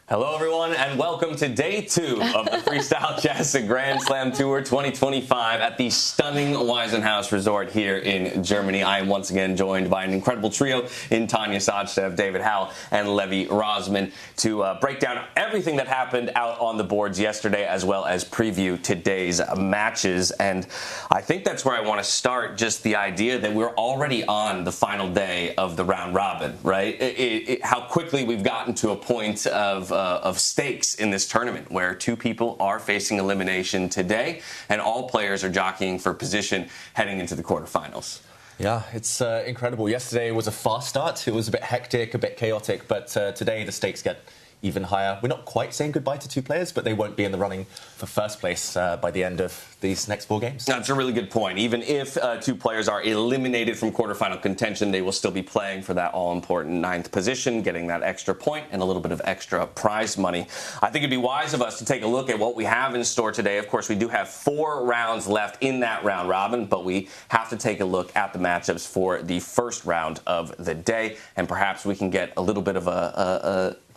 Hello, everyone, and welcome to day 2 of the Freestyle Chess Grand Slam Tour 2025 at the stunning Weissenhaus Resort here in Germany. I am once again joined by an incredible trio in Tanya Sadstev, David Howell, and Levi Rosman to break down everything that happened out on the boards yesterday, as well as preview today's matches. And I think that's where I want to start, just the idea that we're already on the final day of the round robin, right? How quickly we've gotten to a point of stakes in this tournament where two people are facing elimination today and all players are jockeying for position heading into the quarterfinals. Yeah, it's incredible. Yesterday was a fast start. It was a bit hectic, a bit chaotic, but today the stakes get even higher. We're not quite saying goodbye to two players, but they won't be in the running for first place by the end of these next 4 games. That's a really good point. Even if two players are eliminated from quarterfinal contention, they will still be playing for that all-important 9th position, getting that extra point and a little bit of extra prize money. I think it'd be wise of us to take a look at what we have in store today. Of course, we do have 4 rounds left in that round robin, but we have to take a look at the matchups for the first round of the day, and perhaps we can get a little bit of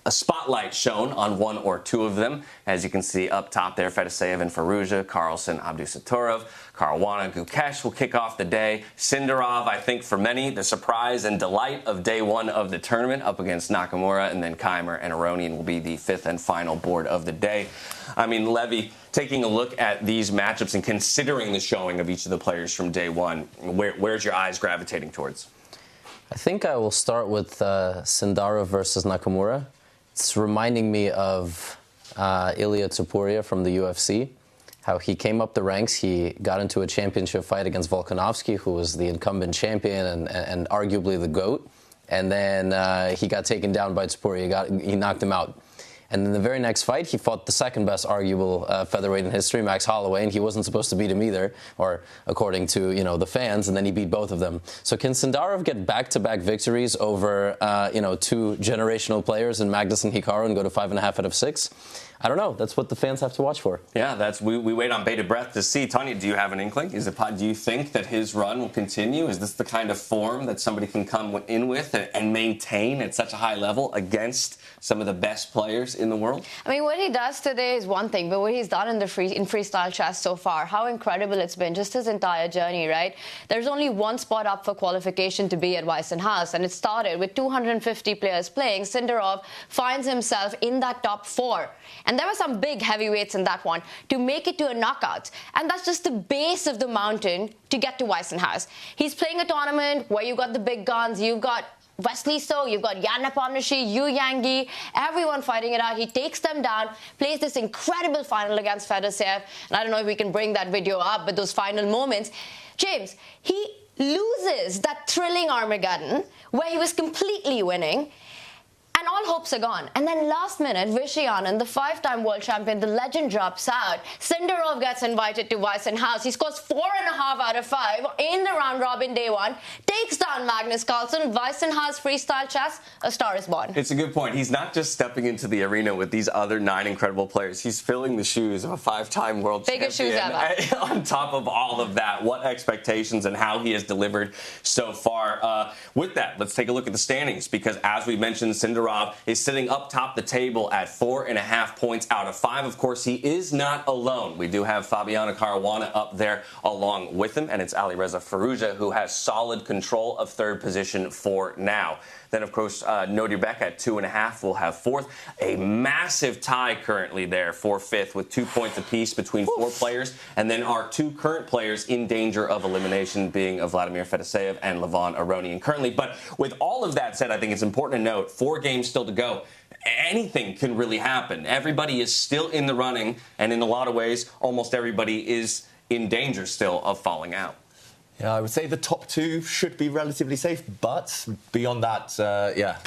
a spotlight shown on one or two of them. As you can see up top there, Fedoseev and Firouzja, Carlson, Abdusattorov, Caruana, Gukesh will kick off the day. Sindarov, I think for many, the surprise and delight of day 1 of the tournament up against Nakamura, and then Keymer and Aronian will be the 5th and final board of the day. I mean, Levi, taking a look at these matchups and considering the showing of each of the players from day 1, where's your eyes gravitating towards? I think I will start with Sindarov versus Nakamura. It's reminding me of Ilia Topuria from the UFC, how he came up the ranks. He got into a championship fight against Volkanovski, who was the incumbent champion and arguably the GOAT. And then he got taken down by Topuria. He knocked him out. And in the very next fight, he fought the second best arguable featherweight in history, Max Holloway, and he wasn't supposed to beat him either, or according to the fans. And then he beat both of them. So can Sindarov get back-to-back victories over 2 generational players in Magnus and Hikaru and go to 5.5 out of 6? I don't know. That's what the fans have to watch for. Yeah, we wait on bated breath to see. Tanya, do you have an inkling? Do you think that his run will continue? Is this the kind of form that somebody can come in with and maintain at such a high level against some of the best players in the world? I mean, what he does today is one thing, but what he's done in freestyle chess so far, how incredible it's been, just his entire journey, right? There's only one spot up for qualification to be at Weissenhaus, and it started with 250 players playing. Sindarov finds himself in that top 4. And there were some big heavyweights in that one to make it to a knockout. And that's just the base of the mountain to get to Weissenhaus. He's playing a tournament where you've got the big guns. You've got Wesley So, you've got Jan Nepomniachtchi, Yu Yangyi, everyone fighting it out. He takes them down, plays this incredible final against Fedoseev. And I don't know if we can bring that video up, but those final moments. James, he loses that thrilling Armageddon where he was completely winning. And all hopes are gone. And then last minute, Vishy Anand, the 5-time world champion, the legend, drops out. Sindarov gets invited to Weissenhaus. He scores 4.5 out of 5 in the round robin day 1. Takes down Magnus Carlsen. Weissenhaus freestyle chess, a star is born. It's a good point. He's not just stepping into the arena with these other 9 incredible players. He's filling the shoes of a 5-time world Biggest champion. Biggest shoes ever. On top of all of that, what expectations and how he has delivered so far. With that, let's take a look at the standings, because as we mentioned, Sindarov is sitting up top the table at 4.5 points out of 5. Of course, he is not alone. We do have Fabiano Caruana up there along with him, and it's Alireza Firouzja who has solid control of 3rd position for now. Then, of course, Nodirbek at 2.5 will have 4th. A massive tie currently there for 5th with 2 points apiece between 4 players. And then our 2 current players in danger of elimination being Vladimir Fedoseev and Levon Aronian currently. But with all of that said, I think it's important to note 4 games still to go. Anything can really happen. Everybody is still in the running, and in a lot of ways, almost everybody is in danger still of falling out. Yeah, I would say the top 2 should be relatively safe, but beyond that,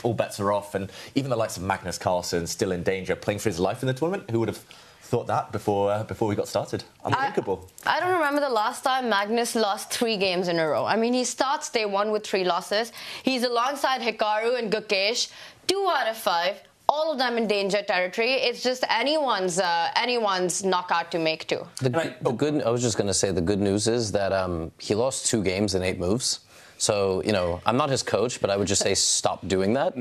all bets are off. And even the likes of Magnus Carlsen still in danger, playing for his life in the tournament. Who would have thought that before we got started? Unthinkable. I don't remember the last time Magnus lost 3 games in a row. I mean, he starts day 1 with 3 losses. He's alongside Hikaru and Gukesh, 2 out of 5. All of them in danger territory. It's just anyone's knockout to make too. I was just going to say the good news is that he lost 2 games in 8 moves. So, you know, I'm not his coach, but I would just say stop doing that,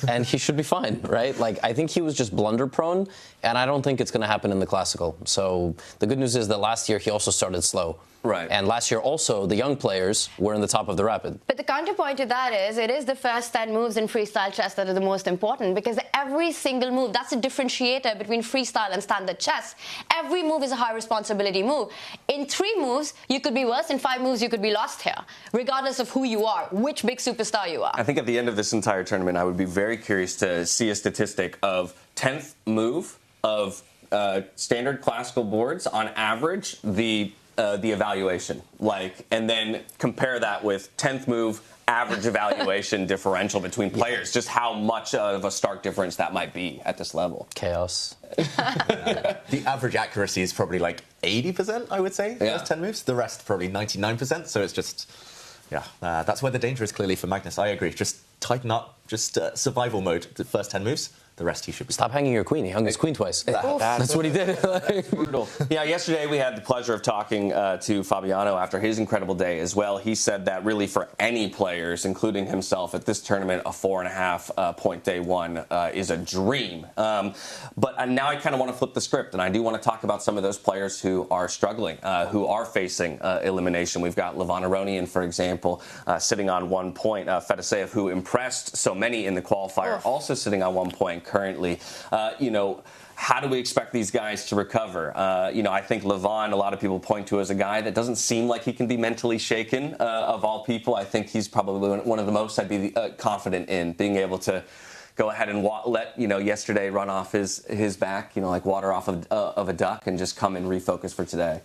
and he should be fine, right? Like, I think he was just blunder-prone, and I don't think it's going to happen in the Classical. So the good news is that last year he also started slow. Right. And last year also, the young players were in the top of the Rapid. But the counterpoint to that is, it is the first 10 moves in freestyle chess that are the most important, because every single move, that's a differentiator between freestyle and standard chess. Every move is a high responsibility move. In 3 moves, you could be worse. In 5 moves, you could be lost here, regardless of who you are, which big superstar you are. I think at the end of this entire tournament, I would be very curious to see a statistic of 10th move of standard classical boards on average, the evaluation, and then compare that with 10th move average evaluation differential between players, just how much of a stark difference that might be at this level. Chaos. The average accuracy is probably like 80%, I would say, first 10 moves. The rest probably 99%, so it's just, that's where the danger is clearly for Magnus. I agree. Just tighten up, just survival mode, the first 10 moves. The rest he should be. Stop hanging your queen. He hung his queen twice. That's what he did. Brutal. Yeah, yesterday we had the pleasure of talking to Fabiano after his incredible day as well. He said that really for any players, including himself, at this tournament, a 4.5 point day one is a dream. But now I kind of want to flip the script, and I do want to talk about some of those players who are struggling, who are facing elimination. We've got Levon Aronian, for example, sitting on 1 point. Fedoseev, who impressed so many in the qualifier, also sitting on 1 point currently. How do we expect these guys to recover? I think Levon, a lot of people point to as a guy that doesn't seem like he can be mentally shaken of all people. I think he's probably one of the most I'd be confident in being able to go ahead and let yesterday run off his back, like water off of a duck, and just come and refocus for today.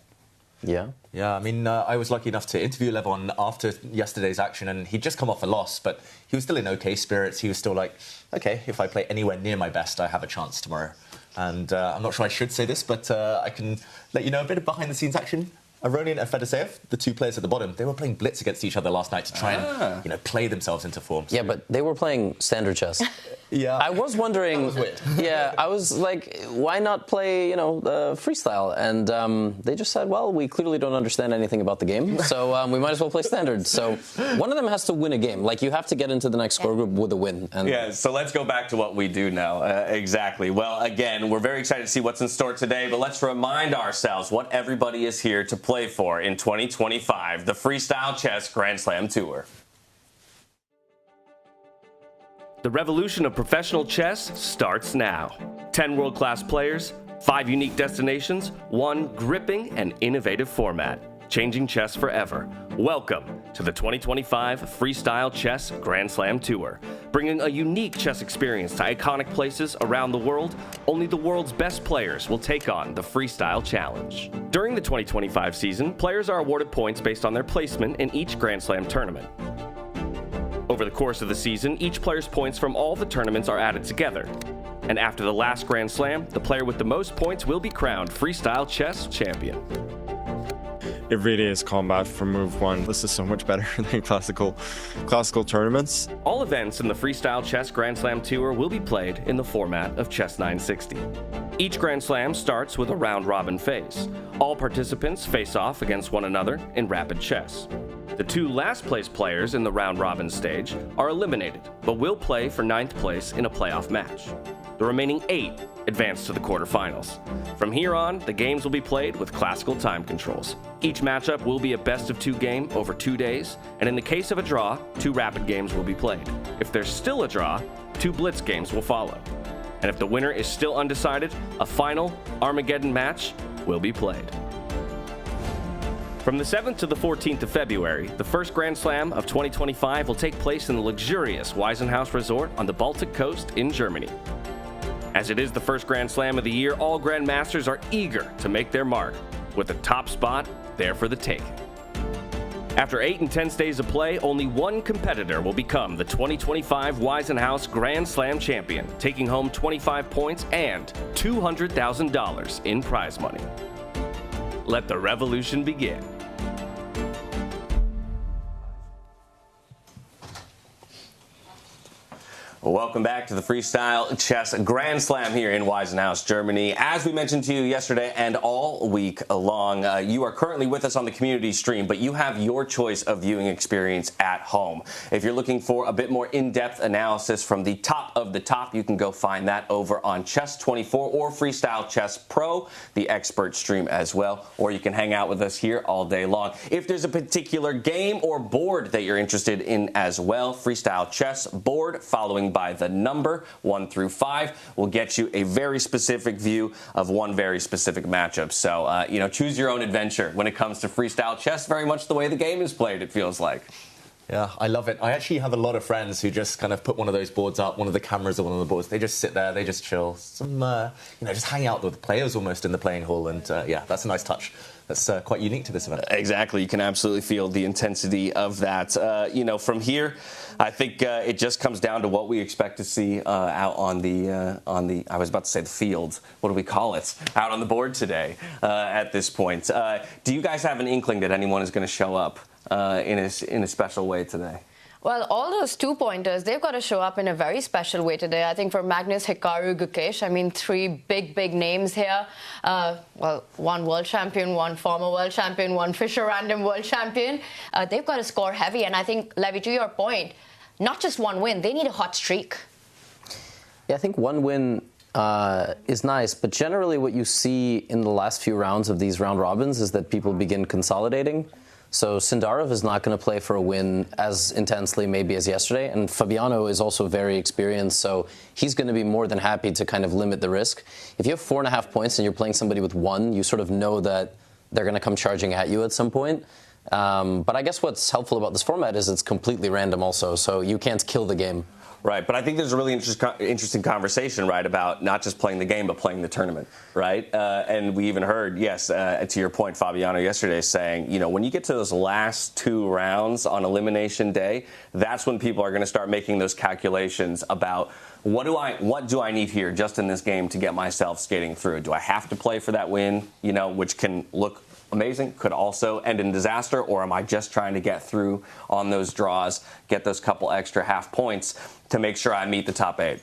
Yeah. Yeah, I mean, I was lucky enough to interview Levon after yesterday's action, and he'd just come off a loss, but he was still in okay spirits. He was still like, okay, if I play anywhere near my best, I have a chance tomorrow. And I'm not sure I should say this, but I can let you know a bit of behind-the-scenes action. Aronian and Fedoseev, the 2 players at the bottom, they were playing blitz against each other last night to try and play themselves into form. So. Yeah, but they were playing standard chess. Yeah. I was wondering. That was weird. Yeah, I was like, why not play, freestyle? And they just said, well, we clearly don't understand anything about the game, so we might as well play standard. So one of them has to win a game. Like, you have to get into the next score group with a win. And yeah, so let's go back to what we do now. Exactly. Well, again, we're very excited to see what's in store today, but let's remind ourselves what everybody is here to play for in 2025, the Freestyle Chess Grand Slam Tour. The revolution of professional chess starts now. 10 world-class players, 5 unique destinations, 1 gripping and innovative format. Changing chess forever. Welcome to the 2025 Freestyle Chess Grand Slam Tour. Bringing a unique chess experience to iconic places around the world, only the world's best players will take on the Freestyle Challenge. During the 2025 season, players are awarded points based on their placement in each Grand Slam tournament. Over the course of the season, each player's points from all the tournaments are added together. And after the last Grand Slam, the player with the most points will be crowned Freestyle Chess Champion. It really is combat from move 1. This is so much better than classical tournaments. All events in the Freestyle Chess Grand Slam Tour will be played in the format of Chess 960. Each Grand Slam starts with a round-robin phase. All participants face off against one another in rapid chess. The 2 last-place players in the round-robin stage are eliminated, but will play for 9th place in a playoff match. The remaining 8 advance to the quarterfinals. From here on, the games will be played with classical time controls. Each matchup will be a best-of-2 game over 2 days, and in the case of a draw, 2 rapid games will be played. If there's still a draw, 2 blitz games will follow. And if the winner is still undecided, a final Armageddon match will be played. From the 7th to the 14th of February, the first Grand Slam of 2025 will take place in the luxurious Weissenhaus Resort on the Baltic coast in Germany. As it is the first Grand Slam of the year, all Grandmasters are eager to make their mark, with the top spot there for the taking. After 8 intense days of play, only 1 competitor will become the 2025 Weissenhaus Grand Slam champion, taking home 25 points and $200,000 in prize money. Let the revolution begin. Welcome back to the Freestyle Chess Grand Slam here in Weissenhaus, Germany. As we mentioned to you yesterday and all week long, you are currently with us on the community stream, but you have your choice of viewing experience at home. If you're looking for a bit more in-depth analysis from the top of the top, you can go find that over on Chess.24 or Freestyle Chess Pro, the expert stream as well, or you can hang out with us here all day long. If there's a particular game or board that you're interested in as well, Freestyle Chess board following by the number 1 through 5 will get you a very specific view of one very specific matchup. So, choose your own adventure when it comes to freestyle chess, very much the way the game is played, it feels like. Yeah, I love it. I actually have a lot of friends who just kind of put one of those boards up, one of the cameras or one of the boards. They just sit there, they just chill. Just hang out with the players almost in the playing hall. And that's a nice touch. That's quite unique to this event. Exactly. You can absolutely feel the intensity of that. From here, I think it just comes down to what we expect to see out on the I was about to say the field. What do we call it? Out on the board today at this point. Do you guys have an inkling that anyone is going to show up in a special way today? Well, all those two-pointers, they've got to show up in a very special way today. I think for Magnus, Hikaru, Gukesh, 3 big names here. One world champion, one former world champion, one Fischer Random world champion. They've got to score heavy. And I think, Levy, to your point, not just one win, they need a hot streak. Yeah, I think one win is nice, but generally what you see in the last few rounds of these round robins is that people begin consolidating. So Sindarov is not going to play for a win as intensely maybe as yesterday, and Fabiano is also very experienced, so he's going to be more than happy to kind of limit the risk. If you have 4.5 points and you're playing somebody with 1, you sort of know that they're going to come charging at you at some point. But I guess what's helpful about this format is it's completely random also, so you can't kill the game. Right, but I think there's a really interesting conversation, right, about not just playing the game, but playing the tournament, right? And we even heard, to your point, Fabiano yesterday saying, when you get to those last 2 rounds on elimination day, that's when people are going to start making those calculations about what do I need here just in this game to get myself skating through? Do I have to play for that win, which can look amazing, could also end in disaster, or am I just trying to get through on those draws, get those couple extra half points to make sure I meet the top 8?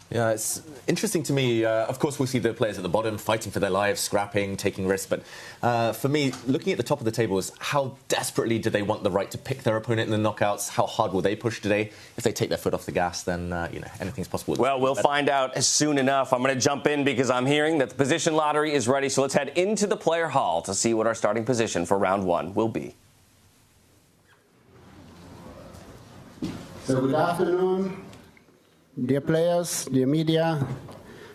Yeah, it's interesting to me. Of course, we'll see the players at the bottom fighting for their lives, scrapping, taking risks. But for me, looking at the top of the table is how desperately do they want the right to pick their opponent in the knockouts? How hard will they push today? If they take their foot off the gas, then anything's possible. Well, we'll find out soon enough. I'm going to jump in because I'm hearing that the position lottery is ready. So let's head into the player hall to see what our starting position for round 1 will be. So good afternoon. Dear players, dear media,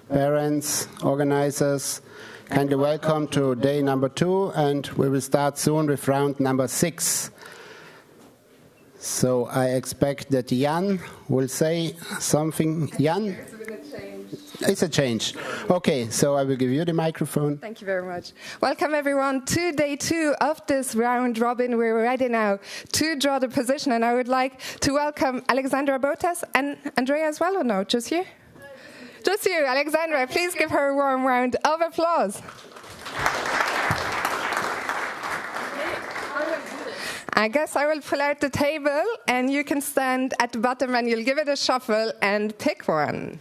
parents, organizers, kindly welcome to day number 2, and we will start soon with round number 6. So I expect that Jan will say something. Jan? It's a change. Okay, so I will give you the microphone. Thank you very much. Welcome everyone to day 2 of this round robin. We're ready now to draw the position, and I would like to welcome Alexandra Botas and Andrea as well, or no? Just you? Just you, Alexandra. Please give her a warm round of applause. I guess I will pull out the table, and you can stand at the bottom and you'll give it a shuffle and pick one.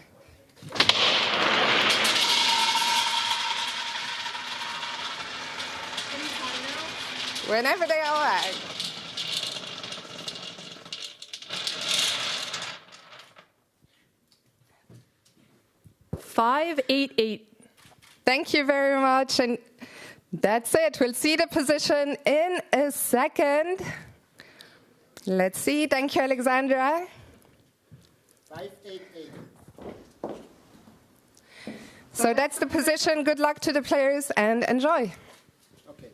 Whenever they are right. Five, 8, 8. Thank you very much, and that's it. We'll see the position in a second. Let's see. Thank you, Alexandra. 5, 8, 8. So that's the position. Good luck to the players and enjoy. Okay.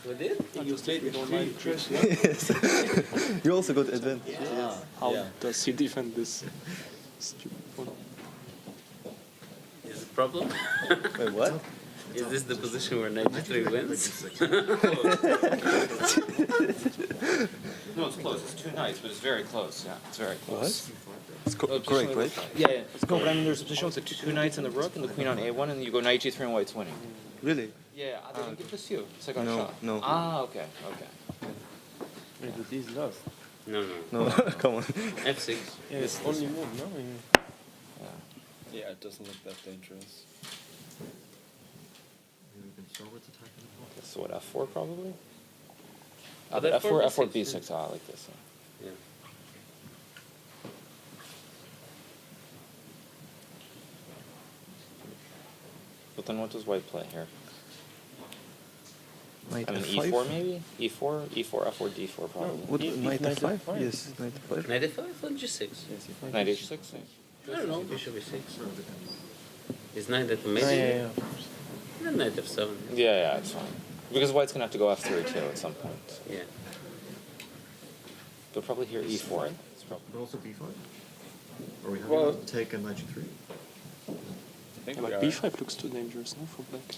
We did? You played with three. Yes. You also got advantage. Yeah. How does he defend this? Stupid. Is it a problem? Wait, what? Is this the position where knight g3 wins? No, it's close. It's 2 knights, but it's very close. Yeah, it's very close. It's correct, right? Yeah, yeah. It's cool, but I mean, there's a position with the 2 knights and the rook and the queen on a1, and then you go knight g3 and white's winning. Really? Yeah, I didn't give this to you. Second No, shot. no. Ah, okay, okay. But he's lost. No. No, come on. F6. Yeah, it's only move, no? Yeah, it doesn't look that dangerous. So what, f4 probably? Oh, f4, f4, b6. Oh, I like this. Yeah. But then what does white play here? Knight I mean, f5? e4 maybe? E4, f4, d4 probably. What, knight f5? Yes, knight f5. Knight f5 or g6? Knight h6? I don't know. Bishop e6. Is knight at maybe? Then knight f7. Yeah, it's fine. Because white's going to have to go f3 too at some point. Yeah. But probably here e4. It's probably. But also b5? Or we have Well- to take a knight g3? I think Yeah, like b5 looks too dangerous, no, for black.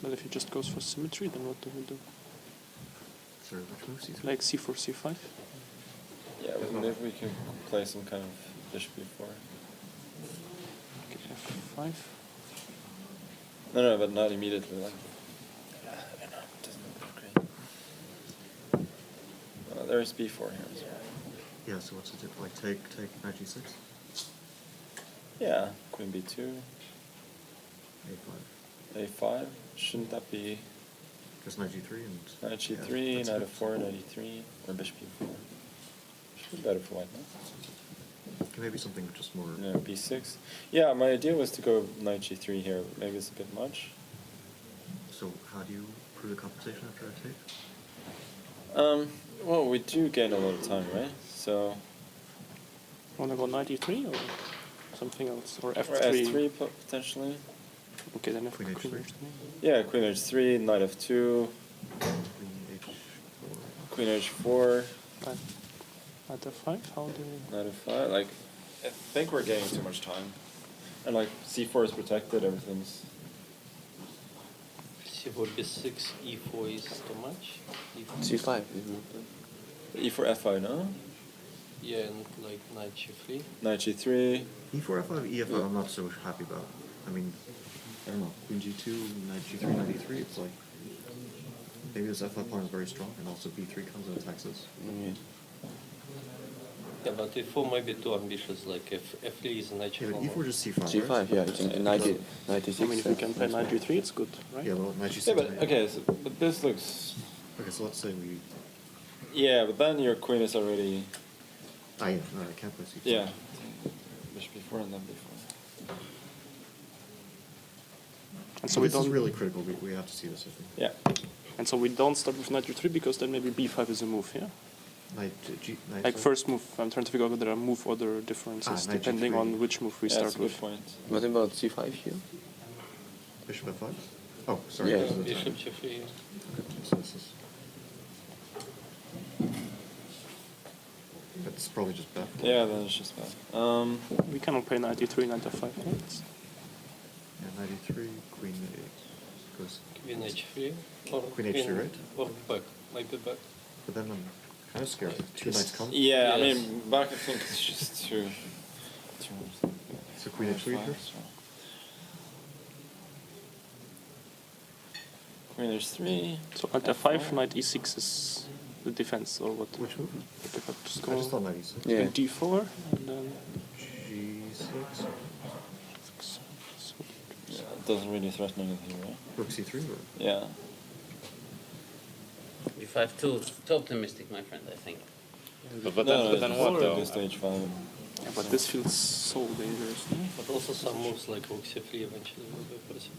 But if he just goes for symmetry, then what do we do? Sorry, which move? c3? Like c4, c5? Yeah, but maybe we can play some kind of bishop b4. Okay, f5. No, but not immediately. Like, I don't know. It doesn't look great. There's b4 here as well. Yeah, so what's the tip? Like take knight g6? Yeah, queen b2, a5. a5. Shouldn't that be Just knight g3 and... knight g3, yeah, knight that's f4, knight e3, or bishop e4? Should be better for white, no? Okay, maybe something just more... No, b6. Yeah, my idea was to go knight g3 here, but maybe it's a bit much. So how do you prove the compensation after I take? Well, we do gain a lot of time, right? So, Wanna go knight e3 or something else? Or or f3? f3 potentially. Okay, then Queen queen h3. h3. Yeah, queen h3, knight f2, Queen h4... queen h4, Knight f5, how do we... knight f5. Like, I think we're gaining too much time. And like, c4 is protected, everything's... c4, b6, e4 is too much. c5. e4, f5, no? Yeah, and like knight g3. Knight g3. e4, f5, e5 I'm not so happy about. I mean, I don't know, queen g2, knight g3, knight e3, it's like... Maybe this f5 pawn is very strong, and also b3 comes and attacks us. Yeah, but e4 might be too ambitious, like if f3 is knight Yeah, but g4. e4 just c5, c5, right? yeah, it's 96. I mean, if we can play knight g3, it's good, right? Yeah, well, knight g6... Yeah, but, okay, so, but this looks... Okay, so let's say we... Yeah, but then your queen is already... Ah, yeah, no, I can't play c5. Yeah. Bishop b4 and then b4. And So so we this is don't... really critical, we have to see this, I think. Yeah. And so we don't start with knight g3 because then maybe b5 is a move, yeah? Knight Like first move, I'm trying to figure out whether there are move order differences knight depending g3. on which move we Yeah, start that's a good with. point. What about c5 here? Bishop f5? Oh, sorry. Yeah. this is the Bishop time. g3. Okay, so this is... That's probably just bad. Yeah, then it's just bad. We cannot play knight e3, knight f5. Yeah? Yeah, knight e3, queen a goes... Queen h3. Or Queen h3, right? Or back. Might be back. But then I'm kind of scared. Two knights come. Yeah, I Yes. mean, back I think it's just too much. So queen h3 here? Queen h3. So knight f5, knight e6 is the defense, or what? Which move? If I just I go just thought knight e6. Yeah. d4, and then... g6. Yeah, it doesn't really threaten anything, right? Rook c3 or? Yeah. b5 too optimistic, my friend, I think. But then what though? Stage 5. Yeah, but this feels so dangerous. No? But also some moves like rook c3 eventually will be possible.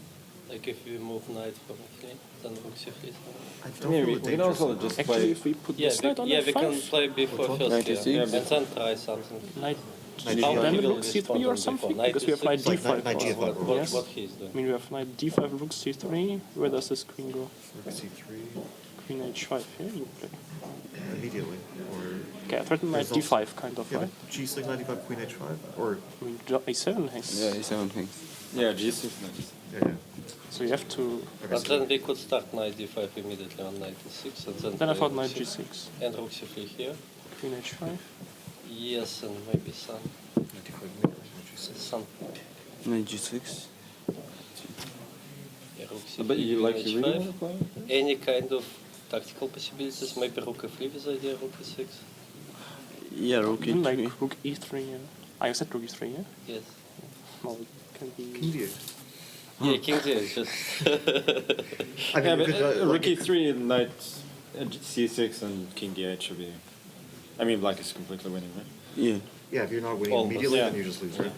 Like if we move knight from f3, then rook c3 is I don't feel it we can also dangerous. just Actually, play... if we put Yeah, this knight on we f5, can play before Which one? first, Knight yeah. e6? And then try something. knight then rook c3 or something? Because we have knight d5. Knight g5. Yes. What he's doing. I mean, we have knight d5, rook c3. Where does this queen go? Rook c3. Queen h5 here, you play. Immediately. Or Okay, I threaten knight d5, kind of, yeah, right? g6, knight d5, queen h5. Or I mean, a7 has... Yeah, a7 things. Yeah, g6 next. yeah. So you have to... But then we could start knight d5 immediately on knight d6 and Then I play thought rook knight c- g6. And rook c3 here. Queen h5. Yes, and maybe some. Knight d5, knight g6. Some. Knight g6. Yeah, rook c3, But you like queen you really h5. want to play? Any kind of tactical possibilities? Maybe rook f3 with idea rook e6. Yeah, rook Even e3. like rook e3, yeah. I said rook e3, yeah? Yes. Well, it can be... King d8. Yeah, king d8 just. I mean, Yeah, you but could, rook e3, knight c6, and king d8 should be. I mean, black is completely winning, right? Yeah. yeah, if you're not winning Almost, immediately, yeah. then you just lose, right?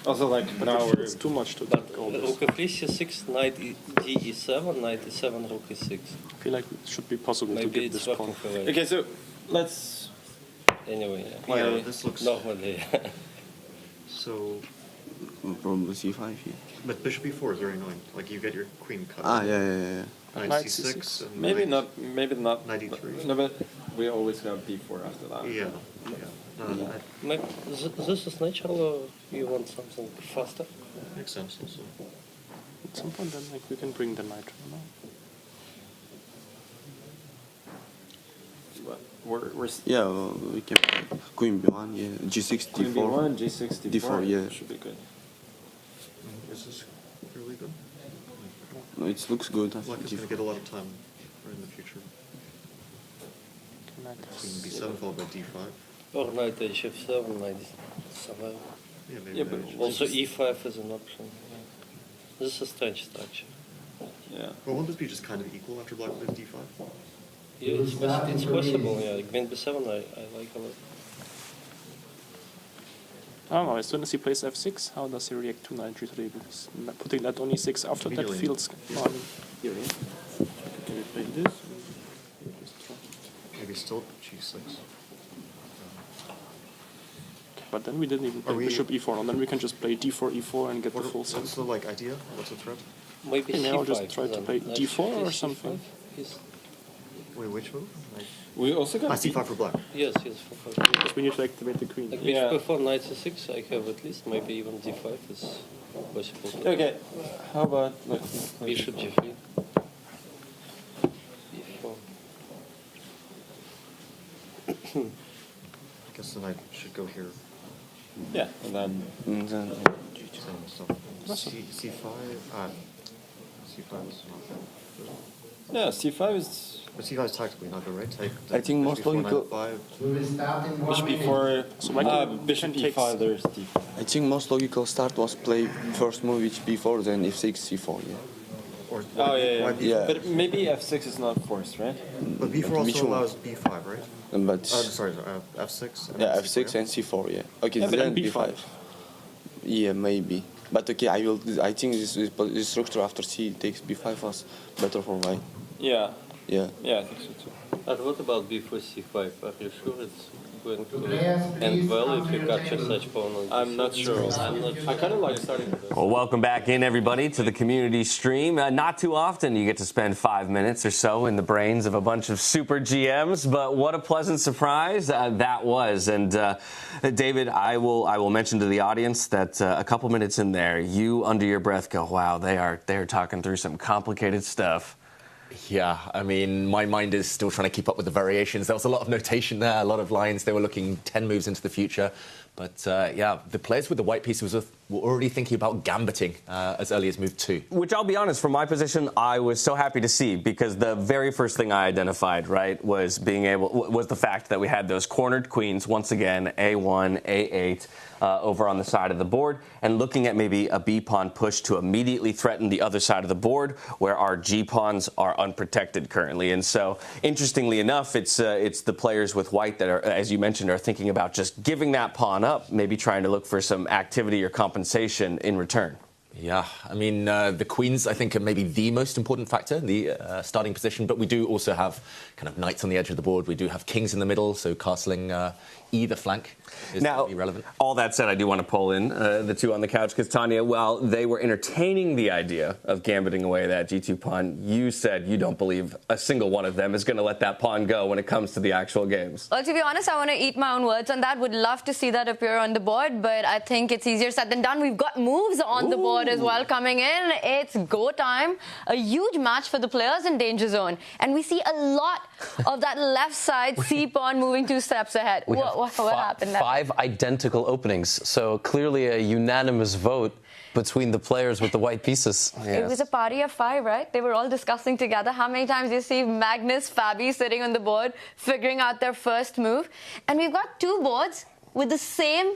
Also, like now we're. It's too much to But take all this. rook f3, c6, knight d e7, knight e7, rook e6. I feel like it should be possible to Maybe get it's this working pawn. for it. Okay, so let's. Anyway, yeah. Play. Yeah, this looks... Normally. So... Probably c5 here. But bishop e4 is very annoying. Like, you get your queen cut. Yeah. Knight Knight c6. c6. And Maybe knight- not. Maybe not. Knight e3. No, but we always have b4 after that. Yeah. No, that Maybe this is natural, or you want something faster? makes sense also. At some point, then like we can bring the knight. No? But we're Yeah, we can queen b1, yeah, g6, queen d4. b1, g6, d4. D4, yeah. Should be good. Is this really good? No, it looks good. Black is going to G4. get a lot of time in the future. Knight Queen b7 followed by d5. Or knight h7, knight survive. Yeah, maybe. Yeah, but knight Also h6. e5 is an option. Yeah. This is a strange structure. Yeah. Well, won't this be just kind of equal after black plays d5? Yeah, it's possible, yeah. Queen b7 I like a lot. I don't know, as soon as he plays f6, how does he react to knight g3? Because putting that on e6 after that Immediately. feels... No, I mean, here, yeah. Can we play this? Just try. Maybe still g6. But then we didn't even play we- bishop e4, and then we can just play d4, e4 and get the full What's set. the like idea? What's the threat? Maybe Okay, now I'll c5. just try to then. play Knight d4 or c5 something. is- Wait, which move? Like, We also got c5 for black. Yes, for Because we need to activate the queen. like Yeah. bishop before knight c6, I have at least maybe even d5 is possible. Okay. How about like Bishop g3. e4. I guess then I should go here. Yeah, and then Same stuff. C5. C5 is not bad. yeah, c5 is. But C5 is tactically not good, right? Take I think most bishop logical- e4, We will start in 1 Bishop minute. e4. So why can- Bishop can take- e5. There's d5. I think most logical start was play first move with b4, then f6, c4, yeah. or Oh yeah. why B4? Yeah. But maybe f6 is not forced, right? But B4 Which also one? allows B5, right? But Sorry, F6. And yeah, then f6 C4, and c4, yeah. Okay, Yeah, but then then b5. B5. Yeah, maybe. But okay, I think this structure after c takes b5 was better for white. Yeah. Yeah. Yeah, I think so too. And what about before c5? Are you sure it's going to Players, end please well come if to you your capture table. such pawn on I'm not d6? sure. I'm not sure. I kind of like starting with this. Well, welcome back in, everybody, to the community stream. Not too often you get to spend 5 minutes or so in the brains of a bunch of super GMs, but what a pleasant surprise that was. And David, I will mention to the audience that a couple minutes in there, you under your breath go, wow, they are talking through some complicated stuff. Yeah, I mean, my mind is still trying to keep up with the variations. There was a lot of notation there, a lot of lines. They were looking 10 moves into the future. But, yeah, the players with the white pieces were already thinking about gambiting as early as move 2. Which I'll be honest, from my position, I was so happy to see, because the very first thing I identified, right, was the fact that we had those cornered queens once again, A1, A8, over on the side of the board, and looking at maybe a B pawn push to immediately threaten the other side of the board, where our G pawns are unprotected currently. And so, interestingly enough, it's the players with white that are, as you mentioned, are thinking about just giving that pawn up, maybe trying to look for some activity or compensation in return. Yeah, I mean, the queens, I think, are maybe the most important factor, the starting position. But we do also have kind of knights on the edge of the board. We do have kings in the middle, so castling either flank is now, going to be relevant. All that said, I do want to pull in the two on the couch because, Tanya, while they were entertaining the idea of gambiting away that G2 pawn, you said you don't believe a single one of them is going to let that pawn go when it comes to the actual games. Well, to be honest, I want to eat my own words on that. Would love to see that appear on the board, but I think it's easier said than done. We've got moves on the board as well coming in. It's go time. A huge match for the players in danger zone. And we see a lot of that left side C-pawn moving 2 steps ahead. What happened there? 5 identical openings. So clearly a unanimous vote between the players with the white pieces. Yes. It was a party of 5, right? They were all discussing together. How many times do you see Magnus, Fabi sitting on the board, figuring out their first move? And we've got 2 boards with the same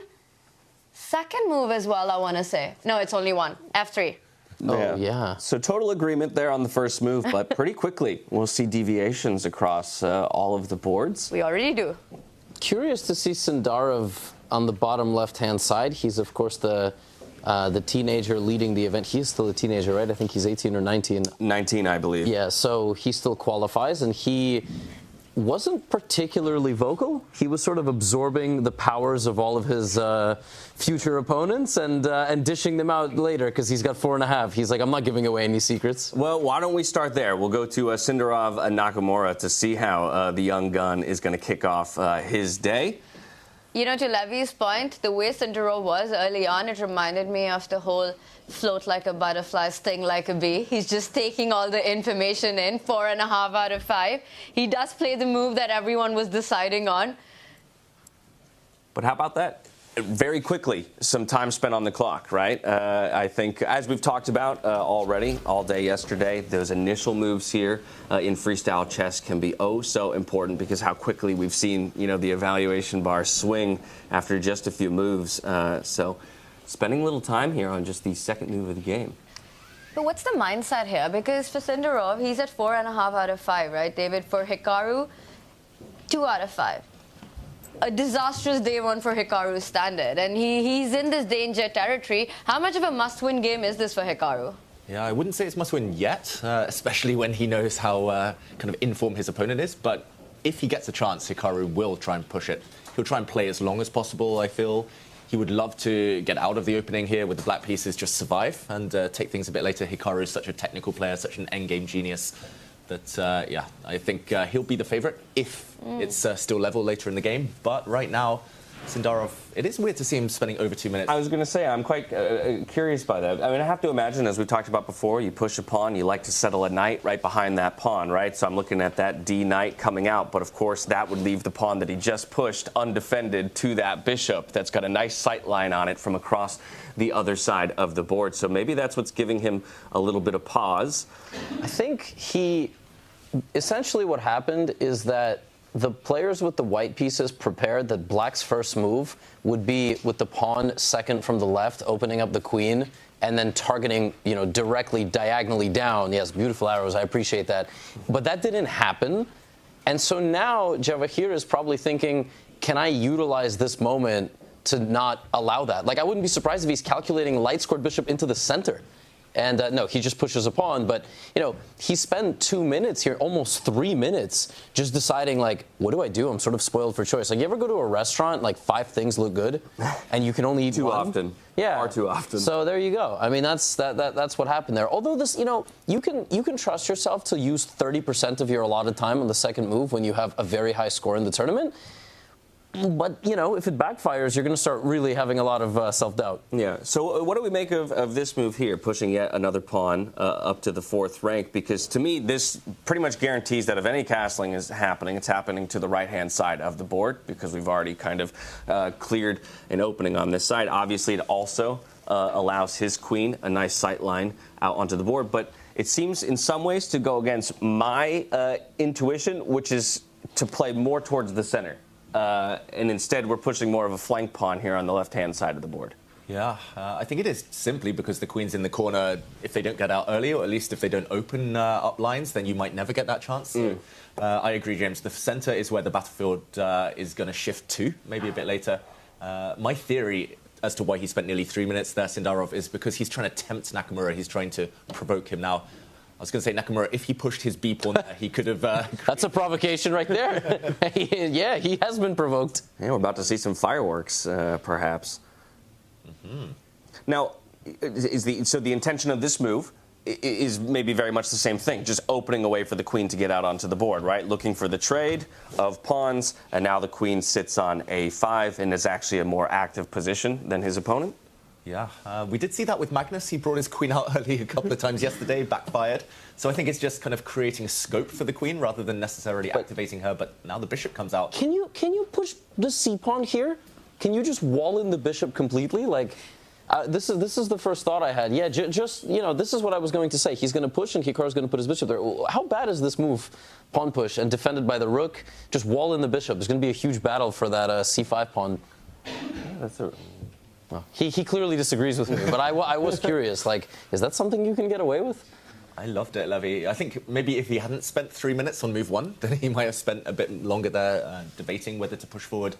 second move as well, I want to say. No, it's only 1. F3. Oh, yeah. So total agreement there on the first move, but pretty quickly we'll see deviations across all of the boards. We already do. Curious to see Sindarov on the bottom left-hand side. He's, of course, the teenager leading the event. He's still a teenager, right? I think he's 18 or 19. 19, I believe. Yeah, so he still qualifies, and he wasn't particularly vocal. He was sort of absorbing the powers of all of his future opponents and dishing them out later because he's got 4.5. He's like, I'm not giving away any secrets. Well, why don't we start there? We'll go to Sindarov Nakamura to see how the young gun is going to kick off his day. You know, to Levy's point, the way Sindarov was early on, it reminded me of the whole float like a butterfly, sting like a bee. He's just taking all the information in, 4.5 out of 5. He does play the move that everyone was deciding on. But how about that? Very quickly, some time spent on the clock, right? I think, as we've talked about already all day yesterday, those initial moves here in freestyle chess can be so important because how quickly we've seen, the evaluation bar swing after just a few moves. So spending a little time here on just the second move of the game. But what's the mindset here? Because for Sindarov, he's at 4.5 out of 5, right, David? For Hikaru, 2 out of 5. A disastrous day 1 for Hikaru's standard, and he's in this danger territory. How much of a must-win game is this for Hikaru? Yeah, I wouldn't say it's must-win yet, especially when he knows how kind of informed his opponent is. But if he gets a chance, Hikaru will try and push it. He'll try and play as long as possible, I feel. He would love to get out of the opening here with the black pieces, just survive and take things a bit later. Hikaru is such a technical player, such an endgame genius. That, yeah, I think he'll be the favorite if it's still level later in the game. But right now, Sindarov, it is weird to see him spending over 2 minutes. I was going to say, I'm quite curious by that. I mean, I have to imagine, as we talked about before, you push a pawn, you like to settle a knight right behind that pawn, right? So I'm looking at that D knight coming out. But, of course, that would leave the pawn that he just pushed undefended to that bishop that's got a nice sight line on it from across the other side of the board. So maybe that's what's giving him a little bit of pause. I think essentially what happened is that the players with the white pieces prepared that black's first move would be with the pawn second from the left, opening up the queen, and then targeting, directly, diagonally down. Yes, beautiful arrows, I appreciate that. But that didn't happen. And so now Javokhir is probably thinking, can I utilize this moment to not allow that? Like, I wouldn't be surprised if he's calculating light-scored bishop into the center. And no, he just pushes a pawn. But, he spent 2 minutes here, almost 3 minutes, just deciding, like, what do I do? I'm sort of spoiled for choice. Like, you ever go to a restaurant, like 5 things look good, and you can only eat too one? often. Yeah. Far too often. So there you go. I mean, that's what happened there. Although this, you can trust yourself to use 30% of your allotted time on the second move when you have a very high score in the tournament. But, if it backfires, you're going to start really having a lot of self-doubt. Yeah. So what do we make of this move here, pushing yet another pawn up to the 4th rank? Because to me, this pretty much guarantees that if any castling is happening, it's happening to the right-hand side of the board because we've already kind of cleared an opening on this side. Obviously, it also allows his queen a nice sight line out onto the board. But it seems in some ways to go against my intuition, which is to play more towards the center. And instead, we're pushing more of a flank pawn here on the left-hand side of the board. Yeah, I think it is simply because the queen's in the corner. If they don't get out early, or at least if they don't open up lines, then you might never get that chance. So, I agree, James. The center is where the battlefield is going to shift to, maybe a bit later. My theory as to why he spent nearly 3 minutes there, Sindarov, is because he's trying to tempt Nakamura. He's trying to provoke him. Now, I was going to say, Nakamura, if he pushed his B pawn there, he could have... That's a provocation right there. Yeah, he has been provoked. Yeah, we're about to see some fireworks, perhaps. Now, so the intention of this move is maybe very much the same thing, just opening a way for the queen to get out onto the board, right? Looking for the trade of pawns, and now the queen sits on A5 and is actually a more active position than his opponent. Yeah, we did see that with Magnus. He brought his queen out early a couple of times yesterday, backfired. So I think it's just kind of creating a scope for the queen rather than necessarily activating her. But now the bishop comes out. Can you push the c-pawn here? Can you just wall in the bishop completely? Like, this is the first thought I had. Yeah, just, you know, this is what I was going to say. He's going to push and Hikaru's going to put his bishop there. How bad is this move? Pawn push and defended by the rook. Just wall in the bishop. There's going to be a huge battle for that c5 pawn. Yeah, that's a... Well, he clearly disagrees with me, but I was curious. Like, is that something you can get away with? I loved it, Levy. I think maybe if he hadn't spent 3 minutes on move 1, then he might have spent a bit longer there debating whether to push forward.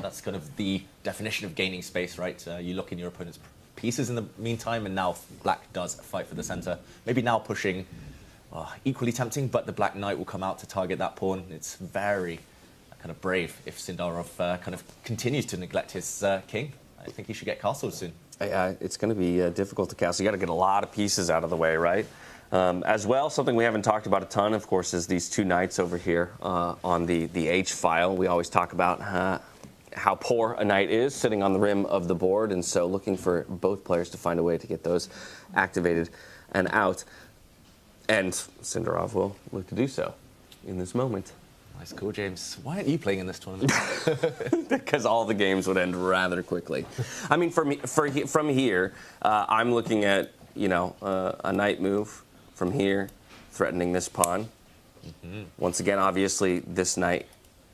That's kind of the definition of gaining space, right? You lock in your opponent's pieces in the meantime, and now black does fight for the center. Maybe now pushing equally tempting, but the black knight will come out to target that pawn. It's very kind of brave if Sindarov kind of continues to neglect his king. I think he should get castled soon. It's going to be difficult to castle. You got to get a lot of pieces out of the way, right? As well, something we haven't talked about a ton, of course, is these two knights over here on the H file. We always talk about how poor a knight is sitting on the rim of the board, and so looking for both players to find a way to get those activated and out. And Sindarov will look to do so in this moment. Nice call, James. Why aren't you playing in this tournament? Because all the games would end rather quickly. I mean, from here, I'm looking at, you know, a knight move from here, threatening this pawn. Once again, obviously, this knight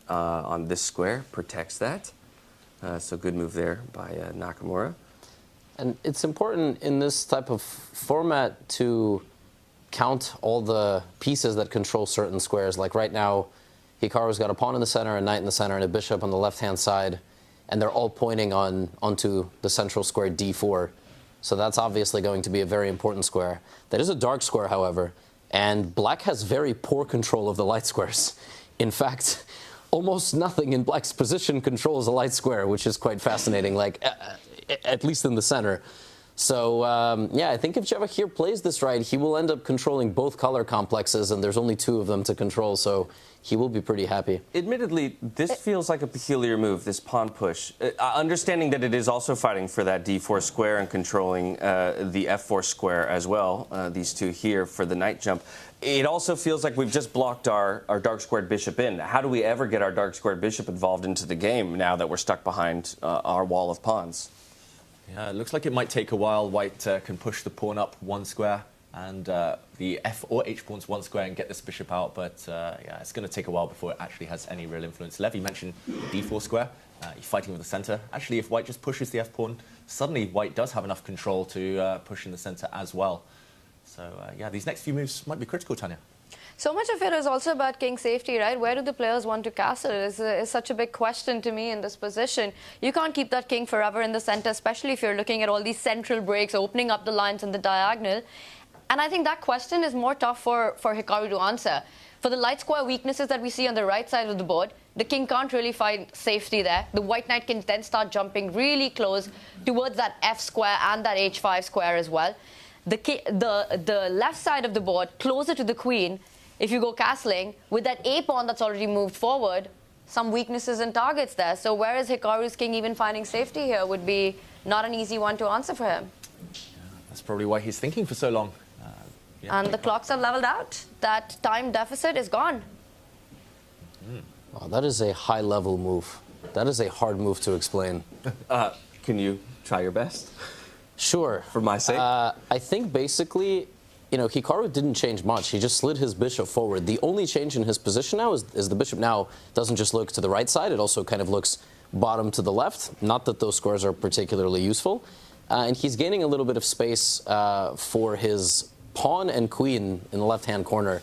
on this square protects that. So good move there by Nakamura. And it's important in this type of format to count all the pieces that control certain squares. Like right now, Hikaru's got a pawn in the center, a knight in the center, and a bishop on the left-hand side, and they're all pointing onto the central square d4. So that's obviously going to be a very important square. That is a dark square, however, and black has very poor control of the light squares. In fact, almost nothing in black's position controls a light square, which is quite fascinating, like at least in the center. So, yeah, I think if Javokhir plays this right, he will end up controlling both color complexes, and there's only 2 of them to control, so he will be pretty happy. Admittedly, this feels like a peculiar move, this pawn push. Understanding that it is also fighting for that d4 square and controlling the f4 square as well, these 2 here for the knight jump. It also feels like we've just blocked our dark squared bishop in. How do we ever get our dark squared bishop involved into the game now that we're stuck behind our wall of pawns? Yeah, it looks like it might take a while. White can push the pawn up 1 square and the f or h pawns 1 square and get this bishop out, but yeah, it's going to take a while before it actually has any real influence. Levy mentioned the d4 square. He's fighting with the center. Actually, if white just pushes the f pawn, suddenly white does have enough control to push in the center as well. So yeah, these next few moves might be critical, Tanya. So much of it is also about king safety, right? Where do the players want to castle is such a big question to me in this position. You can't keep that king forever in the center, especially if you're looking at all these central breaks, opening up the lines in the diagonal. And I think that question is more tough for Hikaru to answer. For the light square weaknesses that we see on the right side of the board, the king can't really find safety there. The white knight can then start jumping really close towards that f square and that h5 square as well. The left side of the board, closer to the queen, if you go castling, with that a pawn that's already moved forward, some weaknesses and targets there. So where is Hikaru's king even finding safety here would be not an easy one to answer for him. Yeah, that's probably why he's thinking for so long. Yeah. And the clocks have leveled out. That time deficit is gone. Wow, that is a high-level move. That is a hard move to explain. Can you try your best? Sure. For my sake? I think basically, you know, Hikaru didn't change much. He just slid his bishop forward. The only change in his position now is the bishop now doesn't just look to the right side. It also kind of looks bottom to the left. Not that those squares are particularly useful. And he's gaining a little bit of space for his pawn and queen in the left-hand corner.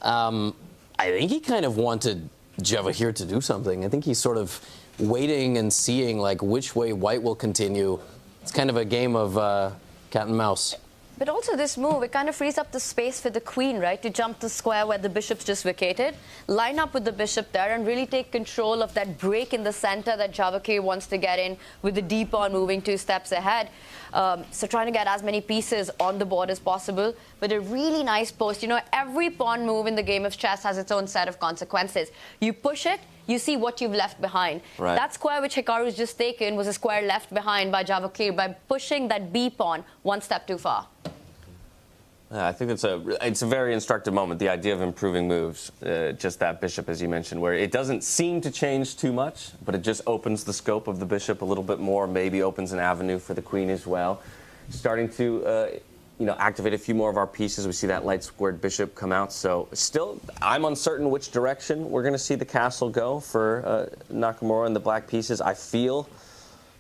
I think he kind of wanted Javokhir to do something. I think he's sort of waiting and seeing like which way white will continue. It's kind of a game of cat and mouse. But also this move, it kind of frees up the space for the queen, right, to jump the square where the bishop's just vacated, line up with the bishop there, and really take control of that break in the center that Javokhir wants to get in with the d pawn moving 2 steps ahead. So trying to get as many pieces on the board as possible, but a really nice post. You know, every pawn move in the game of chess has its own set of consequences. You push it, you see what you've left behind. Right. That square which Hikaru's just taken was a square left behind by Javokhir by pushing that b pawn 1 step too far. I think it's a very instructive moment, the idea of improving moves, just that bishop, as you mentioned, where it doesn't seem to change too much, but it just opens the scope of the bishop a little bit more, maybe opens an avenue for the queen as well. Starting to, activate a few more of our pieces. We see that light squared bishop come out. So still, I'm uncertain which direction we're going to see the castle go for Nakamura and the black pieces. I feel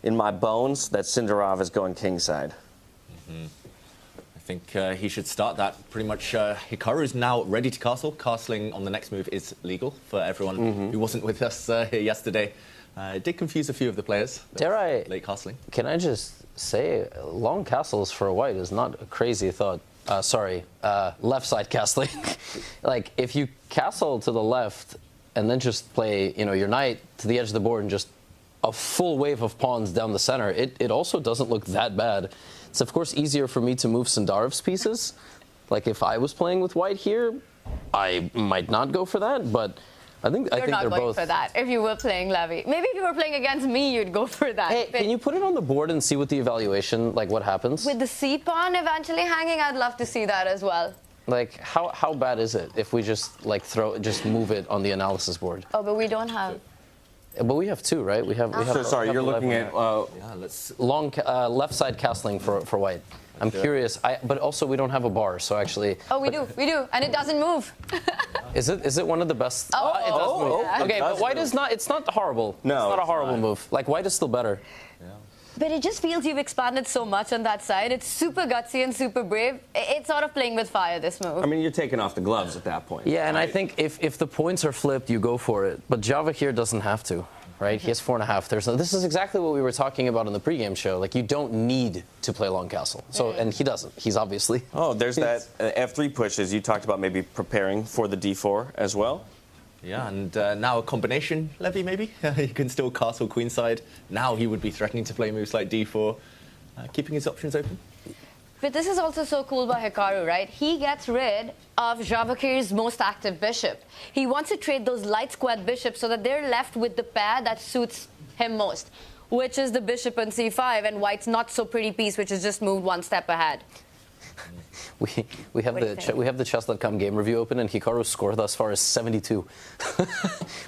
in my bones that Sindarov is going kingside. Mm-hmm. I think he should start that pretty much. Hikaru is now ready to castle. Castling on the next move is legal for everyone who wasn't with us here yesterday. It did confuse a few of the players. Dare I? Late castling. Can I just say, long castles for a white is not a crazy thought. Left side castling. Like, if you castle to the left and then just play, your knight to the edge of the board and just a full wave of pawns down the center, it also doesn't look that bad. It's, of course, easier for me to move Sindarov's pieces. Like, if I was playing with white here, I might not go for that, but I think You're not they're going both for that if you were playing Levy. Maybe if you were playing against me, you'd go for that. Hey, can you put it on the board and see what the evaluation, like, what happens? With the C pawn eventually hanging, I'd love to see that as well. Like, how bad is it if we just, like, move it on the analysis board? Oh, but we don't have... But we have 2, right? We have. So sorry, you're looking at long left side castling for white. I'm curious. But also we don't have a bar, so actually. Oh, we do, and it doesn't move. Is it one of the best? Oh, it does move. yeah. Okay, but white is not. It's not horrible. No, it's not a horrible move. Like, white is still better. But it just feels you've expanded so much on that side. It's super gutsy and super brave. It's sort of playing with fire, this move. I mean, you're taking off the gloves at that point. Yeah, and I think if the points are flipped, you go for it. But Javokhir doesn't have to, right? He has 4.5. This is exactly what we were talking about in the pregame show. Like, you don't need to play long castle. So, and he doesn't. He's obviously. Oh, there's that F3 push, as you talked about, maybe preparing for the D4 as well. Yeah, and now a combination Levy, maybe. He can still castle queenside. Now he would be threatening to play moves like D4, keeping his options open. But this is also so cool by Hikaru, right? He gets rid of Javokhir's most active bishop. He wants to trade those light squared bishops so that they're left with the pair that suits him most, which is the bishop on c5 and white's not so pretty piece, which is just moved 1 step ahead. We have the Chess.com game review open, and Hikaru's score thus far is 72.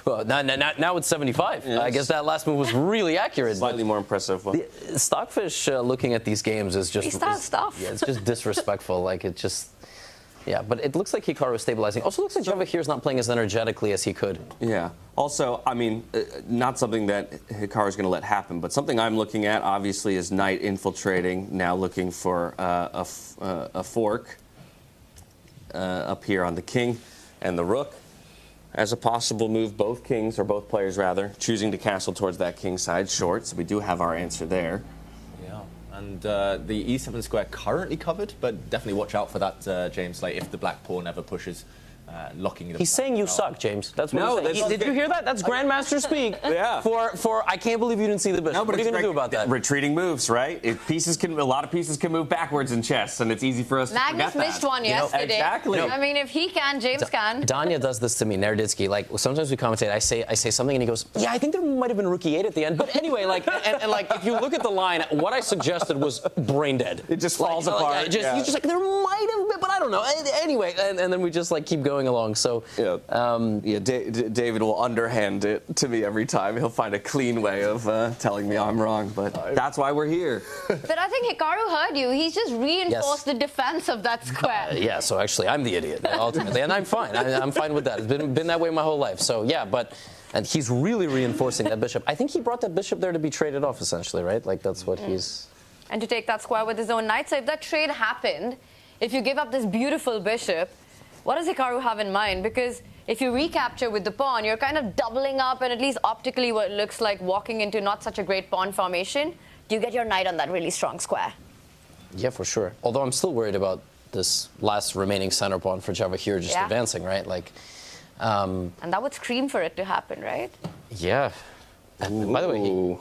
Well, now it's 75. Yes. I guess that last move was really accurate. Slightly more impressive. Well. Stockfish looking at these games is just stuff. Yeah, it's just disrespectful. Like, it just. Yeah, but it looks like Hikaru is stabilizing. Also looks like Javokhir's not playing as energetically as he could. Yeah. Also, I mean, not something that Hikaru's going to let happen, but something I'm looking at, obviously, is knight infiltrating, now looking for a fork up here on the king and the rook as a possible move. Both kings, or both players, rather, choosing to castle towards that king side short, so we do have our answer there. And the e7 square currently covered, but definitely watch out for that, James. Like, if the black pawn ever pushes, locking the. He's saying you suck, James. That's what he's saying. Did you hear that? That's Grandmaster speak. Yeah. For I can't believe you didn't see the bishop. No, but what are you going to do about that? Retreating moves, right? A lot of pieces can move backwards in chess, and it's easy for us to forget that. Magnus missed one yesterday. Exactly. I mean, if he can, James can. Danya does this to me, Nerditsky. Like, sometimes we commentate, I say something, and he goes, yeah, I think there might have been Rookie 8 at the end. But anyway, like, and like, if you look at the line, what I suggested was brain dead. It just falls apart. You're just like, there might have been, but I don't know. Anyway, and then we just, like, keep going along. So. Yeah. David will underhand it to me every time. He'll find a clean way of telling me I'm wrong, but that's why we're here. But I think Hikaru heard you. He's just reinforced the defense of that square. Yeah, so actually I'm the idiot, ultimately, and I'm fine. I'm fine with that. It's been that way my whole life. So, yeah, and he's really reinforcing that bishop. I think he brought that bishop there to be traded off, essentially, right? Like, that's what he's... And to take that square with his own knight. So if that trade happened, if you give up this beautiful bishop, what does Hikaru have in mind? Because if you recapture with the pawn, you're kind of doubling up and at least optically what looks like walking into not such a great pawn formation. Do you get your knight on that really strong square? Yeah, for sure. Although I'm still worried about this last remaining center pawn for Javokhir just advancing, right? Like, and that would scream for it to happen, right? Yeah. And by the way,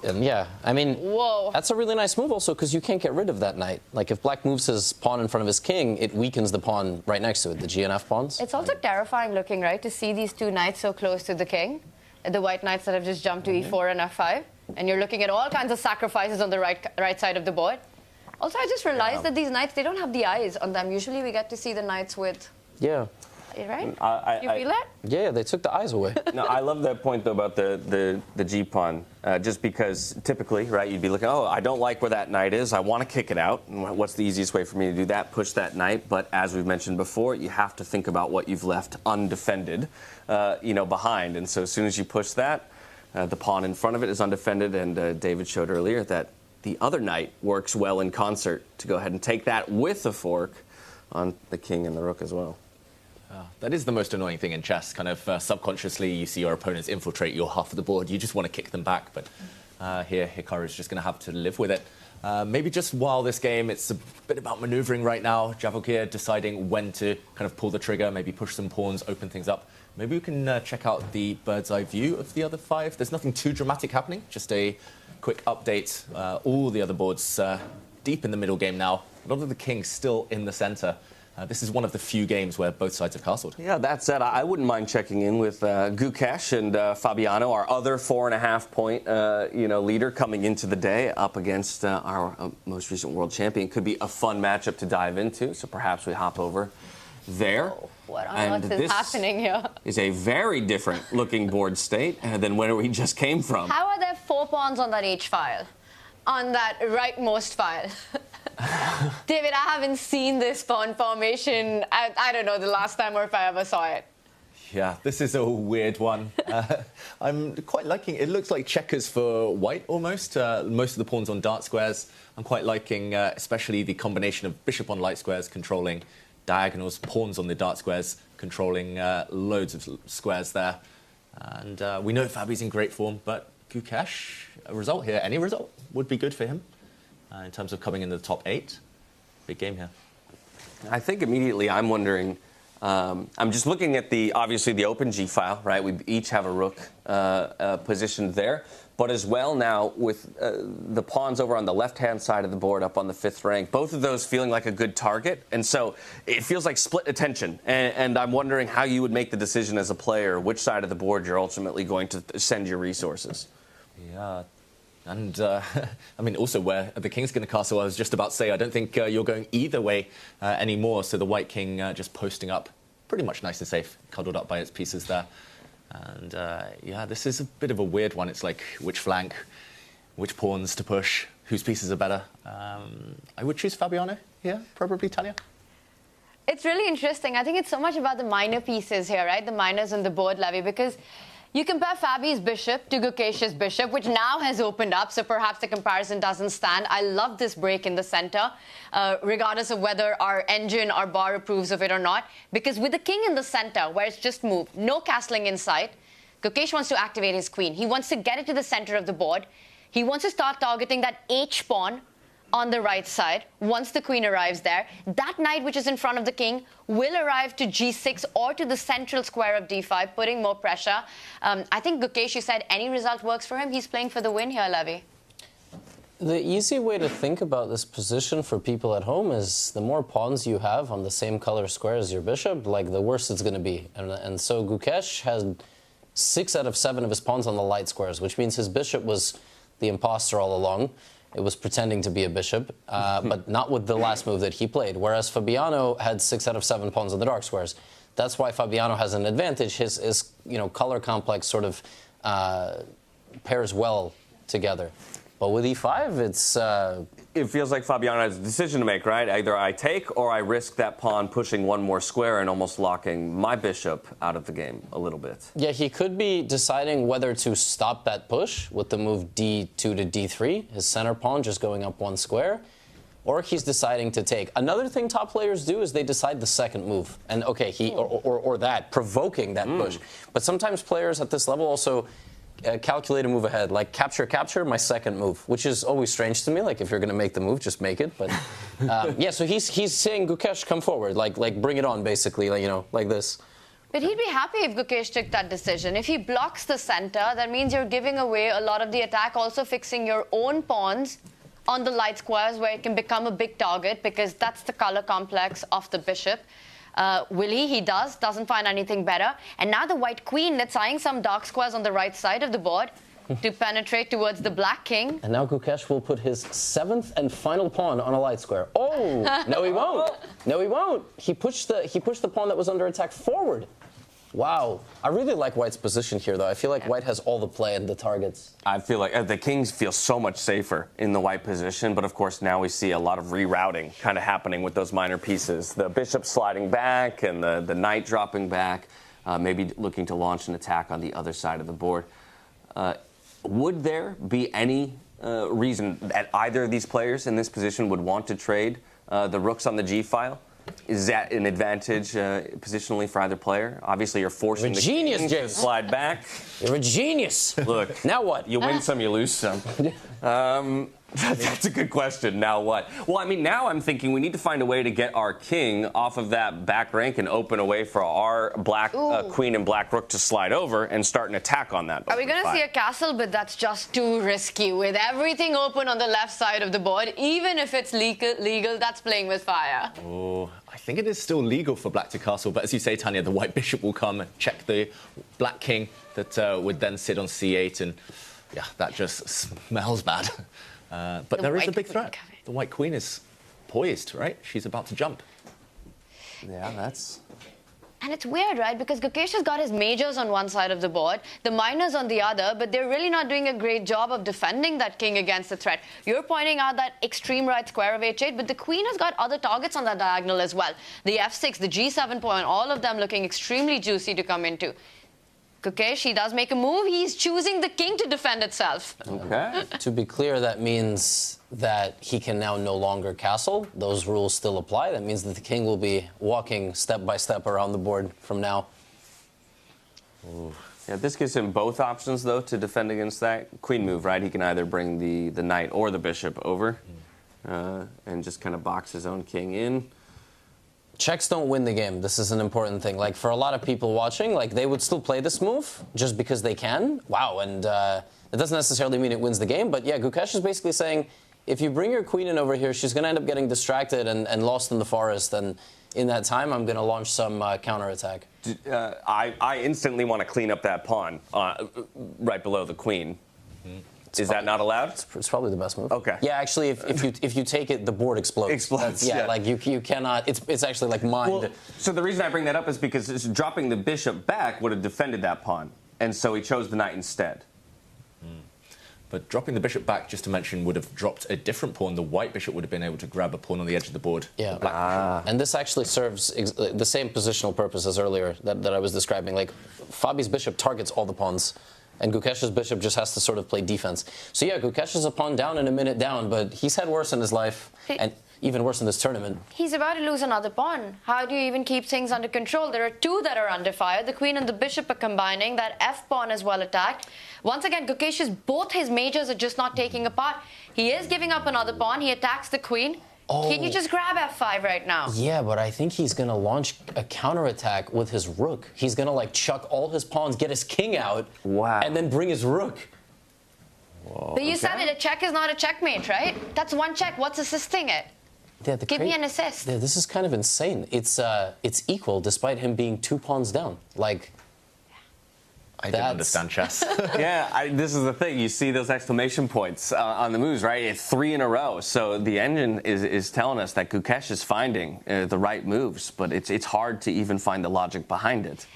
I mean, that's a really nice move also because you can't get rid of that knight. Like, if black moves his pawn in front of his king, it weakens the pawn right next to it, the GNF pawns. It's also terrifying looking, right, to see these two knights so close to the king, the white knights that have just jumped to e4 and f5, and you're looking at all kinds of sacrifices on the right side of the board. Also, I just realized that these knights, they don't have the eyes on them. Usually we get to see the knights with... Yeah. Right? You feel that? Yeah, they took the eyes away. No, I love that point, though, about the G-pawn. Just because typically, right, you'd be looking, oh, I don't like where that knight is. I want to kick it out. What's the easiest way for me to do that? Push that knight. But as we've mentioned before, you have to think about what you've left undefended, behind. And so as soon as you push that, the pawn in front of it is undefended. And David showed earlier that the other knight works well in concert to go ahead and take that with a fork on the king and the rook as well. That is the most annoying thing in chess. Kind of subconsciously, you see your opponents infiltrate your half of the board. You just want to kick them back, but here Hikaru is just going to have to live with it. Maybe just while this game, it's a bit about maneuvering right now. Javokhir deciding when to kind of pull the trigger, maybe push some pawns, open things up. Maybe we can check out the bird's eye view of the other five. There's nothing too dramatic happening, just a quick update. All the other boards deep in the middle game now. A lot of the kings still in the center. This is one of the few games where both sides have castled. Yeah, that said, I wouldn't mind checking in with Gukesh and Fabiano, our other 4.5-point leader coming into the day up against our most recent world champion. Could be a fun matchup to dive into, so perhaps we hop over there. What on earth is happening here? Is a very different looking board state than where we just came from. How are there 4 pawns on that H file? On that rightmost file? David, I haven't seen this pawn formation, I don't know, the last time or if I ever saw it. Yeah, this is a weird one. I'm quite liking it. It looks like checkers for white almost. Most of the pawns on dark squares. I'm quite liking especially the combination of bishop on light squares controlling diagonals, pawns on the dark squares controlling loads of squares there. And we know Fabi's in great form, but Gukesh, a result here, any result would be good for him. In terms of coming into the top 8. Big game here. I think immediately I'm wondering, I'm just looking at obviously the open G file, right? We each have a rook positioned there, but as well now with the pawns over on the left-hand side of the board up on the 5th rank, both of those feeling like a good target. And so it feels like split attention. And I'm wondering how you would make the decision as a player, which side of the board you're ultimately going to send your resources. Yeah. And, I mean, also where the king's going to castle, I was just about to say, I don't think you're going either way anymore. So the white king just posting up, pretty much nice and safe, cuddled up by its pieces there. And, yeah, this is a bit of a weird one. It's like, which flank, which pawns to push, whose pieces are better. I would choose Fabiano here, probably Tanya. It's really interesting. I think it's so much about the minor pieces here, right? The minors on the board, Levy, because... You compare Fabi's bishop to Gukesh's bishop, which now has opened up, so perhaps the comparison doesn't stand. I love this break in the center, regardless of whether our engine, our bar approves of it or not, because with the king in the center, where it's just moved, no castling in sight, Gukesh wants to activate his queen. He wants to get it to the center of the board. He wants to start targeting that H pawn on the right side once the queen arrives there. That knight, which is in front of the king, will arrive to g6 or to the central square of d5, putting more pressure. I think Gukesh, you said any result works for him. He's playing for the win here, Levy. The easy way to think about this position for people at home is the more pawns you have on the same color square as your bishop, like the worse it's going to be. And so Gukesh had 6 out of 7 of his pawns on the light squares, which means his bishop was the imposter all along. It was pretending to be a bishop, but not with the last move that he played. Whereas Fabiano had 6 out of 7 pawns on the dark squares. That's why Fabiano has an advantage. His color complex sort of pairs well together. But with e5, it's... It feels like Fabiano has a decision to make, right? Either I take or I risk that pawn pushing one more square and almost locking my bishop out of the game a little bit. Yeah, he could be deciding whether to stop that push with the move d2 to d3, his center pawn just going up 1 square, or he's deciding to take. Another thing top players do is they decide the second move. And, okay, or that, provoking that push. But sometimes players at this level also calculate a move ahead. Like capture, my second move, which is always strange to me. Like if you're going to make the move, just make it. But yeah, so he's saying, Gukesh, come forward, like bring it on, basically, like, you know, like this. But he'd be happy if Gukesh took that decision. If he blocks the center, that means you're giving away a lot of the attack, also fixing your own pawns on the light squares where it can become a big target, because that's the color complex of the bishop. Will he? He does. Doesn't find anything better. And now the white queen, that's eyeing some dark squares on the right side of the board to penetrate towards the black king. And now Gukesh will put his 7th and final pawn on a light square. Oh, no he won't. No he won't. He pushed the pawn that was under attack forward. Wow. I really like White's position here, though. I feel like White has all the play and the targets. I feel like the kings feel so much safer in the white position, but of course now we see a lot of rerouting kind of happening with those minor pieces. The bishop sliding back and the knight dropping back, maybe looking to launch an attack on the other side of the board. Would there be any reason that either of these players in this position would want to trade the rooks on the g-file? Is that an advantage positionally for either player? Obviously, you're forcing the king to slide back. You're a genius. Look, now what? You win some, you lose some. That's a good question. Now what? Well, I mean, now I'm thinking we need to find a way to get our king off of that back rank and open a way for our black queen and black rook to slide over and start an attack on that. Are we going to see a castle? But that's just too risky. With everything open on the left side of the board, even if it's legal, that's playing with fire. Oh, I think it is still legal for black to castle, but as you say, Tanya, the white bishop will come and check the black king that would then sit on c8, and yeah, that just smells bad. But there is a big threat. The white queen is poised, right? She's about to jump. Yeah, that's... And it's weird, right? Because Gukesh has got his majors on one side of the board, the minors on the other, but they're really not doing a great job of defending that king against the threat. You're pointing out that extreme right square of h8, but the queen has got other targets on that diagonal as well. The f6, the g7 pawn, all of them looking extremely juicy to come into. Gukesh, he does make a move. He's choosing the king to defend itself. Okay. To be clear, that means that he can now no longer castle. Those rules still apply. That means that the king will be walking step by step around the board from now. Ooh. Yeah, this gives him both options, though, to defend against that queen move, right? He can either bring the knight or the bishop over and just kind of box his own king in. Checks don't win the game. This is an important thing. Like, for a lot of people watching, like, they would still play this move just because they can. Wow, and it doesn't necessarily mean it wins the game. But, yeah, Gukesh is basically saying, if you bring your queen in over here, she's going to end up getting distracted and lost in the forest. And in that time, I'm going to launch some counterattack. I instantly want to clean up that pawn right below the queen. Is that not allowed? It's probably the best move. Okay. Yeah, actually, if you take it, the board explodes. Explodes. Yeah, like you cannot. It's actually like mined. Well, so the reason I bring that up is because dropping the bishop back would have defended that pawn, and so he chose the knight instead. But dropping the bishop back, just to mention, would have dropped a different pawn. The white bishop would have been able to grab a pawn on the edge of the board. Yeah. And this actually serves the same positional purpose as earlier that I was describing. Like, Fabi's bishop targets all the pawns, and Gukesh's bishop just has to sort of play defense. So yeah, Gukesh is a pawn down and a minute down, but he's had worse in his life, and even worse in this tournament. He's about to lose another pawn. How do you even keep things under control? There are two that are under fire. The queen and the bishop are combining. That f pawn is well attacked. Once again, both his majors are just not taking apart. He is giving up another pawn. He attacks the queen. Oh. Can you just grab f5 right now? Yeah, but I think he's going to launch a counterattack with his rook. He's going to, like, chuck all his pawns, get his king out, and then bring his rook. Whoa, but you said it, a check is not a checkmate, right? That's one check. What's assisting it? Yeah, Give me an assist. Yeah, this is kind of insane. It's equal despite him being 2 pawns down. Like, I don't understand chess. Yeah, this is the thing. You see those exclamation points on the moves, right? It's 3 in a row. So the engine is telling us that Gukesh is finding the right moves, but it's hard to even find the logic behind it.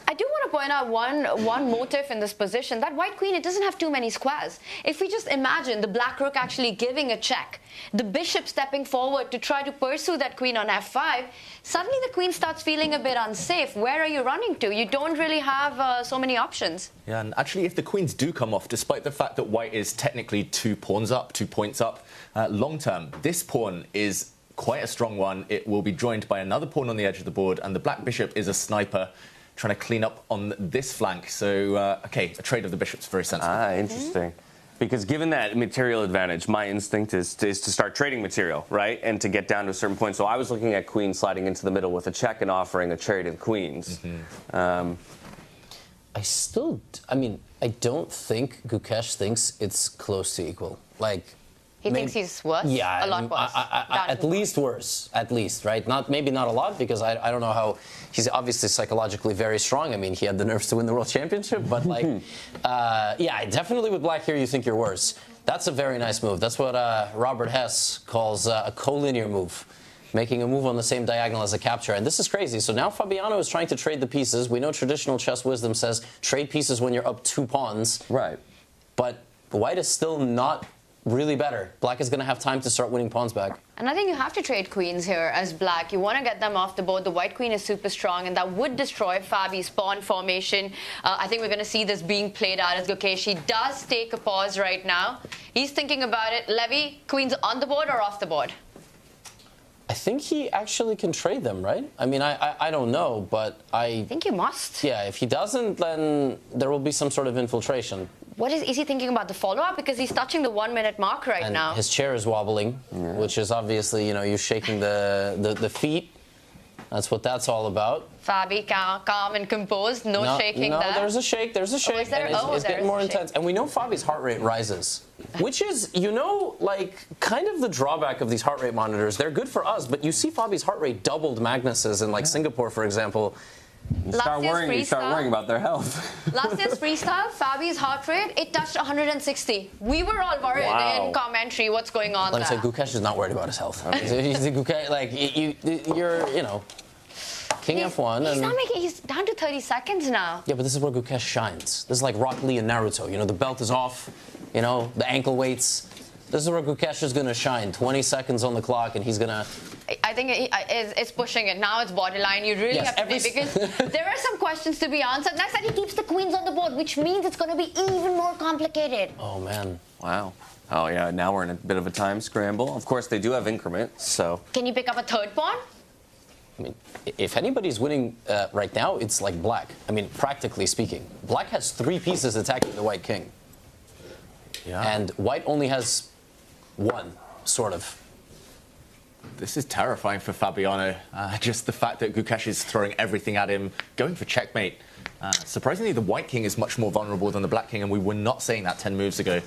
I do want to point out one motive in this position. That white queen, it doesn't have too many squares. If we just imagine the black rook actually giving a check, the bishop stepping forward to try to pursue that queen on f5, suddenly the queen starts feeling a bit unsafe. Where are you running to? You don't really have so many options. Yeah, and actually, if the queens do come off, despite the fact that white is technically 2 points up, long term, this pawn is quite a strong one. It will be joined by another pawn on the edge of the board, and the black bishop is a sniper. trying to clean up on this flank. So, okay, a trade of the bishops, very sensible. Interesting. Because given that material advantage, my instinct is to start trading material, right? And to get down to a certain point. So I was looking at queen sliding into the middle with a check and offering a trade of queens. I mean, I don't think Gukesh thinks it's close to equal. Like, he thinks he's worse? Yeah, a lot worse. At least worse. At least, right? Maybe not a lot, because I don't know how. He's obviously psychologically very strong. I mean, he had the nerves to win the world championship, but like, yeah, definitely with black here, you think you're worse. That's a very nice move. That's what Robert Hess calls a collinear move, making a move on the same diagonal as a capture. And this is crazy. So now Fabiano is trying to trade the pieces. We know traditional chess wisdom says trade pieces when you're up 2 pawns. Right. But white is still not really better. Black is going to have time to start winning pawns back. And I think you have to trade queens here as black. You want to get them off the board. The white queen is super strong, and that would destroy Fabi's pawn formation. I think we're going to see this being played out as Gukesh does take a pause right now. He's thinking about it. Levy, queens on the board or off the board? I think he actually can trade them, right? I mean, I don't know, but I think you must. Yeah, if he doesn't, then there will be some sort of infiltration. What is he thinking about the follow-up? Because he's touching the 1 minute mark right now. His chair is wobbling, which is obviously, you know, you're shaking the feet. That's what that's all about. Fabi, calm and composed, no shaking there. No, there's a shake, there's a shake, and it's getting more intense. And we know Fabi's heart rate rises, which is, you know, like, kind of the drawback of these heart rate monitors. They're good for us, but you see Fabi's heart rate doubled Magnus's in, like, Singapore, for example. You start worrying about their health. Last year's freestyle, Fabi's heart rate, it touched 160. We were all worried in commentary what's going on there. Let me say, Gukesh is not worried about his health. Gukesh, like, you're, you know, King F1. He's not making, he's down to 30 seconds now. Yeah, but this is where Gukesh shines. This is like Rock Lee and Naruto. You know, the belt is off, you know, the ankle weights. This is where Gukesh is going to shine. 20 seconds on the clock, and he's going to... I think it's pushing it. Now it's borderline. You really have to be, because there are some questions to be answered. Next time he keeps the queens on the board, which means it's going to be even more complicated. Oh, man. Wow. Oh, yeah, now we're in a bit of a time scramble. Of course, they do have increments, so... Can you pick up a third pawn? I mean, if anybody's winning right now, it's like black. I mean, practically speaking. Black has 3 pieces attacking the white king. Yeah. And white only has 1, sort of. This is terrifying for Fabiano. Just the fact that Gukesh is throwing everything at him, going for checkmate. Surprisingly, the white king is much more vulnerable than the black king, and we were not saying that 10 moves ago.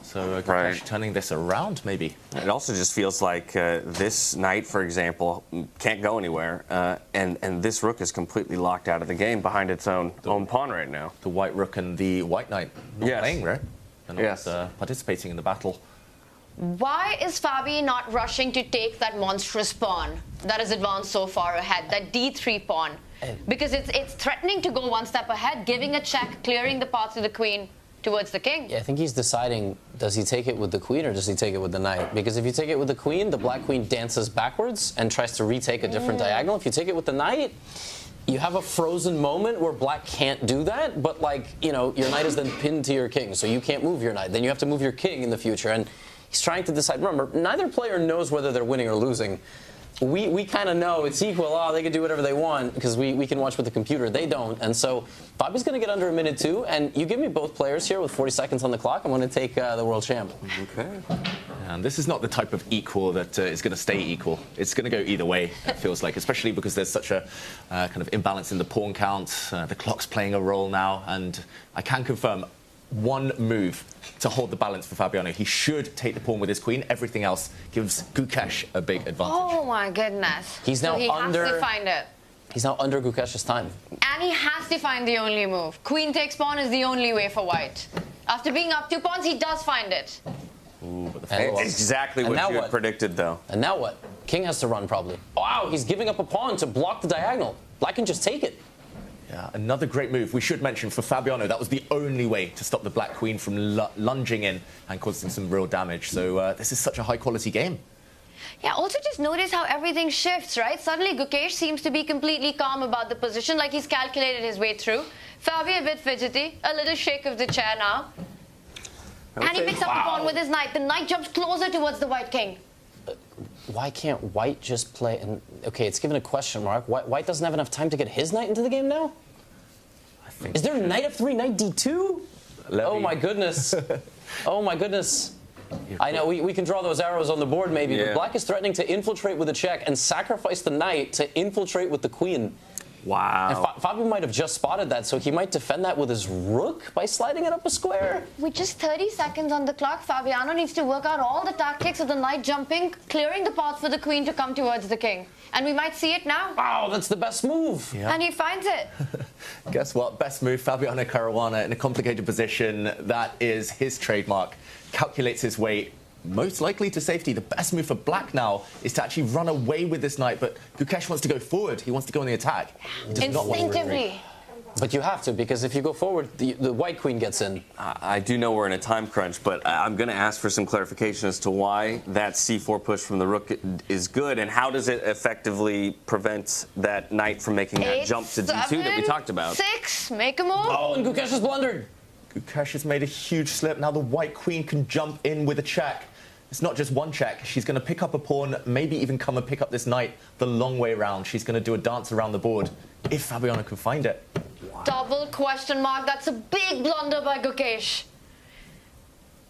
So Gukesh turning this around, maybe. It also just feels like this knight, for example, can't go anywhere, and this rook is completely locked out of the game behind its own pawn right now. The white rook and the white knight not playing, right? They're not participating in the battle. Why is Fabi not rushing to take that monstrous pawn that has advanced so far ahead, that D3 pawn? Because it's threatening to go 1 step ahead, giving a check, clearing the path to the queen towards the king. Yeah, I think he's deciding, does he take it with the queen or does he take it with the knight? Because if you take it with the queen, the black queen dances backwards and tries to retake a different diagonal. If you take it with the knight, you have a frozen moment where black can't do that, but, like, you know, your knight is then pinned to your king, so you can't move your knight. Then you have to move your king in the future. And he's trying to decide. Remember, neither player knows whether they're winning or losing. We kind of know it's equal. Oh, they can do whatever they want because we can watch with the computer. They don't. And so Fabi's going to get under a minute too. And you give me both players here with 40 seconds on the clock. I'm going to take the world champ. Okay. And this is not the type of equal that is going to stay equal. It's going to go either way, it feels like, especially because there's such a kind of imbalance in the pawn count. The clock's playing a role now. And I can confirm, 1 move to hold the balance for Fabiano. He should take the pawn with his queen. Everything else gives Gukesh a big advantage. Oh my goodness. He's now he has to find it. He's now under Gukesh's time. And he has to find the only move. Queen takes pawn is the only way for white. After being up 2 pawns, he does find it. Ooh, but exactly what you had predicted, though. And now what? King has to run, probably. Wow, he's giving up a pawn to block the diagonal. Black can just take it. Yeah, another great move. We should mention for Fabiano, that was the only way to stop the black queen from lunging in and causing some real damage. So this is such a high-quality game. Yeah, also just notice how everything shifts, right? Suddenly Gukesh seems to be completely calm about the position, like he's calculated his way through. Fabi a bit fidgety, a little shake of the chair now. And he picks up the pawn with his knight. The knight jumps closer towards the white king. Why can't white just play? And okay, it's given a question mark. White doesn't have enough time to get his knight into the game now? Is there knight f3, knight d2? Oh my goodness. Oh my goodness. I know, we can draw those arrows on the board maybe, but black is threatening to infiltrate with a check and sacrifice the knight to infiltrate with the queen. Wow. And Fabio might have just spotted that, so he might defend that with his rook by sliding it up a square. With just 30 seconds on the clock, Fabiano needs to work out all the tactics of the knight jumping, clearing the path for the queen to come towards the king. And we might see it now. Wow, that's the best move. Yeah. And he finds it. Guess what? Best move, Fabiano Caruana in a complicated position. That is his trademark. Calculates his way most likely to safety. The best move for black now is to actually run away with this knight, but Gukesh wants to go forward. He wants to go on the attack. He does not want to Instinctively. But you have to, because if you go forward, the white queen gets in. I do know we're in a time crunch, but I'm going to ask for some clarification as to why that c4 push from the rook is good, and how does it effectively prevent that knight from making that jump to d2 that we talked about? 6, make a move. Oh, and Gukesh has blundered. Gukesh has made a huge slip. Now the white queen can jump in with a check. It's not just one check. She's going to pick up a pawn, maybe even come and pick up this knight the long way around. She's going to do a dance around the board if Fabiano can find it. Wow. Double question mark. That's a big blunder by Gukesh.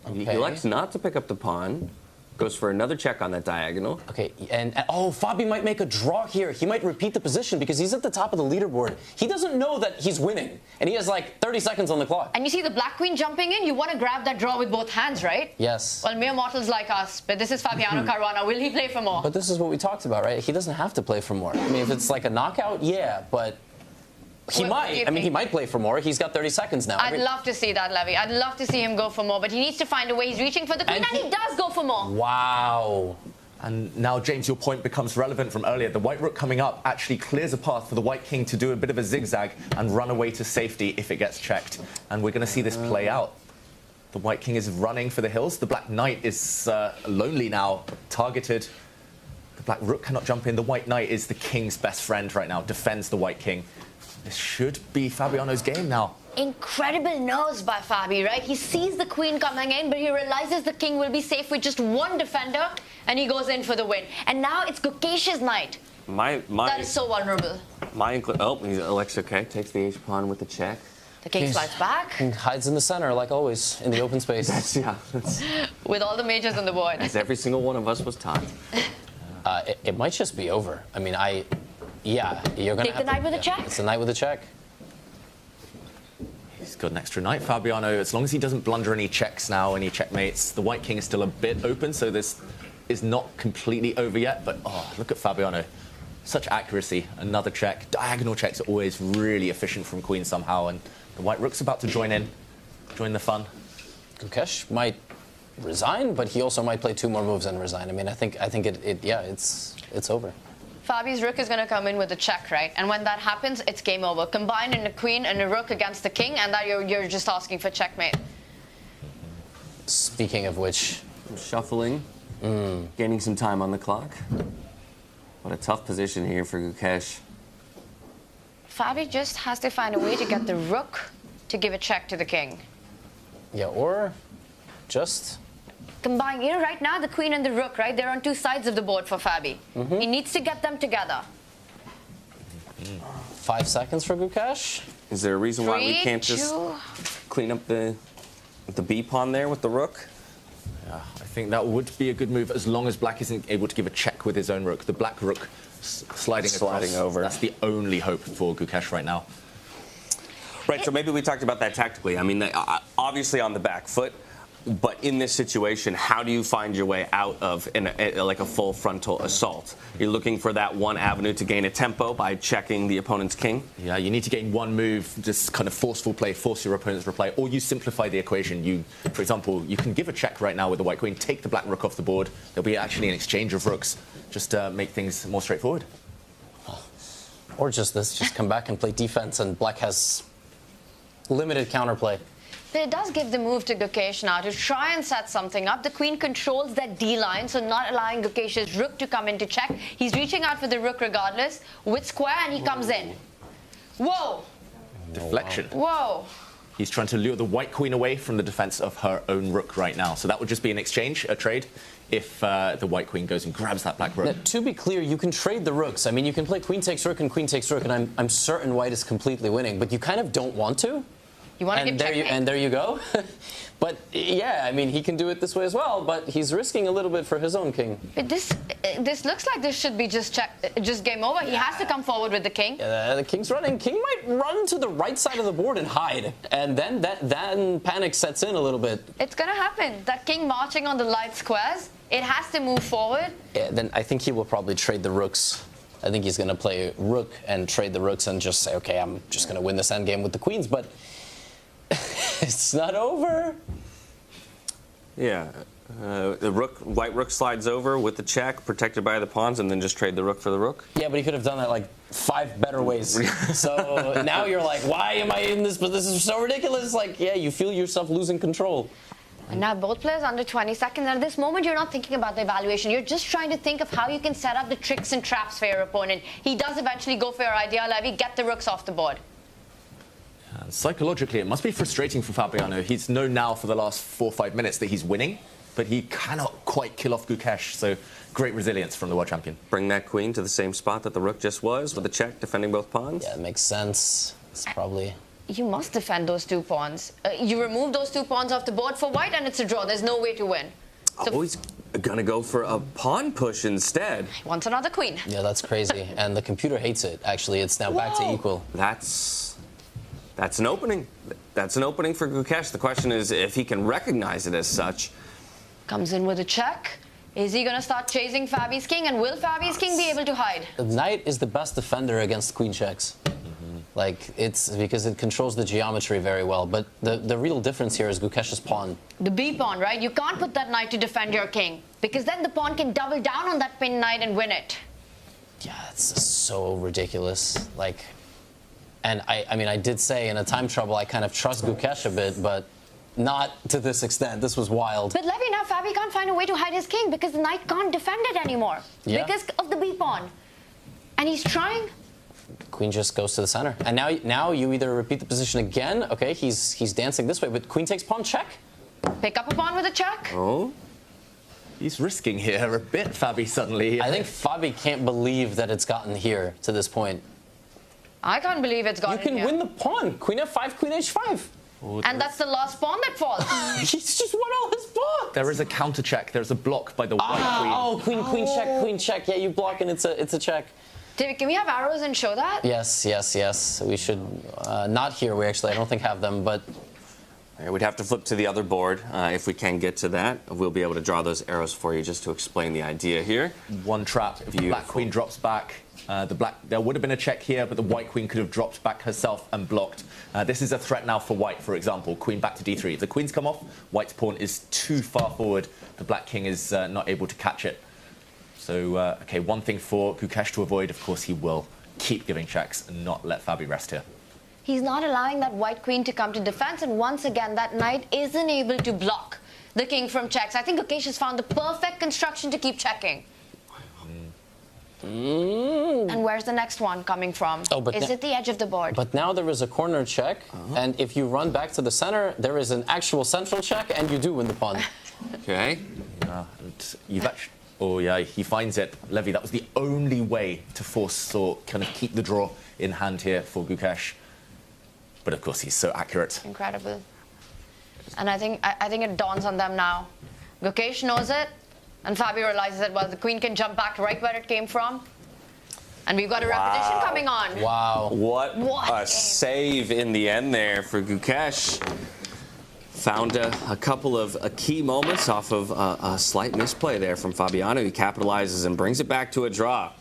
Okay. He likes not to pick up the pawn. Goes for another check on that diagonal. Okay, and oh, Fabi might make a draw here. He might repeat the position because he's at the top of the leaderboard. He doesn't know that he's winning, and he has like 30 seconds on the clock. And you see the black queen jumping in? You want to grab that draw with both hands, right? Yes. Well, mere mortals like us, but this is Fabiano Caruana. Will he play for more? But this is what we talked about, right? He doesn't have to play for more. I mean, if it's like a knockout, yeah, but he might. I mean, he might play for more. He's got 30 seconds now. I'd love to see that, Levy. I'd love to see him go for more, but he needs to find a way. He's reaching for the queen, and he does go for more. Wow. And now, James, your point becomes relevant from earlier. The white rook coming up actually clears a path for the white king to do a bit of a zigzag and run away to safety if it gets checked. And we're going to see this play out. The white king is running for the hills. The black knight is lonely now, targeted. The black rook cannot jump in. The white knight is the king's best friend right now, defends the white king. This should be Fabiano's game now. Incredible nerves by Fabi, right? He sees the queen coming in, but he realizes the king will be safe with just one defender, and he goes in for the win. And now it's Gukesh's knight. That is so vulnerable. Alexa, okay, takes the h-pawn with the check. The king slides back. And hides in the center, like always, in the open space. That's with all the majors on the board. As every single one of us was taught. It might just be over. I mean, yeah, you're going to take the knight with a check. It's the knight with a check. He's got an extra knight, Fabiano. As long as he doesn't blunder any checks now, any checkmates, the white king is still a bit open, so this is not completely over yet. But, oh, look at Fabiano. Such accuracy. Another check. Diagonal checks are always really efficient from queen somehow, and the white rook's about to join the fun. Gukesh might resign, but he also might play 2 more moves and resign. I mean, I think it's over. Fabi's rook is going to come in with a check, right? And when that happens, it's game over. Combine in a queen and a rook against the king, and that you're just asking for checkmate. Speaking of which, shuffling, gaining some time on the clock. What a tough position here for Gukesh. Fabi just has to find a way to get the rook to give a check to the king. Yeah, or just combine. You know, right now the queen and the rook, right? They're on 2 sides of the board for Fabi. He needs to get them together. 5 seconds for Gukesh. Is there a reason why we can't just clean up the b pawn there with the rook? Yeah, I think that would be a good move as long as black isn't able to give a check with his own rook. The black rook sliding over. That's the only hope for Gukesh right now. Right, so maybe we talked about that tactically. I mean, obviously on the back foot, but in this situation, how do you find your way out of like a full frontal assault? You're looking for that one avenue to gain a tempo by checking the opponent's king? Yeah, you need to gain one move, just kind of forceful play, force your opponent's reply, or you simplify the equation. For example, you can give a check right now with the white queen, take the black rook off the board. There'll be actually an exchange of rooks, just to make things more straightforward. Or just come back and play defense, and black has limited counterplay. But it does give the move to Gukesh now to try and set something up. The queen controls that D line, so not allowing Gukesh's rook to come into check. He's reaching out for the rook regardless with square, and he comes in. Whoa! Deflection. Whoa! He's trying to lure the white queen away from the defense of her own rook right now. So that would just be an exchange, a trade, if the white queen goes and grabs that black rook. Now, to be clear, you can trade the rooks. I mean, you can play queen takes rook, and I'm certain white is completely winning, but you kind of don't want to. You want to get checkmate. And there you go. But yeah, I mean, he can do it this way as well, but he's risking a little bit for his own king. But this looks like this should be just game over. He has to come forward with the king. The king's running. King might run to the right side of the board and hide, and then panic sets in a little bit. It's gonna happen. That king marching on the light squares, it has to move forward. Yeah, then I think he will probably trade the rooks. I think he's gonna play rook and trade the rooks and just say, okay, I'm just gonna win this endgame with the queens, but it's not over. Yeah. The white rook slides over with the check, protected by the pawns, and then just trade the rook for the rook? Yeah, but he could have done that like 5 better ways. So now you're like, why am I in this? But this is so ridiculous. Like, yeah, you feel yourself losing control. And now both players under 20 seconds. And at this moment, you're not thinking about the evaluation. You're just trying to think of how you can set up the tricks and traps for your opponent. He does eventually go for your idea, Levy, get the rooks off the board. Psychologically, it must be frustrating for Fabiano. He's known now for the last 4 or 5 minutes that he's winning, but he cannot quite kill off Gukesh, so great resilience from the world champion. Bring that queen to the same spot that the rook just was, with a check, defending both pawns? Yeah, it makes sense. It's probably... You must defend those 2 pawns. You remove those 2 pawns off the board for white, and it's a draw. There's no way to win. So he's gonna go for a pawn push instead. He wants another queen. Yeah, that's crazy. And the computer hates it, actually. It's now back to equal. That's an opening. That's an opening for Gukesh. The question is if he can recognize it as such. Comes in with a check. Is he going to start chasing Fabi's king? And will Fabi's king be able to hide? The knight is the best defender against queen checks. Like, it's because it controls the geometry very well. But the real difference here is Gukesh's pawn. The B pawn, right? You can't put that knight to defend your king, because then the pawn can double down on that pinned knight and win it. Yeah, it's so ridiculous. Like... And I mean, I did say in a time trouble, I kind of trust Gukesh a bit, but not to this extent. This was wild. But Levy, now Fabi can't find a way to hide his king because the knight can't defend it anymore. Yeah. Because of the B pawn. And he's trying. Queen just goes to the center. And now you either repeat the position again. Okay, he's dancing this way, but queen takes pawn check. Pick up a pawn with a check. Oh. He's risking here a bit, Fabi, suddenly. I think Fabi can't believe that it's gotten here to this point. I can't believe it's gotten here. You can win the pawn. Queen f5, queen h5. Oh, and that's the last pawn that falls. He's just won all his pawns. There is a counter check. There's a block by the white queen. Oh, queen check. Yeah, you block and it's a check. David, can we have arrows and show that? Yes. We should not here. We actually, I don't think, have them, but... We'd have to flip to the other board if we can get to that. We'll be able to draw those arrows for you just to explain the idea here. One trap. If the black queen drops back, there would have been a check here, but the white queen could have dropped back herself and blocked. This is a threat now for white, for example. Queen back to d3. If the queen's come off, white's pawn is too far forward. The black king is not able to catch it. So, okay, one thing for Gukesh to avoid, of course, he will keep giving checks and not let Fabi rest here. He's not allowing that white queen to come to defense, and once again, that knight isn't able to block the king from checks. I think Gukesh has found the perfect construction to keep checking. And where's the next one coming from? Is it the edge of the board? But now there is a corner check, and if you run back to the center, there is an actual central check, and you do win the pawn. Okay. And you've actually... Oh, yeah, he finds it. Levy, that was the only way to force or kind of keep the draw in hand here for Gukesh. But, of course, he's so accurate. Incredible. And I think it dawns on them now. Gukesh knows it, and Fabi realizes that, well, the queen can jump back right where it came from. And we've got a repetition coming on. Wow. What a save in the end there for Gukesh. Found a couple of key moments off of a slight misplay there from Fabiano. He capitalizes and brings it back to a draw.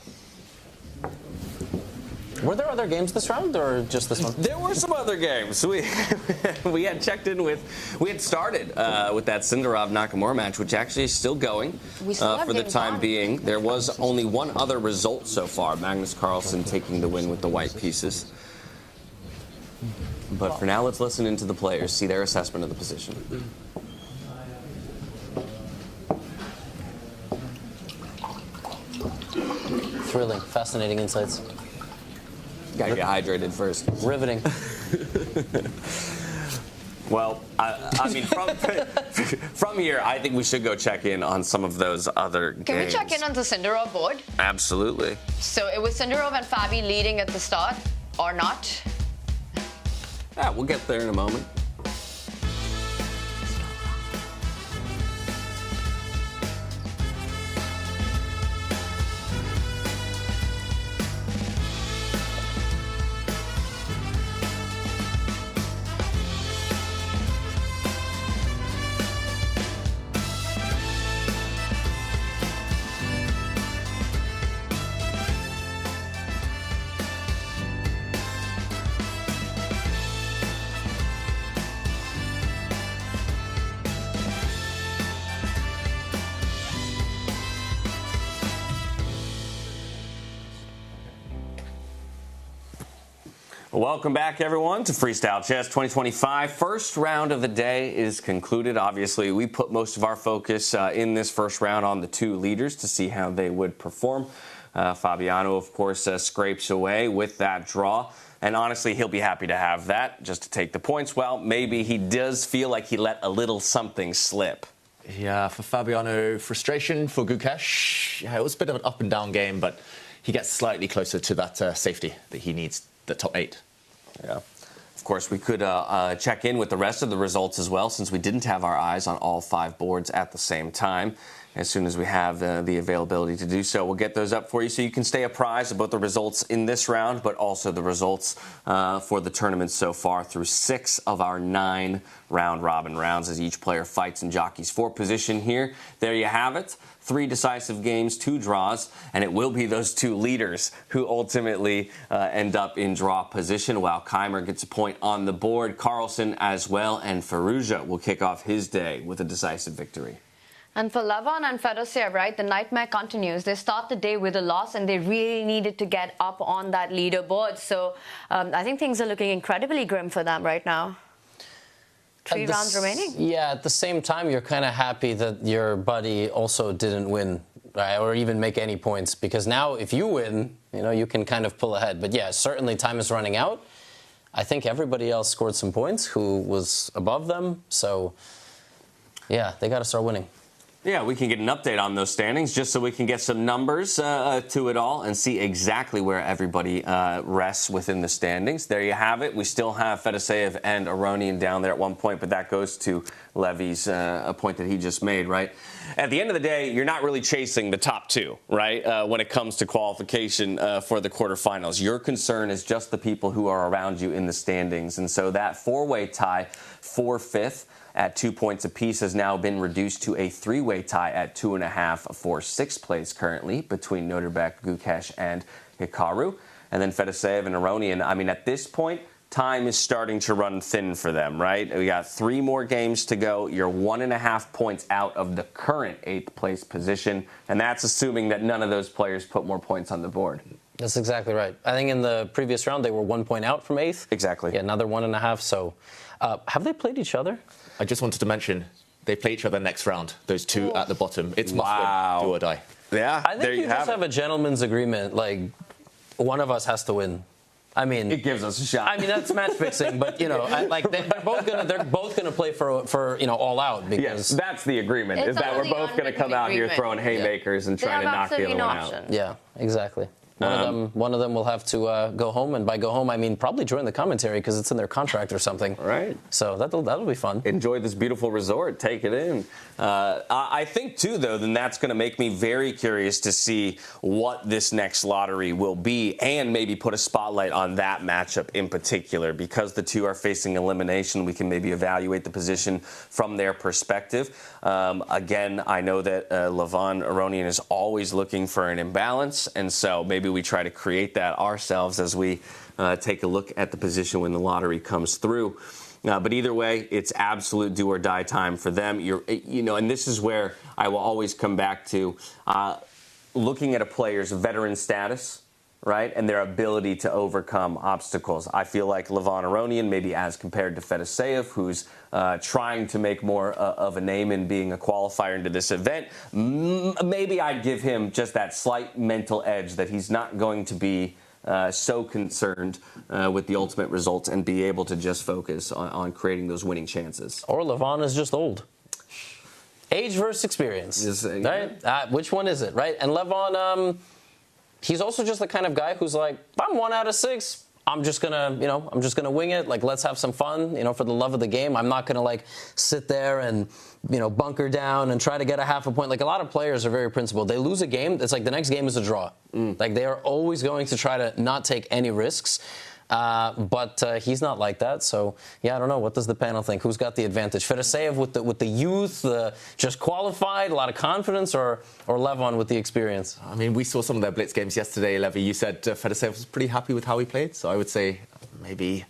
Were there other games this round, or just this one? There were some other games. We had started with that Sindarov Nakamura match, which actually is still going for the time being. There was only one other result so far: Magnus Carlsen taking the win with the white pieces. But for now, let's listen into the players, see their assessment of the position. Thrilling, fascinating insights. Gotta get hydrated first. Riveting. Well, I mean, from here, I think we should go check in on some of those other games. Can we check in on the Sindarov board? Absolutely. So it was Sindarov and Fabi leading at the start, or not? Yeah, we'll get there in a moment. Welcome back, everyone, to Freestyle Chess 2025. First round of the day is concluded. Obviously, we put most of our focus in this first round on the two leaders to see how they would perform. Fabiano, of course, scrapes away with that draw. And honestly, he'll be happy to have that, just to take the points. Well, maybe he does feel like he let a little something slip. Yeah, for Fabiano, frustration. For Gukesh, yeah, it was a bit of an up and down game, but he gets slightly closer to that safety that he needs, the top 8. Yeah. Of course, we could check in with the rest of the results as well, since we didn't have our eyes on all 5 boards at the same time. As soon as we have the availability to do so, we'll get those up for you so you can stay apprised of both the results in this round, but also the results for the tournament so far through 6 of our 9 round-robin rounds as each player fights and jockeys for position here. There you have it. 3 decisive games, 2 draws, and it will be those 2 leaders who ultimately end up in draw position, while Keymer gets a point on the board. Carlson as well, and Firouzja will kick off his day with a decisive victory. And for Levon and Fedoseev, right, the nightmare continues. They start the day with a loss, and they really needed to get up on that leaderboard. So I think things are looking incredibly grim for them right now. 3 rounds remaining. Yeah, at the same time, you're kind of happy that your buddy also didn't win, right, or even make any points, because now if you win, you know, you can kind of pull ahead. But yeah, certainly time is running out. I think everybody else scored some points who was above them. So yeah, they got to start winning. Yeah, we can get an update on those standings just so we can get some numbers to it all and see exactly where everybody rests within the standings. There you have it. We still have Fedoseev and Aronian down there at one point, but that goes to Levy's a point that he just made, right? At the end of the day, you're not really chasing the top 2, right, when it comes to qualification for the quarterfinals. Your concern is just the people who are around you in the standings. And so that 4-way tie for 5th at 2 points apiece has now been reduced to a 3-way tie at 2.5 for 6th place currently between Nodirbek, Gukesh, and Hikaru. And then Fedoseev and Aronian, I mean, at this point, time is starting to run thin for them, right? We got 3 more games to go. You're 1.5 points out of the current 8th place position, and that's assuming that none of those players put more points on the board. That's exactly right. I think in the previous round, they were 1 point out from 8th. Exactly. Yeah, another 1.5. So have they played each other? I just wanted to mention, they play each other next round, those 2 at the bottom. It's must win, do or die. Yeah, I think you just have a gentleman's agreement, like, one of us has to win. I mean, it gives us a shot. I mean, that's match fixing, but you know, like they're both gonna play for you know, all out. Because yes, that's the agreement. Is that we're both gonna come out here throwing haymakers and trying to knock the other one out. Yeah, exactly. One of them will have to go home, and by go home I mean probably join the commentary because it's in their contract or something. Right. So that'll be fun. Enjoy this beautiful resort. Take it in. I think too, though, then that's going to make me very curious to see what this next lottery will be, and maybe put a spotlight on that matchup in particular, because the 2 are facing elimination. We can maybe evaluate the position from their perspective. Again, I know that Levon Aronian is always looking for an imbalance, and so maybe we try to create that ourselves as we take a look at the position when the lottery comes through. But either way, it's absolute do or die time for them. You know, and this is where I will always come back to looking at a player's veteran status, right, and their ability to overcome obstacles. I feel like Levon Aronian, maybe as compared to Fedoseev, who's trying to make more of a name in being a qualifier into this event, maybe I'd give him just that slight mental edge that he's not going to be so concerned with the ultimate results and be able to just focus on creating those winning chances. Or Levon is just old. Age versus experience, right? Which one is it, right? And Levon, he's also just the kind of guy who's like, I'm 1 out of 6. I'm just gonna wing it. Like, let's have some fun, for the love of the game. I'm not gonna like sit there and, bunker down and try to get a half a point. Like, a lot of players are very principled. They lose a game, it's like the next game is a draw. Like, they are always going to try to not take any risks. But he's not like that. So, yeah, I don't know. What does the panel think? Who's got the advantage? Fedoseev with the youth, just qualified, a lot of confidence, or Levon with the experience? I mean, we saw some of their blitz games yesterday, Levy. You said Fedoseev was pretty happy with how he played. So I would say maybe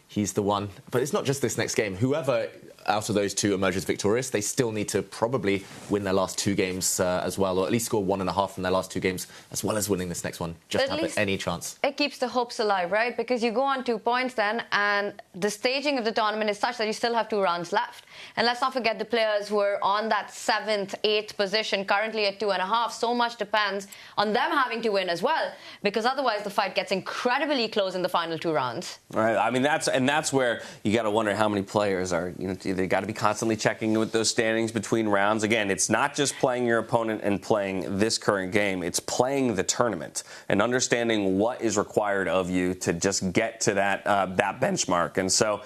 he's the one. But it's not just this next game. Whoever out of those two emerges victorious, they still need to probably win their last 2 games as well, or at least score 1.5 from their last 2 games, as well as winning this next one, just to have any chance. It keeps the hopes alive, right? Because you go on 2 points then, and the staging of the tournament is such that you still have 2 rounds left. And let's not forget the players who are on that 7th, 8th position, currently at 2.5. So much depends on them having to win as well, because otherwise the fight gets incredibly close in the final 2 rounds. Right. I mean, that's where you got to wonder how many players are, they got to be constantly checking with those standings between rounds. Again, it's not just playing your opponent and playing this current game. It's playing the tournament and understanding what is required of you to just get to that benchmark. And so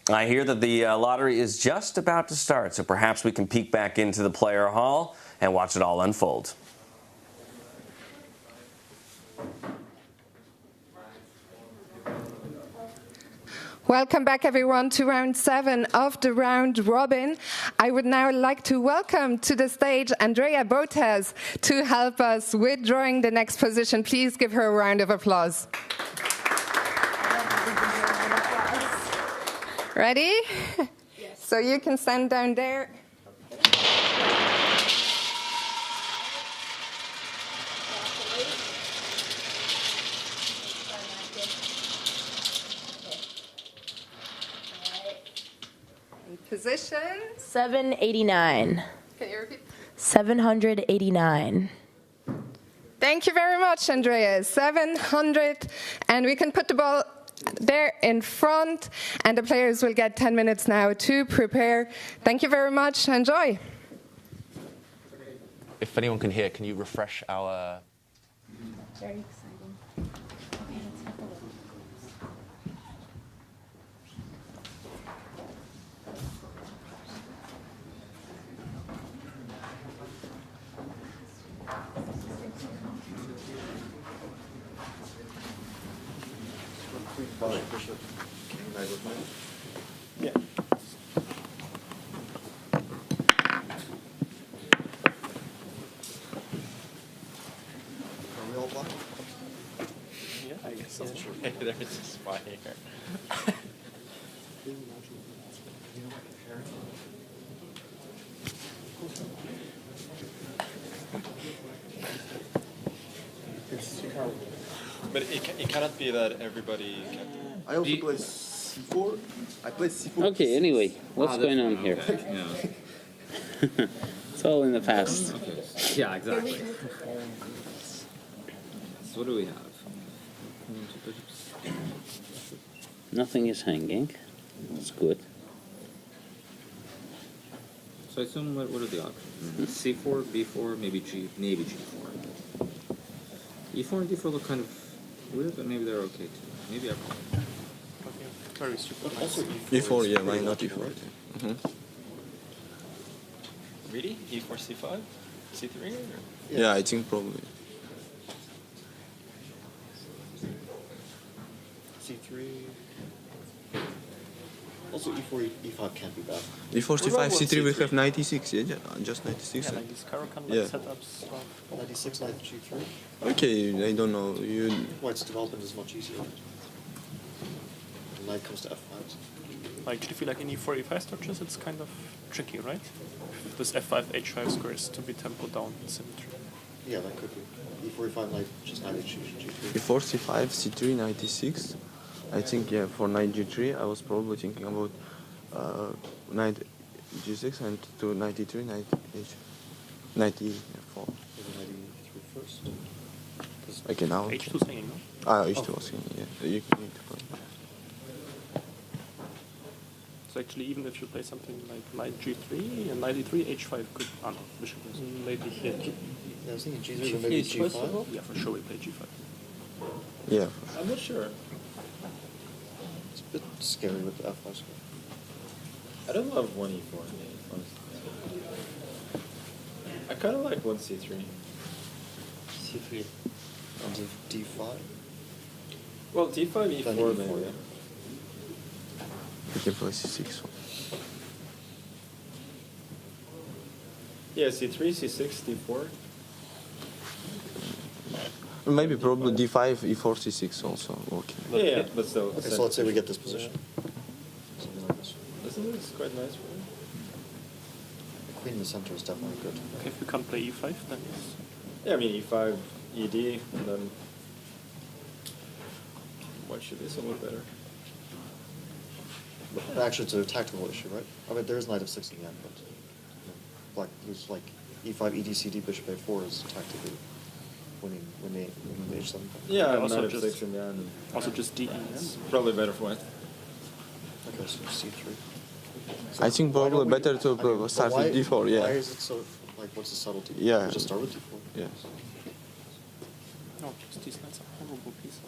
I hear that the lottery is just about to start. So perhaps we can peek back into the player hall and watch it all unfold. Welcome back, everyone, to round 7 of the round robin. I would now like to welcome to the stage Andrea Botes to help us with drawing the next position. Please give her a round of applause. Ready? Yes. So you can stand down there. Position? 789. Can you repeat? 789. Thank you very much, Andrea. 700. And we can put the ball there in front. And the players will get 10 minutes now to prepare. Thank you very much. Enjoy. If anyone can hear, can you refresh our... Very exciting. Yeah. Are we all blocked? Yeah, I guess so. There's a spy here. But it cannot be that everybody can... I also play C4. I play C4. Okay, anyway, what's going on here? It's all in the past. Okay. Yeah, exactly. So what do we have? Nothing is hanging. That's good. So I assume what are the options? C4, B4, maybe maybe G4. E4 and D4 look kind of weird, but maybe they're okay too. Maybe I'm wrong. E4, yeah, why not E4? Really? E4, C5? C3? Or? Yeah, I think probably. C3. Also, E4, E5 can't be bad. E4, C5, C3, we have 96, yeah, just 96. Yeah, like this Caro-Kann Yeah. setups. 96, knight G3. Okay, I don't know. White's development is much easier. The knight comes to F5. Like, do you feel like in E4, E5 structures, it's kind of tricky, right? If this F5, H5 square is to be tempo down in symmetry. Yeah, that could be. E4, E5, knight, just knight G3. E4, C5, C3, 96. I think, yeah, for knight G3, I was probably thinking about knight G6 and to knight E3, knight H, knight E4. Maybe knight E3 first. Okay, now. H2 is hanging, no? H2 was hanging, yeah. You can need to play. So actually, even if you play something like knight g3 and knight e3, h5 could. Ah, no, bishop is maybe here. Yeah, I was thinking g3, maybe g5. Yeah, for sure we play g5. Yeah. I'm not sure. It's a bit scary with the f5 square. I don't love 1e4, honestly. I kind of like 1c3. c3. And d5. Well, d5, e4, Then e4, maybe. yeah. You can play c6. Yeah, c3, c6, d4. Maybe probably d5, e4, c6 also working. Yeah, but still. Okay, so let's say we get this position. Something like this. Isn't this quite nice for me? The queen in the center is definitely good. Okay, if you can't play e5, then yes. Yeah, I mean e5, ed, and then white should be somewhat better. But actually, it's a tactical issue, right? I mean, there is knight of 6 in the end, but black loses like e5, ed, cd, bishop a4 is tactically winning the h7. Yeah, also knight of just- 6 in the end. Also just de. It's probably better for white. Okay, so c3. I think why probably don't we- better to I mean, start why- with d4, yeah. Why is it so, like, what's the subtlety? Yeah. Just start with d4. Yes. No, just these knights are horrible pieces.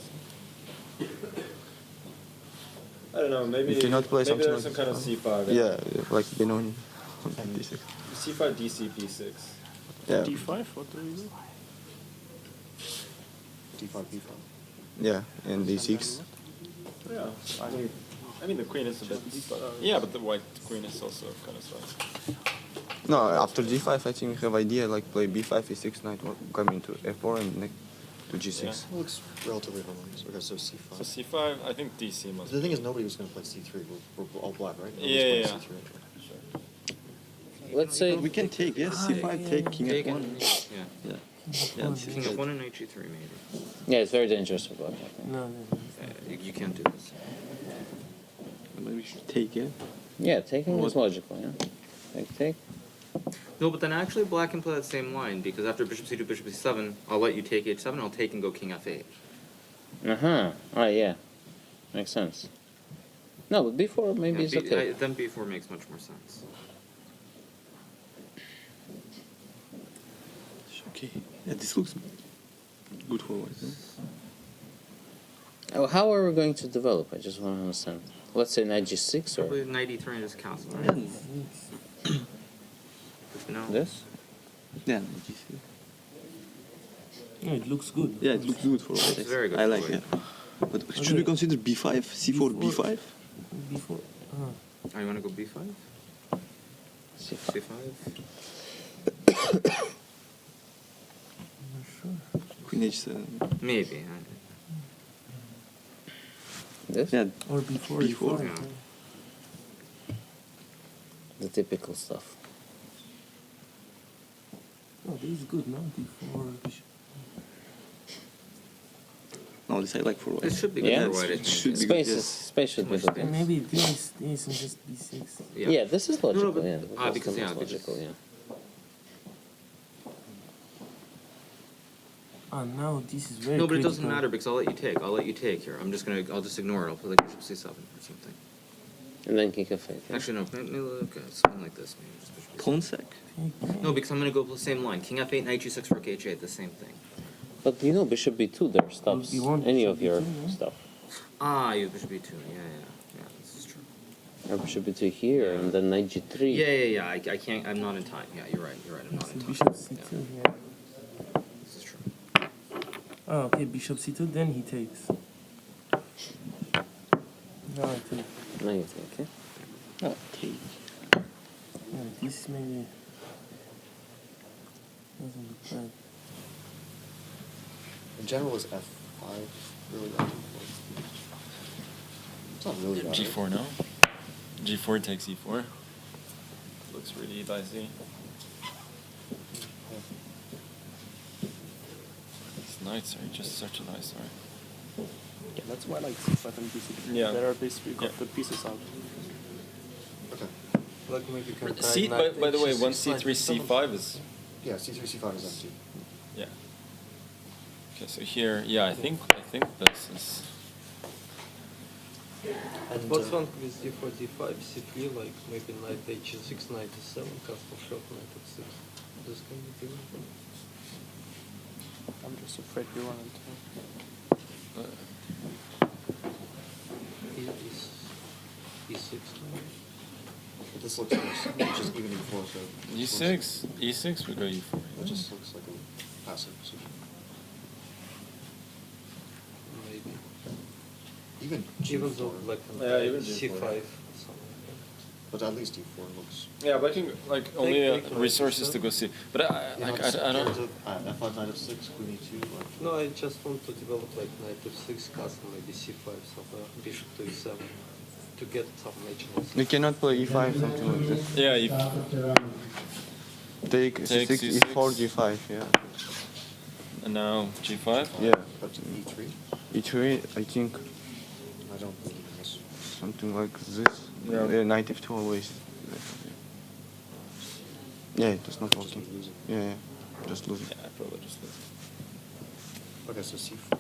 I don't know, maybe, You cannot play maybe something there's like some kind of this. c5. Yeah, like Benoni. d6. c5, dc, b6. Yeah. d5, what do we do? d5, b5. Yeah, and d6. Yeah, I mean the queen is a bit. Yeah, but the white queen is also kind of slow. No, after g5, I think we have idea like play b5, e6, knight coming to f4 and next to g6. Yeah. It looks relatively harmonious. Okay, so c5. So c5, I think dc must. The thing is, nobody was going to play c3. We're all black, right? Yeah, yeah, Nobody's playing yeah. C3. Let's say We can take, yes, c5, take king Take f1. it, yeah. Yeah. King f1 and knight g3 maybe. yeah, it's very dangerous for black. I think. No, You can't do this. Maybe we should take it. Yeah, taking What- is logical. Yeah, take. No, but then actually black can play that same line because after bishop c2, bishop c7, I'll let you take h7, I'll take and go king f8. Oh yeah, makes sense. No, but before maybe Yeah, it's okay. then b4 makes much more sense. Okay. Yeah, this looks good for white. No? Oh, how are we going to develop? I just want to understand. Let's say knight g6 or Probably knight e3 and just castle, right? No. this. Yeah, g6. no, it looks good. Yeah, it looks good for white. It's very good I for like white. it. But should we consider b5, c4, b5? Before. Oh, you want to go b5? c5. c5? Queen h7. Maybe. This. Yeah, Or before. b4. Yeah. The typical stuff. Oh, this is good, no? Before. No, this I like for white. This should be good Yeah, for white, I think. should be Space good, is yes. space should be good. And maybe this and just b6. Yeah, this is logical. but- yeah, ah, that's because, the yeah, most because- logical. Yeah. Now this is very No, but it critical. doesn't matter because I'll let you take. I'll let you take here. I'll just ignore it. I'll play like bishop c7 or something. And then king f8. Yeah. Actually, no. Maybe, okay, something like this. Maybe just bishop Pawn sec. No, because I'm going to go the same line. King f8, knight g6, rook h8, the same thing. But you know, bishop b2 there stops You want any bishop of your b2, no? stuff. Ah, you have bishop b2. Yeah, this is true. Or bishop b2 here, and then knight g3. Yeah. I can't. I'm not in time. Yeah, you're right. I'm not in time. Bishop c2, yeah. This is true. Oh, okay, bishop c2, then he takes. No, I take. Now you take, yeah? Oh, take. Yeah, this maybe doesn't look bad. In general, is f5 really bad? It's not really bad. G4 no. G4 takes e4. Looks really dicey. These knights are just such a nice art. Yeah, that's why I like c5 and b6. Yeah. There are basically got the pieces out. Okay. Like maybe you can C, by the way, 1c3 c5 is. Yeah, c3, c5 is empty. Yeah. Okay, so here, yeah, I think this is. And what's wrong with d4, d5, c3, like maybe knight h6, knight e7, castle shot, knight f6? This can be given. I'm just afraid we run into e6. This looks nice. Just even e4, so e6, we go e4. It just looks like a passive position. Maybe. Even though like even c5 G4. or something. But at least d4 looks. Yeah, but I think like only resources to go see. But I don't. f5, knight f6, queen e2. No, I just want to develop like knight f6, castle, maybe c5, somewhere, bishop to e7, to get some nature. You cannot play e5, something like this. Yeah, take c6, e4, g5, yeah. And now g5? Yeah. But e3? e3, I think. I don't believe in this. Something like this. Yeah. Knight f2 always. Yeah, it's not working. Yeah, just losing. Yeah, probably just losing. Okay, so c5,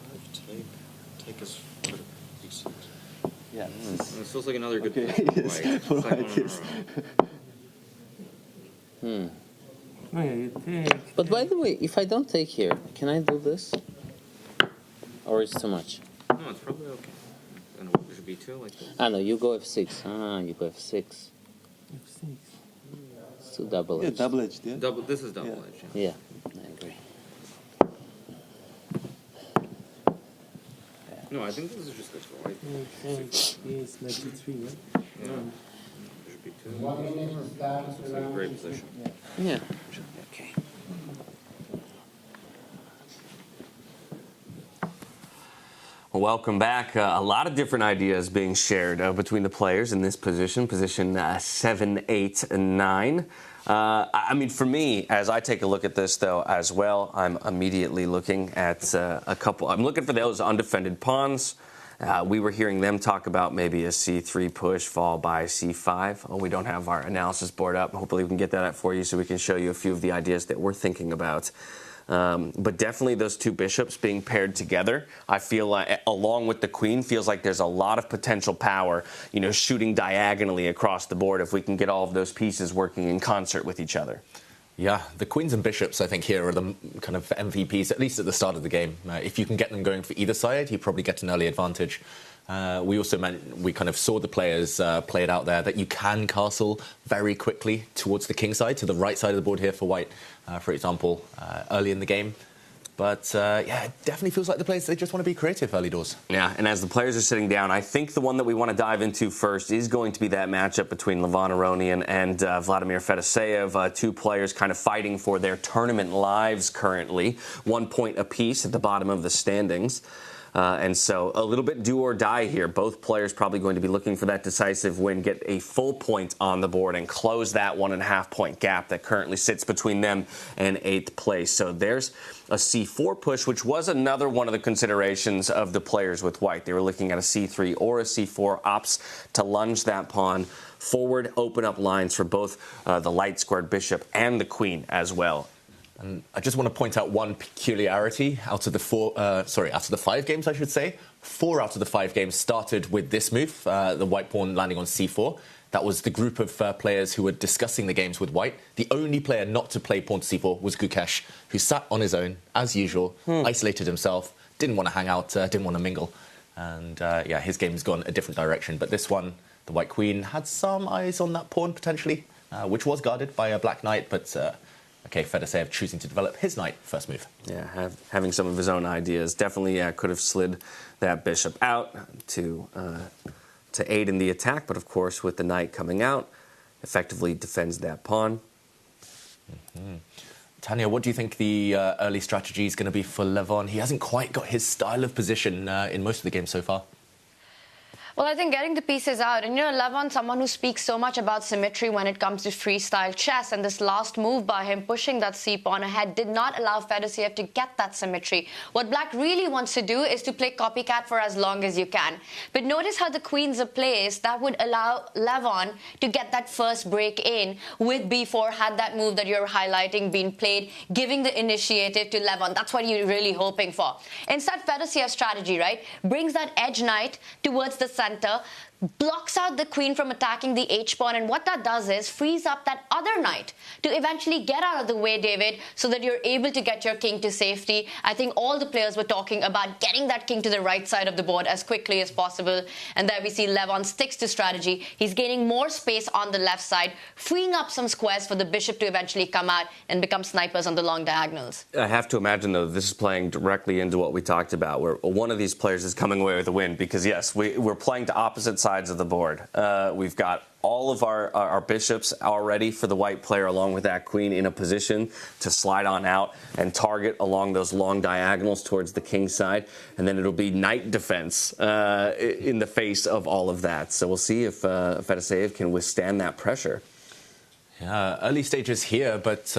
take is for e6. Yeah, this feels like another good Okay, yes, for white, yes. But by the way, if I don't take here, can I do this? Or it's too much? No, it's probably okay. And what, bishop b2 like this? Ah, no, you go f6. Ah, you go f6. f6. It's too double-edged. Yeah, double-edged, yeah. This is double-edged, Yeah, I agree. No, I think this is just good for white. Yes, knight g3, yeah? Yeah. Bishop b2. This looks like a great position. Yeah. Okay. Well, welcome back. A lot of different ideas being shared between the players in this position 7, 8, and 9. I mean, for me, as I take a look at this, though, as well, I'm immediately looking at a couple. I'm looking for those undefended pawns. We were hearing them talk about maybe a c3 push, followed by c5. Oh, we don't have our analysis board up. Hopefully we can get that up for you so we can show you a few of the ideas that we're thinking about. But definitely those two bishops being paired together, I feel like, along with the queen, feels like there's a lot of potential power, shooting diagonally across the board if we can get all of those pieces working in concert with each other. Yeah, the queens and bishops, I think, here are the kind of MVPs, at least at the start of the game. If you can get them going for either side, you probably get an early advantage. We also we kind of saw the players play it out there that you can castle very quickly towards the king side, to the right side of the board here for white, for example, early in the game. But, yeah, it definitely feels like the players, they just want to be creative early doors. Yeah, and as the players are sitting down, I think the one that we want to dive into first is going to be that matchup between Levon Aronian and Vladimir Fedoseev, two players kind of fighting for their tournament lives currently, 1 point apiece at the bottom of the standings. And so a little bit do or die here. Both players probably going to be looking for that decisive win, get a full point on the board, and close that 1.5 point gap that currently sits between them and 8th place. So there's a c4 push, which was another one of the considerations of the players with white. They were looking at a c3 or a c4, opts to lunge that pawn forward, open up lines for both the light squared bishop and the queen as well. And I just want to point out one peculiarity out of the 5 games, I should say. 4 out of the 5 games started with this move, the white pawn landing on c4. That was the group of players who were discussing the games with white. The only player not to play pawn to c4 was Gukesh, who sat on his own, as usual, isolated himself, didn't want to hang out, didn't want to mingle. And, yeah, his game's gone a different direction. But this one, the white queen, had some eyes on that pawn, potentially, which was guarded by a black knight, but... Okay, Fedoseev choosing to develop his knight first move. Yeah, having some of his own ideas. Definitely could have slid that bishop out to aid in the attack, but of course with the knight coming out, effectively defends that pawn. Tanya, what do you think the early strategy is going to be for Levon? He hasn't quite got his style of position in most of the games so far. Well, I think getting the pieces out, and Levon, someone who speaks so much about symmetry when it comes to freestyle chess, and this last move by him pushing that c-pawn ahead did not allow Fedoseev to get that symmetry. What Black really wants to do is to play copycat for as long as you can. But notice how the queens are placed. That would allow Levon to get that first break in with b4, had that move that you're highlighting been played, giving the initiative to Levon. That's what you're really hoping for. Instead, Fedosev's strategy, right, brings that edge knight towards the center, blocks out the queen from attacking the h-pawn, and what that does is frees up that other knight to eventually get out of the way, David, so that you're able to get your king to safety. I think all the players were talking about getting that king to the right side of the board as quickly as possible, and there we see Levon sticks to strategy. He's gaining more space on the left side, freeing up some squares for the bishop to eventually come out and become snipers on the long diagonals. I have to imagine, though, this is playing directly into what we talked about, where one of these players is coming away with a win, because, yes, we're playing to opposite sides of the board. We've got all of our bishops already for the white player, along with that queen, in a position to slide on out and target along those long diagonals towards the king side. And then it'll be knight defense in the face of all of that. So we'll see if Fedoseev can withstand that pressure. Yeah, early stages here, but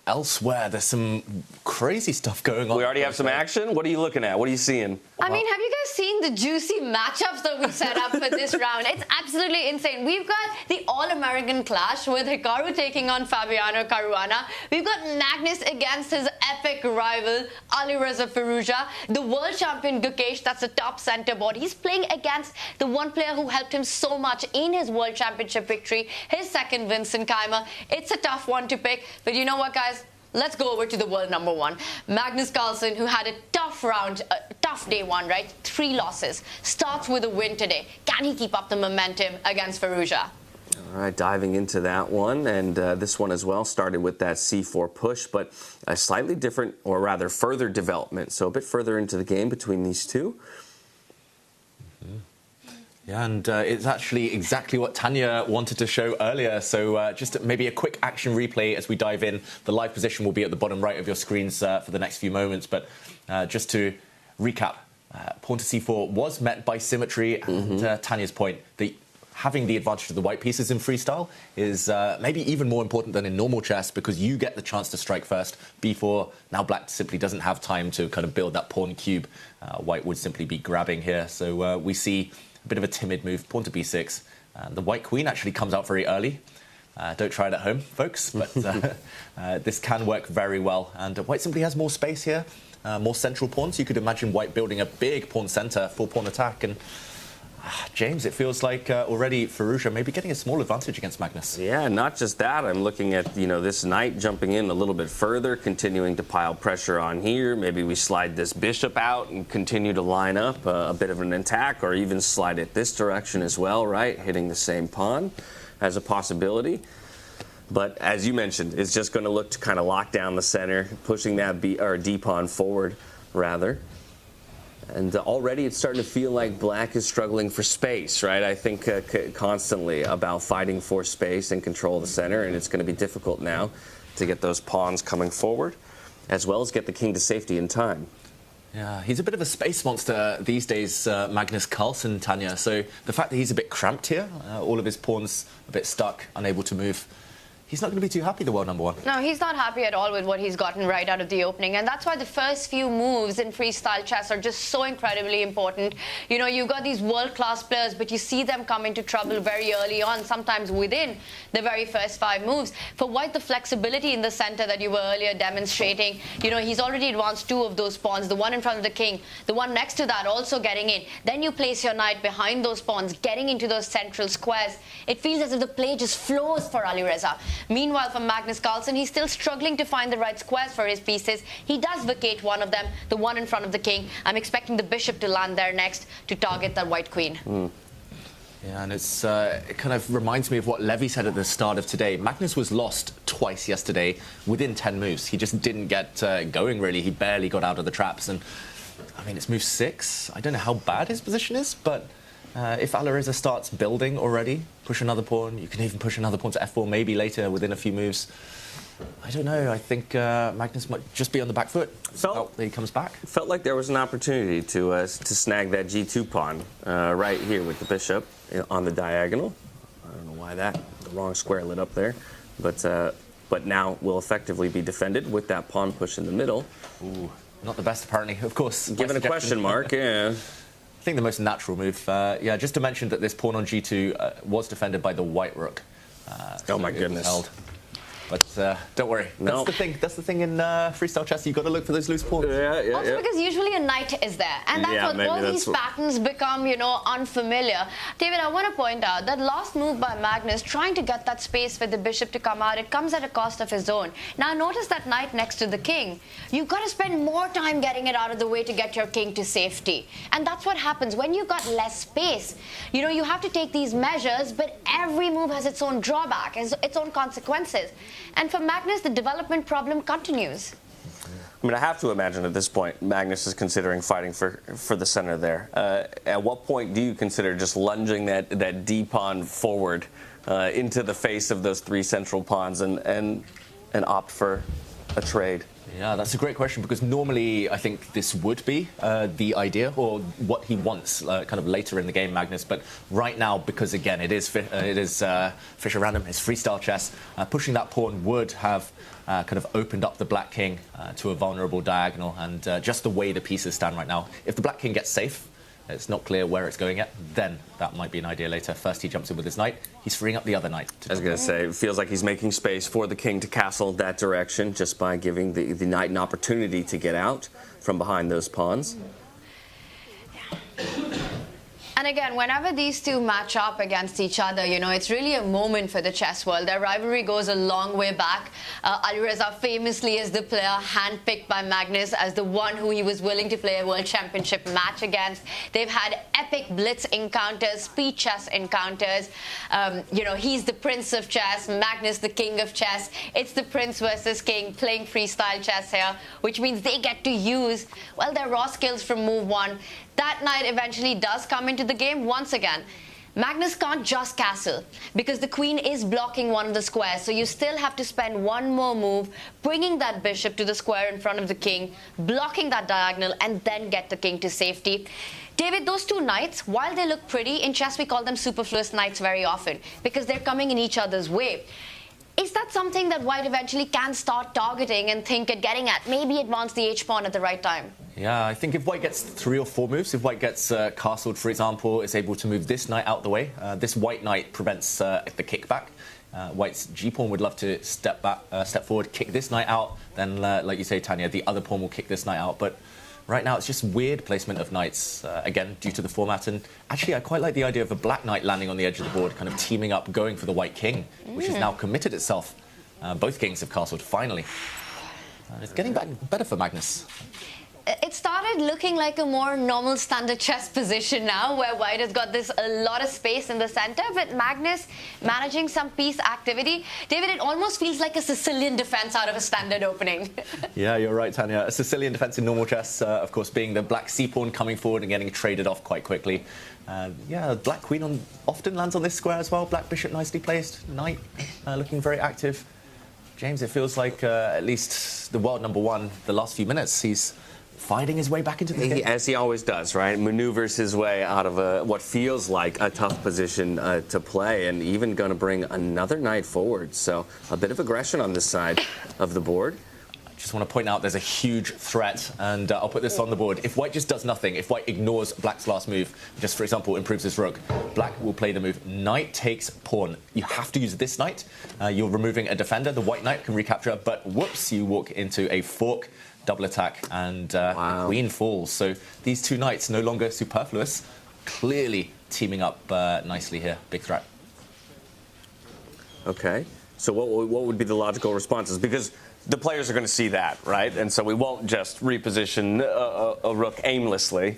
elsewhere there's some crazy stuff going on. We already have some action? What are you looking at? What are you seeing? I mean, have you guys seen the juicy matchups that we set up for this round? It's absolutely insane. We've got the All-American clash with Hikaru taking on Fabiano Caruana. We've got Magnus against his epic rival, Alireza Firouzja. The world champion Gukesh, that's the top center board. He's playing against the one player who helped him so much in his world championship victory, his second, Vincent Keymer. It's a tough one to pick, but you know what, guys? Let's go over to the world number one. Magnus Carlsen, who had a tough round, tough day one, right? 3 losses. Starts with a win today. Can he keep up the momentum against Firouzja? All right, diving into that one, and this one as well started with that c4 push, but a slightly different, or rather further development, so a bit further into the game between these two. Yeah, and it's actually exactly what Tanya wanted to show earlier. So just maybe a quick action replay as we dive in. The live position will be at the bottom right of your screens for the next few moments. But just to recap, pawn to c4 was met by symmetry. And Tanya's point, having the advantage of the white pieces in freestyle is maybe even more important than in normal chess, because you get the chance to strike first. b4, now black simply doesn't have time to kind of build that pawn cube. White would simply be grabbing here. So we see a bit of a timid move, pawn to b6. The white queen actually comes out very early. Don't try it at home, folks, but this can work very well. And white simply has more space here, more central pawns. You could imagine white building a big pawn center, 4-pawn attack. And James, it feels like already Firouzja may be getting a small advantage against Magnus. Yeah, not just that. I'm looking at, this knight jumping in a little bit further, continuing to pile pressure on here. Maybe we slide this bishop out and continue to line up a bit of an attack, or even slide it this direction as well, right? Hitting the same pawn as a possibility. But as you mentioned, it's just going to look to kind of lock down the center, pushing that D pawn forward, rather. And already it's starting to feel like black is struggling for space, right? I think constantly about fighting for space and control of the center, and it's going to be difficult now to get those pawns coming forward, as well as get the king to safety in time. Yeah, he's a bit of a space monster these days, Magnus Carlsen, Tanya. So the fact that he's a bit cramped here, all of his pawns a bit stuck, unable to move, he's not going to be too happy, the world number one. No, he's not happy at all with what he's gotten right out of the opening. And that's why the first few moves in freestyle chess are just so incredibly important. You've got these world-class players, but you see them come into trouble very early on, sometimes within the very first 5 moves. For white, the flexibility in the center that you were earlier demonstrating, he's already advanced 2 of those pawns, the one in front of the king, the one next to that also getting in. Then you place your knight behind those pawns, getting into those central squares. It feels as if the play just flows for Alireza. Meanwhile, for Magnus Carlsen, he's still struggling to find the right squares for his pieces. He does vacate one of them, the one in front of the king. I'm expecting the bishop to land there next to target that white queen. Yeah, and it kind of reminds me of what Levy said at the start of today. Magnus was lost twice yesterday within 10 moves. He just didn't get going, really. He barely got out of the traps. And, I mean, it's move 6. I don't know how bad his position is, but If Alireza starts building already, push another pawn. You can even push another pawn to f4, maybe later within a few moves. I don't know. I think Magnus might just be on the back foot. He comes back. Felt like there was an opportunity to snag that g2 pawn right here with the bishop on the diagonal. I don't know why the wrong square lit up there, but now will effectively be defended with that pawn push in the middle. Ooh, not the best apparently. Of course, given a question mark, yeah. I think the most natural move. Yeah, just to mention that this pawn on g2 was defended by the white rook. Oh my goodness. Held. But don't worry. That's the thing. That's the thing in freestyle chess. You've got to look for those loose pawns. Also because usually a knight is there. And that's what all these patterns become, unfamiliar. David, I want to point out that last move by Magnus, trying to get that space for the bishop to come out, it comes at a cost of his own. Now notice that knight next to the king. You've got to spend more time getting it out of the way to get your king to safety. And that's what happens when you've got less space. You have to take these measures, but every move has its own drawback, its own consequences. And for Magnus, the development problem continues. I mean, I have to imagine at this point, Magnus is considering fighting for the center there. At what point do you consider just lunging that D pawn forward into the face of those three central pawns and opt for a trade? Yeah, that's a great question, because normally I think this would be the idea or what he wants kind of later in the game, Magnus. But right now, because again, it is Fischer random, it's freestyle chess, pushing that pawn would have kind of opened up the black king to a vulnerable diagonal. And just the way the pieces stand right now, if the black king gets safe, it's not clear where it's going yet, then that might be an idea later. First, he jumps in with his knight. He's freeing up the other knight. I was going to say, it feels like he's making space for the king to castle that direction just by giving the knight an opportunity to get out from behind those pawns. And again, whenever these two match up against each other, it's really a moment for the chess world. Their rivalry goes a long way back. Alireza famously is the player handpicked by Magnus as the one who he was willing to play a world championship match against. They've had epic blitz encounters, speed chess encounters. He's the prince of chess, Magnus the king of chess. It's the prince versus king playing freestyle chess here, which means they get to use, their raw skills from move one. That knight eventually does come into the game once again. Magnus can't just castle because the queen is blocking one of the squares, so you still have to spend one more move bringing that bishop to the square in front of the king, blocking that diagonal, and then get the king to safety. David, those two knights, while they look pretty, in chess we call them superfluous knights very often because they're coming in each other's way. Is that something that White eventually can start targeting and think at getting at? Maybe advance the h-pawn at the right time. Yeah, I think if White gets 3 or 4 moves, if White gets castled, for example, is able to move this knight out the way, this white knight prevents the kickback. White's g-pawn would love to step forward, kick this knight out, then, like you say, Tanya, the other pawn will kick this knight out. But right now, it's just weird placement of knights, again, due to the format. And actually, I quite like the idea of a black knight landing on the edge of the board, kind of teaming up, going for the white king, which has now committed itself. Both kings have castled, finally. It's getting better for Magnus. It started looking like a more normal standard chess position now, where White has got a lot of space in the center, but Magnus managing some piece activity. David, it almost feels like a Sicilian defense out of a standard opening. Yeah, you're right, Tanya. A Sicilian defense in normal chess, of course, being the black c-pawn coming forward and getting traded off quite quickly. Yeah, black queen often lands on this square as well. Black bishop nicely placed. Knight looking very active. James, it feels like at least the world number one, the last few minutes, he's fighting his way back into the game. As he always does, right? Maneuvers his way out of what feels like a tough position to play, and even going to bring another knight forward. So a bit of aggression on this side of the board. I just want to point out there's a huge threat, and I'll put this on the board. If White just does nothing, if White ignores Black's last move, just for example improves his rook, Black will play the move knight takes pawn. You have to use this knight. You're removing a defender. The white knight can recapture, but whoops, you walk into a fork. Double attack, and queen falls. So these two knights no longer superfluous, clearly teaming up nicely here. Big threat. Okay, so what would be the logical responses? Because the players are going to see that, right? And so we won't just reposition a rook aimlessly.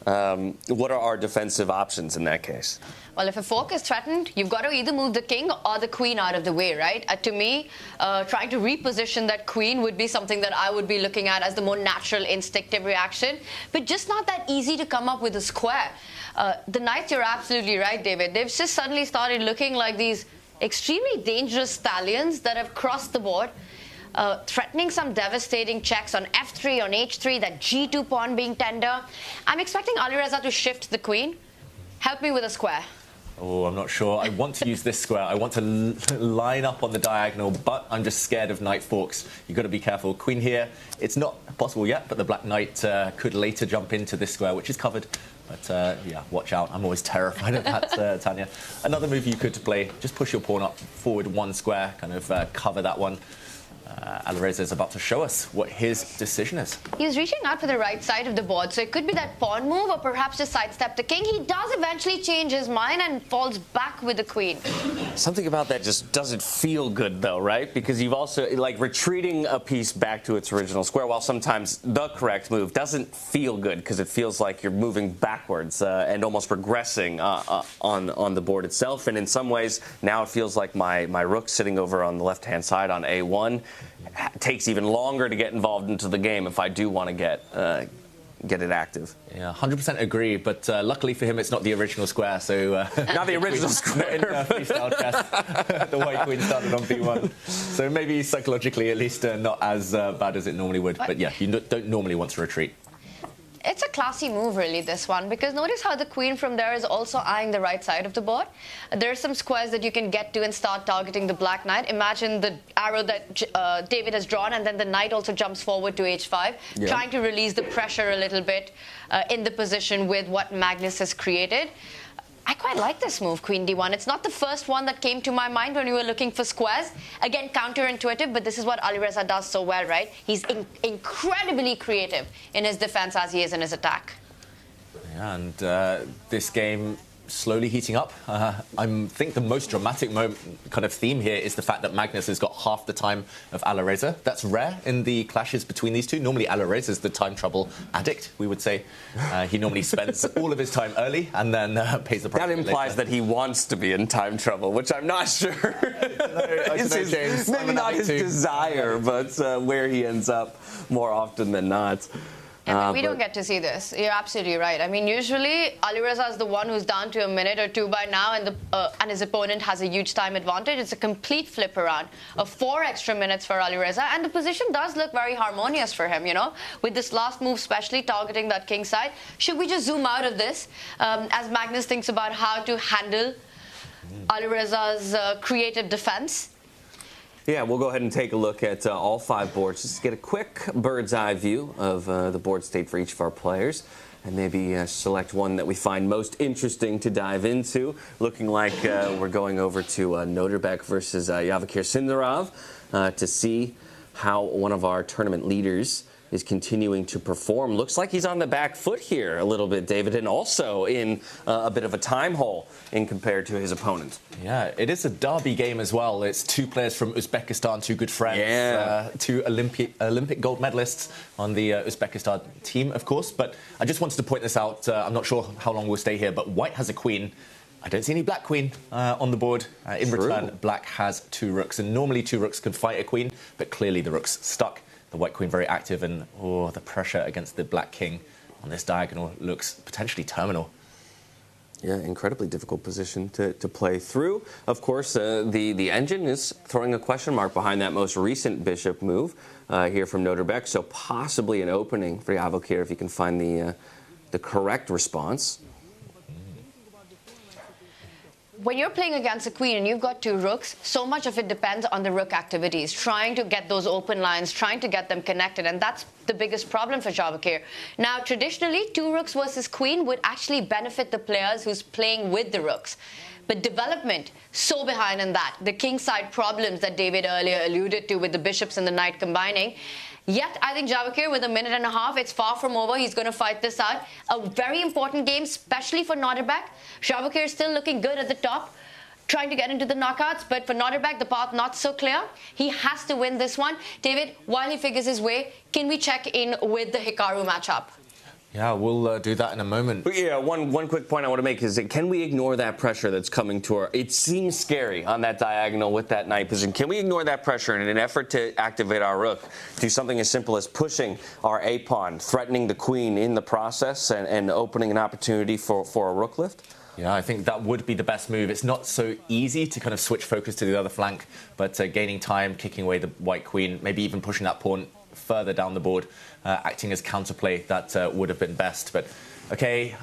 What are our defensive options in that case? Well, if a fork is threatened, you've got to either move the king or the queen out of the way, right? To me, trying to reposition that queen would be something that I would be looking at as the more natural, instinctive reaction, but just not that easy to come up with a square. The knights, you're absolutely right, David. They've just suddenly started looking like these extremely dangerous stallions that have crossed the board, threatening some devastating checks on f3, on h3, that g2 pawn being tender. I'm expecting Alireza to shift the queen. Help me with a square. Oh, I'm not sure. I want to use this square. I want to line up on the diagonal, but I'm just scared of knight forks. You've got to be careful. Queen here. It's not possible yet, but the black knight could later jump into this square, which is covered. But yeah, watch out. I'm always terrified of that, Tanya. Another move you could play, just push your pawn up forward one square, kind of cover that one. Alireza is about to show us what his decision is. He's reaching out for the right side of the board, so it could be that pawn move or perhaps just sidestep the king. He does eventually change his mind and falls back with the queen. Something about that just doesn't feel good, though, right? Because you've also, like, retreating a piece back to its original square, while sometimes the correct move doesn't feel good because it feels like you're moving backwards and almost regressing on the board itself. And in some ways, now it feels like my rook sitting over on the left-hand side on a1 takes even longer to get involved into the game if I do want to get it active. Yeah, 100% agree, but luckily for him, it's not the original square, so... not the original square. In freestyle chess, the white queen started on b1. So maybe psychologically, at least, not as bad as it normally would. But yeah, you don't normally want to retreat. It's a classy move, really, this one, because notice how the queen from there is also eyeing the right side of the board. There are some squares that you can get to and start targeting the black knight. Imagine the arrow that David has drawn, and then the knight also jumps forward to h5, trying to release the pressure a little bit in the position with what Magnus has created. I quite like this move, Queen D1. It's not the first one that came to my mind when we were looking for squares. Again, counterintuitive, but this is what Alireza does so well, right? He's incredibly creative in his defense as he is in his attack. Yeah, and this game slowly heating up. I think the most dramatic kind of theme here is the fact that Magnus has got half the time of Alireza. That's rare in the clashes between these two. Normally Alireza is the time trouble addict, we would say. He normally spends all of his time early and then pays the price. That implies that he wants to be in time trouble, which I'm not sure. Maybe not his desire, but where he ends up more often than not. We don't get to see this. You're absolutely right. I mean, usually Alireza is the one who's down to a minute or two by now, and his opponent has a huge time advantage. It's a complete flip around of 4 extra minutes for Alireza, and the position does look very harmonious for him, you know, with this last move especially targeting that king side. Should we just zoom out of this as Magnus thinks about how to handle Alireza's creative defense? Yeah, we'll go ahead and take a look at all 5 boards just to get a quick bird's eye view of the board state for each of our players, and maybe select one that we find most interesting to dive into. Looking like we're going over to Nodirbek versus Javokhir Sindarov to see how one of our tournament leaders is continuing to perform. Looks like he's on the back foot here a little bit, David, and also in a bit of a time hole in compared to his opponent. Yeah, it is a derby game as well. It's 2 players from Uzbekistan, 2 good friends, 2 Olympic gold medalists on the Uzbekistan team, of course. But I just wanted to point this out. I'm not sure how long we'll stay here, but white has a queen. I don't see any black queen on the board. In return, black has 2 rooks, and normally 2 rooks can fight a queen, but clearly the rook's stuck. The white queen very active, and the pressure against the black king on this diagonal looks potentially terminal. Yeah, incredibly difficult position to play through. Of course, the engine is throwing a question mark behind that most recent bishop move here from Nodirbek, so possibly an opening for Javokhir if he can find the correct response. When you're playing against a queen and you've got 2 rooks, so much of it depends on the rook activities, trying to get those open lines, trying to get them connected, and that's the biggest problem for Javokhir. Now, traditionally, 2 rooks versus queen would actually benefit the players who's playing with the rooks. But development, so behind in that. The kingside problems that David earlier alluded to with the bishops and the knight combining. Yet, I think Javokhir, with a minute and a half, it's far from over. He's going to fight this out. A very important game, especially for Nodirbek. Javokhir is still looking good at the top, trying to get into the knockouts. But for Nodirbek, the path not so clear. He has to win this one. David, while he figures his way, can we check in with the Hikaru matchup? Yeah, we'll do that in a moment. But yeah, one quick point I want to make is that can we ignore that pressure that's coming to our... It seems scary on that diagonal with that knight position. Can we ignore that pressure and in an effort to activate our rook, do something as simple as pushing our a-pawn, threatening the queen in the process and opening an opportunity for a rook lift? Yeah, I think that would be the best move. It's not so easy to kind of switch focus to the other flank, but gaining time, kicking away the white queen, maybe even pushing that pawn further down the board, acting as counterplay, that would have been best. But okay,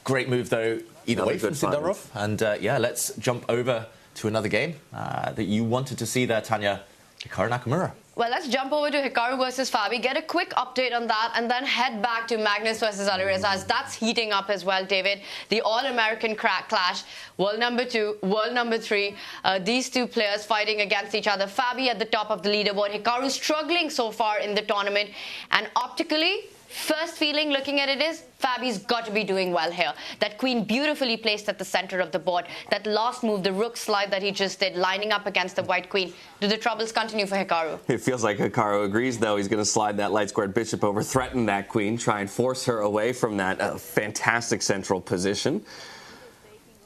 great move though, either way from Sindarov. And yeah, let's jump over to another game that you wanted to see there, Tanya. Hikaru Nakamura. Well, let's jump over to Hikaru versus Fabi, get a quick update on that, and then head back to Magnus versus Alireza, as that's heating up as well, David. The All-American clash, world number 2, world number 3. These two players fighting against each other. Fabi at the top of the leaderboard. Hikaru struggling so far in the tournament. And optically, first feeling looking at it is Fabi's got to be doing well here. That queen beautifully placed at the center of the board. That last move, the rook slide that he just did, lining up against the white queen. Do the troubles continue for Hikaru? It feels like Hikaru agrees, though. He's going to slide that light squared bishop over, threaten that queen, try and force her away from that fantastic central position.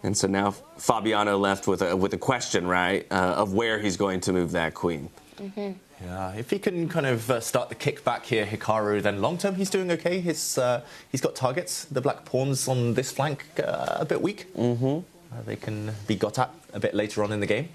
And so now Fabiano left with a question, right, of where he's going to move that queen. Mm-hmm. Yeah, if he can kind of start the kickback here, Hikaru, then long term he's doing okay. He's got targets. The black pawns on this flank a bit weak. Mm-hmm. They can be got at a bit later on in the game.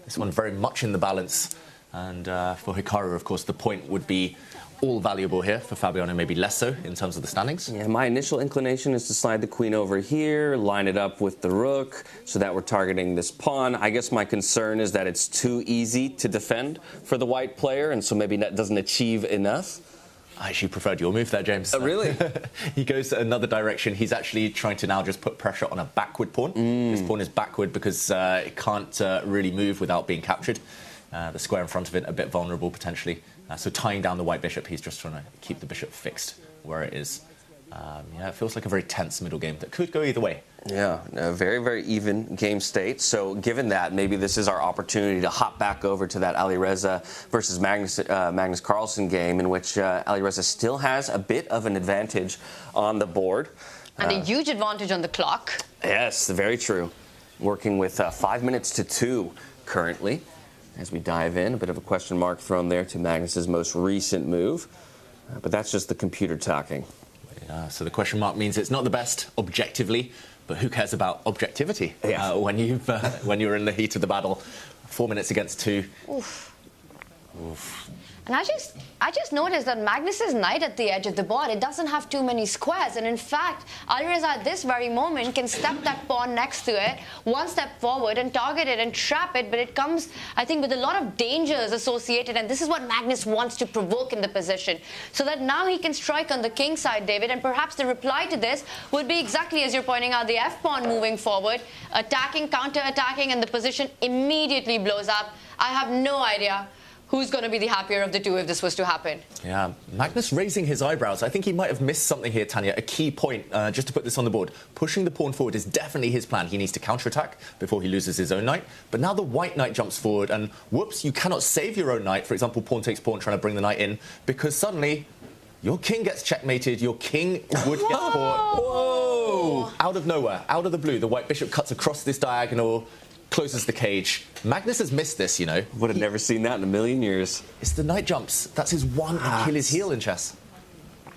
This one very much in the balance. And for Hikaru, of course, the point would be all valuable here. For Fabiano, maybe less so in terms of the standings. Yeah, my initial inclination is to slide the queen over here, line it up with the rook, so that we're targeting this pawn. I guess my concern is that it's too easy to defend for the white player, and so maybe that doesn't achieve enough. I actually preferred your move there, James. Oh, really? He goes another direction. He's actually trying to now just put pressure on a backward pawn. This pawn is backward because it can't really move without being captured. The square in front of it a bit vulnerable potentially. So tying down the white bishop, he's just trying to keep the bishop fixed where it is. Yeah, it feels like a very tense middle game that could go either way. Yeah, a very, very even game state. So given that, maybe this is our opportunity to hop back over to that Alireza versus Magnus Carlsen game in which Alireza still has a bit of an advantage on the board. And a huge advantage on the clock. Yes, very true. Working with 5 minutes to 2 currently. As we dive in, a bit of a question mark thrown there to Magnus's most recent move. But that's just the computer talking. So the question mark means it's not the best objectively, but who cares about objectivity when you're in the heat of the battle? 4 minutes against 2. Oof. Oof. And I just noticed that Magnus's knight at the edge of the board, it doesn't have too many squares. And in fact, Alireza at this very moment can step that pawn next to it, one step forward and target it and trap it. But it comes, I think, with a lot of dangers associated. And this is what Magnus wants to provoke in the position. So that now he can strike on the king side, David. And perhaps the reply to this would be exactly as you're pointing out, the f-pawn moving forward, attacking, counter-attacking, and the position immediately blows up. I have no idea who's going to be the happier of the two if this was to happen. Yeah, Magnus raising his eyebrows. I think he might have missed something here, Tanya. A key point, just to put this on the board. Pushing the pawn forward is definitely his plan. He needs to counterattack before he loses his own knight. But now the white knight jumps forward and, whoops, you cannot save your own knight. For example, pawn takes pawn, trying to bring the knight in, because suddenly your king gets checkmated. Your king would get caught. Whoa! Out of nowhere, out of the blue, the white bishop cuts across this diagonal, closes the cage. Magnus has missed this, you know. Would have never seen that in a million years. It's the knight jumps. That's his one Achilles heel in chess.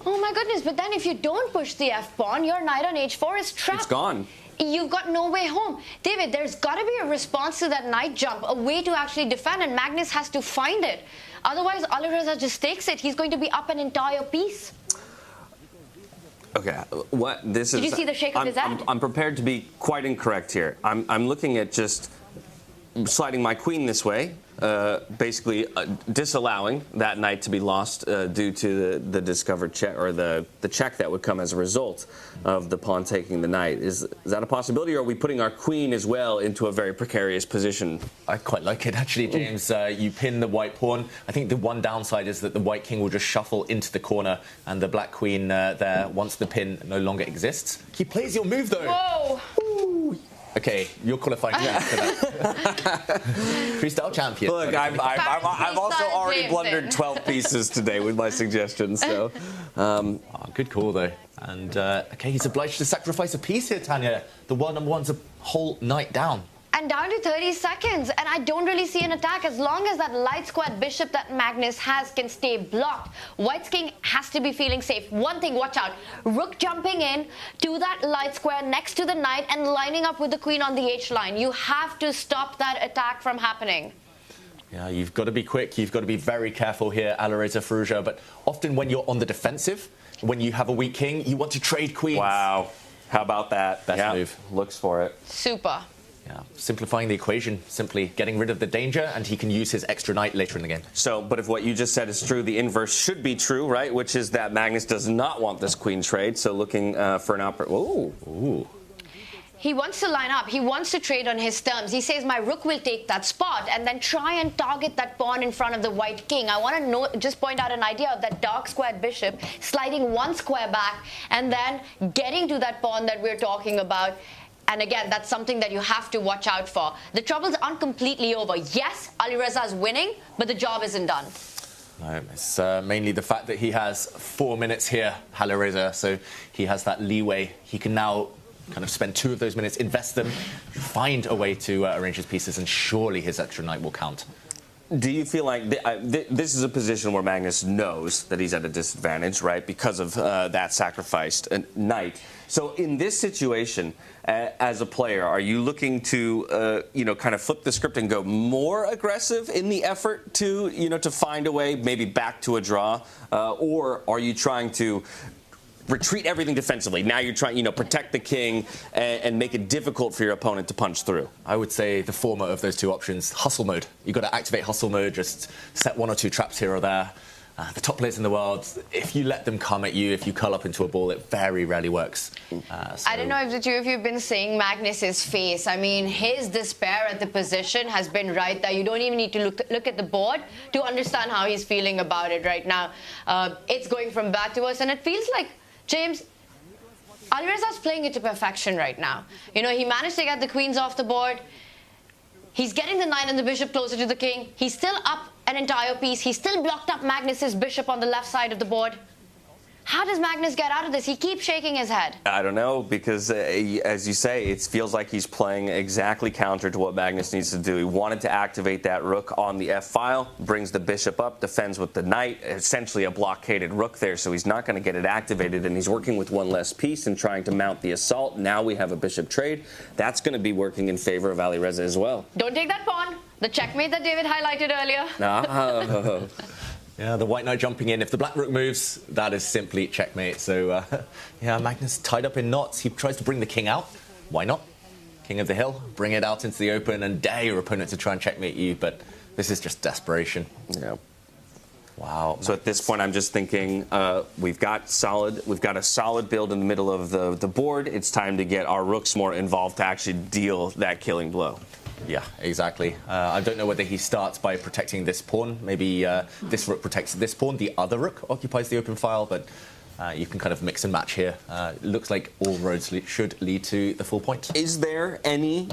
Oh my goodness, but then if you don't push the f-pawn, your knight on h4 is trapped. It's gone. You've got no way home. David, there's got to be a response to that knight jump, a way to actually defend, and Magnus has to find it. Otherwise, Alireza just takes it. He's going to be up an entire piece. Okay, what this is... Did you see the shake of his head? I'm prepared to be quite incorrect here. I'm looking at just sliding my queen this way, basically disallowing that knight to be lost due to the discovered check, or the check that would come as a result of the pawn taking the knight. Is that a possibility, or are we putting our queen as well into a very precarious position? I quite like it, actually, James. You pin the white pawn. I think the one downside is that the white king will just shuffle into the corner, and the black queen there, once the pin no longer exists. He plays your move, though. Whoa! Ooh. Okay, you're qualifying for that. Freestyle champion. Look, I've also already blundered 12 pieces today with my suggestions. So, good call though. And, okay, he's obliged to sacrifice a piece here, Tanya. The one-on-one's a whole knight down. And down to 30 seconds, and I don't really see an attack as long as that light squared bishop that Magnus has can stay blocked. White's king has to be feeling safe. One thing, watch out. Rook jumping in to that light square next to the knight and lining up with the queen on the H line. You have to stop that attack from happening. Yeah, you've got to be quick. You've got to be very careful here, Alireza Firouzja. But often when you're on the defensive, when you have a weak king, you want to trade queens. Wow. How about that? Best move. Looks for it. Super. Yeah, simplifying the equation, simply getting rid of the danger, and he can use his extra knight later in the game. So, but if what you just said is true, the inverse should be true, right? Which is that Magnus does not want this queen trade, so looking for an Ooh. He wants to line up. He wants to trade on his terms. He says, my rook will take that spot and then try and target that pawn in front of the white king. I want to just point out an idea of that dark squared bishop sliding one square back and then getting to that pawn that we're talking about. And again, that's something that you have to watch out for. The troubles aren't completely over. Yes, Alireza is winning, but the job isn't done. No, it's mainly the fact that he has 4 minutes here, Alireza, so he has that leeway. He can now kind of spend 2 of those minutes, invest them, find a way to arrange his pieces, and surely his extra knight will count. Do you feel like this is a position where Magnus knows that he's at a disadvantage, right, because of that sacrificed knight? So in this situation, as a player, are you looking to, kind of flip the script and go more aggressive in the effort to, to find a way, maybe back to a draw, or are you trying to retreat everything defensively? Now you're trying, protect the king and make it difficult for your opponent to punch through. I would say the former of those two options, hustle mode. You've got to activate hustle mode, just set 1 or 2 traps here or there. The top players in the world, if you let them come at you, if you curl up into a ball, it very rarely works. I don't know if the two of you have been seeing Magnus's face. I mean, his despair at the position has been right there. You don't even need to look at the board to understand how he's feeling about it right now. It's going from bad to worse, and it feels like, James, Alireza's playing it to perfection right now. He managed to get the queens off the board. He's getting the knight and the bishop closer to the king. He's still up an entire piece. He's still blocked up Magnus's bishop on the left side of the board. How does Magnus get out of this? He keeps shaking his head. I don't know, because as you say, it feels like he's playing exactly counter to what Magnus needs to do. He wanted to activate that rook on the f-file, brings the bishop up, defends with the knight, essentially a blockaded rook there, so he's not going to get it activated, and he's working with one less piece and trying to mount the assault. Now we have a bishop trade. That's going to be working in favor of Alireza as well. Don't take that pawn. The checkmate that David highlighted earlier. No. Yeah, the white knight jumping in. If the black rook moves, that is simply checkmate. So, yeah, Magnus tied up in knots. He tries to bring the king out. Why not? King of the hill, bring it out into the open and dare your opponent to try and checkmate you. But this is just desperation. Yeah. Wow. So at this point, I'm just thinking we've got a solid build in the middle of the board. It's time to get our rooks more involved to actually deal that killing blow. Yeah, exactly. I don't know whether he starts by protecting this pawn. Maybe this rook protects this pawn. The other rook occupies the open file, but you can kind of mix and match here. It looks like all roads should lead to the full point. Is there any,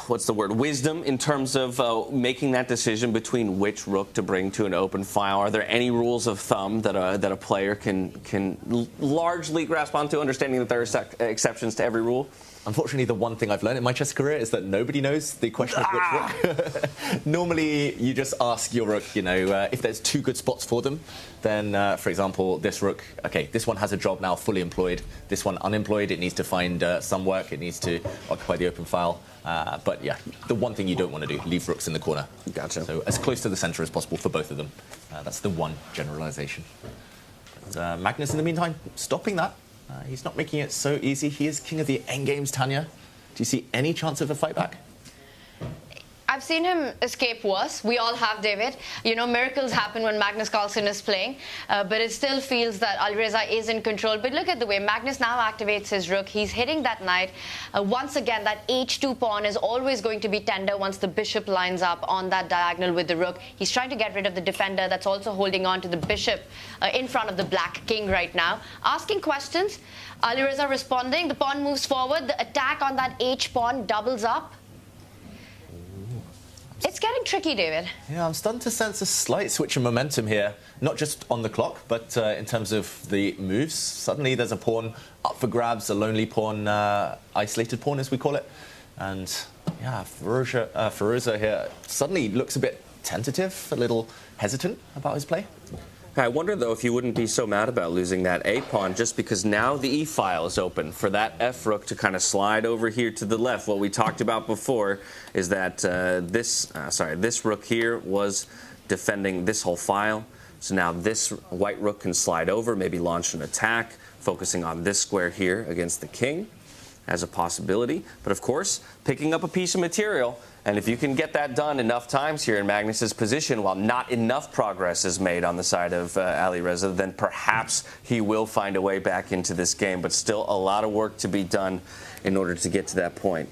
wisdom in terms of making that decision between which rook to bring to an open file? Are there any rules of thumb that a player can largely grasp onto, understanding that there are exceptions to every rule? Unfortunately, the one thing I've learned in my chess career is that nobody knows the question of which rook. Normally, you just ask your rook, if there's 2 good spots for them, then, for example, this rook, okay, this one has a job now, fully employed. This one unemployed, it needs to find some work, it needs to occupy the open file. But yeah, the one thing you don't want to do, leave rooks in the corner. Gotcha. So as close to the center as possible for both of them. That's the one generalization. And, Magnus, in the meantime, stopping that. He's not making it so easy. He is king of the endgames, Tanya. Do you see any chance of a fight back? I've seen him escape worse. We all have, David. Miracles happen when Magnus Carlsen is playing, but it still feels that Alireza is in control. But look at the way Magnus now activates his rook. He's hitting that knight. Once again, that h2 pawn is always going to be tender once the bishop lines up on that diagonal with the rook. He's trying to get rid of the defender that's also holding on to the bishop in front of the black king right now. Asking questions. Alireza responding. The pawn moves forward. The attack on that h pawn doubles up. It's getting tricky, David. Yeah, I'm starting to sense a slight switch in momentum here, not just on the clock, but in terms of the moves. Suddenly there's a pawn up for grabs, a lonely pawn, isolated pawn as we call it. And yeah, Firouzja here suddenly looks a bit tentative, a little hesitant about his play. I wonder, though, if you wouldn't be so mad about losing that A-pawn just because now the E-file is open for that F-rook to kind of slide over here to the left. What we talked about before is that this rook here was defending this whole file. So now this white rook can slide over, maybe launch an attack, focusing on this square here against the king as a possibility. But, of course, picking up a piece of material. And if you can get that done enough times here in Magnus's position while not enough progress is made on the side of Alireza, then perhaps he will find a way back into this game. But still a lot of work to be done in order to get to that point.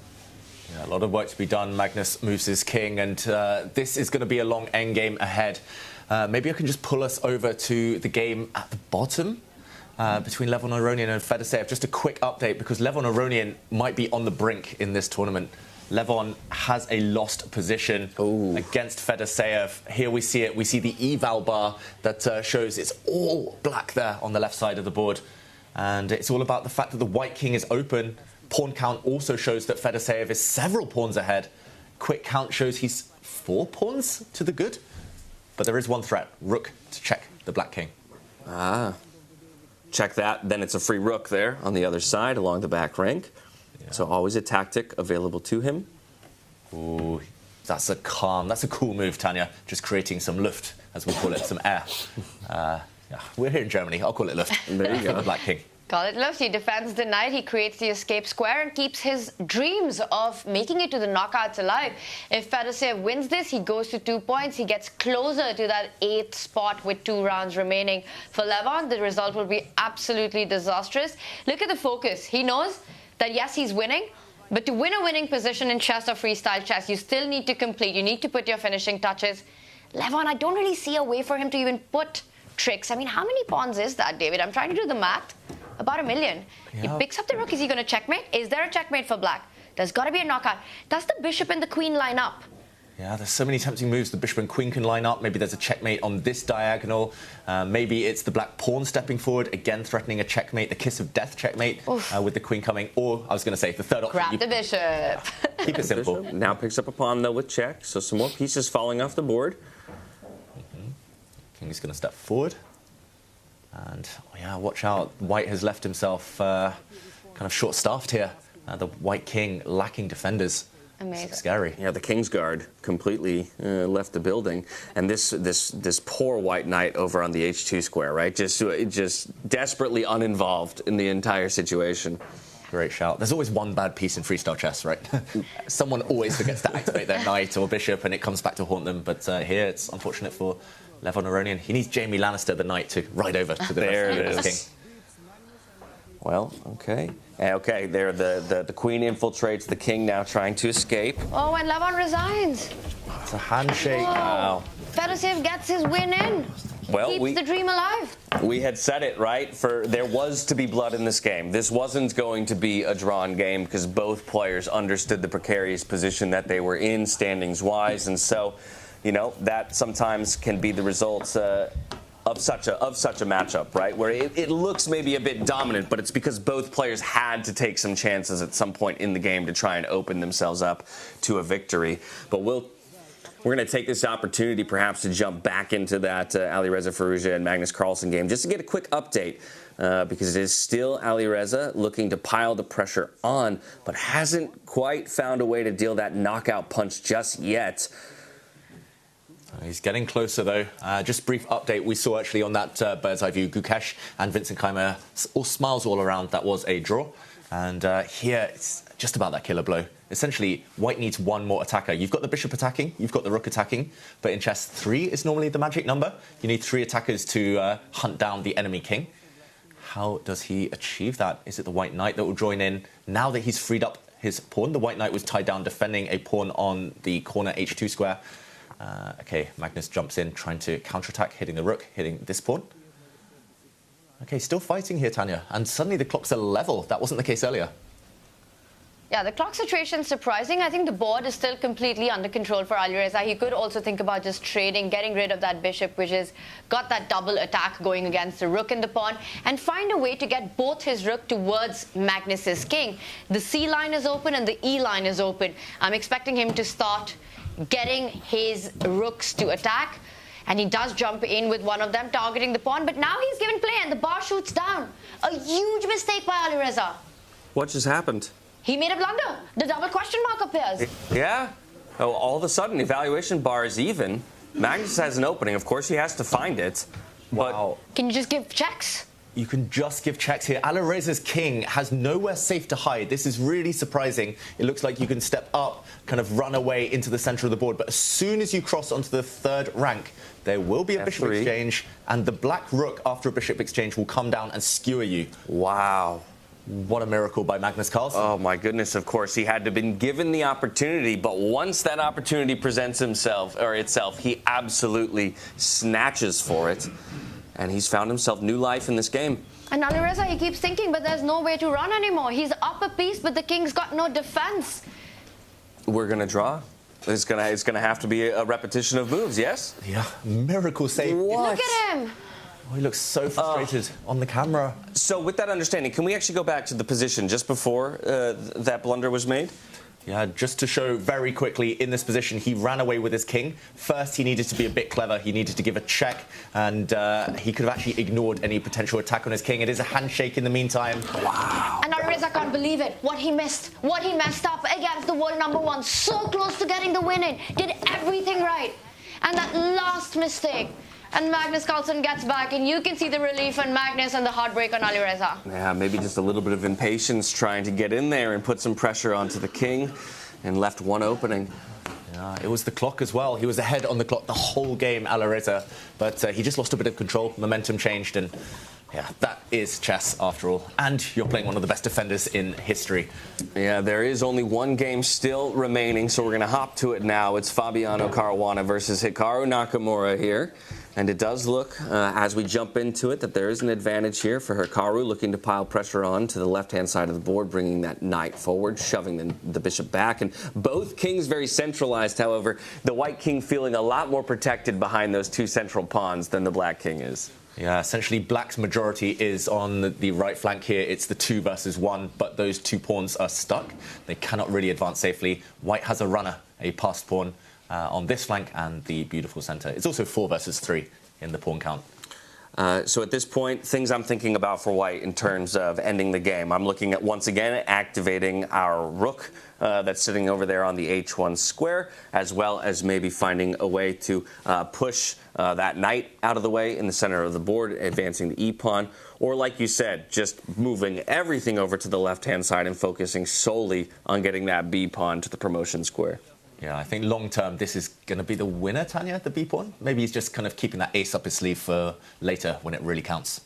Yeah, a lot of work to be done. Magnus moves his king, and this is going to be a long endgame ahead. Maybe I can just pull us over to the game at the bottom between Levon Aronian and Fedoseev. Just a quick update, because Levon Aronian might be on the brink in this tournament. Levon has a lost position against Fedoseev. Here we see it. We see the eval bar that shows it's all black there on the left side of the board. And it's all about the fact that the white king is open. Pawn count also shows that Fedoseev is several pawns ahead. Quick count shows he's 4 pawns to the good. But there is one threat, rook to check the black king. Check that. Then it's a free rook there on the other side along the back rank. So always a tactic available to him. Ooh, that's a cool move, Tanya. Just creating some luft, as we call it, some air. Yeah, we're here in Germany. I'll call it luft. There you go. The black king. Call it luft. He defends the knight. He creates the escape square and keeps his dreams of making it to the knockouts alive. If Fedoseev wins this, he goes to 2 points. He gets closer to that 8th spot with 2 rounds remaining. For Levon, the result will be absolutely disastrous. Look at the focus. He knows that yes, he's winning, but to win a winning position in chess or freestyle chess, you still need to complete. You need to put your finishing touches. Levon, I don't really see a way for him to even put tricks. I mean, how many pawns is that, David? I'm trying to do the math. About 1 million. Yeah. He picks up the rook. Is he going to checkmate? Is there a checkmate for black? There's got to be a knockout. Does the bishop and the queen line up? Yeah, there's so many tempting moves. The bishop and queen can line up. Maybe there's a checkmate on this diagonal. Maybe it's the black pawn stepping forward, again threatening a checkmate, the kiss of death checkmate with the queen coming. Or, I was going to say, the third option. Grab the bishop. Keep it simple. Now picks up a pawn, though, with check. So some more pieces falling off the board. King's going to step forward. And, yeah, watch out. White has left himself kind of short-staffed here. The white king lacking defenders. Amazing. It's scary. Yeah, the Kingsguard completely left the building, and this poor white knight over on the H2 square, right? Just desperately uninvolved in the entire situation. Great shout. There's always one bad piece in freestyle chess, right? Someone always forgets to activate their knight or bishop, and it comes back to haunt them. But here, it's unfortunate for Levon Aronian. He needs Jaime Lannister, the knight, to ride over to the there it is. King. Well, okay. Okay, there the queen infiltrates, the king now trying to escape. Oh, and Levon resigns. It's a handshake. Wow. Fedoseev gets his win in. Well, keeps the dream alive. We had said it, right? There was to be blood in this game. This wasn't going to be a drawn game because both players understood the precarious position that they were in, standings-wise, and so, you know, that sometimes can be the results of such a matchup, right? Where it looks maybe a bit dominant, but it's because both players had to take some chances at some point in the game to try and open themselves up to a victory. But we're going to take this opportunity perhaps to jump back into that Alireza Firouzja and Magnus Carlsen game just to get a quick update because it is still Alireza looking to pile the pressure on, but hasn't quite found a way to deal that knockout punch just yet. He's getting closer, though. Just brief update. We saw actually on that bird's eye view, Gukesh and Vincent Keymer, all smiles all around. That was a draw. And here, it's just about that killer blow. Essentially, white needs one more attacker. You've got the bishop attacking, you've got the rook attacking, but in chess, 3 is normally the magic number. You need 3 attackers to hunt down the enemy king. How does he achieve that? Is it the white knight that will join in? Now that he's freed up his pawn, the white knight was tied down defending a pawn on the corner H2 square. Okay, Magnus jumps in, trying to counterattack, hitting the rook, hitting this pawn. Okay, still fighting here, Tanya. And suddenly the clocks are level. That wasn't the case earlier. Yeah, the clock situation is surprising. I think the board is still completely under control for Alireza. He could also think about just trading, getting rid of that bishop, which has got that double attack going against the rook and the pawn, and find a way to get both his rook towards Magnus's king. The C line is open and the E line is open. I'm expecting him to start getting his rooks to attack. And he does jump in with one of them, targeting the pawn. But now he's given play and the bar shoots down. A huge mistake by Alireza. What just happened? He made a blunder. The double question mark appears. Yeah. Oh, all of a sudden, evaluation bar is even. Magnus has an opening. Of course, he has to find it. Wow. Can you just give checks? You can just give checks here. Alireza's king has nowhere safe to hide. This is really surprising. It looks like you can step up, kind of run away into the center of the board. But as soon as you cross onto the third rank, there will be a bishop exchange, and the black rook after a bishop exchange will come down and skewer you. Wow. What a miracle by Magnus Carlsen. Oh, my goodness, of course. He had to have been given the opportunity, but once that opportunity presents itself, he absolutely snatches for it. And he's found himself new life in this game. And Alireza, he keeps thinking, but there's no way to run anymore. He's up a piece, but the king's got no defense. We're going to draw. It's gonna have to be a repetition of moves, yes? Yeah, miracle save. What? Look at him. Oh, he looks so frustrated on the camera. So with that understanding, can we actually go back to the position just before that blunder was made? Yeah, just to show very quickly, in this position, he ran away with his king. First, he needed to be a bit clever. He needed to give a check, and he could have actually ignored any potential attack on his king. It is a handshake in the meantime. Wow. And Alireza can't believe it. What he missed up against the world #1. So close to getting the win in. Did everything right. And that last mistake. And Magnus Carlsen gets back, and you can see the relief on Magnus and the heartbreak on Alireza. Yeah, maybe just a little bit of impatience trying to get in there and put some pressure onto the king, and left one opening. Yeah, it was the clock as well. He was ahead on the clock the whole game, Alireza, but he just lost a bit of control. Momentum changed, and yeah, that is chess after all. And you're playing one of the best defenders in history. Yeah, there is only one game still remaining, so we're going to hop to it now. It's Fabiano Caruana versus Hikaru Nakamura here. And it does look, as we jump into it, that there is an advantage here for Hikaru, looking to pile pressure on to the left-hand side of the board, bringing that knight forward, shoving the bishop back. And both kings very centralized, however, the white king feeling a lot more protected behind those two central pawns than the black king is. Yeah, essentially black's majority is on the right flank here. It's the 2 versus 1, but those 2 pawns are stuck. They cannot really advance safely. White has a runner, a passed pawn, on this flank and the beautiful center. It's also 4 versus 3 in the pawn count. So at this point, things I'm thinking about for white in terms of ending the game. I'm looking at, once again, activating our rook that's sitting over there on the h1 square, as well as maybe finding a way to push that knight out of the way in the center of the board, advancing the e-pawn. Or like you said, just moving everything over to the left-hand side and focusing solely on getting that b-pawn to the promotion square. Yeah, I think long-term, this is going to be the winner, Tanya, the b-pawn. Maybe he's just kind of keeping that ace up his sleeve for later when it really counts.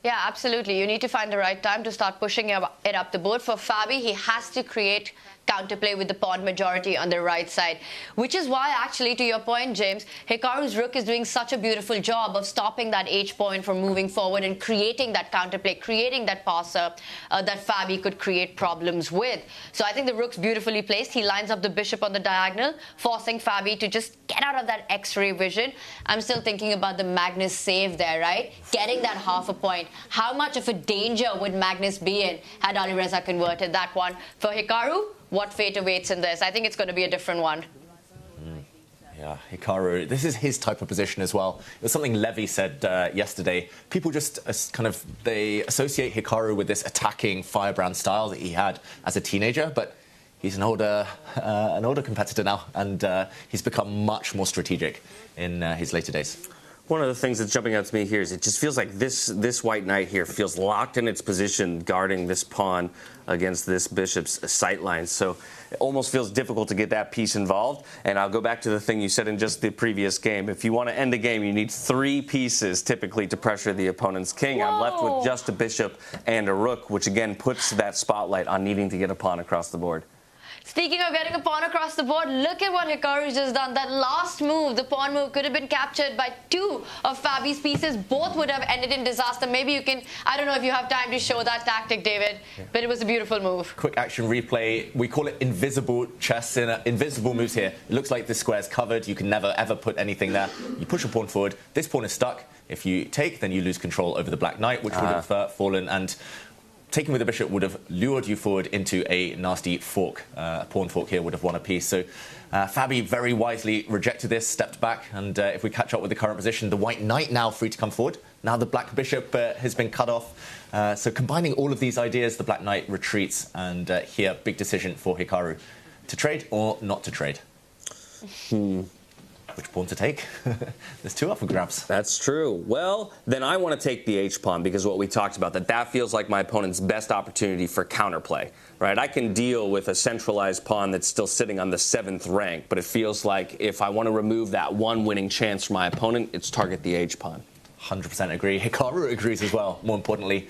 Yeah, absolutely. You need to find the right time to start pushing it up the board. For Fabi, he has to create counterplay with the pawn majority on the right side, which is why, actually, to your point, James, Hikaru's rook is doing such a beautiful job of stopping that h-point from moving forward and creating that counterplay, creating that passer that Fabi could create problems with. So I think the rook's beautifully placed. He lines up the bishop on the diagonal, forcing Fabi to just get out of that x-ray vision. I'm still thinking about the Magnus save there, right? Getting that half a point. How much of a danger would Magnus be in had Alireza converted that one? For Hikaru, what fate awaits in this? I think it's going to be a different one. Yeah, Hikaru, this is his type of position as well. It was something Levy said yesterday. People just they associate Hikaru with this attacking firebrand style that he had as a teenager, but he's an older competitor now, and he's become much more strategic in his later days. One of the things that's jumping out to me here is it just feels like this white knight here feels locked in its position, guarding this pawn against this bishop's sightline. So it almost feels difficult to get that piece involved. And I'll go back to the thing you said in just the previous game. If you want to end a game, you need 3 pieces typically to pressure the opponent's king. Whoa. I'm left with just a bishop and a rook, which again puts that spotlight on needing to get a pawn across the board. Speaking of getting a pawn across the board, look at what Hikaru's just done. That last move, the pawn move, could have been captured by two of Fabi's pieces. Both would have ended in disaster. Maybe you can, I don't know if you have time to show that tactic, David, but it was a beautiful move. Quick action replay. We call it invisible chess. Invisible moves here. It looks like this square's covered. You can never, ever put anything there. You push a pawn forward. This pawn is stuck. If you take, then you lose control over the black knight, which would have fallen, and taking with the bishop would have lured you forward into a nasty fork. A pawn fork here would have won a piece. So Fabi very wisely rejected this, stepped back, and if we catch up with the current position, the white knight now free to come forward. Now the black bishop has been cut off. So combining all of these ideas, the black knight retreats, and here, big decision for Hikaru. To trade or not to trade? Which pawn to take? There's two up for grabs. That's true. Well, then I want to take the H-pawn because what we talked about, that feels like my opponent's best opportunity for counterplay, right? I can deal with a centralized pawn that's still sitting on the 7th rank, but it feels like if I want to remove that one winning chance from my opponent, it's target the H-pawn. 100% agree. Hikaru agrees as well. More importantly,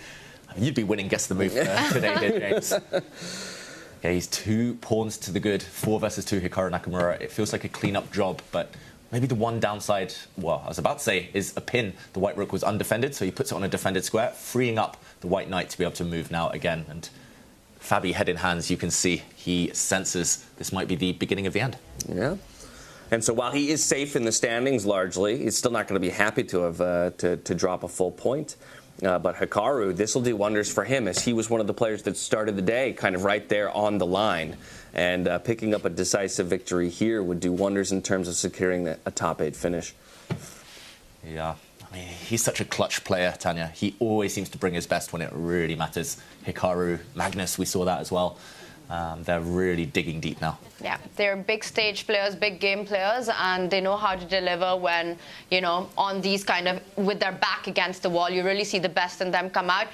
you'd be winning Guess the Move today, did James? Yeah, he's 2 pawns to the good, 4 versus 2 Hikaru Nakamura. It feels like a clean-up job, but maybe the one downside, well, I was about to say, is a pin. The white rook was undefended, so he puts it on a defended square, freeing up the white knight to be able to move now again. And Fabi, head in hands, you can see he senses this might be the beginning of the end. Yeah. And so while he is safe in the standings largely, he's still not going to be happy to have to drop a full point. But Hikaru, this will do wonders for him, as he was one of the players that started the day kind of right there on the line. And picking up a decisive victory here would do wonders in terms of securing a top 8 finish. Yeah, I mean, he's such a clutch player, Tanya. He always seems to bring his best when it really matters. Hikaru, Magnus, we saw that as well. They're really digging deep now. Yeah, they're big stage players, big game players, and they know how to deliver when, you know, on these kind of, with their back against the wall. You really see the best in them come out.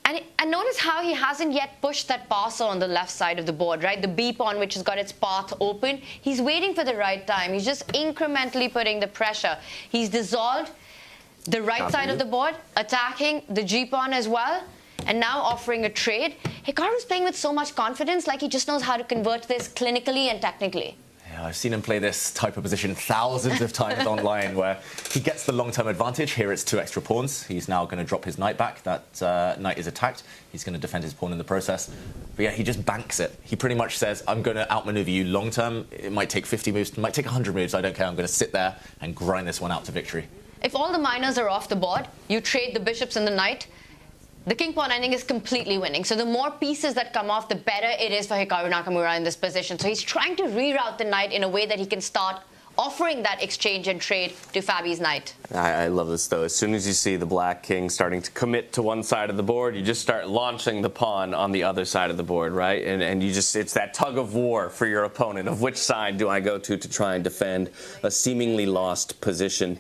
And notice how he hasn't yet pushed that passer on the left side of the board, right? The B pawn, which has got its path open. He's waiting for the right time. He's just incrementally putting the pressure. He's dissolved the right side of the board, attacking the G pawn as well, and now offering a trade. Hikaru's playing with so much confidence, like he just knows how to convert this clinically and technically. Yeah, I've seen him play this type of position thousands of times online, where he gets the long-term advantage. Here it's 2 extra pawns. He's now going to drop his knight back. That knight is attacked. He's going to defend his pawn in the process. But yeah, he just banks it. He pretty much says, I'm going to outmaneuver you long-term. It might take 50 moves, it might take 100 moves. I don't care. I'm going to sit there and grind this one out to victory. If all the minors are off the board, you trade the bishops and the knight, the king pawn ending is completely winning. So the more pieces that come off, the better it is for Hikaru Nakamura in this position. So he's trying to reroute the knight in a way that he can start offering that exchange and trade to Fabi's knight. I love this, though. As soon as you see the black king starting to commit to one side of the board, you just start launching the pawn on the other side of the board, right? And you just, it's that tug of war for your opponent of which side do I go to try and defend a seemingly lost position.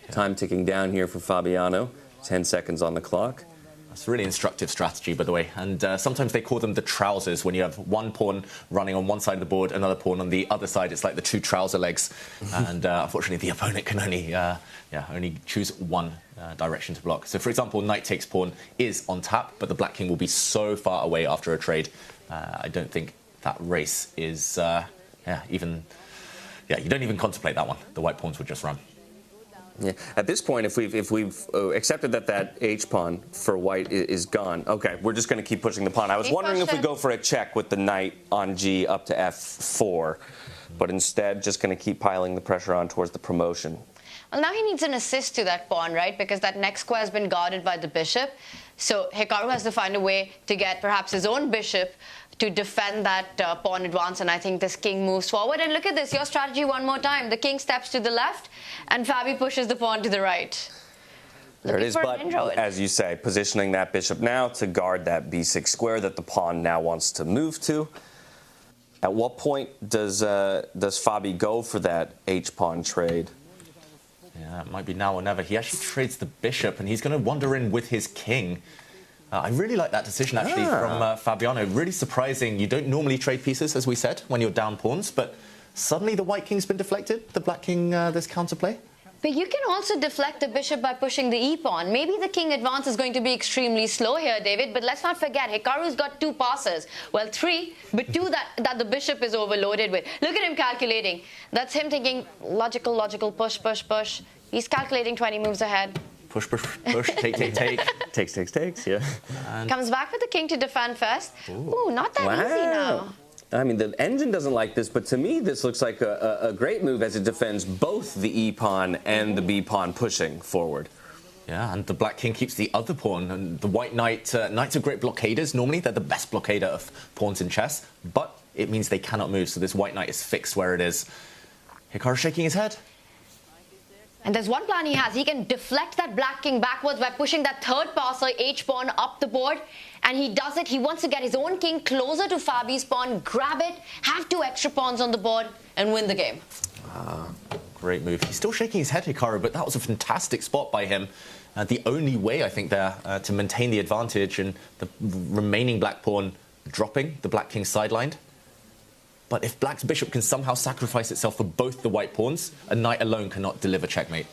Time ticking down here for Fabiano. 10 seconds on the clock. That's a really instructive strategy, by the way. And sometimes they call them the trousers, when you have one pawn running on one side of the board, another pawn on the other side. It's like the 2 trouser legs. And unfortunately, the opponent can only choose one direction to block. So, for example, knight takes pawn is on tap, but the black king will be so far away after a trade. I don't think that race is you don't even contemplate that one. The white pawns would just run. Yeah. At this point, if we've accepted that H-pawn for white is gone, okay, we're just going to keep pushing the pawn. I was wondering if we go for a check with the knight on G up to F4, but instead just going to keep piling the pressure on towards the promotion. Well, now he needs an assist to that pawn, right? Because that next square has been guarded by the bishop. So Hikaru has to find a way to get perhaps his own bishop to defend that pawn advance, and I think this king moves forward. And look at this, your strategy one more time. The king steps to the left, and Fabi pushes the pawn to the right. There it is, but as you say, positioning that bishop now to guard that b6 square that the pawn now wants to move to. At what point does Fabi go for that H-pawn trade? Yeah, it might be now or never. He actually trades the bishop, and he's going to wander in with his king. I really like that decision, actually, from Fabiano. Really surprising. You don't normally trade pieces, as we said, when you're down pawns, but suddenly the white king's been deflected. The black king, this counterplay. But you can also deflect the bishop by pushing the e-pawn. Maybe the king advance is going to be extremely slow here, David, but let's not forget, Hikaru's got 2 passes. Well, 3, but 2 that the bishop is overloaded with. Look at him calculating. That's him thinking logical, push. He's calculating 20 moves ahead. Push, take. Takes, yeah. And comes back with the king to defend first. Ooh, not that easy now. I mean, the engine doesn't like this, but to me, this looks like a great move as it defends both the e-pawn and the b-pawn pushing forward. Yeah, and the black king keeps the other pawn, and the white knight. Knights are great blockaders. Normally, they're the best blockader of pawns in chess, but it means they cannot move, so this white knight is fixed where it is. Hikaru shaking his head. And there's one plan he has. He can deflect that black king backwards by pushing that third passer, h-pawn, up the board. And he does it. He wants to get his own king closer to Fabi's pawn, grab it, have 2 extra pawns on the board, and win the game. Great move. He's still shaking his head, Hikaru, but that was a fantastic spot by him. The only way, I think, there to maintain the advantage and the remaining black pawn dropping, the black king sidelined. But if black's bishop can somehow sacrifice itself for both the white pawns, a knight alone cannot deliver checkmate.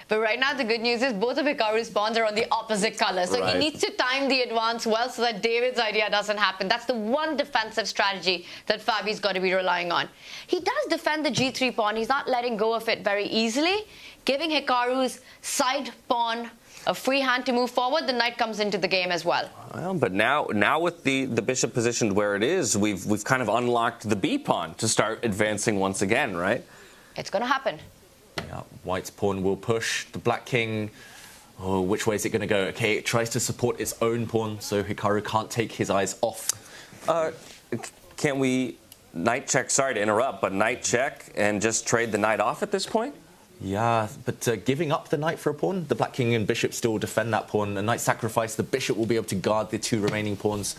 But right now, the good news is both of Hikaru's pawns are on the opposite color. So he needs to time the advance well so that David's idea doesn't happen. That's the one defensive strategy that Fabi's got to be relying on. He does defend the g3 pawn. He's not letting go of it very easily, giving Hikaru's side pawn a free hand to move forward. The knight comes into the game as well. Well, but now with the bishop positioned where it is, we've kind of unlocked the b pawn to start advancing once again, right? It's going to happen. Yeah, white's pawn will push. The black king, oh, which way is it going to go? Okay, it tries to support its own pawn, so Hikaru can't take his eyes off. Can't we knight check? Sorry to interrupt, but knight check and just trade the knight off at this point? Yeah, but giving up the knight for a pawn, the black king and bishop still defend that pawn. A knight sacrifice, the bishop will be able to guard the 2 remaining pawns.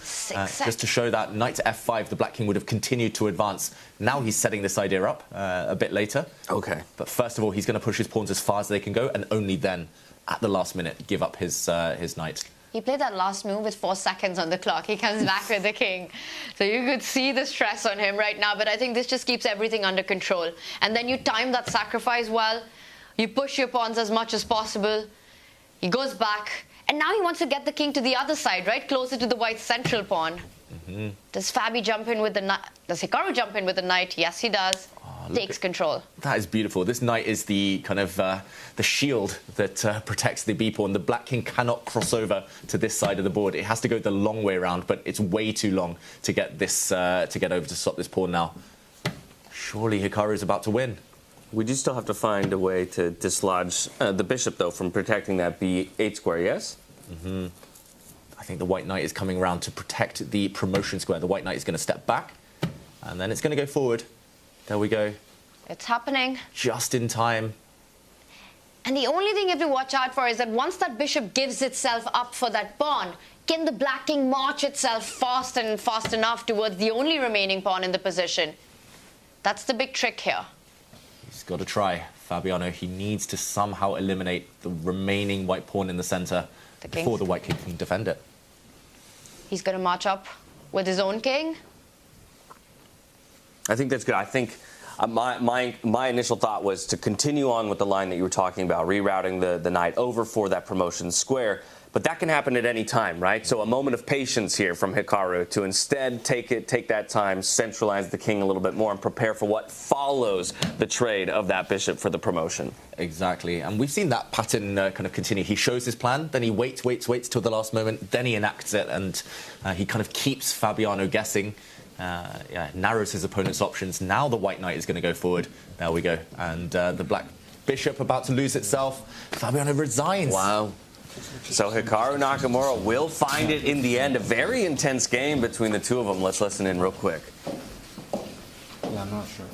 Just to show that knight to f5, the black king would have continued to advance. Now he's setting this idea up a bit later. Okay. But first of all, he's going to push his pawns as far as they can go, and only then, at the last minute, give up his knight. He played that last move with 4 seconds on the clock. He comes back with the king. So you could see the stress on him right now, but I think this just keeps everything under control. And then you time that sacrifice well. You push your pawns as much as possible. He goes back. And now he wants to get the king to the other side, right? Closer to the white central pawn. Does Fabi jump in with the knight? Does Hikaru jump in with the knight? Yes, he does. Takes control. That is beautiful. This knight is the kind of the shield that protects the b pawn. The black king cannot cross over to this side of the board. It has to go the long way around, but it's way too long to get this to get over to stop this pawn now. Surely Hikaru is about to win. We do still have to find a way to dislodge the bishop, though, from protecting that b8 square, yes? I think the white knight is coming around to protect the promotion square. The white knight is going to step back, and then it's going to go forward. There we go. It's happening. Just in time. And the only thing you have to watch out for is that once that bishop gives itself up for that pawn, can the black king march itself fast enough towards the only remaining pawn in the position? That's the big trick here. He's got to try. Fabiano, he needs to somehow eliminate the remaining white pawn in the center before the white king can defend it. He's going to march up with his own king. I think that's good. I think my initial thought was to continue on with the line that you were talking about, rerouting the knight over for that promotion square. But that can happen at any time, right? So a moment of patience here from Hikaru to instead take that time, centralize the king a little bit more, and prepare for what follows the trade of that bishop for the promotion. Exactly. And we've seen that pattern kind of continue. He shows his plan, then he waits till the last moment, then he enacts it, and he kind of keeps Fabiano guessing. Narrows his opponent's options. Now the white knight is going to go forward. There we go. And the black bishop about to lose itself. Fabiano resigns. Wow. So Hikaru Nakamura will find it in the end. A very intense game between the two of them. Let's listen in real quick. Yeah, I'm not sure.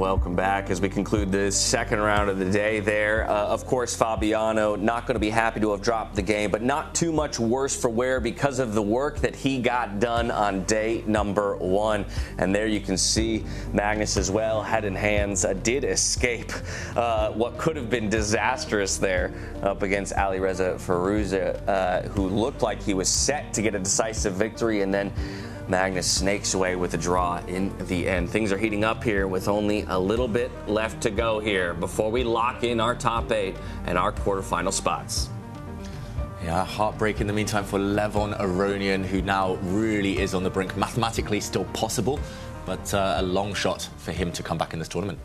welcome back as we conclude the second round of the day there. Of course, Fabiano not going to be happy to have dropped the game, but not too much worse for wear because of the work that he got done on day number 1. And there you can see Magnus as well, head and hands, did escape what could have been disastrous there up against Alireza Firouzja, who looked like he was set to get a decisive victory, and then Magnus snakes away with a draw in the end. Things are heating up here with only a little bit left to go here before we lock in our top 8 and our quarterfinal spots. Yeah, heartbreak in the meantime for Levon Aronian, who now really is on the brink. Mathematically still possible, but a long shot for him to come back in this tournament.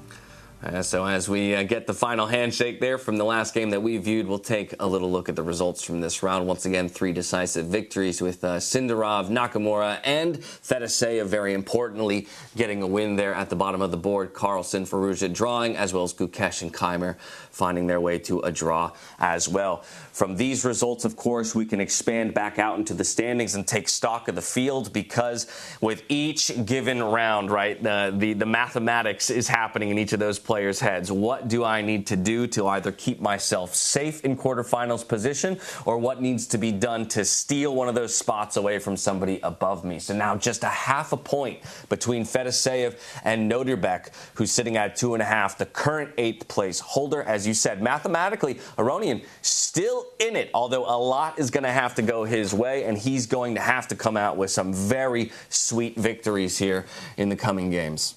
So as we get the final handshake there from the last game that we viewed, we'll take a little look at the results from this round. Once again, 3 decisive victories with Sindarov, Nakamura, and Fedoseev, very importantly, getting a win there at the bottom of the board. Carlson, Firouzja drawing, as well as Gukesh and Keymer finding their way to a draw as well. From these results, of course, we can expand back out into the standings and take stock of the field, because with each given round, right, the mathematics is happening in each of those players' heads. What do I need to do to either keep myself safe in quarterfinals position, or what needs to be done to steal one of those spots away from somebody above me? So now just a half a point between Fedoseev and Nodirbek, who's sitting at 2.5, the current 8th place holder. As you said, mathematically, Aronian still in it, although a lot is going to have to go his way, and he's going to have to come out with some very sweet victories here in the coming games.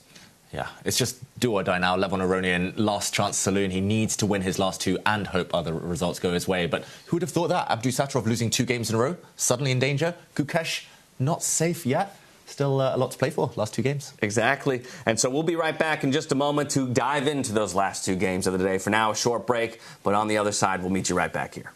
Yeah, it's just do or die now. Levon Aronian, last chance saloon. He needs to win his last 2 and hope other results go his way. But who would have thought that? Abdusattorov losing 2 games in a row, suddenly in danger. Gukesh not safe yet. Still a lot to play for, last 2 games. Exactly. And so we'll be right back in just a moment to dive into those last 2 games of the day. For now, a short break, but on the other side, we'll meet you right back here.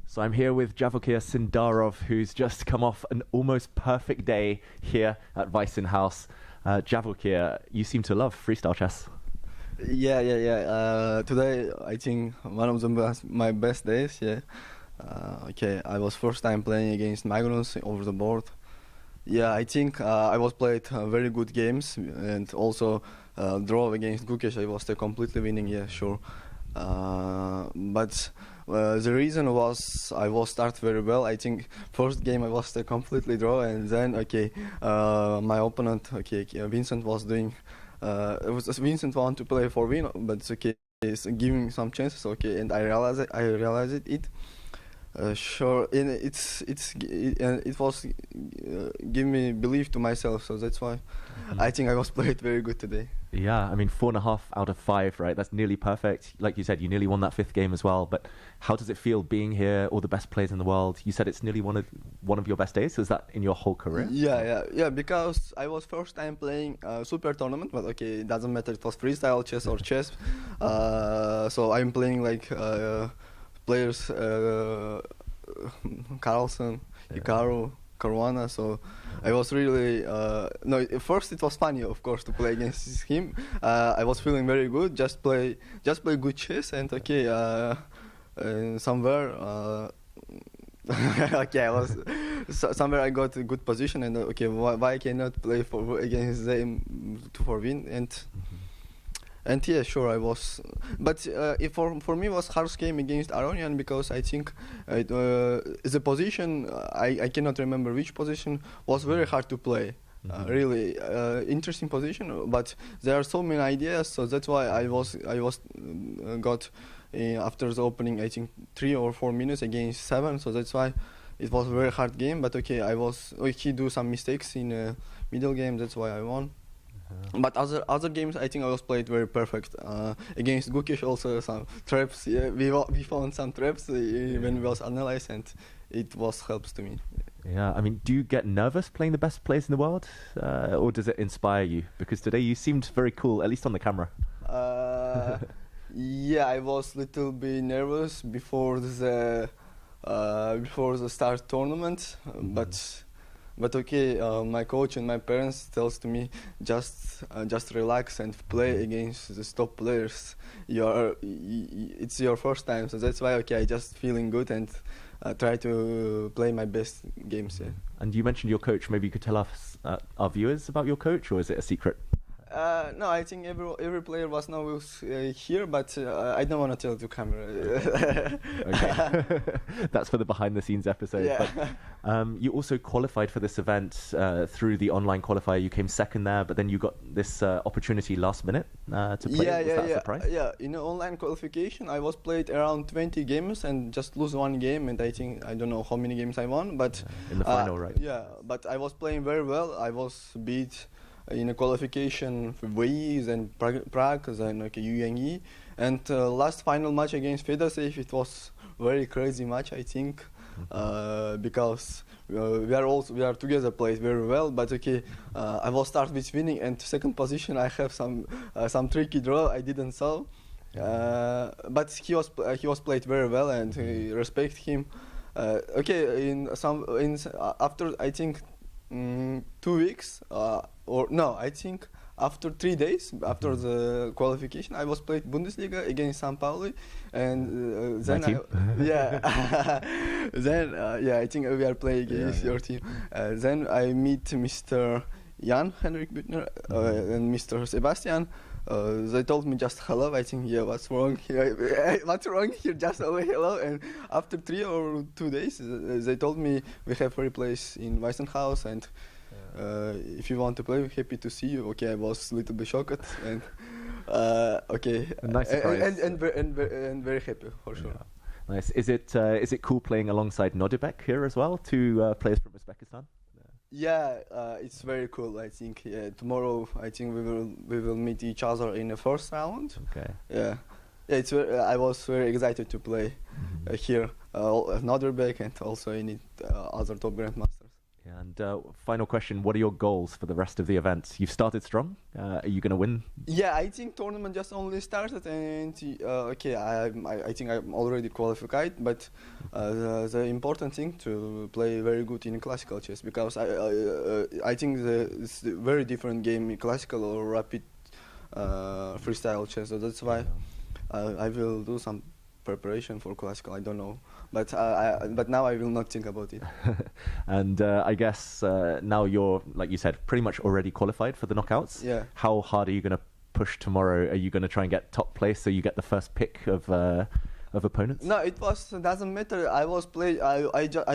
So I'm here with Javokhir Sindarov, who's just come off an almost perfect day here at Weissenhaus. Javokhir, you seem to love freestyle chess. Yeah. Today, I think one of my best days, yeah. I was first time playing against Magnus over the board. Yeah, I think I was played very good games, and also draw against Gukesh. I was completely winning, yeah, sure. But the reason was I was start very well. I think first game I was completely draw, and then my opponent, Vincent was doing. Vincent want to play for win, but is giving some chances, and I realized it. Sure, and it was give me belief to myself, so that's why I think I was played very good today. Yeah, I mean 4.5 out of 5, right? That's nearly perfect. Like you said, you nearly won that 5th game as well. But how does it feel being here, all the best players in the world? You said it's nearly one of your best days. Is that in your whole career? Yeah. Because I was first time playing super tournament, but it doesn't matter. It was freestyle chess or chess. So I'm playing like players Carlson, Hikaru, Caruana, so I was really at first it was funny, of course, to play against him. I was feeling very good, just play good chess, and somewhere I was somewhere I got a good position, and why I cannot play against them for win, and yeah, sure, I was. But for me, it was hard game against Aronian, because I think the position, I cannot remember which position, was very hard to play. Really interesting position, but there are so many ideas, so that's why I was got after the opening, I think 3 or 4 minutes against 7, so that's why it was a very hard game. But he do some mistakes in middle game, that's why I won. But other games, I think I was played very perfect. Against Gukesh also some traps. Yeah, we found some traps when we was analyzed, and it was helps to me. Yeah, I mean, do you get nervous playing the best players in the world, or does it inspire you? Because today you seemed very cool, at least on the camera. Yeah, I was little bit nervous before the start tournament, but my coach and my parents tells to me just relax and play against the top players. It's your first time, so that's why I just feeling good and try to play my best games. Yeah. And you mentioned your coach. Maybe you could tell us, our viewers, about your coach, or is it a secret? No, I think every player was now here, but I don't want to tell the camera. Okay. That's for the behind-the-scenes episode. Yeah. But, you also qualified for this event through the online qualifier. You came second there, but then you got this opportunity last minute to play. Was that a surprise? Yeah, in the online qualification, I was played around 20 games and just lose one game, and I don't know how many games I won, but in the final, right? Yeah, but I was playing very well. I was beat in a qualification for Weiss and Prague, then like UNE, and last final match against Fedoseev, it was very crazy match, I think, because we are together played very well. But I will start with winning, and second position I have some tricky draw I didn't solve, but he was played very well, and I respect him. After I think 2 weeks I think after 3 days after the qualification, I was played Bundesliga against St. Pauli, and then I think we are playing against your team. Then I meet Mr. Jan Henrik Büttner and Mr. Sebastian. They told me just hello. I think what's wrong here? What's wrong here? Just only hello. And after 3 or 2 days, they told me we have free place in Weissenhaus, and if you want to play, we're happy to see you. Okay, I was a little bit shocked, and nice surprise. and very happy for sure. Yeah. Nice. Is it cool playing alongside Nodirbek here as well? Two players from Uzbekistan. Yeah, it's very cool. I think tomorrow I think we will meet each other in the first round. Okay. Yeah, it's I was very excited to play here, Nodirbek, and also in other top grandmasters. Yeah, and final question: what are your goals for the rest of the event? You've started strong. Are you going to win? Yeah, I think tournament just only started, and I think I'm already qualified. But the important thing to play very good in classical chess, because I think it's a very different game in classical or rapid freestyle chess. So that's why I will do some preparation for classical. I don't know, but now I will not think about it. And I guess now you're, like you said, pretty much already qualified for the knockouts. Yeah. How hard are you going to push tomorrow? Are you going to try and get top place so you get the first pick of opponents? No, doesn't matter. I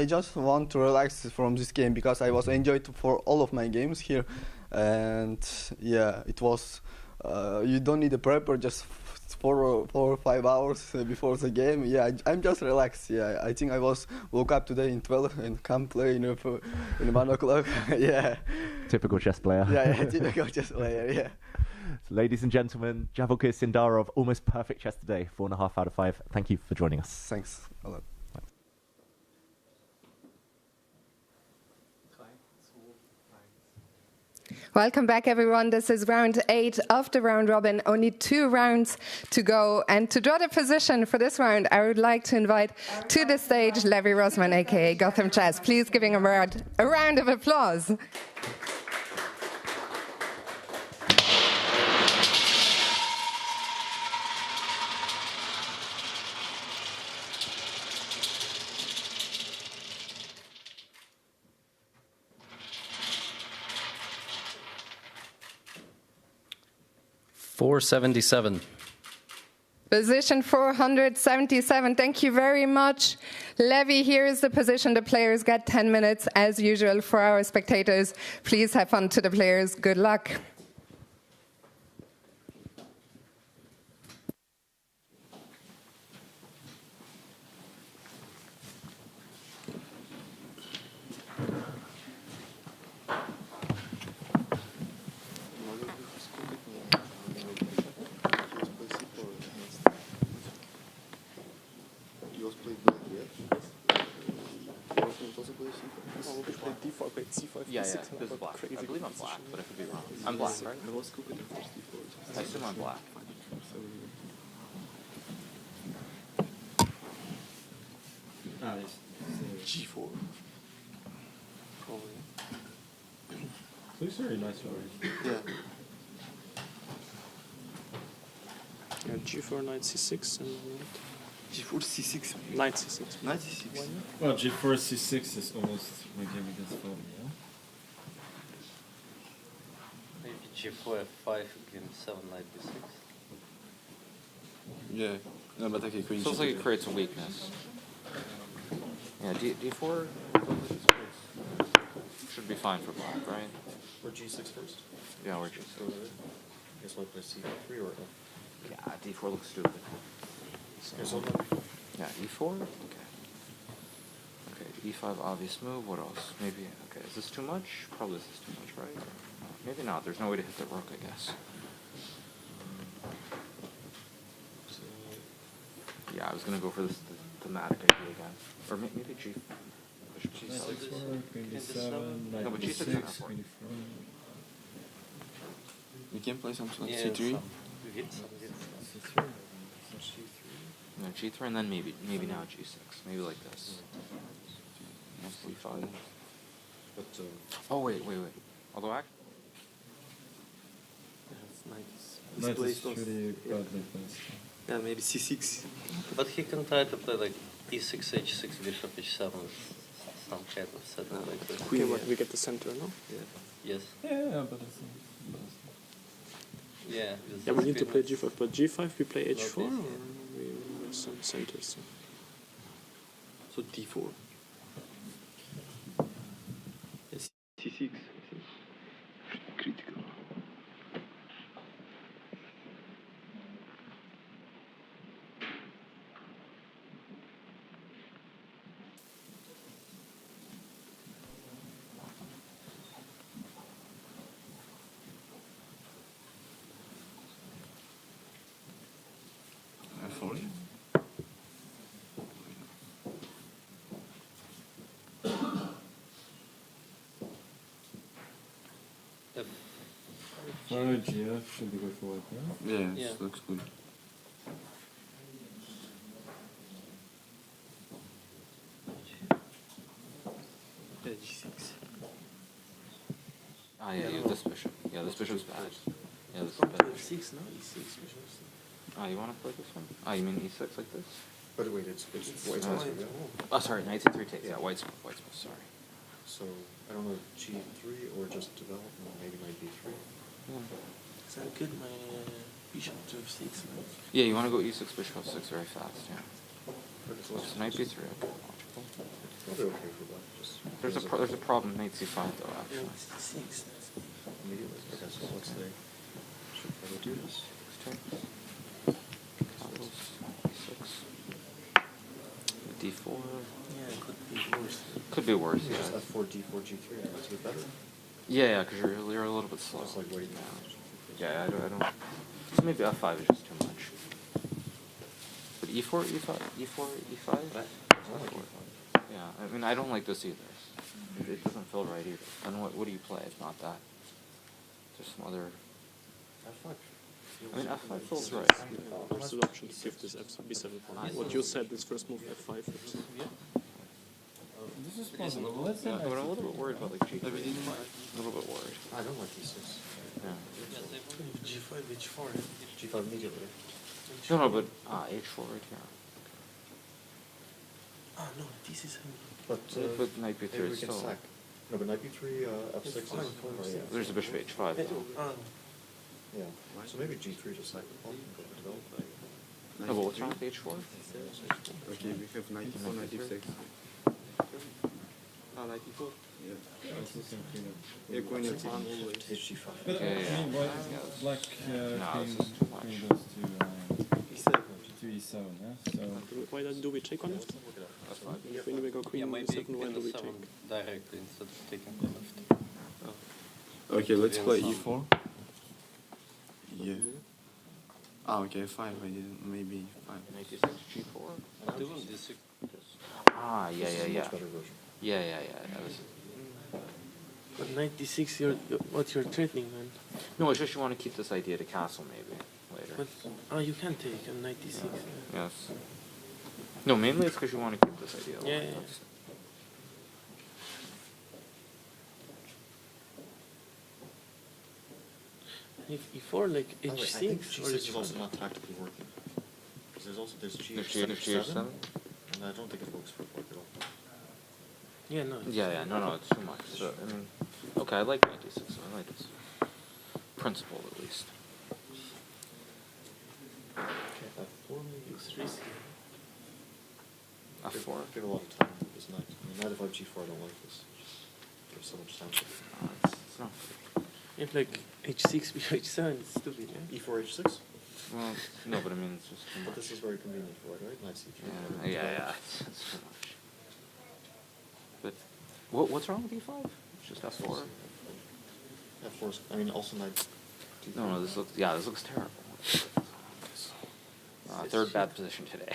just want to relax from this game, because I was enjoyed for all of my games here, and yeah, it was. You don't need a prepper, just 4 or 5 hours before the game. Yeah, I'm just relaxed. Yeah, I think I woke up today in 12 and come play in 1 o'clock. Yeah. Typical chess player. Yeah, typical chess player. Yeah. So, ladies and gentlemen, Javokhir Sindarov, almost perfect chess today, 4.5 out of 5. Thank you for joining us. Thanks a lot. Welcome back, everyone. This is round 8 of the round robin. Only 2 rounds to go. And to draw the position for this round, I would like to invite to the stage Levi Rosman, aka Gotham Chess. Please give him a round of applause. .477. Position 477. Thank you very much. Levi, here is the position. The players get 10 minutes as usual. For our spectators, please have fun to the players. Good luck. Yeah, this is black. I believe I'm black, but I could be wrong. I'm black, right? I assume I'm black. G4. Probably. Looks very nice already. Yeah. Yeah, G4, knight C6, and G4, C6. Knight C6. Knight C6. Well, G4, C6 is almost my game against Fabiano. Maybe G4, F5, game 7, knight B6. Yeah. No, but okay, queen. Feels like it creates a weakness. Yeah, D4 should be fine for black, right? Or G6 first? Yeah, or G6. I guess I'll play C3 or F. Yeah, D4 looks stupid. Yeah, E4? Okay. Okay, E5 obvious move. What else? Maybe, okay, is this too much? Probably this is too much, right? Maybe not. There's no way to hit the rook, I guess. Yeah, I was going to go for this thematic idea again. Or maybe G. Bishop G7. No, but G6 is not important. We can play something like C3. No, G3 and then maybe now G6. Maybe like this. C5. But, oh, wait. Although actually... Knight is really badly placed. Yeah, maybe C6. But he can try to play like E6, H6, Bishop H7, some kind of setup like that. Okay, but we get the center, no? Yeah. Yes. Yeah, but it's... Yeah. Yeah, we need to play G5, but G5 we play H4 or we have some centers? So D4. Yes, C6. Critical. GF should be good for white, yeah? Yeah, it looks good. Yeah, G6. Ah, yeah, this bishop. Yeah, this bishop's bad. Yeah, this is bad. E6, no? E6 bishop. Ah, you want to play this one? Ah, you mean E6 like this? But wait, it's white's supposed to be. Oh, sorry, knight C3 takes. Yeah, white's sorry. So, I don't know, G3 or just develop, maybe knight B3. Is that good? My bishop to F6, no? Yeah, you want to go E6, bishop F6 very fast, yeah. So knight B3, okay, logical. Probably okay for black. Just there's a problem, knight C5 though, actually. Yeah, C6. Immediately. Okay, so let's say, should probably do this. D4. Yeah, it could be worse. Could be worse, yeah. Just F4, D4, G3, that's a bit better. Yeah, because you're a little bit slow. Just like waiting now. Yeah, I don't. So maybe F5 is just too much. But E4, E5, E4, E5. Yeah, I mean I don't like this either. It doesn't feel right either. And what do you play if not that? There's some other. F5. I mean F5 feels right. What's the option to give this B7 pawn? What you said, this first move F5. Yeah. This is possible. Let's Yeah, but I'm a little bit worried about like G3. A little bit worried. I don't like E6. Yeah. G5, H4. G5 immediately. No, but H4 right here. Ah, no, this is... But knight B3 maybe we is can still... sack. No, but knight B3, F6 is... yeah. There's a bishop H5 though. Yeah, so maybe G3 just sack the pawn and go to develop. No, but what's wrong with H4? Okay, we have 94, 96. Ah, 94? Yeah. Yeah, queen and pawn always. H5. But Yeah. black No, this is too much. queen goes to E7, yeah? So Why do we take on left? When we go queen E7, why do we take? Directly instead of taking the left. Okay, let's play E4. Yeah. Ah, okay, 5, I didn't, maybe 5. 96 G4? Doing this. Ah, yeah. Yeah. This is... But 96, what you're threatening, man. No, it's just you want to keep this idea to castle maybe later. But, you can take a 96. Yes. No, mainly it's because you want to keep this idea alive. Yeah. If E4 like By the way, I H6 think or G6 is also H5. not tactically working. Because there's also G7, G7? and I don't think it works for black at all. Yeah, no. No, it's too much. So, I mean, okay, I like 96, so I like this. principle at least. Okay, F4 maybe 3. F4. Give a lot of time to this knight. I mean, knight f5 g4, I don't like this. There's so much time. It's not. If like h6 before h7, it's stupid, yeah? E4 h6? Well, no, but I mean, it's just too much. But this is very convenient for it, right? Knight c3. Yeah. It's too much. But what's wrong with e5? It's just f4. F4 I mean, also knight d3. No, this looks terrible. Third bad position today.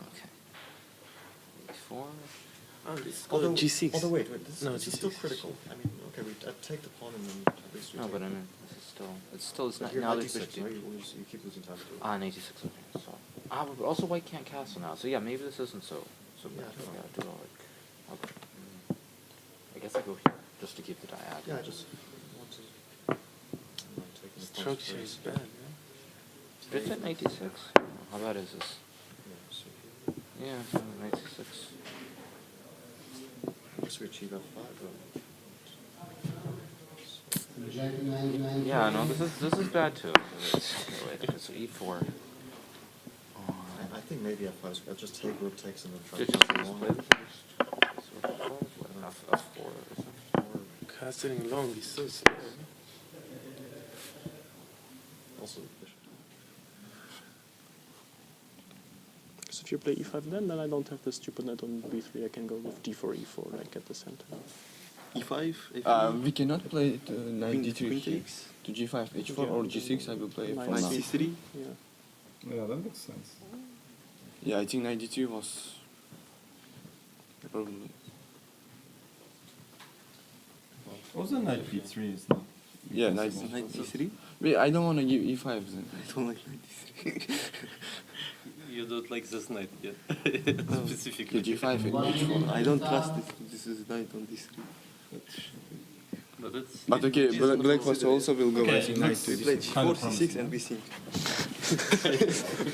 Okay. e4. Oh, this although, g6. Although wait, this no, is still critical. I mean, okay, I take the pawn and then at least you No, take but I it. mean, it's not. You're Now 96, there's right? You keep losing time to it. 96. Okay. So, but also white can't castle now. So yeah, maybe this isn't so bad. Yeah, I do like. Okay. I guess I go here just to keep the diagonal. Yeah, I just want to. I'm not taking the Structure is bad, yeah? Is it 96? How bad is this? Yeah, 96. I guess we achieve f5. Yeah, no, this is bad too. Wait, so e4. I think maybe f5 is good. Just take rook takes and then try Just to play castle this. F4. Castling long is so slow. Also the bishop. So if you play e5 then I don't have the stupid knight on b3. I can go with d4, e4, like at the center. E5? We cannot play knight d3 queen here. takes. To g5, h4 or g6 I will play Knight for now. c3? Yeah, that makes sense. Yeah, I think knight d3 was probably. Also knight b3 is not. Yeah, knight d3? Wait, I don't want to give e5 then. I don't like knight d3. You don't like this knight yet, specifically. g5 and h4. I don't trust it. This is knight on d3. But okay, black was also will go I think knight to We played d6. g4, c6 and we think.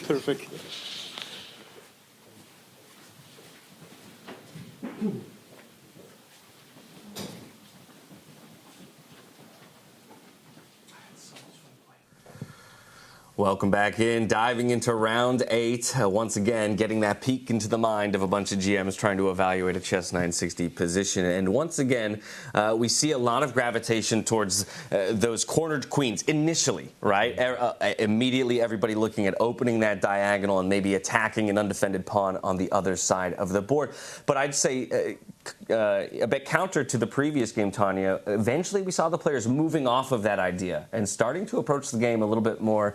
Perfect. Welcome back in, diving into round 8. Once again, getting that peek into the mind of a bunch of GMs trying to evaluate a chess 960 position. And once again, we see a lot of gravitation towards those cornered queens initially, right? Immediately, everybody looking at opening that diagonal and maybe attacking an undefended pawn on the other side of the board. But I'd say a bit counter to the previous game, Tanya, eventually we saw the players moving off of that idea and starting to approach the game a little bit more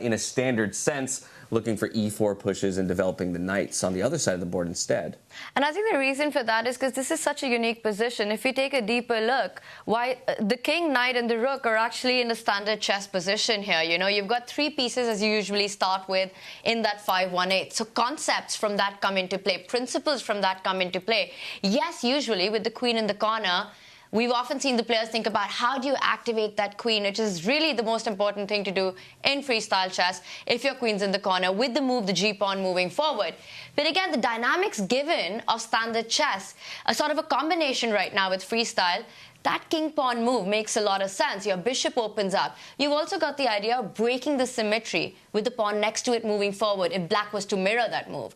in a standard sense, looking for e4 pushes and developing the knights on the other side of the board instead. And I think the reason for that is because this is such a unique position. If you take a deeper look, why the king, knight, and the rook are actually in a standard chess position here. You know, you've got 3 pieces as you usually start with in that 5-1-8. So concepts from that come into play, principles from that come into play. Yes, usually with the queen in the corner, we've often seen the players think about how do you activate that queen, which is really the most important thing to do in freestyle chess if your queen's in the corner with the move, the g-pawn moving forward. But again, the dynamics given of standard chess, a sort of a combination right now with freestyle, that king-pawn move makes a lot of sense. Your bishop opens up. You've also got the idea of breaking the symmetry with the pawn next to it moving forward if black was to mirror that move.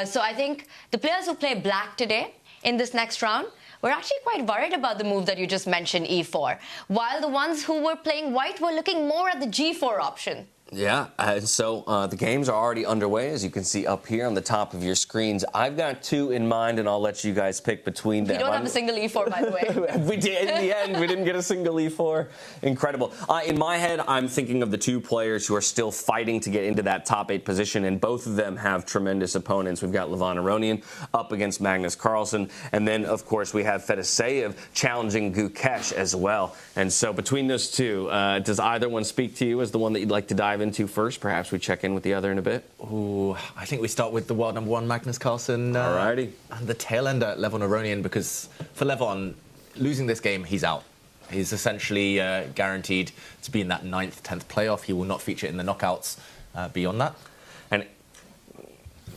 So I think the players who play black today in this next round, we're actually quite worried about the move that you just mentioned, e4, while the ones who were playing white were looking more at the g4 option. Yeah, so the games are already underway, as you can see up here on the top of your screens. I've got 2 in mind, and I'll let you guys pick between them. You don't have a single e4, by the way. We did. In the end, we didn't get a single e4. Incredible. In my head, I'm thinking of the 2 players who are still fighting to get into that top 8 position, and both of them have tremendous opponents. We've got Levon Aronian up against Magnus Carlsen, and then, of course, we have Fedoseev challenging Gukesh as well. And so between those 2, does either one speak to you as the one that you'd like to dive into first? Perhaps we check in with the other in a bit. Ooh, I think we start with the world #1 Magnus Carlsen. Alrighty. And the tail ender, Levon Aronian, because for Levon, losing this game, he's out. He's essentially guaranteed to be in that 9th, 10th playoff. He will not feature in the knockouts beyond that. And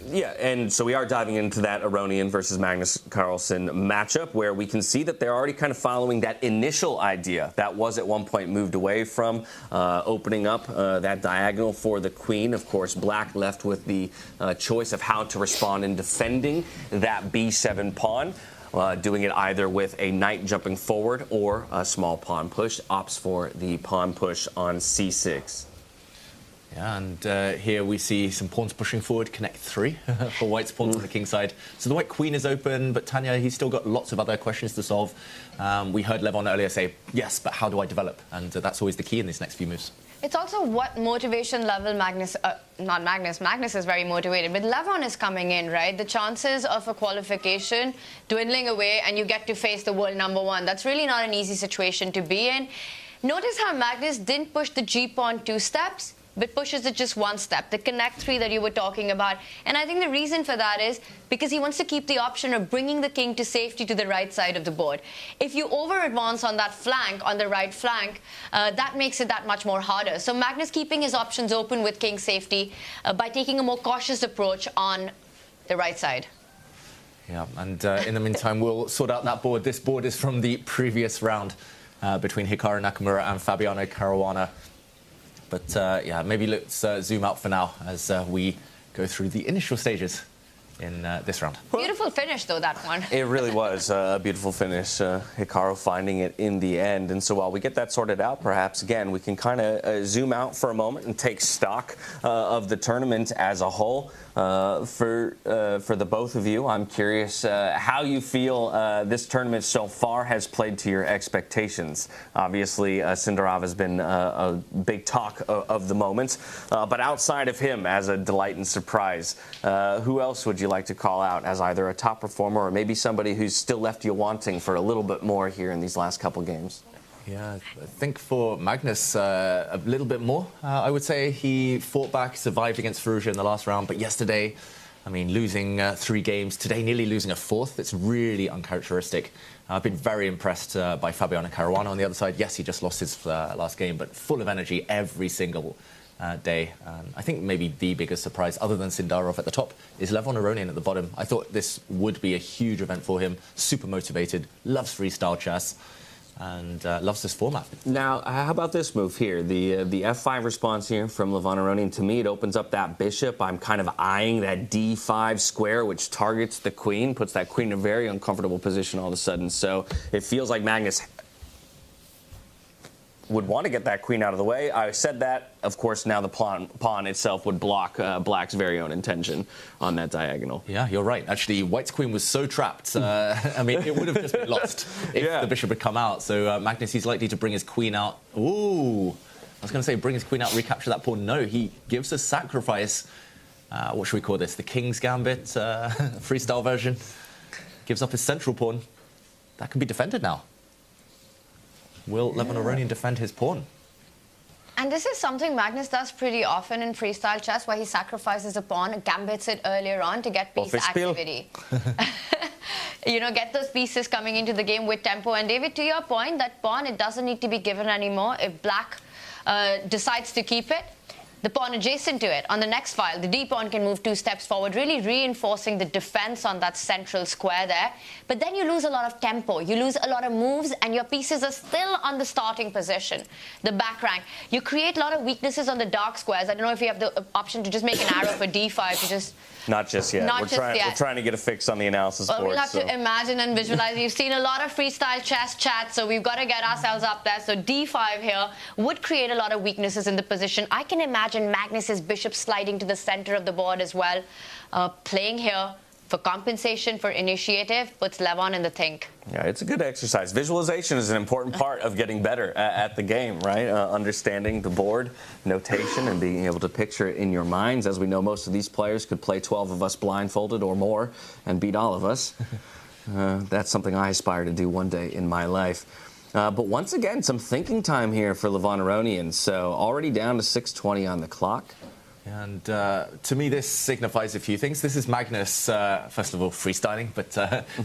Yeah, and so we are diving into that Aronian versus Magnus Carlsen matchup, where we can see that they're already kind of following that initial idea that was at one point moved away from, opening up that diagonal for the queen. Of course, black left with the choice of how to respond in defending that b7 pawn. Doing it either with a knight jumping forward or a small pawn push. Opts for the pawn push on c6. Yeah, and here we see some pawns pushing forward, connect 3 for white's pawns on the king side. So the white queen is open, but Tanya, he's still got lots of other questions to solve. We heard Levon earlier say, yes, but how do I develop? And that's always the key in these next few moves. It's also what motivation level Magnus is very motivated, but Levon is coming in, right? The chances of a qualification dwindling away and you get to face the world #1. That's really not an easy situation to be in. Notice how Magnus didn't push the g-pawn 2 steps, but pushes it just 1 step, the connect 3 that you were talking about. And I think the reason for that is because he wants to keep the option of bringing the king to safety to the right side of the board. If you over-advance on that flank, on the right flank, that makes it that much more harder. So Magnus keeping his options open with king safety by taking a more cautious approach on the right side. Yeah, and in the meantime, we'll sort out that board. This board is from the previous round between Hikaru Nakamura and Fabiano Caruana. But yeah, maybe let's zoom out for now as we go through the initial stages in this round. Beautiful finish, though, that one. It really was a beautiful finish. Hikaru finding it in the end. And so while we get that sorted out, perhaps, again, we can kind of zoom out for a moment and take stock of the tournament as a whole. For the both of you, I'm curious how you feel this tournament so far has played to your expectations. Obviously, Sindarov has been a big talk of the moment, but outside of him, as a delight and surprise, who else would you like to call out as either a top performer or maybe somebody who's still left you wanting for a little bit more here in these last couple games? Yeah, I think for Magnus, a little bit more. I would say he fought back, survived against Firouzja in the last round, but yesterday, I mean, losing 3 games, today nearly losing a 4th, it's really uncharacteristic. I've been very impressed by Fabiano Caruana on the other side. Yes, he just lost his last game, but full of energy every single day. I think maybe the biggest surprise, other than Sindarov at the top, is Levon Aronian at the bottom. I thought this would be a huge event for him, super motivated, loves freestyle chess, and loves this format. Now, how about this move here? The f5 response here from Levon Aronian, to me, it opens up that bishop. I'm kind of eyeing that d5 square, which targets the queen, puts that queen in a very uncomfortable position all of a sudden. So it feels like Magnus would want to get that queen out of the way. I said that. Of course, now the pawn itself would block black's very own intention on that diagonal. Yeah, you're right. Actually, white's queen was so trapped. I mean, it would have just been lost if the bishop had come out. So Magnus, he's likely to bring his queen out. Ooh, I was going to say bring his queen out, recapture that pawn. No, he gives a sacrifice. What should we call this? The King's Gambit freestyle version. Gives up his central pawn. That can be defended now. Will Levon Aronian defend his pawn? And this is something Magnus does pretty often in freestyle chess, where he sacrifices a pawn, gambits it earlier on to get piece activity. You know, get those pieces coming into the game with tempo. And David, to your point, that pawn, it doesn't need to be given anymore. If black decides to keep it, the pawn adjacent to it, on the next file, the d-pawn can move 2 steps forward, really reinforcing the defense on that central square there. But then you lose a lot of tempo, you lose a lot of moves, and your pieces are still on the starting position, the back rank. You create a lot of weaknesses on the dark squares. I don't know if you have the option to just make an arrow for d5 to just... Not just yet. We're trying to get a fix on the analysis board. We'll have to imagine and visualize. We've seen a lot of freestyle chess chat, so we've got to get ourselves up there. So d5 here would create a lot of weaknesses in the position. I can imagine Magnus's bishop sliding to the center of the board as well. Playing here for compensation, for initiative, puts Levon in the think. Yeah, it's a good exercise. Visualization is an important part of getting better at the game, right? Understanding the board, notation, and being able to picture it in your minds. As we know, most of these players could play 12 of us blindfolded or more and beat all of us. That's something I aspire to do one day in my life. But once again, some thinking time here for Levon Aronian. So already down to 6:20 on the clock. And to me, this signifies a few things. This is Magnus, first of all, freestyling, but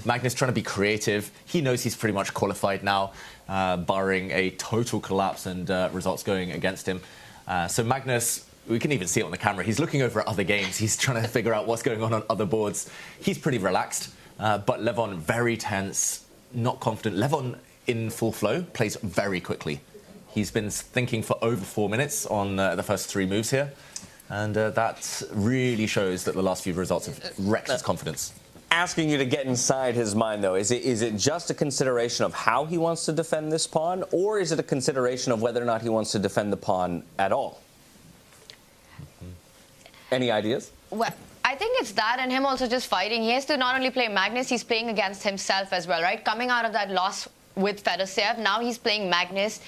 Magnus trying to be creative. He knows he's pretty much qualified now, barring a total collapse and results going against him. So Magnus we can even see it on the camera. He's looking over at other games. He's trying to figure out what's going on other boards. He's pretty relaxed, but Levon very tense, not confident. Levon in full flow plays very quickly. He's been thinking for over 4 minutes on the first 3 moves here, and that really shows that the last few results have wrecked his confidence. Asking you to get inside his mind, though, is it just a consideration of how he wants to defend this pawn, or is it a consideration of whether or not he wants to defend the pawn at all? Any ideas? Well, I think it's that and him also just fighting. He has to not only play Magnus, he's playing against himself as well, right? Coming out of that loss with Fedoseev, now he's playing Magnus.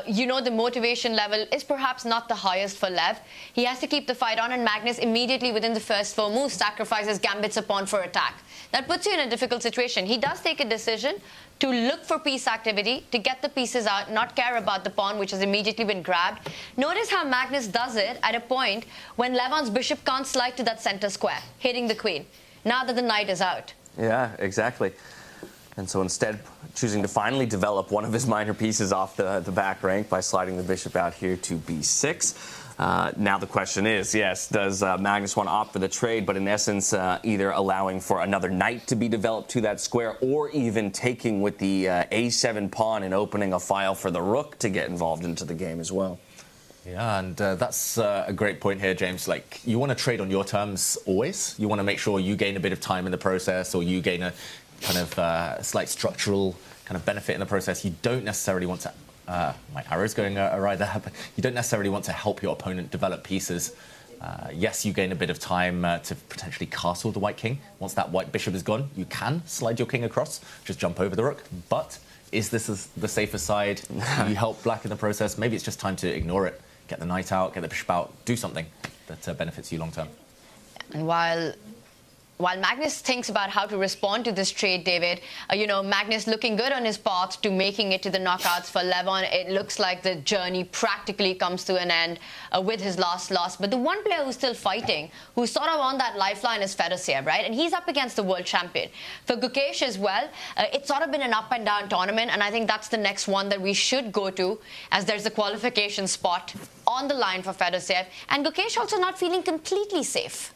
You know, the motivation level is perhaps not the highest for Lev. He has to keep the fight on, and Magnus immediately within the first 4 moves sacrifices gambits a pawn for attack. That puts you in a difficult situation. He does take a decision to look for piece activity, to get the pieces out, not care about the pawn, which has immediately been grabbed. Notice how Magnus does it at a point when Levon's bishop can't slide to that center square, hitting the queen, now that the knight is out. Yeah, exactly. And so instead, choosing to finally develop one of his minor pieces off the back rank by sliding the bishop out here to b6. Now the question is, yes, does Magnus want to opt for the trade, but in essence either allowing for another knight to be developed to that square, or even taking with the a7 pawn and opening a file for the rook to get involved into the game as well. Yeah, and that's a great point here, James. Like, you want to trade on your terms always. You want to make sure you gain a bit of time in the process, or you gain a kind of slight structural kind of benefit in the process. You don't necessarily want to, my arrow's going awry there, but you don't necessarily want to help your opponent develop pieces. Yes, you gain a bit of time to potentially castle the white king. Once that white bishop is gone, you can slide your king across, just jump over the rook. But is this the safer side? You help black in the process. Maybe it's just time to ignore it, get the knight out, get the bishop out, do something that benefits you long term. And while Magnus thinks about how to respond to this trade, David, you know, Magnus looking good on his path to making it to the knockouts for Levon. It looks like the journey practically comes to an end with his last loss. But the one player who's still fighting, who's sort of on that lifeline, is Fedoseev, right? And he's up against the world champion. For Gukesh as well, it's sort of been an up and down tournament, and I think that's the next one that we should go to, as there's a qualification spot on the line for Fedoseev. And Gukesh also not feeling completely safe.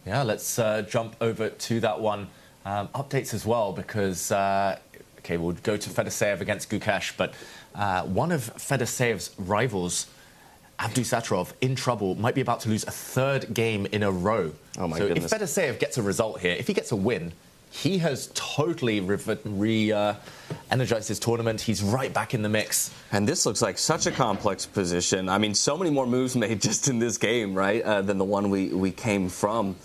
Yeah, let's jump over to that one. Updates as well, because, OK, we'll go to Fedoseev against Gukesh, but one of Fedoseev's rivals, Abdusattorov, in trouble, might be about to lose a 3rd game in a row. Oh, my goodness. If Fedoseev gets a result here, if he gets a win, he has totally re-energized his tournament. He's right back in the mix. And this looks like such a complex position. I mean, so many more moves made just in this game, right, than the one we came from.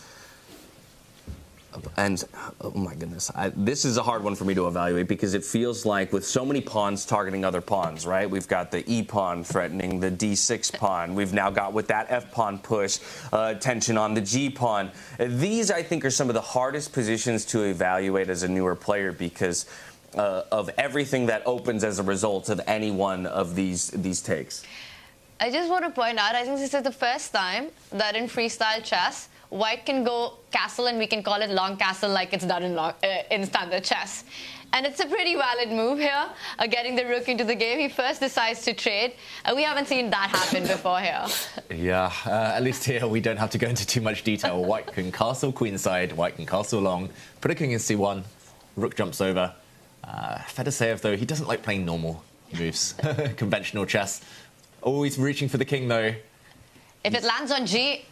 And, oh my goodness, this is a hard one for me to evaluate, because it feels like with so many pawns targeting other pawns, right? We've got the E pawn threatening the D6 pawn. We've now got, with that F pawn push, tension on the G pawn. These, I think, are some of the hardest positions to evaluate as a newer player, because of everything that opens as a result of any one of these takes. I just want to point out, I think this is the first time that in freestyle chess, white can go castle, and we can call it long castle like it's done in standard chess. And it's a pretty valid move here, getting the rook into the game. He first decides to trade. We haven't seen that happen before here. Yeah, at least here we don't have to go into too much detail. White can castle queenside, white can castle long, put a king in c1, rook jumps over. Fedoseev, though, he doesn't like playing normal moves, conventional chess. Always reaching for the king, though. If it lands on G,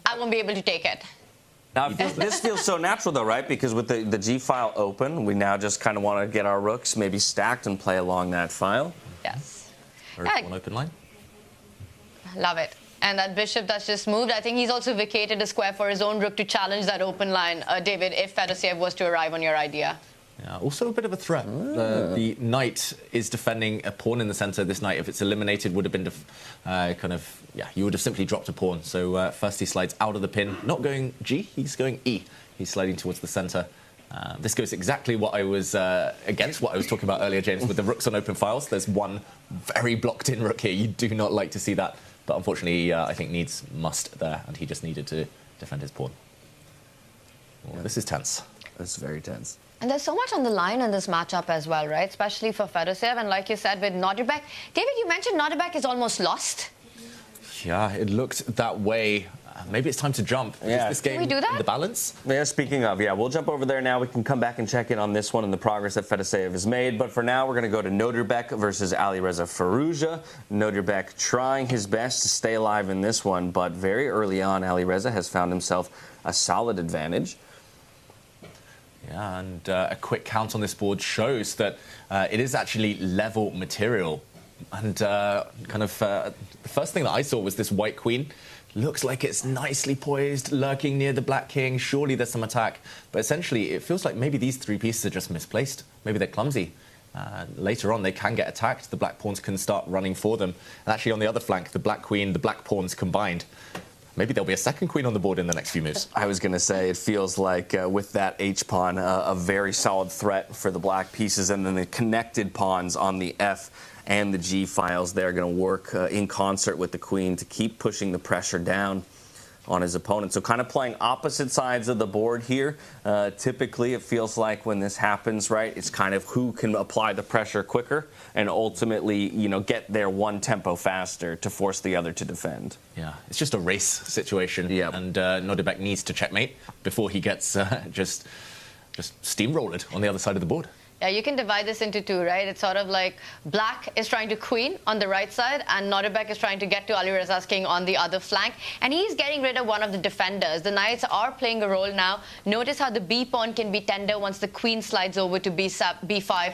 I won't be able to take it. Now, this feels so natural, though, right? Because with the G file open, we now just kind of want to get our rooks maybe stacked and play along that file. Yes. One open line. Love it. And that bishop that's just moved, I think he's also vacated a square for his own rook to challenge that open line, David, if Fedoseev was to arrive on your idea. Yeah, also a bit of a threat. The knight is defending a pawn in the center. This knight, if it's eliminated, would have been you would have simply dropped a pawn. So first he slides out of the pin, not going G, he's going E. He's sliding towards the center. This goes exactly what I was against what I was talking about earlier, James, with the rooks on open files. There's one very blocked-in rook here. You do not like to see that. But unfortunately, I think needs must there, and he just needed to defend his pawn. Oh, this is tense. This is very tense. And there's so much on the line in this matchup as well, right? Especially for Fedoseev. And like you said, with Nodirbek. David, you mentioned Nodirbek is almost lost. Yeah, it looked that way. Maybe it's time to jump. Yeah. Is this game Can we do that? in the balance? Yeah, speaking of, we'll jump over there now. We can come back and check in on this one and the progress that Fedoseev has made. But for now, we're going to go to Nodirbek versus Alireza Firouzja. Nodirbek trying his best to stay alive in this one, but very early on, Alireza has found himself a solid advantage. Yeah, and a quick count on this board shows that it is actually level material. And the first thing that I saw was this white queen. Looks like it's nicely poised, lurking near the black king. Surely there's some attack. But essentially, it feels like maybe these three pieces are just misplaced. Maybe they're clumsy. Later on, they can get attacked. The black pawns can start running for them. And actually, on the other flank, the black queen, the black pawns combined. Maybe there'll be a second queen on the board in the next few moves. I was going to say, it feels like with that H-pawn, a very solid threat for the black pieces, and then the connected pawns on the F and the G files, they're going to work in concert with the queen to keep pushing the pressure down on his opponent. So kind of playing opposite sides of the board here. Typically, it feels like when this happens, right, it's kind of who can apply the pressure quicker and ultimately, get there one tempo faster to force the other to defend. Yeah, it's just a race situation. Yeah. And Nodirbek needs to checkmate before he gets just steamrolled on the other side of the board. Yeah, you can divide this into two, right? It's sort of like black is trying to queen on the right side, and Nodirbek is trying to get to Alireza's king on the other flank. And he's getting rid of one of the defenders. The knights are playing a role now. Notice how the B pawn can be tender once the queen slides over to B5,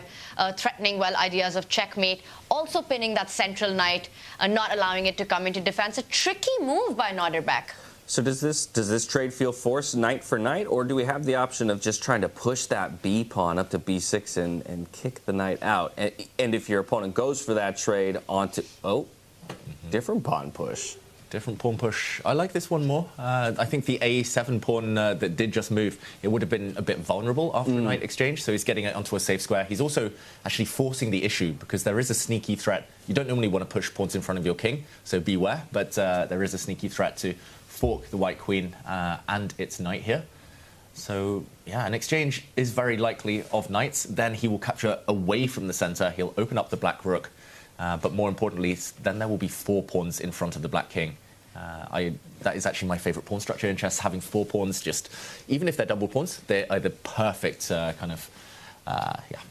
threatening, ideas of checkmate. Also pinning that central knight, not allowing it to come into defense. A tricky move by Nodirbek. So does this trade feel forced knight for knight, or do we have the option of just trying to push that B pawn up to B6 and kick the knight out? And if your opponent goes for that trade onto different pawn push. Different pawn push. I like this one more. I think the A7 pawn that did just move, it would have been a bit vulnerable after a knight exchange, so he's getting it onto a safe square. He's also actually forcing the issue because there is a sneaky threat. You don't normally want to push pawns in front of your king, so beware, but there is a sneaky threat to fork the white queen and its knight here. So, yeah, an exchange is very likely of knights. Then he will capture away from the center. He'll open up the black rook. But more importantly, then there will be 4 pawns in front of the black king. That is actually my favorite pawn structure in chess, having 4 pawns. Just even if they're double pawns, they're the perfect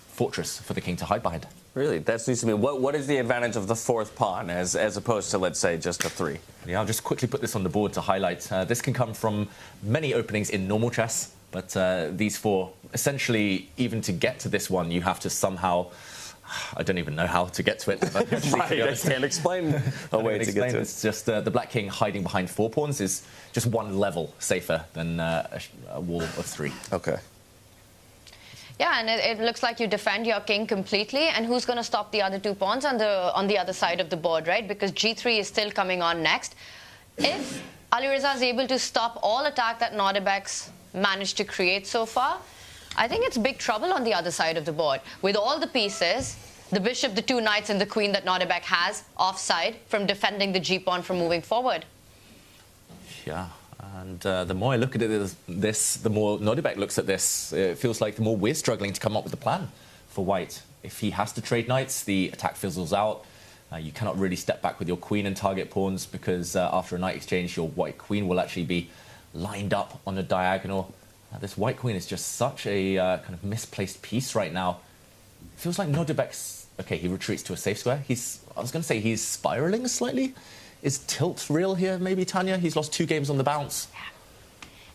fortress for the king to hide behind. Really? That's news to me. What is the advantage of the 4th pawn as opposed to, let's say, just a 3? Yeah, I'll just quickly put this on the board to highlight. This can come from many openings in normal chess, but these 4, essentially, even to get to this one, you have to somehow... I don't even know how to get to it. Right, I can't explain a way to get to it. It's just the black king hiding behind 4 pawns is just one level safer than a wall of 3. Okay. Yeah, and it looks like you defend your king completely, and who's going to stop the other 2 pawns on the other side of the board, right? Because G3 is still coming on next. If Alireza is able to stop all attack that Nodirbek's managed to create so far, I think it's big trouble on the other side of the board. With all the pieces, the bishop, the 2 knights, and the queen that Nodirbek has offside from defending the G-pawn from moving forward. Yeah. And the more I look at this, the more Nodirbek looks at this. It feels like the more we're struggling to come up with a plan for white. If he has to trade knights, the attack fizzles out. You cannot really step back with your queen and target pawns because after a knight exchange, your white queen will actually be lined up on a diagonal. This white queen is just such a kind of misplaced piece right now. It feels like Nodirbek's... Okay, he retreats to a safe square. I was going to say he's spiraling slightly. Is tilt real here, maybe, Tanya? He's lost 2 games on the bounce. Yeah.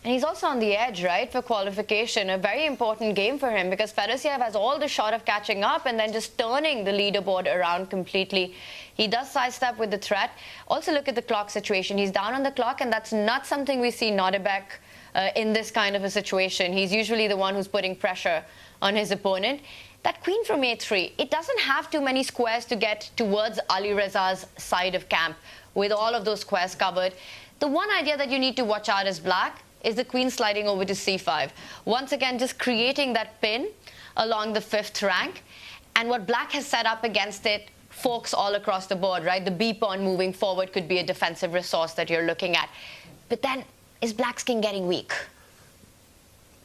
And he's also on the edge, right, for qualification. A very important game for him because Fedoseev has all the shot of catching up and then just turning the leaderboard around completely. He does sidestep with the threat. Also, look at the clock situation. He's down on the clock, and that's not something we see Nodirbek in this kind of a situation. He's usually the one who's putting pressure on his opponent. That queen from A3, it doesn't have too many squares to get towards Alireza's side of camp. With all of those squares covered, the one idea that you need to watch out as black is the queen sliding over to C5. Once again, just creating that pin along the 5th rank. And what black has set up against it forks all across the board, right? The B pawn moving forward could be a defensive resource that you're looking at. But then, is black's king getting weak?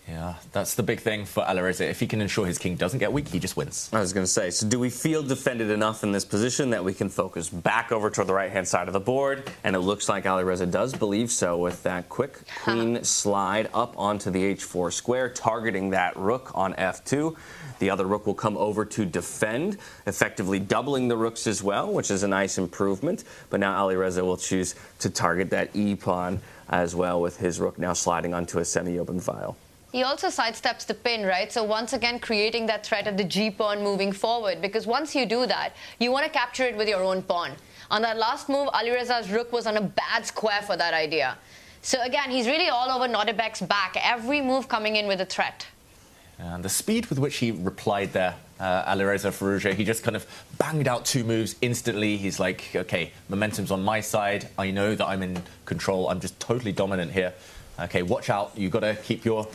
Yeah, that's the big thing for Alireza. If he can ensure his king doesn't get weak, he just wins. I was going to say, so do we feel defended enough in this position that we can focus back over to the right-hand side of the board? And it looks like Alireza does believe so with that quick queen slide up onto the h4 square, targeting that rook on f2. The other rook will come over to defend, effectively doubling the rooks as well, which is a nice improvement. But now Alireza will choose to target that e-pawn as well, with his rook now sliding onto a semi-open file. He also sidesteps the pin, right? So once again, creating that threat of the g-pawn moving forward, because once you do that, you want to capture it with your own pawn. On that last move, Alireza's rook was on a bad square for that idea. So again, he's really all over Nodirbek's back, every move coming in with a threat. And the speed with which he replied there, Alireza Firouzja, he just kind of banged out 2 moves instantly. He's like, okay, momentum's on my side. I know that I'm in control. I'm just totally dominant here. Okay, watch out. You've got to keep your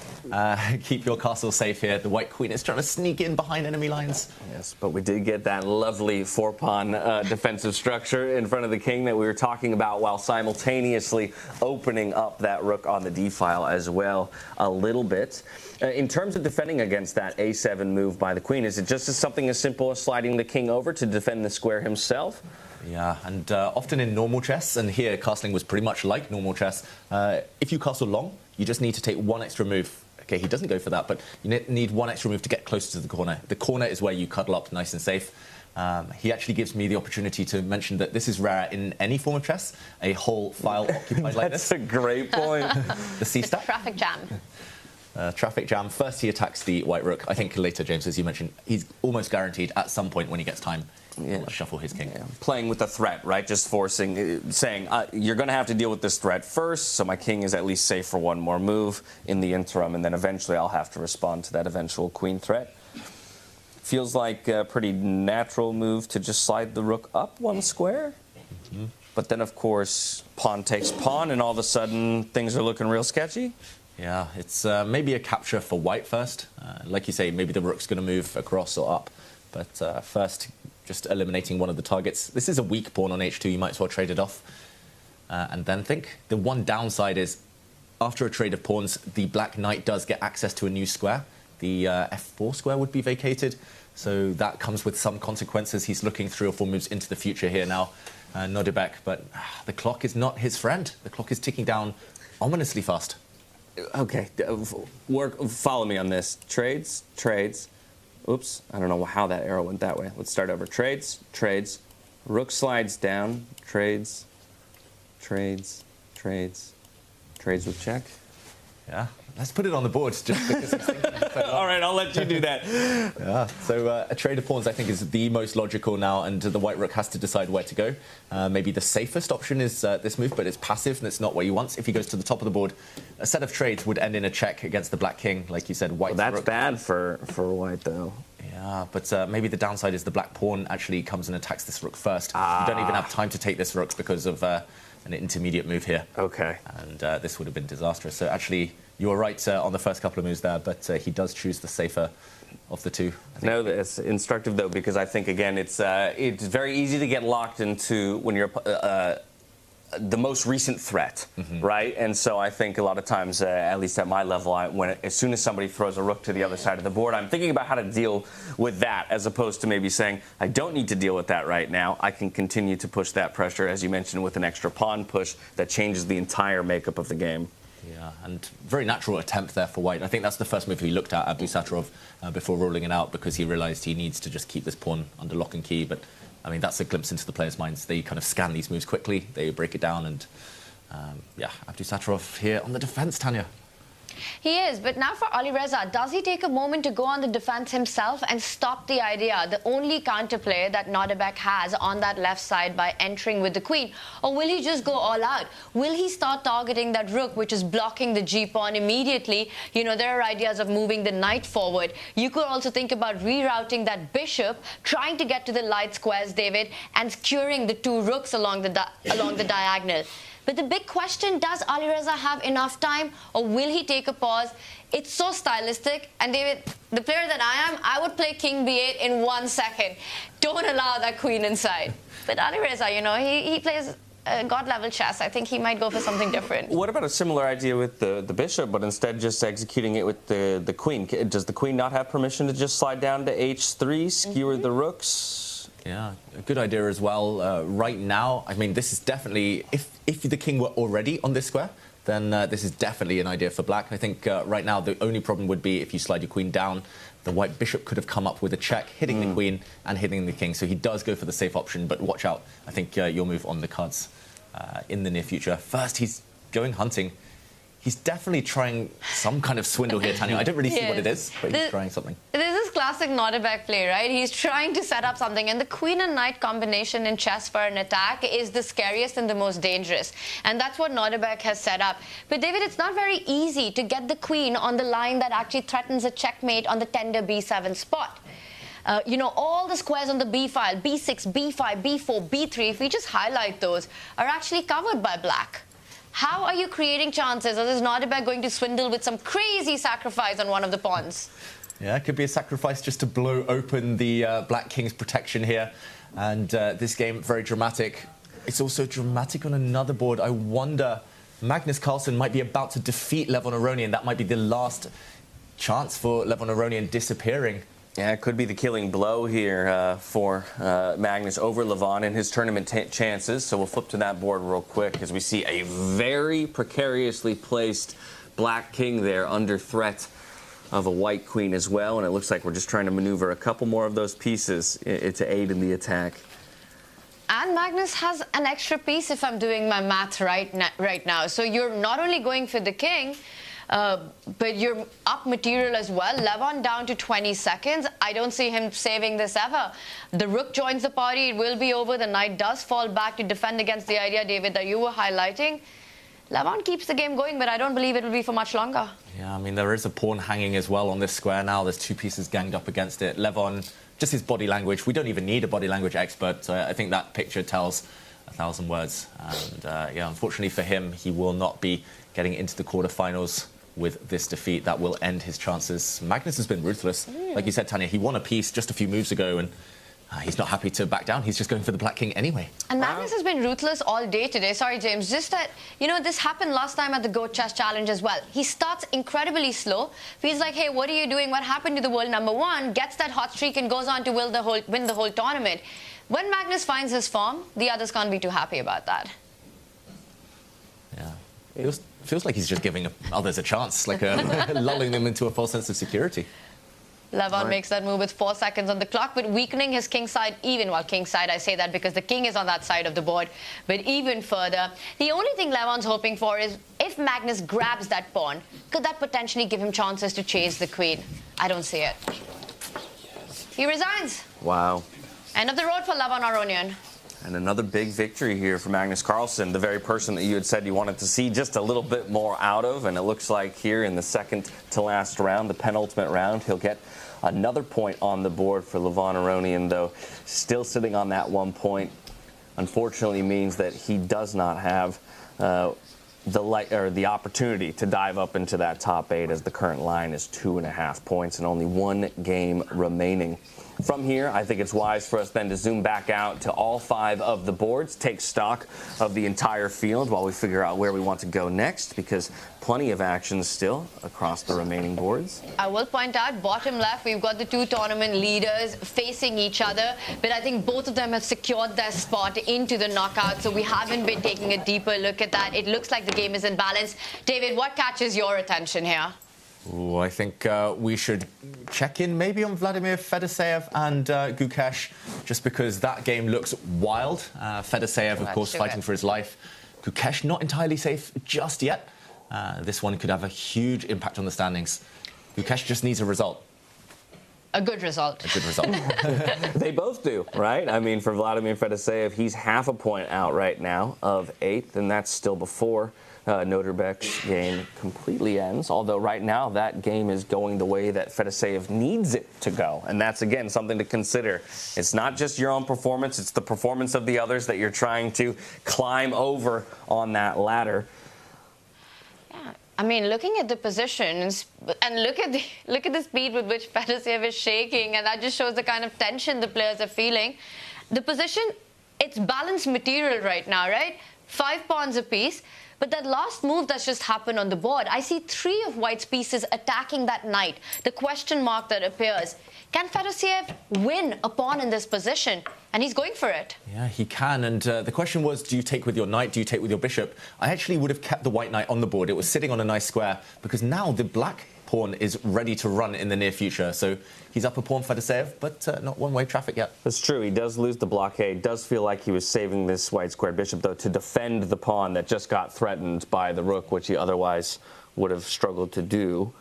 castle safe here. The white queen is trying to sneak in behind enemy lines. Yes, but we did get that lovely 4-pawn defensive structure in front of the king that we were talking about, while simultaneously opening up that rook on the d-file as well a little bit. In terms of defending against that a7 move by the queen, is it just something as simple as sliding the king over to defend the square himself? Yeah, and often in normal chess, and here castling was pretty much like normal chess, if you castle long, you just need to take 1 extra move. Okay, he doesn't go for that, but you need 1 extra move to get closer to the corner. The corner is where you cuddle up nice and safe. He actually gives me the opportunity to mention that this is rare in any form of chess, a whole file occupied like this. That's a great point. The C-stack. Traffic jam. Traffic jam. First he attacks the white rook. I think later, James, as you mentioned, he's almost guaranteed at some point when he gets time, shuffle his king. Yeah. Playing with the threat, right? Just forcing, saying, you're going to have to deal with this threat first, so my king is at least safe for 1 more move in the interim, and then eventually I'll have to respond to that eventual queen threat. Feels like a pretty natural move to just slide the rook up 1 square. Mm-hmm. But then, of course, pawn takes pawn, and all of a sudden things are looking real sketchy. Yeah, it's maybe a capture for white first. Like you say, maybe the rook's going to move across or up. But first, just eliminating one of the targets. This is a weak pawn on h2. You might as well trade it off. And then think. The one downside is, after a trade of pawns, the black knight does get access to a new square. The f4 square would be vacated. So that comes with some consequences. He's looking 3 or 4 moves into the future here now, Nodirbek. But the clock is not his friend. The clock is ticking down ominously fast. Okay, follow me on this. Trades, trades. Oops, I don't know how that arrow went that way. Let's start over. Trades, trades. Rook slides down. Trades, trades, trades. Trades with check. Yeah, let's put it on the board just because he's thinking. All right, I'll let you do that. Yeah, so a trade of pawns I think is the most logical now, and the white rook has to decide where to go. Maybe the safest option is this move, but it's passive and it's not what he wants. If he goes to the top of the board, a set of trades would end in a check against the black king, like you said. White. Well, that's rook. bad for white, though. Yeah, but maybe the downside is the black pawn actually comes and attacks this rook first. You don't even have time to take this rook because of an intermediate move here. Okay. And this would have been disastrous. So actually, you were right on the first couple of moves there, but he does choose the safer of the 2. No, it's instructive, though, because I think, again, it's very easy to get locked into when you're the most recent threat, right? And so I think a lot of times, at least at my level, as soon as somebody throws a rook to the other side of the board, I'm thinking about how to deal with that, as opposed to maybe saying, I don't need to deal with that right now. I can continue to push that pressure, as you mentioned, with an extra pawn push that changes the entire makeup of the game. Yeah, and very natural attempt there for white. I think that's the first move he looked at Abdusattorov before ruling it out, because he realised he needs to just keep this pawn under lock and key. But I mean, that's a glimpse into the players' minds. They kind of scan these moves quickly, they break it down, and yeah, Abdusattorov here on the defence, Tanya. He is, but now for Alireza, does he take a moment to go on the defense himself and stop the idea, the only counterplay that Nodirbek has on that left side by entering with the queen? Or will he just go all out? Will he start targeting that rook, which is blocking the g-pawn immediately? You know, there are ideas of moving the knight forward. You could also think about rerouting that bishop, trying to get to the light squares, David, and securing the 2 rooks along the diagonal. But the big question, does Alireza have enough time, or will he take a pause? It's so stylistic, and David, the player that I am, I would play king b8 in 1 second. Don't allow that queen inside. But Alireza, you know, he plays God-level chess. I think he might go for something different. What about a similar idea with the bishop, but instead just executing it with the queen? Does the queen not have permission to just slide down to h3, skewer the rooks? Yeah, a good idea as well. Right now, I mean, this is definitely, if the king were already on this square, then this is definitely an idea for black. I think right now the only problem would be if you slide your queen down, the white bishop could have come up with a check, hitting the queen and hitting the king. So he does go for the safe option, but watch out. I think you'll move on the cards in the near future. First, he's going hunting. He's definitely trying some kind of swindle here, Tanya. I don't really see what it is, but he's trying something. This is classic Nodirbek play, right? He's trying to set up something, and the queen and knight combination in chess for an attack is the scariest and the most dangerous. And that's what Nodirbek has set up. But David, it's not very easy to get the queen on the line that actually threatens a checkmate on the tender b7 spot. You know, all the squares on the b file, b6, b5, b4, b3, if we just highlight those, are actually covered by black. How are you creating chances, or is Nodirbek going to swindle with some crazy sacrifice on one of the pawns? Yeah, it could be a sacrifice just to blow open the Black King's protection here. And this game, very dramatic. It's also dramatic on another board. I wonder, Magnus Carlsen might be about to defeat Levon Aronian. That might be the last chance for Levon Aronian disappearing. Yeah, it could be the killing blow here for Magnus over Levon in his tournament chances. So we'll flip to that board real quick as we see a very precariously placed black king there under threat of a white queen as well. And it looks like we're just trying to maneuver a couple more of those pieces to aid in the attack. And Magnus has an extra piece if I'm doing my math right now. So you're not only going for the king, but you're up material as well. Levon down to 20 seconds. I don't see him saving this ever. The rook joins the party. It will be over. The knight does fall back to defend against the idea, David, that you were highlighting. Levon keeps the game going, but I don't believe it will be for much longer. Yeah, I mean, there is a pawn hanging as well on this square now. There's two pieces ganged up against it. Levon, just his body language. We don't even need a body language expert. I think that picture tells 1,000 words. And yeah, unfortunately for him, he will not be getting into the quarterfinals with this defeat. That will end his chances. Magnus has been ruthless. Like you said, Tanya, he won a piece just a few moves ago, and he's not happy to back down. He's just going for the black king anyway. And Magnus has been ruthless all day today. Sorry, James. Just that, you know, this happened last time at the Go Chess Challenge as well. He starts incredibly slow. Feels like, hey, what are you doing? What happened to the world number one? Gets that hot streak and goes on to win the whole tournament. When Magnus finds his form, the others can't be too happy about that. Yeah. It feels like he's just giving others a chance, like lulling them into a false sense of security. Levon makes that move with 4 seconds on the clock, but weakening his king side even. Well, king side, I say that because the king is on that side of the board, but even further. The only thing Levon's hoping for is if Magnus grabs that pawn, could that potentially give him chances to chase the queen? I don't see it. He resigns. Wow. End of the road for Levon Aronian. And another big victory here for Magnus Carlsen, the very person that you had said you wanted to see just a little bit more out of. And it looks like here in the second to last round, the penultimate round, he'll get another point on the board for Levon Aronian, though still sitting on that 1 point. Unfortunately means that he does not have the opportunity to dive up into that top 8, as the current line is 2.5 points and only 1 game remaining. From here, I think it's wise for us then to zoom back out to all 5 of the boards, take stock of the entire field while we figure out where we want to go next, because plenty of action still across the remaining boards. I will point out, bottom left, we've got the 2 tournament leaders facing each other, but I think both of them have secured their spot into the knockout, so we haven't been taking a deeper look at that. It looks like the game is in balance. David, what catches your attention here? Ooh, I think we should check in maybe on Vladimir Fedoseev and Gukesh, just because that game looks wild. Fedoseev, of course, fighting for his life. Gukesh not entirely safe just yet. This one could have a huge impact on the standings. Gukesh just needs a result. A good result. A good result. They both do, right? I mean, for Vladimir Fedoseev, he's half a point out right now of 8th, and that's still before Nodirbek's game completely ends, although right now that game is going the way that Fedoseev needs it to go. And that's, again, something to consider. It's not just your own performance, it's the performance of the others that you're trying to climb over on that ladder. Yeah, I mean, looking at the positions and look at the speed with which Fedoseev is shaking, and that just shows the kind of tension the players are feeling. The position it's balanced material right now, right? 5 pawns apiece. But that last move that's just happened on the board, I see 3 of White's pieces attacking that knight. The question mark that appears. Can Fedoseev win a pawn in this position? And he's going for it. Yeah, he can. And the question was, do you take with your knight? Do you take with your bishop? I actually would have kept the white knight on the board. It was sitting on a nice square because now the black pawn is ready to run in the near future. So he's up a pawn, Fedoseev, but not one-way traffic yet. That's true. He does lose the blockade. Does feel like he was saving this white square bishop, though, to defend the pawn that just got threatened by the rook, which he otherwise would have struggled to do.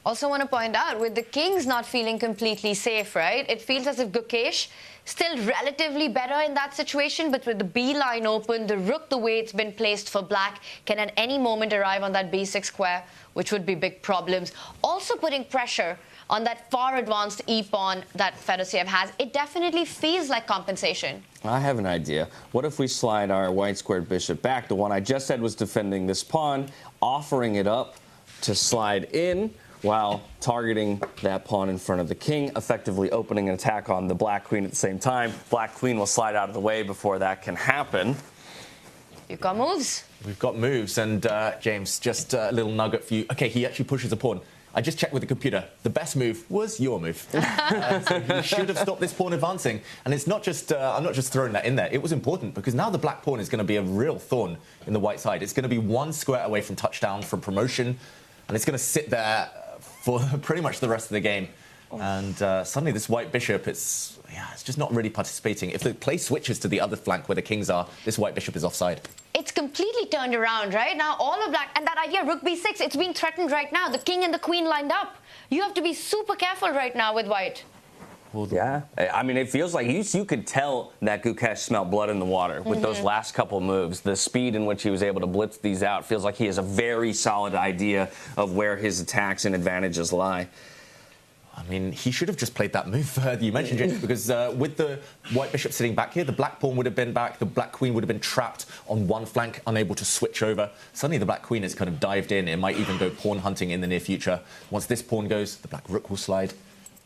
Also want to point out, with the kings not feeling completely safe, right? It feels as if Gukesh still relatively better in that situation, but with the B line open, the rook, the way it's been placed for black, can at any moment arrive on that B6 square, which would be big problems. Also putting pressure on that far advanced E-pawn that Fedoseev has. It definitely feels like compensation. I have an idea. What if we slide our white squared bishop back? The one I just said was defending this pawn, offering it up to slide in, while targeting that pawn in front of the king, effectively opening an attack on the black queen at the same time. Black queen will slide out of the way before that can happen. You've got moves. We've got moves, and James, just a little nugget for you. OK, he actually pushes a pawn. I just checked with the computer. The best move was your move. So he should have stopped this pawn advancing. And it's not just, I'm not just throwing that in there. It was important because now the black pawn is going to be a real thorn in the white side. It's going to be 1 square away from touchdown, from promotion, and it's going to sit there for pretty much the rest of the game. And suddenly this white bishop, it's just not really participating. If the play switches to the other flank where the kings are, this white bishop is offside. It's completely turned around, right? Now all of black, and that idea, rook b6, it's being threatened right now. The king and the queen lined up. You have to be super careful right now with white. Well, yeah. I mean, it feels like you could tell that Gukesh smelled blood in the water with those last couple moves. The speed in which he was able to blitz these out feels like he has a very solid idea of where his attacks and advantages lie. I mean, he should have just played that move you mentioned, James, because with the white bishop sitting back here, the black pawn would have been back, the black queen would have been trapped on one flank, unable to switch over. Suddenly the black queen has kind of dived in. It might even go pawn hunting in the near future. Once this pawn goes, the black rook will slide.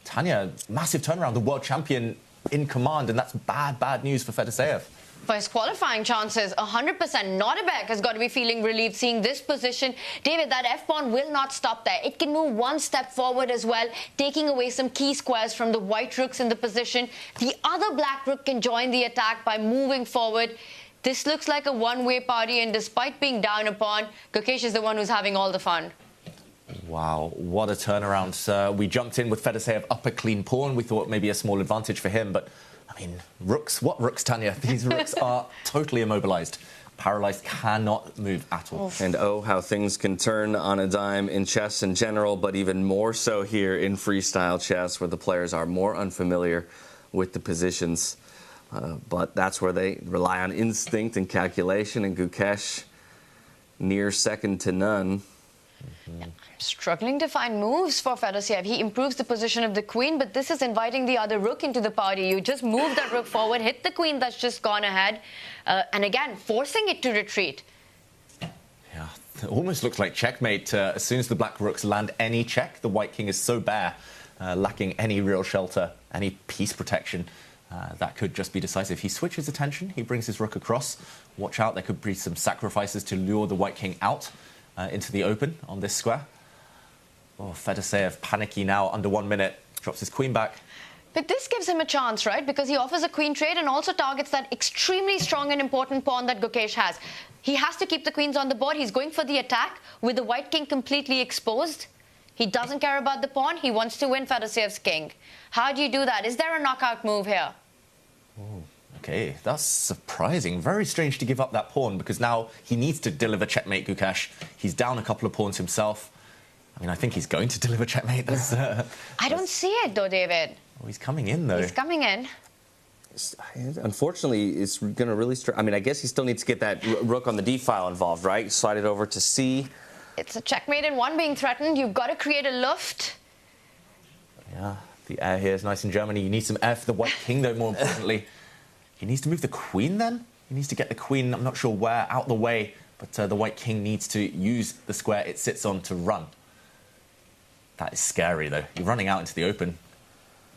Tanya, massive turnaround, the world champion in command, and that's bad news for Fedoseev. For his qualifying chances, 100%. Nodirbek has got to be feeling relieved seeing this position. David, that f-pawn will not stop there. It can move 1 step forward as well, taking away some key squares from the white rooks in the position. The other black rook can join the attack by moving forward. This looks like a one-way party, and despite being down a pawn, Gukesh is the one who's having all the fun. Wow, what a turnaround. We jumped in with Fedoseev up a clean pawn. We thought maybe a small advantage for him, but I mean, rooks, what rooks, Tanya? These rooks are totally immobilized. Paralyzed, cannot move at all. And oh, how things can turn on a dime in chess in general, but even more so here in freestyle chess, where the players are more unfamiliar with the positions. But that's where they rely on instinct and calculation, and Gukesh near second to none. Struggling to find moves for Fedoseev. He improves the position of the queen, but this is inviting the other rook into the party. You just move that rook forward, hit the queen that's just gone ahead, and again, forcing it to retreat. Yeah, it almost looks like checkmate. As soon as the black rooks land any check, the white king is so bare, lacking any real shelter, any piece protection. That could just be decisive. He switches attention, he brings his rook across. Watch out, there could be some sacrifices to lure the white king out into the open on this square. Oh, Fedoseev panicky now, under 1 minute, drops his queen back. But this gives him a chance, right? Because he offers a queen trade and also targets that extremely strong and important pawn that Gukesh has. He has to keep the queens on the board. He's going for the attack with the white king completely exposed. He doesn't care about the pawn. He wants to win Fedoseev's king. How do you do that? Is there a knockout move here? Oh, okay, that's surprising. Very strange to give up that pawn, because now he needs to deliver checkmate, Gukesh. He's down a couple of pawns himself. I mean, I think he's going to deliver checkmate. I don't see it, though, David. Oh, he's coming in, though. He's coming in. Unfortunately, it's going to really... I mean, I guess he still needs to get that rook on the D file involved, right? Slide it over to C. It's a checkmate and one being threatened. You've got to create a luft. Yeah, the air here is nice in Germany. You need some air for the white king, though, more importantly. He needs to move the queen, then? He needs to get the queen, I'm not sure where, out the way. But the white king needs to use the square it sits on to run. That is scary, though. You're running out into the open.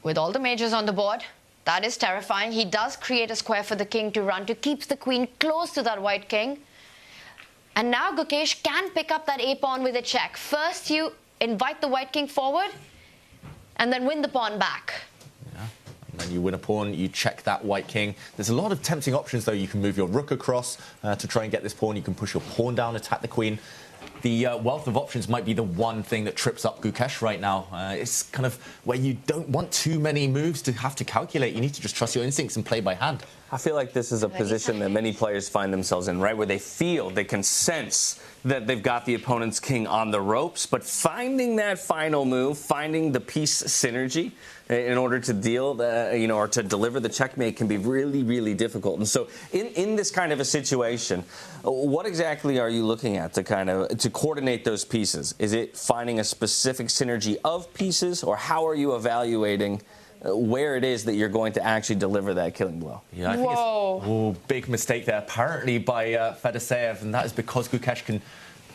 With all the majors on the board, That is terrifying. He does create a square for the king to run to, keeps the queen close to that white king. And now Gukesh can pick up that a-pawn with a check. First, you invite the white king forward, and then win the pawn back. Yeah. And then you win a pawn, you check that white king. There's a lot of tempting options, though. You can move your rook across to try and get this pawn. You can push your pawn down, attack the queen. The wealth of options might be the one thing that trips up Gukesh right now. It's kind of where you don't want too many moves to have to calculate. You need to just trust your instincts and play by hand. I feel like this is a position that many players find themselves in, right? Where they feel, they can sense that they've got the opponent's king on the ropes, but finding that final move, finding the piece synergy in order to deal, or to deliver the checkmate can be really, really difficult. And so in this kind of a situation, what exactly are you looking at to coordinate those pieces? Is it finding a specific synergy of pieces, or how are you evaluating where it is that you're going to actually deliver that killing blow? Yeah, I think it's big mistake there, apparently, by Fedoseev, and that is because Gukesh can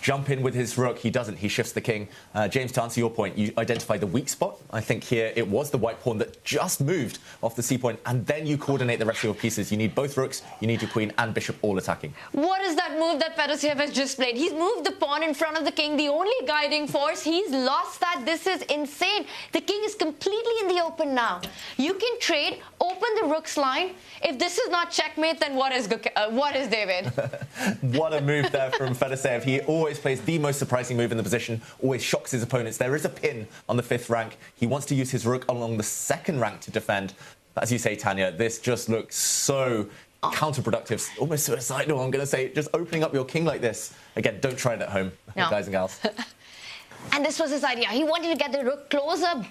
jump in with his rook. He doesn't. He shifts the king. James, to answer your point, you identified the weak spot. I think here it was the white pawn that just moved off the c-point, and then you coordinate the rest of your pieces. You need both rooks, you need your queen and bishop all attacking. What is that move that Fedoseev has just played? He's moved the pawn in front of the king, the only guiding force. He's lost that. This is insane. The king is completely in the open now. You can trade, open the rook's line. If this is not checkmate, then what is David? What a move there from Fedoseev. He always plays the most surprising move in the position, always shocks his opponents. There is a pin on the 5th rank. He wants to use his rook along the 2nd rank to defend. But as you say, Tanya, this just looks so counterproductive, almost suicidal, I'm going to say. Just opening up your king like this. Again, don't try it at home, guys and gals. And this was his idea. He wanted to get the rook closer,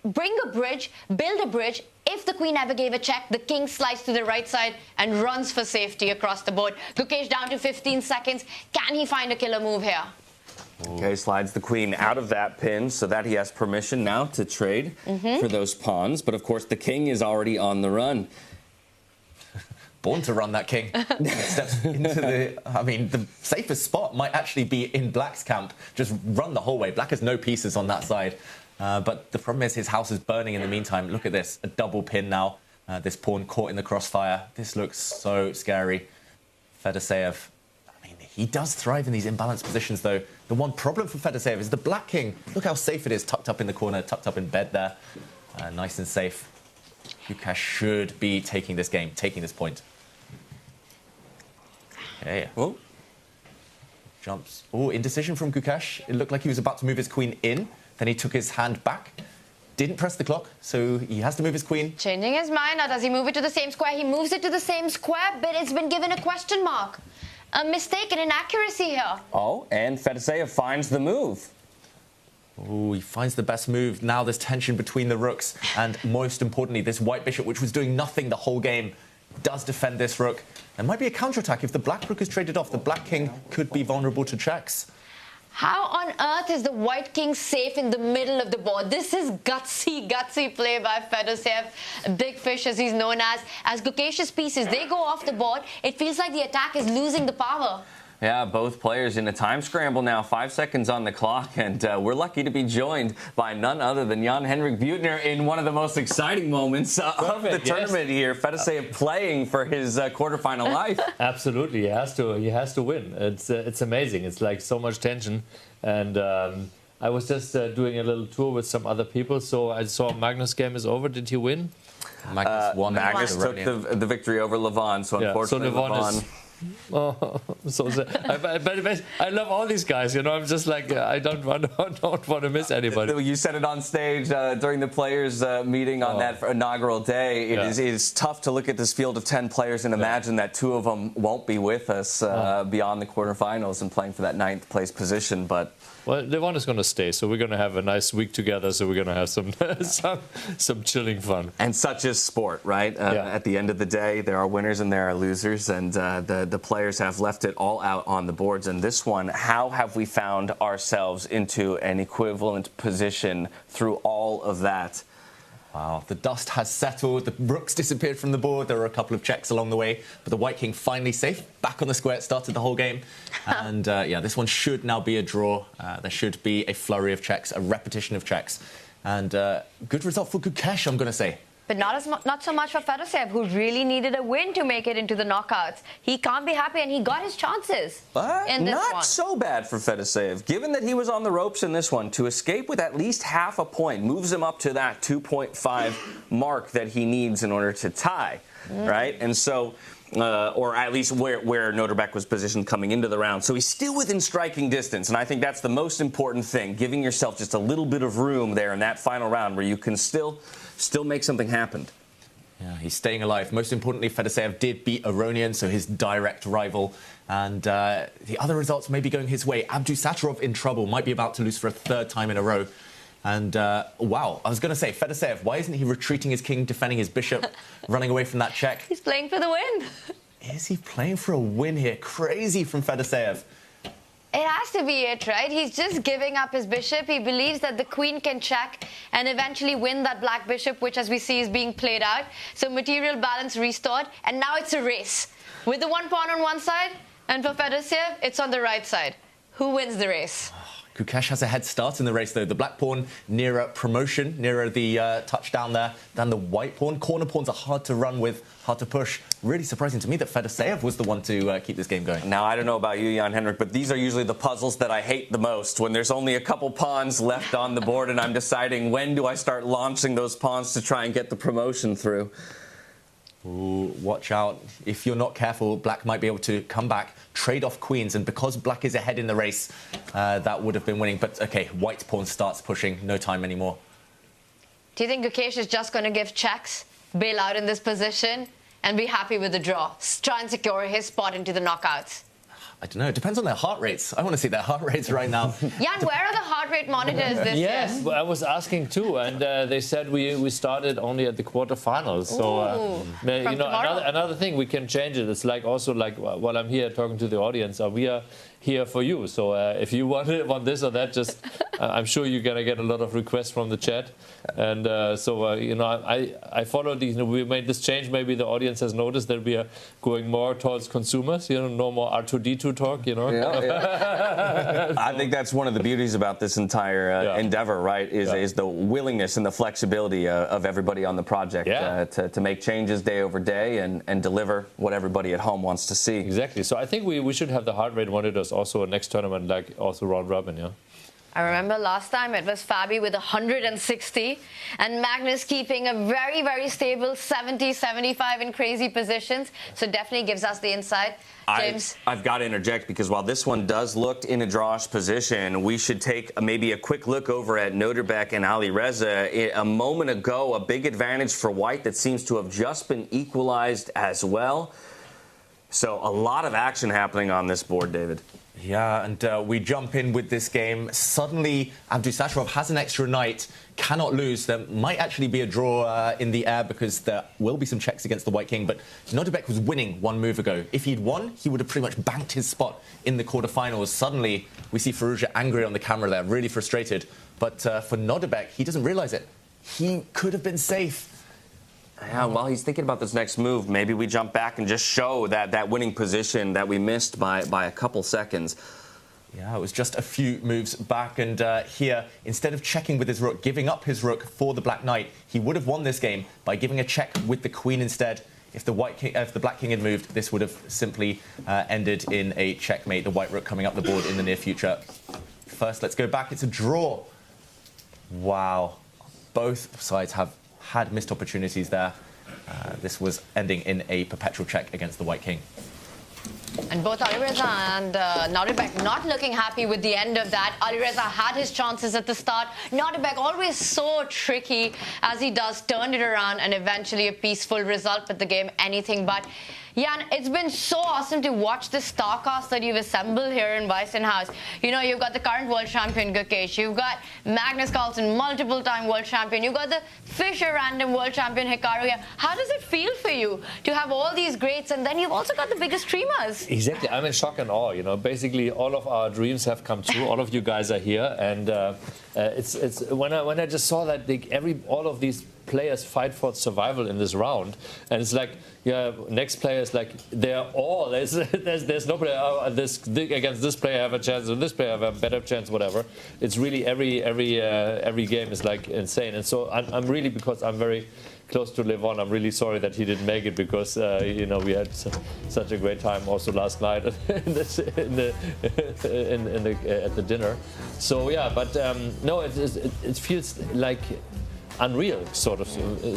bring a bridge, build a bridge. If the queen ever gave a check, the king slides to the right side and runs for safety across the board. Gukesh down to 15 seconds. Can he find a killer move here? Okay, slides the queen out of that pin so that he has permission now to trade for those pawns. But of course, the king is already on the run. Born to run, that king. Steps into the safest spot might actually be in Black's camp. Just run the whole way. Black has no pieces on that side. But the problem is his house is burning in the meantime. Look at this, a double pin now. This pawn caught in the crossfire. This looks so scary. Fedoseev, he does thrive in these imbalanced positions, though. The one problem for Fedoseev is the black king. Look how safe it is, tucked up in the corner, tucked up in bed there. Nice and safe. Gukesh should be taking this game, taking this point. Okay. Oh. Jumps. Oh, indecision from Gukesh. It looked like he was about to move his queen in. Then he took his hand back. Didn't press the clock, so he has to move his queen. Changing his mind. Now, does he move it to the same square? He moves it to the same square, but it's been given a question mark. A mistake, an inaccuracy here. Oh, and Fedoseev finds the move. Oh, he finds the best move. Now there's tension between the rooks. And most importantly, this white bishop, which was doing nothing the whole game, does defend this rook. There might be a counterattack. If the black rook is traded off, the black king could be vulnerable to checks. How on earth is the white king safe in the middle of the board? This is gutsy play by Fedoseev. Big fish, as he's known as Gukesh's pieces, they go off the board. It feels like the attack is losing the power. Yeah, both players in a time scramble now. 5 seconds on the clock, and we're lucky to be joined by none other than Jan-Henrik Buettner in one of the most exciting moments of the tournament here. Fedoseev playing for his quarterfinal life. Absolutely, he has to win. It's amazing. It's like so much tension, and I was just doing a little tour with some other people, so I saw Magnus' game is over. Did he win? Magnus won. Magnus took the victory over Levon, so unfortunately Levon Oh, so but I love all these guys. You know, I'm just like I don't want to miss anybody. You said it on stage during the players' meeting on that inaugural day. It is tough to look at this field of 10 players and imagine that 2 of them won't be with us beyond the quarterfinals and playing for that 9th place position. But well, Levon is going to stay, so we're going to have a nice week together. So we're going to have some chilling fun. And such is sport, right? At the end of the day, there are winners and there are losers, and the players have left it all out on the boards. And this one, how have we found ourselves into an equivalent position through all of that? Wow, the dust has settled, the rooks disappeared from the board, there were a couple of checks along the way, but the white king finally safe, back on the square, it started the whole game. And this one should now be a draw. There should be a flurry of checks, a repetition of checks. And good result for Gukesh, I'm going to say. but not so much for Fedoseev, who really needed a win to make it into the knockouts. He can't be happy, and he got his chances in this not one. so bad for Fedoseev. Given that he was on the ropes in this one, to escape with at least half a point moves him up to that 2.5 mark that he needs in order to tie, right? And so... or at least where Nodirbek was positioned coming into the round. So he's still within striking distance, and I think that's the most important thing, giving yourself just a little bit of room there in that final round where you can still make something happen. Yeah, he's staying alive. Most importantly, Fedoseev did beat Aronian, so his direct rival. And the other results may be going his way. Abdusattorov in trouble, might be about to lose for a third time in a row. And, wow, I was going to say, Fedoseev, why isn't he retreating his king, defending his bishop, running away from that check? He's playing for the win. Is he playing for a win here? Crazy from Fedoseev. It has to be it, right? He's just giving up his bishop. He believes that the queen can check and eventually win that black bishop, which, as we see, is being played out. So material balance restored, and now it's a race. With the one pawn on one side, and for Fedoseev, it's on the right side. Who wins the race? Gukesh has a head start in the race, though. The black pawn nearer promotion, nearer the touchdown there than the white pawn. Corner pawns are hard to run with, hard to push. Really surprising to me that Fedoseev was the one to keep this game going. Now, I don't know about you, Jan-Henrik, but these are usually the puzzles that I hate the most, when there's only a couple pawns left on the board and I'm deciding when do I start launching those pawns to try and get the promotion through. Ooh, watch out. If you're not careful, black might be able to come back, trade off queens, and because black is ahead in the race, that would have been winning. But, OK, white pawn starts pushing. No time anymore. Do you think Gukesh is just going to give checks, bail out in this position, and be happy with the draw? Try and secure his spot into the knockouts? I don't know. It depends on their heart rates. I want to see their heart rates right now. Jan, where are the heart rate monitors this year? Yes, I was asking too, and they said we started only at the quarterfinals. So you know, another thing, we can change it. It's like also like while I'm here talking to the audience, we are here for you. So if you want this or that, just I'm sure you're gonna get a lot of requests from the chat. And so you know, I followed these. You know, we made this change. Maybe the audience has noticed that we are going more towards consumers. You know, no more R2D2 talk. You know. Yeah. I think that's one of the beauties about this entire endeavor, right? Is the willingness and the flexibility of everybody on the project to make changes day over day and deliver what everybody at home wants to see. Exactly. So I think we should have the heart rate monitors also next tournament, like also round robin. Yeah. I remember last time it was Fabi with 160 and Magnus keeping a very, very stable 70, 75 in crazy positions. So definitely gives us the insight. James? I've got to interject because while this one does look in a drawish position, we should take maybe a quick look over at Nodirbek and Alireza. A moment ago, a big advantage for white that seems to have just been equalized as well. So a lot of action happening on this board, David. Yeah, and we jump in with this game. Suddenly, Abdusattorov has an extra knight, cannot lose. There might actually be a draw in the air because there will be some checks against the white king. But Nodirbek was winning one move ago. If he'd won, he would have pretty much banked his spot in the quarterfinals. Suddenly, we see Firouzja angry on the camera there, really frustrated. But for Nodirbek, he doesn't realize it. He could have been safe. Yeah, while he's thinking about this next move, maybe we jump back and just show that winning position that we missed by a couple seconds. Yeah, it was just a few moves back, and here, instead of checking with his rook, giving up his rook for the black knight, he would have won this game by giving a check with the queen instead. If the black king had moved, this would have simply ended in a checkmate. The white rook coming up the board in the near future. First, let's go back. It's a draw. Wow. Both sides have had missed opportunities there. This was ending in a perpetual check against the white king. And both Alireza and Nodirbek not looking happy with the end of that. Alireza had his chances at the start. Nodirbek always so tricky as he does, turned it around and eventually a peaceful result, but the game anything but. Jan, it's been so awesome to watch the star cast that you've assembled here in Weissenhaus. You know, you've got the current world champion Gukesh, you've got Magnus Carlsen, multiple-time world champion, you've got the Fischer random world champion Hikaru. How does it feel for you to have all these greats, and then you've also got the biggest streamers? Exactly, I'm in shock and awe. You know, basically all of our dreams have come true. All of you guys are here, and it's when I just saw that all of these players fight for survival in this round, and it's like, yeah, next player is like they're all there's no player against this player have a chance, or this player have a better chance, whatever. It's really every game is like insane, and so I'm really, because I'm very close to Levon. I'm really sorry that he didn't make it because we had such a great time also last night at the dinner. So yeah, but no, it feels like unreal, sort of.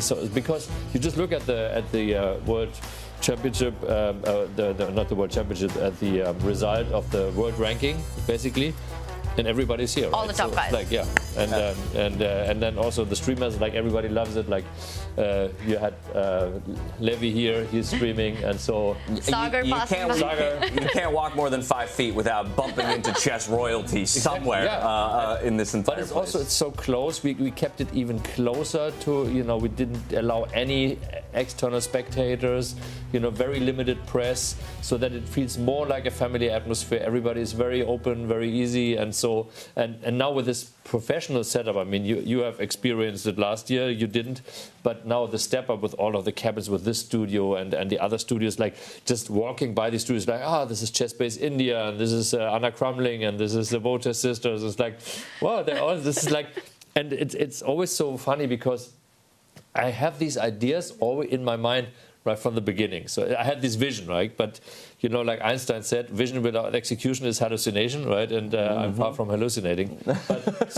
So because you just look at the World Championship, not the World Championship, at the result of the world ranking, basically. And everybody's here. All the top guys. Like and then also the streamers, like everybody loves it. Like you had Levi here, he's streaming, and so you can't walk more than 5 feet without bumping into chess royalty somewhere in this entire. But it's so close. We kept it even closer to we didn't allow any external spectators. Very limited press, so that it feels more like a family atmosphere. Everybody is very open, very easy, and so and now with this professional setup, I mean, you have experienced it last year, you didn't, but now the step up with all of the cabins, with this studio and the other studios, like just walking by these studios, like, this is Chess Base India, and this is Anna Crumling, and this is the Botez sisters. It's like, wow, this is like, and it's always so funny because I have these ideas always in my mind right from the beginning. So I had this vision, right? But like Einstein said, vision without execution is hallucination, right? And I'm far from hallucinating. But,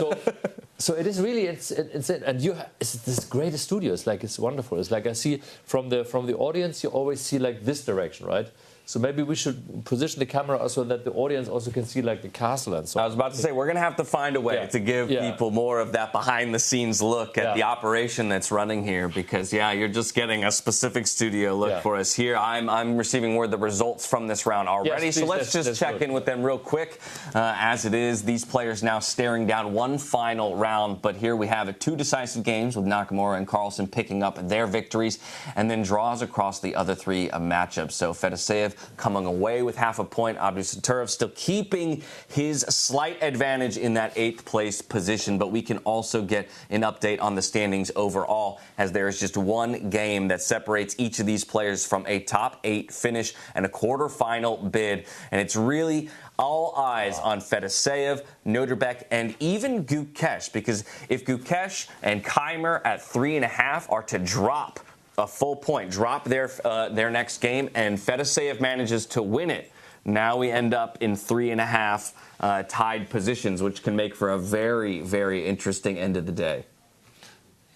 so it is really insane. And it's this greatest studio. It's wonderful. It's like I see from the audience, you always see like this direction, right? So maybe we should position the camera so that the audience also can see like the castle and so on. I was about to say, we're going to have to find a way to give people more of that behind-the-scenes look at the operation that's running here, because, you're just getting a specific studio look for us here. I'm receiving word the results from this round already, so let's just check in with them real quick. As it is, these players now staring down one final round, but here we have 2 decisive games with Nakamura and Carlson picking up their victories, and then draws across the other 3 matchups. So Fedoseev coming away with half a point. Abdusattorov still keeping his slight advantage in that 8th place position, but we can also get an update on the standings overall, as there is just one game that separates each of these players from a top 8 finish and a quarterfinal bid, and it's really all eyes on Fedoseev, Nodirbek, and even Gukesh, because if Gukesh and Keymer at 3.5 are to drop a full point, drop their next game, and Fedoseev manages to win it, now we end up in 3.5 tied positions, which can make for a very, very interesting end of the day.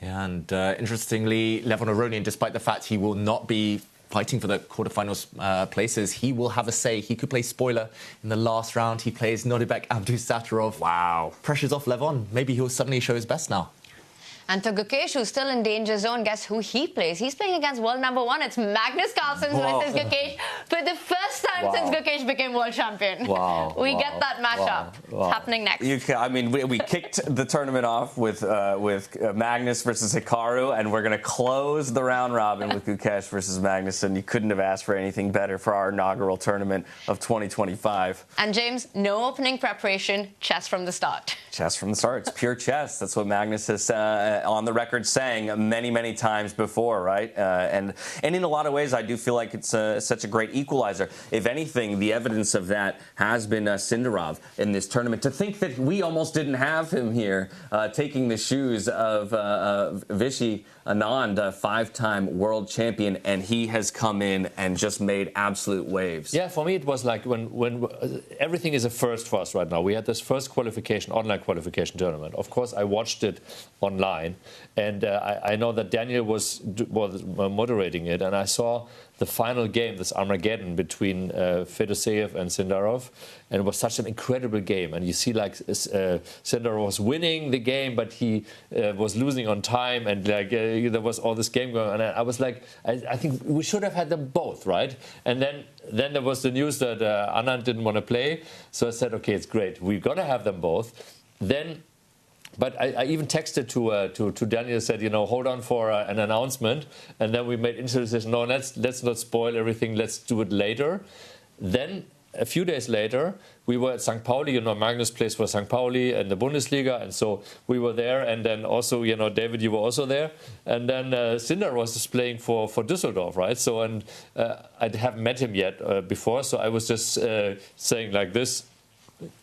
Yeah, and interestingly, Levon Aronian, despite the fact he will not be fighting for the quarterfinals places, he will have a say. He could play spoiler in the last round. He plays Nodirbek Abdusattorov. Wow. Pressure's off Levon. Maybe he'll suddenly show his best now. And to Gukesh, who's still in danger zone, guess who he plays? He's playing against world number 1. It's Magnus Carlsen versus Gukesh for the first time since Gukesh became world champion. We get that matchup. It's happening next. We kicked the tournament off with Magnus versus Hikaru, and we're going to close the round robin with Gukesh versus Magnus, and you couldn't have asked for anything better for our inaugural tournament of 2025. And James, no opening preparation, chess from the start. Chess from the start. It's pure chess. That's what Magnus has on the record saying many, many times before, right? And in a lot of ways, I do feel like it's such a great equalizer. If anything, the evidence of that has been Sindarov in this tournament. To think that we almost didn't have him here taking the shoes of Vichy Anand, a 5-time world champion, and he has come in and just made absolute waves. Yeah, for me it was like when everything is a first for us right now. We had this first qualification, online qualification tournament. Of course, I watched it online, and I know that Daniel was moderating it, and I saw the final game, this Armageddon between Fedoseev and Sindarov, and it was such an incredible game. And you see, like, Sindarov was winning the game, but he was losing on time, and like there was all this game going on. And I was like, I think we should have had them both, right? And then there was the news that Anand didn't want to play, so I said, okay, it's great, we've got to have them both. But I even texted to Daniel, said, hold on for an announcement. And then we made into decision, no, let's not spoil everything, let's do it later. Then a few days later, we were at St. Pauli. Magnus plays for St. Pauli in the Bundesliga, and so we were there. And then also, David, you were also there. And then Sindar was just playing for Düsseldorf, right? So, and I haven't met him yet before, so I was just saying like this,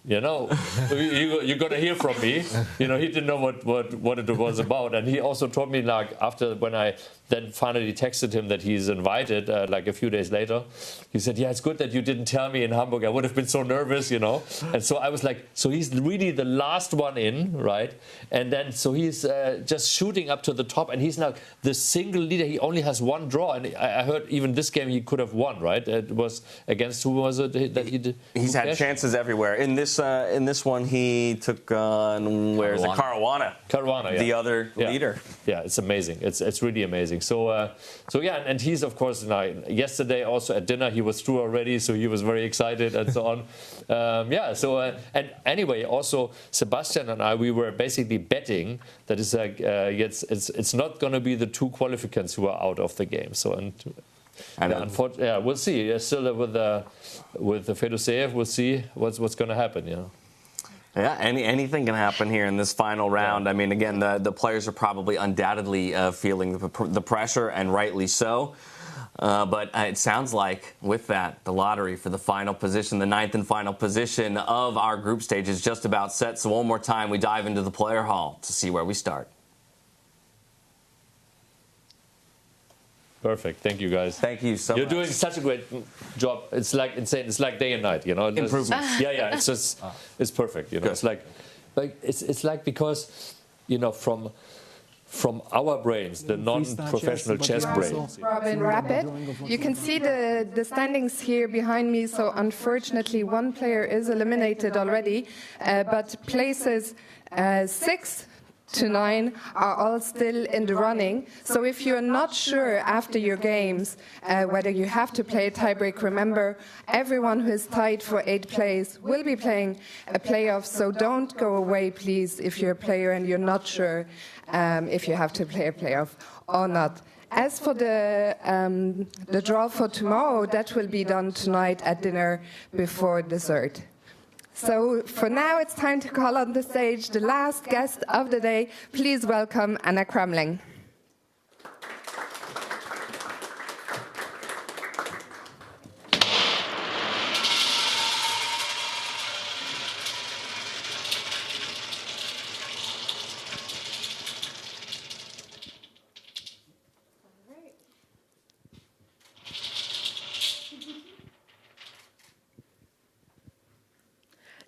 you're gonna hear from me. He didn't know what it was about, and he also told me, like, after when I then finally texted him that he's invited, like a few days later. He said, yeah, it's good that you didn't tell me in Hamburg. I would have been so nervous, you know. And so I was like, so he's really the last one in, right? And then so he's just shooting up to the top, and he's now the single leader. He only has one draw, and I heard even this game he could have won, right? It was against, who was it that he did? He's had chances everywhere. In this one, he took on, where's it? Caruana. Caruana, yeah. The other leader. Yeah, it's amazing. It's really amazing. So yeah, and he's of course now. Yesterday also at dinner he was through already, so he was very excited and so on. Yeah. So and anyway, also Sebastian and I, we were basically betting that it's like it's not going to be the two qualificants who are out of the game. So unfortunately, yeah, we'll see. Still with the Fedoseev, we'll see what's going to happen. You know. Yeah, anything can happen here in this final round. I mean, again, the players are probably undoubtedly feeling the pressure, and rightly so. But it sounds like with that, the lottery for the final position, the 9th and final position of our group stage is just about set. So one more time, we dive into the player hall to see where we start. Perfect. Thank you, guys. Thank you so much. You're doing such a great job. It's like insane. It's like day and night, you know. Improvements. Yeah. It's just, it's perfect, you know. Good. It's like because, you know, from our brains, the non-professional chess brains. Robin Rapid. You can see the standings here behind me. So unfortunately, one player is eliminated already, but places 6 to 9 are all still in the running. So if you're not sure after your games whether you have to play a tiebreak, remember, everyone who is tied for 8th place will be playing a playoff. So don't go away, please, if you're a player and you're not sure if you have to play a playoff or not. As for the draw for tomorrow, that will be done tonight at dinner before dessert. So for now, it's time to call on the stage the last guest of the day. Please welcome Anna Kramling.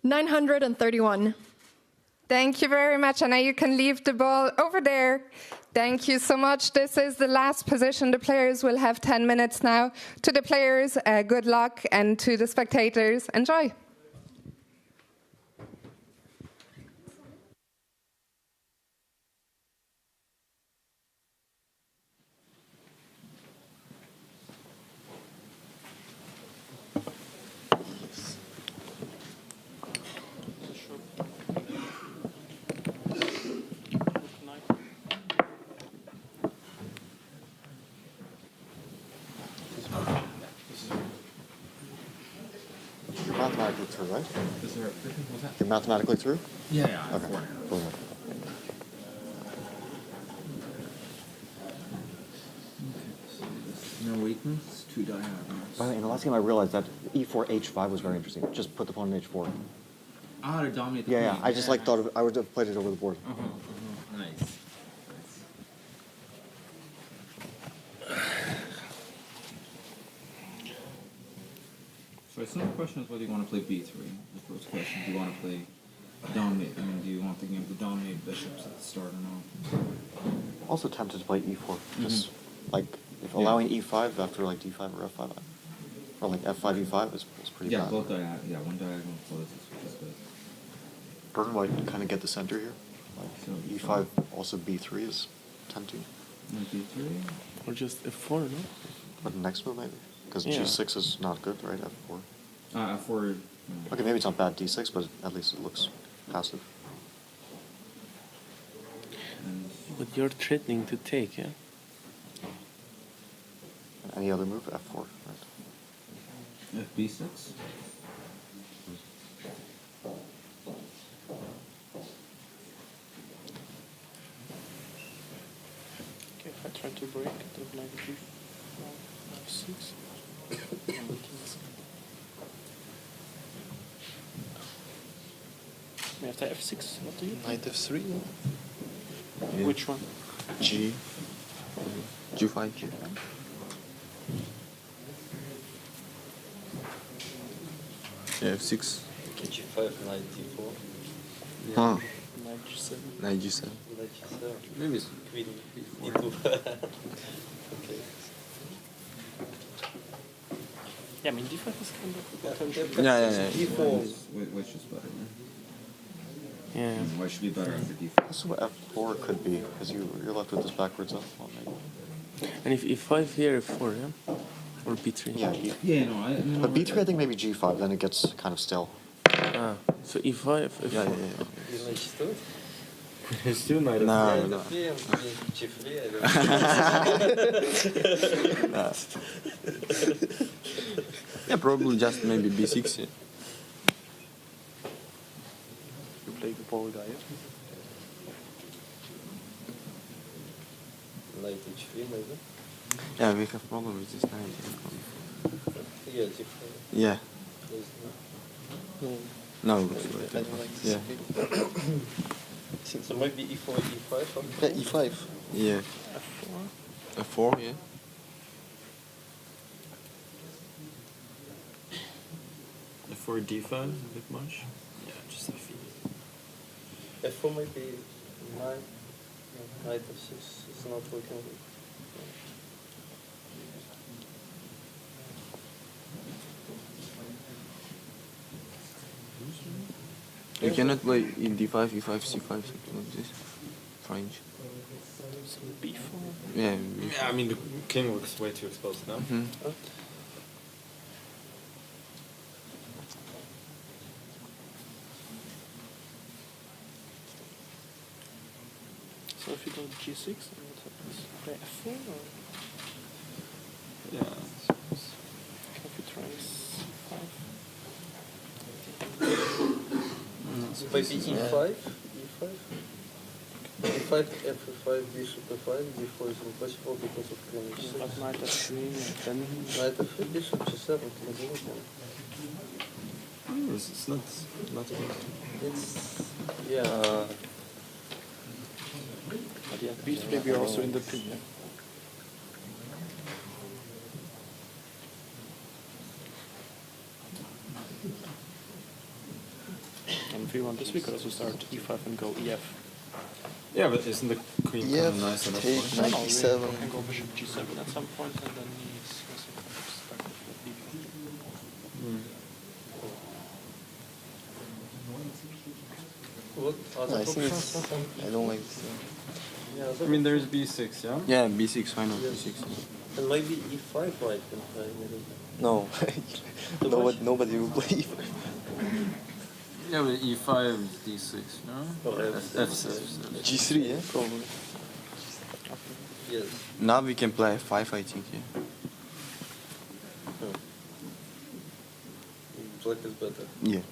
931. Thank you very much, Anna. You can leave the ball over there. Thank you so much. This is the last position. The players will have 10 minutes now. To the players, good luck, and to the spectators, enjoy. Mathematically through, right? You're mathematically through? Yeah. Okay. Brilliant. No weakness, 2 diagonals. By the way, in the last game I realized that e4, h5 was very interesting. Just put the pawn on h4. Ah, to dominate the Yeah. queen. I just thought of, I would have played it over the board. Nice. So I assume the question is whether you want to play b3. The first question, do you want to play dominate? I mean, do you want the game to dominate bishops at the start or not? Also tempted to play e4. Just like if allowing e5 after like d5 or f5, or like f5 e5 is pretty bad. Both diagonal. Yeah, one diagonal closes is good. Burton might kind of get the center here. Like So e5, also b3 is tempting. b3 or just f4, no? But the next move maybe, because Yeah. g6 is not good, right? f4. f4. Okay, maybe it's not bad d6, but at least it looks passive. But you're threatening to take, yeah? Any other move? f4, right? b6. Okay, if I try to break it with knight f6. We have to f6. What do you? Knight f3. Yeah. Which one? G. G5 here. Yeah, F6. G5, knight D4. Huh. Knight G7. Knight G7. Knight G7. Maybe it's Queen D2. Okay. Yeah, I mean, D5 is kind of... Yeah. D4. Which is better? Yeah. Why should be better after D4? That's what F4 could be, because you're left with this backwards F1. And if E5 here, F4, yeah? Or B3? Yeah. But B3, I think maybe G5, then it gets kind of still. Ah, so E5, F4. Yeah. G2? It's still knight No. Yeah, probably just maybe B6. Yeah. You play the ball guy, Knight H3 maybe? Yeah, we have problem with this knight. Yeah, G5. Yeah. No. No. I don't like this. Yeah. So maybe E4, E5? Yeah, E5. Yeah. F4? F4, yeah. F4 D5 a bit much? Yeah, just F8. F4 might be 9. Knight F6 is not working. You cannot play in D5, E5, C5, something like this. French. B4? Yeah. Yeah, I mean, the king looks way too exposed now. So if you go G6, then what happens? Play F4 or? Yeah. If you try C5? So maybe E5? E5? E5, F5, bishop F5, D4 is impossible because of queen H6. But knight F3, then... Knight F3, bishop G7, It's not good. It's... yeah. But yeah, B3 we are also in the pin, yeah? And if we want this, we could also start E5 and go EF. Yeah, but isn't the queen kind of nice at that point? No, we can go bishop G7 at some point, and then he's also kind of stuck with the BB. What other I think options? it's... I don't like this. I mean, there's B6, yeah? Yeah, B6, why not Yes. B6? And maybe E5 white can play. No. Nobody will play E5. Yeah, but E5 is D6, no? Or F6. G3, yeah, probably. Yes. Now we can play F5, I think, yeah. Black is better. Yeah.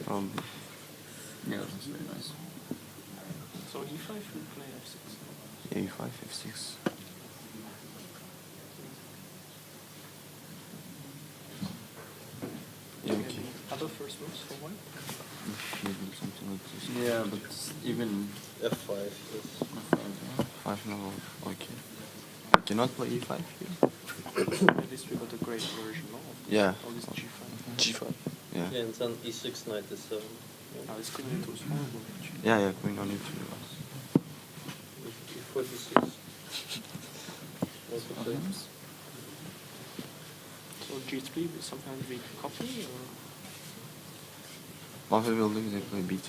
Probably. Yeah, that's very nice. So E5 will play F6. Yeah, E5, F6. Yeah, okay. Other first moves for white? Maybe something like this. Yeah, but even F5, yes. F5, 5 no, okay. I cannot play E5 here. At least we got a great version of Yeah. all this G5. G5. Yeah. Yeah, and then E6, knight is 7. Now this queen into is horrible. Yeah, queen on E2. E4, D6. Also plays. So G3 will sometimes we copy or? What we will do is they play B2.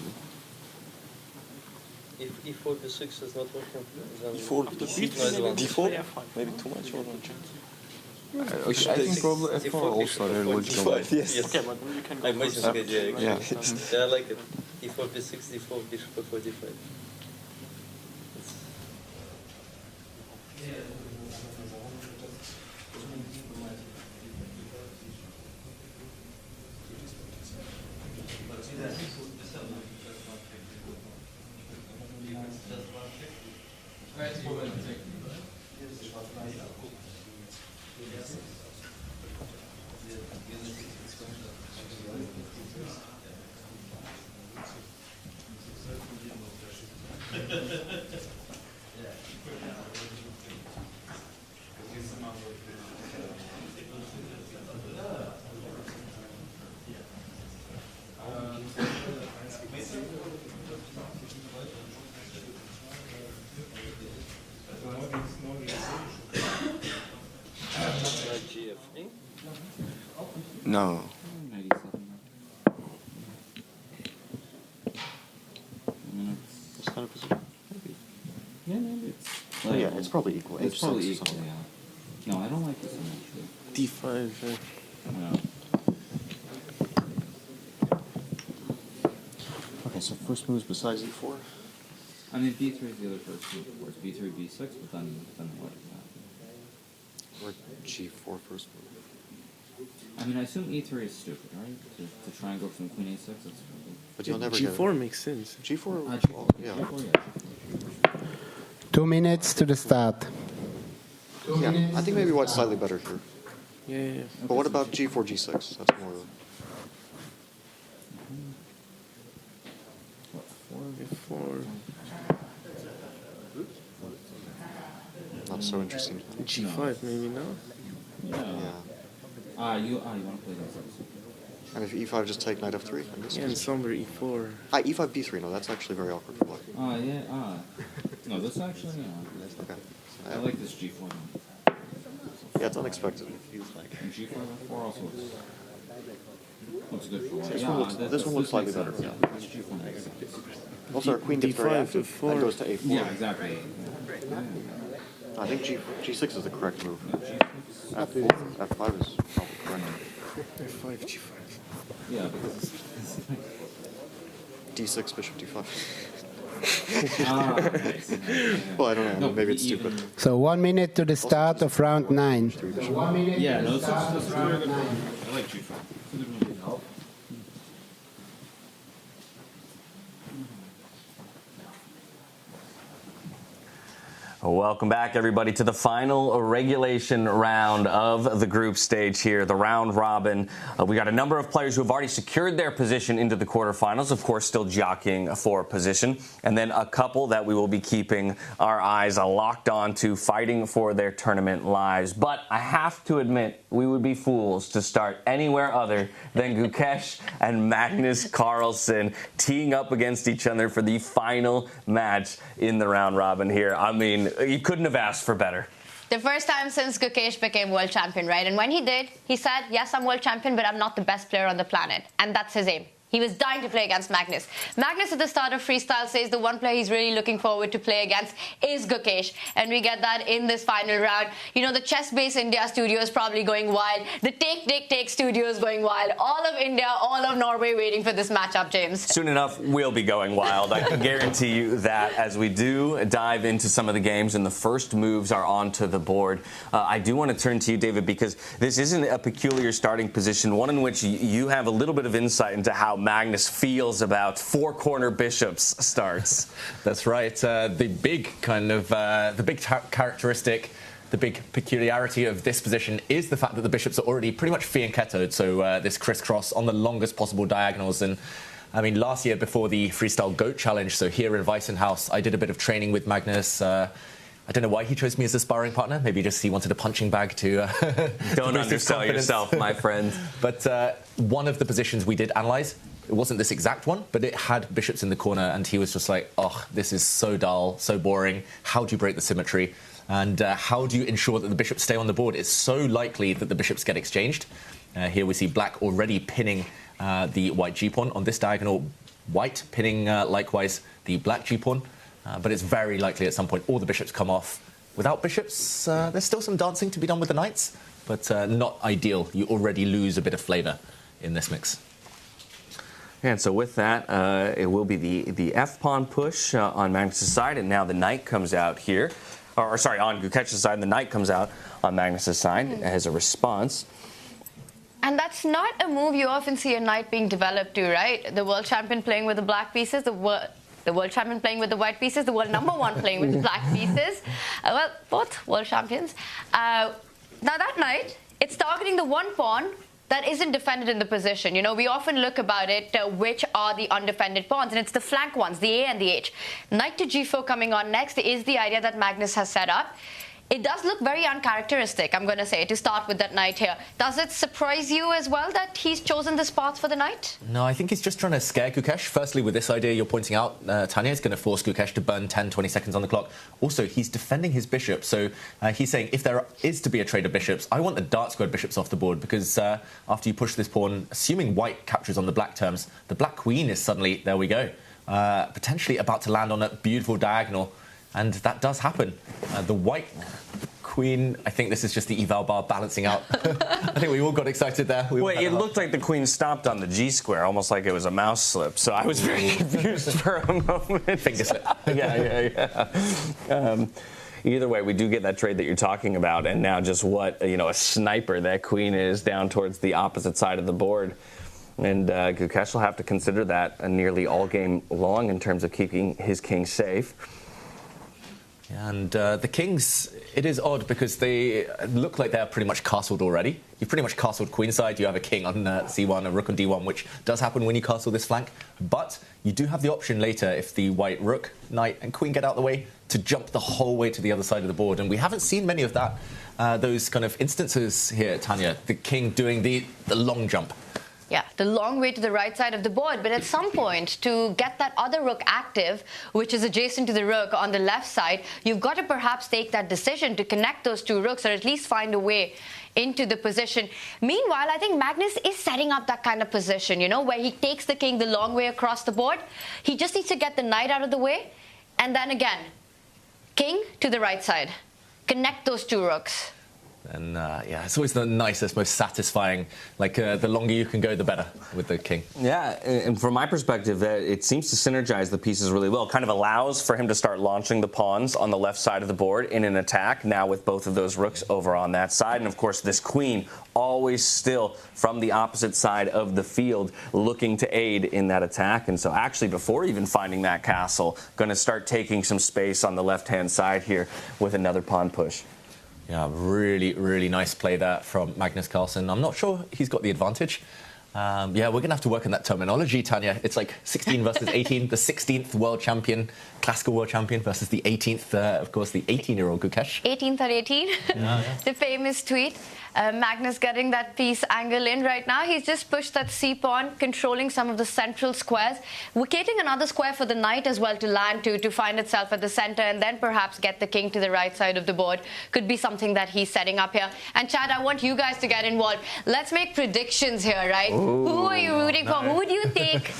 If E4, D6 is not working, then E4, after D4, D4? Maybe too much or not? I think probably F4 also very logical. Yes. Okay, but then you can go Amazing for idea. Yeah. Yeah, I like it. E4, D6, D4, bishop F4, D5. No. This kind of position? Maybe. Yeah, maybe it's. Oh, yeah, it's probably equal. It's H6 probably or equal, something. yeah. No, I don't like this one actually. D5. No. Okay, so first moves besides E4? I mean, B3 is the other first move, of course. B3, B6, but then what? Or G4 first move. I mean, I assume E3 is stupid, right? To try and go from Queen A6, that's probably... But you'll never G4 makes sense. G4? G4, yeah. G4, yeah. 2 minutes to the start. Yeah, I think maybe white's slightly better here. Yeah. But what about G4, G6? That's more... F4. Not so interesting. G5 maybe now? Yeah. You want to play against this? And if E5 just take knight F3? Yeah, and somewhere E4. E5, B3. No, that's actually very awkward for black. No, this actually, yeah. Okay. I like this G4 one. Yeah, it's unexpected. And G4, F4 also looks good for white. This one looks slightly better. Yeah. This G4 makes sense. Also, our queen gets very D5, active. F4. That goes to A4. Yeah, exactly. I think G6 is the correct move. Yeah, F4, F5 is probably correct. F5, G5. Yeah, because D6, bishop D5. nice. Well, I don't know. No, Maybe it's stupid. So 1 minute to the start of round 9. Yeah, no, that's very good. I like G5. Welcome back, everybody, to the final regulation round of the group stage here, the round robin. We got a number of players who have already secured their position into the quarterfinals, of course, still jockeying for position, and then a couple that we will be keeping our eyes locked on to, fighting for their tournament lives. But I have to admit, we would be fools to start anywhere other than Gukesh and Magnus Carlsen teeing up against each other for the final match in the round robin here. I mean, you couldn't have asked for better. The first time since Gukesh became world champion, right? And when he did, he said, yes, I'm world champion, but I'm not the best player on the planet. And that's his aim. He was dying to play against Magnus. Magnus at the start of freestyle says the one player he's really looking forward to play against is Gukesh. And we get that in this final round. You know, the Chess Base India studio is probably going wild. The Take studio is going wild. All of India, all of Norway waiting for this matchup, James. Soon enough, we'll be going wild. I can guarantee you that as we do dive into some of the games and the first moves are onto the board. I do want to turn to you, David, because this isn't a peculiar starting position, one in which you have a little bit of insight into how Magnus feels about four-corner bishops starts. That's right. The big characteristic, the big peculiarity of this position is the fact that the bishops are already pretty much fianchettoed, so this crisscross on the longest possible diagonals. And I mean, last year before the Freestyle GOAT Challenge, so here in Weissenhaus, I did a bit of training with Magnus. I don't know why he chose me as a sparring partner. Maybe just he wanted a punching bag to... Don't undersell yourself, my friend. But one of the positions we did analyse, it wasn't this exact one, but it had bishops in the corner, and he was just like, oh, this is so dull, so boring. How do you break the symmetry? And how do you ensure that the bishops stay on the board? It's so likely that the bishops get exchanged. Here we see black already pinning the white g-pawn. On this diagonal, white pinning likewise the black g-pawn. But it's very likely at some point all the bishops come off. Without bishops, there's still some dancing to be done with the knights, but not ideal. You already lose a bit of flavour in this mix. And so with that, it will be the f-pawn push on Magnus' side, and now the knight comes out here. Or sorry, on Gukesh's side, the knight comes out on Magnus' side as a response. And that's not a move you often see a knight being developed to, right? The world champion playing with the black pieces, the world champion playing with the white pieces, the world #1 playing with the black pieces. Well, both world champions. Now that knight, it's targeting the one pawn that isn't defended in the position. You know, we often look about it, which are the undefended pawns, and it's the flank ones, the A and the H. Knight to G4 coming on next is the idea that Magnus has set up. it does look very uncharacteristic, I'm going to say, to start with that knight here. Does it surprise you as well that he's chosen this path for the knight? No, I think he's just trying to scare Gukesh. Firstly, with this idea you're pointing out, Tanya, is going to force Gukesh to burn 10, 20 seconds on the clock. Also, he's defending his bishop, so he's saying if there is to be a trade of bishops, I want the dark squared bishops off the board, because after you push this pawn, assuming white captures on the black terms, the black queen is suddenly, there we go, potentially about to land on a beautiful diagonal. And that does happen. The white queen, I think this is just the eval bar balancing out. I think we all got excited there. Wait, it looked like the queen stopped on the G-square, almost like it was a mouse slip. So I was very confused for a moment. Finger slip. Yeah. Either way, we do get that trade that you're talking about. And now just what, a sniper that queen is down towards the opposite side of the board. And Gukesh will have to consider that nearly all game long in terms of keeping his king safe. And the kings, it is odd because they look like they're pretty much castled already. You've pretty much castled queenside. You have a king on c1, a rook on d1, which does happen when you castle this flank. But you do have the option later, if the white rook, knight and queen get out of the way, to jump the whole way to the other side of the board. And we haven't seen many of that, those kind of instances here, Tanya. The king doing the long jump. Yeah, the long way to the right side of the board. But at some point, to get that other rook active, which is adjacent to the rook on the left side, you've got to perhaps take that decision to connect those two rooks, or at least find a way into the position. Meanwhile, I think Magnus is setting up that kind of position, where he takes the king the long way across the board. He just needs to get the knight out of the way. And then again, king to the right side. Connect those two rooks. And yeah, it's always the nicest, most satisfying. Like the longer you can go, the better with the king. Yeah, and from my perspective, it seems to synergize the pieces really well. Kind of allows for him to start launching the pawns on the left side of the board in an attack. Now with both of those rooks over on that side, and of course this queen always still from the opposite side of the field, looking to aid in that attack. And so actually, before even finding that castle, going to start taking some space on the left-hand side here with another pawn push. Yeah, really, really nice play there from Magnus Carlsen. I'm not sure he's got the advantage. Yeah, we're going to have to work on that terminology, Tanya. It's like 16 versus 18, the 16th world champion, classical world champion, versus the 18th, of course, the 18-year-old Gukesh. 18th at 18, the famous tweet. Magnus getting that piece angle in right now. He's just pushed that c-pawn, controlling some of the central squares, vacating another square for the knight as well to land to find itself at the center, and then perhaps get the king to the right side of the board. Could be something that he's setting up here. And Chad, I want you guys to get involved. Let's make predictions here, right? Ooh, who are you rooting for? Who do you think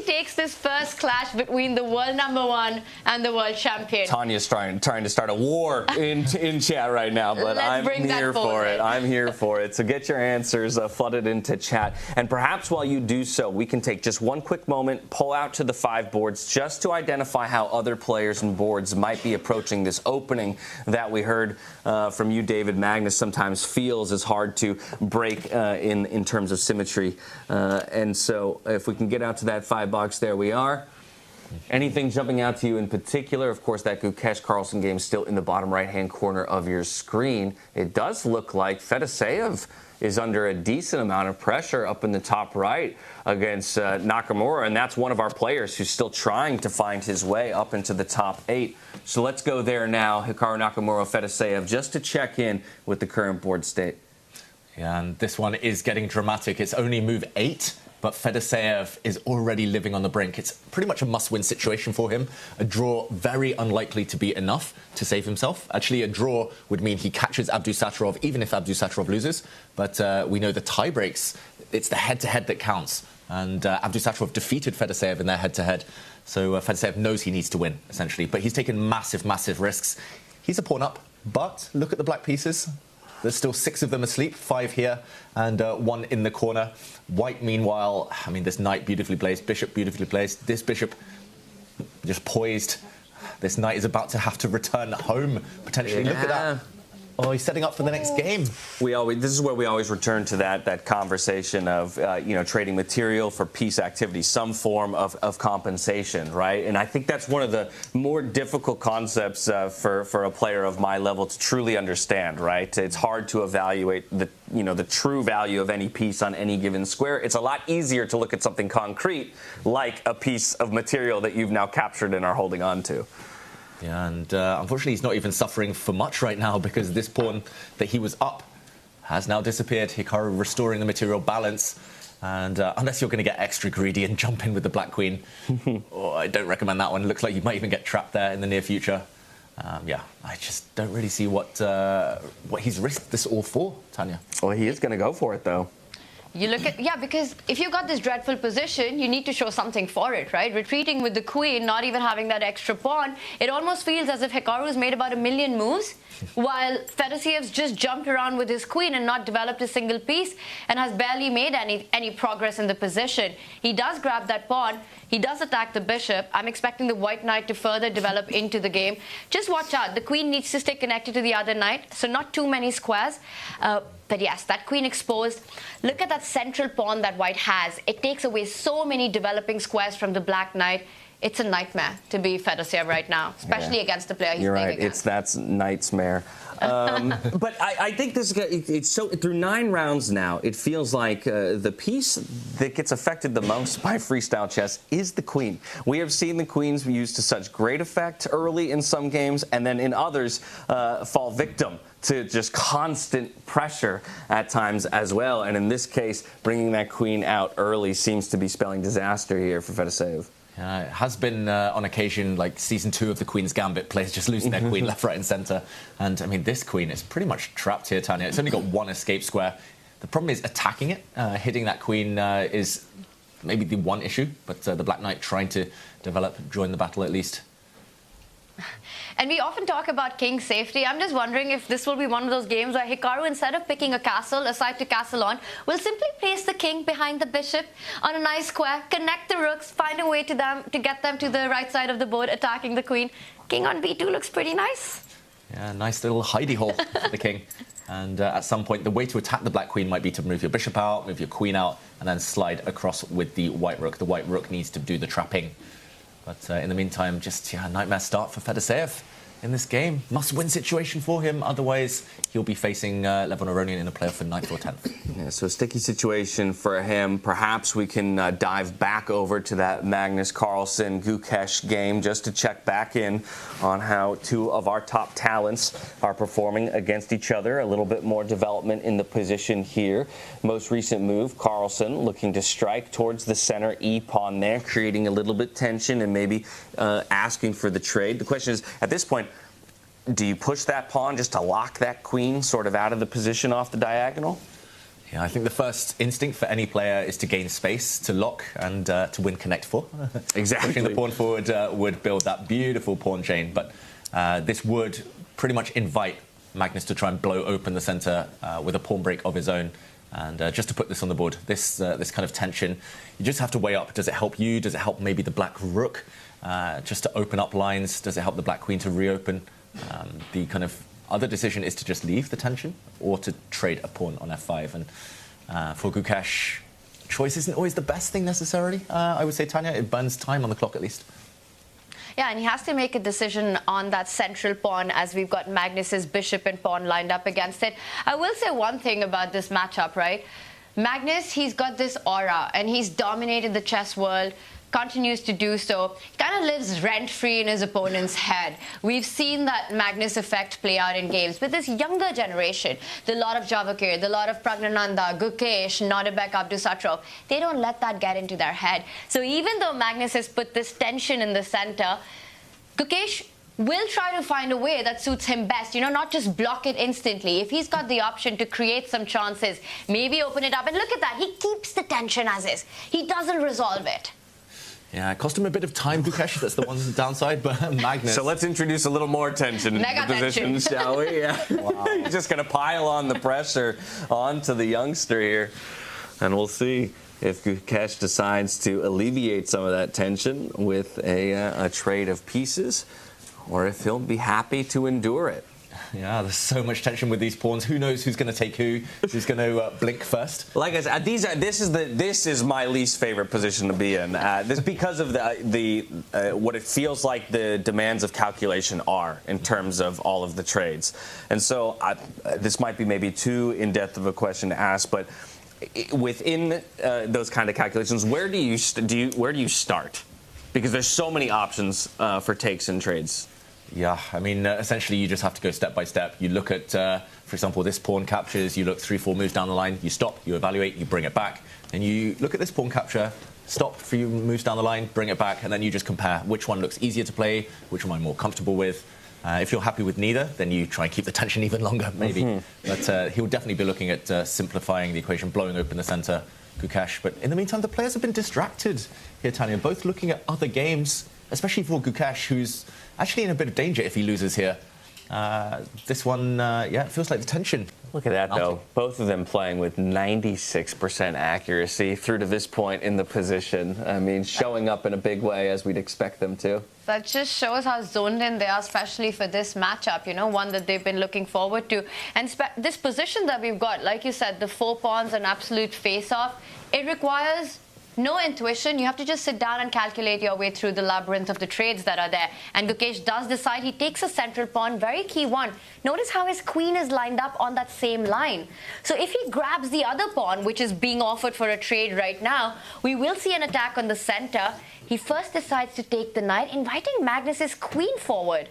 takes this first clash between the world #1 and the world champion? Tanya's trying to start a war in chat right now, but I'm here for it. I'm here for it. So get your answers flooded into chat. And perhaps while you do so, we can take just one quick moment, pull out to the 5 boards just to identify how other players and boards might be approaching this opening that we heard from you, David. Magnus sometimes feels is hard to break in terms of symmetry. And so if we can get out to that 5 box, there we are. Anything jumping out to you in particular? Of course, that Gukesh Carlsen game still in the bottom right-hand corner of your screen. It does look like Fedoseev is under a decent amount of pressure up in the top right against Nakamura, and that's one of our players who's still trying to find his way up into the top 8. So let's go there now, Hikaru Nakamura, Fedoseev, just to check in with the current board state. Yeah, and this one is getting dramatic. It's only move 8. But Fedoseev is already living on the brink. It's pretty much a must-win situation for him. A draw very unlikely to be enough to save himself. Actually, a draw would mean he catches Abdusattorov, even if Abdusattorov loses. But we know the tie breaks, it's the head-to-head that counts. And Abdusattorov defeated Fedoseev in their head-to-head. So Fedoseev knows he needs to win, essentially. But he's taken massive, massive risks. He's a pawn up, but look at the black pieces. There's still 6 of them asleep, 5 here and 1 in the corner. White, meanwhile, I mean, this knight beautifully placed, bishop beautifully placed. This bishop just poised. This knight is about to have to return home, potentially. Yeah. Look at that. Oh, he's setting up for the next game. This is where we always return to that conversation of trading material for piece activity, some form of compensation, right? And I think that's one of the more difficult concepts for a player of my level to truly understand, right? It's hard to evaluate the true value of any piece on any given square. It's a lot easier to look at something concrete, like a piece of material that you've now captured and are holding on to. Yeah, and unfortunately he's not even suffering for much right now because this pawn that he was up has now disappeared. Hikaru restoring the material balance. And unless you're going to get extra greedy and jump in with the black queen, I don't recommend that one. Looks like you might even get trapped there in the near future. Yeah, I just don't really see what he's risked this all for, Tanya. Well, he is going to go for it, though. You look at, yeah, because if you've got this dreadful position, you need to show something for it, right? Retreating with the queen, not even having that extra pawn, it almost feels as if Hikaru's made about 1 million moves, while Fedoseev's just jumped around with his queen and not developed a single piece and has barely made any progress in the position. He does grab that pawn. He does attack the bishop. I'm expecting the white knight to further develop into the game. Just watch out. The queen needs to stay connected to the other knight, so not too many squares. But yes, that queen exposed. Look at that central pawn that white has. It takes away so many developing squares from the black knight. It's a nightmare to be Fedoseev right now, especially against the player he's playing against. That's nightmare. But I think this it's so through 9 rounds now. It feels like the piece that gets affected the most by freestyle chess is the queen. We have seen the queens used to such great effect early in some games, and then in others fall victim to just constant pressure at times as well. And in this case, bringing that queen out early seems to be spelling disaster here for Fedoseev. It has been on occasion, like season 2 of the Queen's Gambit, players just losing their queen left, right, and centre. And I mean, this queen is pretty much trapped here, Tanya. It's only got 1 escape square. The problem is attacking it. Hitting that queen is maybe the one issue, but the Black Knight trying to develop, join the battle at least. And we often talk about king safety. I'm just wondering if this will be one of those games where Hikaru, instead of picking a castle, a side to castle on, will simply place the king behind the bishop on a nice square, connect the rooks, find a way to get them to the right side of the board, attacking the queen. King on b2 looks pretty nice. Yeah, nice little hidey hole for the king. And at some point, the way to attack the black queen might be to move your bishop out, move your queen out, and then slide across with the white rook. The white rook needs to do the trapping. But in the meantime, just a nightmare start for Fedoseev in this game. Must-win situation for him. Otherwise, he'll be facing Levon Aronian in a playoff for 9th or 10th. Yeah, so a sticky situation for him. Perhaps we can dive back over to that Magnus Carlsen Gukesh game just to check back in on how 2 of our top talents are performing against each other. A little bit more development in the position here. Most recent move, Carlsen looking to strike towards the center e-pawn there, creating a little bit tension and maybe asking for the trade. The question is, at this point, do you push that pawn just to lock that queen sort of out of the position off the diagonal? Yeah, I think the first instinct for any player is to gain space, to lock, and to win connect 4. Exactly. Pushing the pawn forward would build that beautiful pawn chain, but this would pretty much invite Magnus to try and blow open the centre with a pawn break of his own. And just to put this on the board, this kind of tension, you just have to weigh up. Does it help you? Does it help maybe the black rook just to open up lines? Does it help the black queen to reopen? The kind of other decision is to just leave the tension or to trade a pawn on f5. And for Gukesh, choice isn't always the best thing necessarily. I would say, Tanya, it burns time on the clock at least. Yeah, and he has to make a decision on that central pawn as we've got Magnus's bishop and pawn lined up against it. I will say one thing about this matchup, right? Magnus, he's got this aura and he's dominated the chess world, continues to do so. He kind of lives rent-free in his opponent's head. We've seen that Magnus effect play out in games. But this younger generation, the lot of Javokhir, the lot of Pragnananda, Gukesh, Nodirbek Abdusattorov, they don't let that get into their head. So even though Magnus has put this tension in the center, Gukesh will try to find a way that suits him best, not just block it instantly. If he's got the option to create some chances, maybe open it up. And look at that, he keeps the tension as is. He doesn't resolve it. Yeah, it cost him a bit of time, Gukesh. That's the one downside, but Magnus. So let's introduce a little more tension in the position, shall we? Yeah. Wow. You're just going to pile on the pressure onto the youngster here. And we'll see if Gukesh decides to alleviate some of that tension with a trade of pieces, or if he'll be happy to endure it. Yeah, there's so much tension with these pawns. Who knows who's going to take who's going to blink first? Like I said, this is my least favorite position to be in. This because of what it feels like the demands of calculation are in terms of all of the trades. And so this might be maybe too in-depth of a question to ask, but within those kind of calculations, where do you start? Because there's so many options for takes and trades. Yeah, I mean, essentially you just have to go step by step. You look at, for example, this pawn captures, you look 3-4 moves down the line, you stop, you evaluate, you bring it back. And you look at this pawn capture, stop 3 moves down the line, bring it back, and then you just compare which one looks easier to play, which one I'm more comfortable with. If you're happy with neither, then you try and keep the tension even longer, maybe. But he'll definitely be looking at simplifying the equation, blowing open the center, Gukesh. But in the meantime, the players have been distracted here, Tanya, both looking at other games, especially for Gukesh, who's actually in a bit of danger if he loses here. This one, yeah, it feels like the tension. Look at that, though. Both of them playing with 96% accuracy through to this point in the position. I mean, showing up in a big way as we'd expect them to. That just shows how zoned in they are, especially for this matchup, you know, one that they've been looking forward to. And this position that we've got, like you said, the 4 pawns, an absolute face-off, it requires no intuition. You have to just sit down and calculate your way through the labyrinth of the trades that are there. And Gukesh does decide he takes a central pawn, very key one. Notice how his queen is lined up on that same line. So if he grabs the other pawn, which is being offered for a trade right now, we will see an attack on the center. He first decides to take the knight, inviting Magnus's queen forward.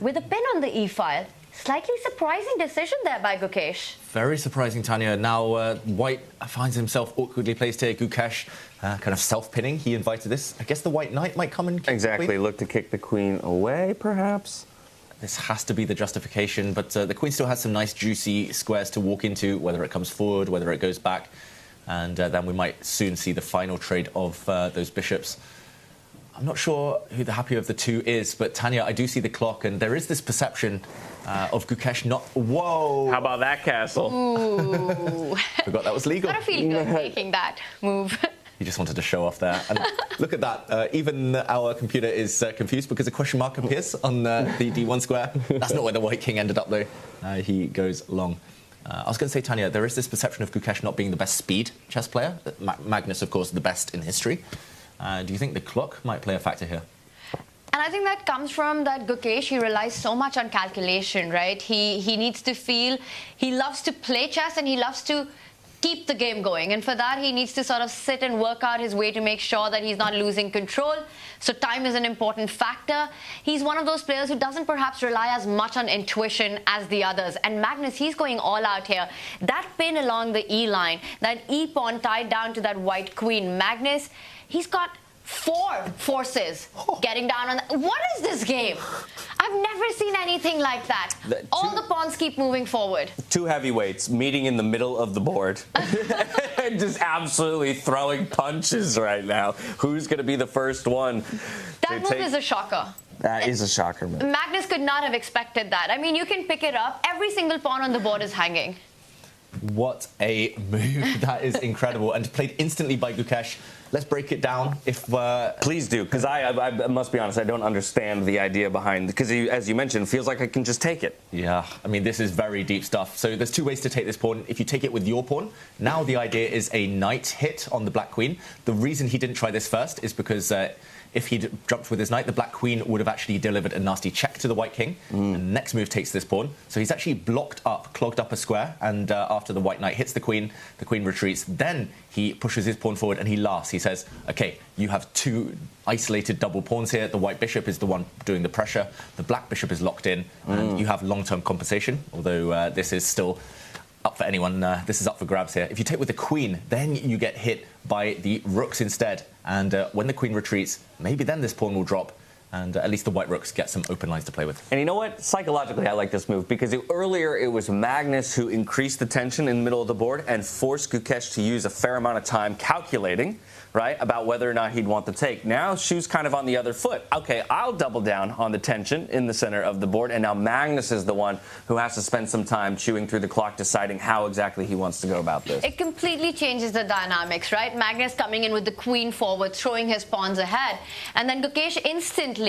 With a pin on the e-file. Slightly surprising decision there by Gukesh. Very surprising, Tanya. Now, White finds himself awkwardly placed here. Gukesh kind of self-pinning. He invited this. I guess the White Knight might come and kick the queen. Look to kick the queen away, perhaps. This has to be the justification, but the queen still has some nice, juicy squares to walk into, whether it comes forward, whether it goes back. And then we might soon see the final trade of those bishops. I'm not sure who the happier of the two is, but Tanya, I do see the clock, and there is this perception of Gukesh not... Whoa! How about that castle? Ooh. Forgot that was legal. I don't feel good making that move. He just wanted to show off there. And look at that. Even our computer is confused because a question mark appears on the D1 square. That's not where the White King ended up, though. He goes long. I was going to say, Tanya, there is this perception of Gukesh not being the best speed chess player. Magnus, of course, the best in history. Do you think the clock might play a factor here? And I think that comes from that Gukesh, he relies so much on calculation, right? He needs to feel, he loves to play chess and he loves to keep the game going. And for that, he needs to sort of sit and work out his way to make sure that he's not losing control. So time is an important factor. He's one of those players who doesn't perhaps rely as much on intuition as the others. And Magnus, he's going all out here. That pin along the E line, that E pawn tied down to that white queen. Magnus, he's got 4 forces getting down on that. What is this game? I've never seen anything like that. All the pawns keep moving forward. 2 heavyweights meeting in the middle of the board. Just absolutely throwing punches right now. Who's going to be the first one? That move is a shocker. That is a shocker, man. Magnus could not have expected that. I mean, you can pick it up. Every single pawn on the board is hanging. What a move. That is incredible. And played instantly by Gukesh. Let's break it down. Please do, because I must be honest, I don't understand the idea behind, because as you mentioned, it feels like I can just take it. Yeah, I mean, this is very deep stuff. So there's 2 ways to take this pawn. If you take it with your pawn, now the idea is a knight hit on the black queen. The reason he didn't try this first is because if he'd jumped with his knight, the black queen would have actually delivered a nasty check to the white king. And the next move takes this pawn. So he's actually clogged up a square, and after the white knight hits the queen retreats. Then he pushes his pawn forward and he laughs. He says, okay, you have 2 isolated double pawns here. The white bishop is the one doing the pressure. The black bishop is locked in, and you have long-term compensation, although this is still up for anyone. This is up for grabs here. If you take with the queen, then you get hit by the rooks instead. And when the queen retreats, maybe then this pawn will drop. And at least the white rooks get some open lines to play with. And you know what? Psychologically, I like this move because earlier it was Magnus who increased the tension in the middle of the board and forced Gukesh to use a fair amount of time calculating, right, about whether or not he'd want the take. Now, Shu's kind of on the other foot. Okay, I'll double down on the tension in the center of the board, and now Magnus is the one who has to spend some time chewing through the clock, deciding how exactly he wants to go about this. It completely changes the dynamics, right? Magnus coming in with the queen forward, throwing his pawns ahead, and then Gukesh instantly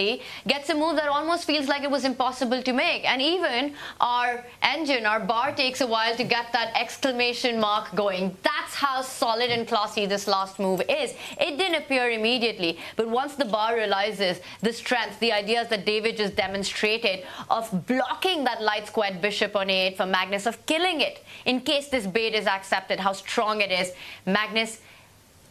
gets a move that almost feels like it was impossible to make. And even our engine, our bar, takes a while to get that exclamation mark going. That's how solid and classy this last move is. It didn't appear immediately, but once the bar realizes the strength, the ideas that David just demonstrated of blocking that light squared bishop on a8 for Magnus, of killing it in case this bait is accepted, how strong it is, Magnus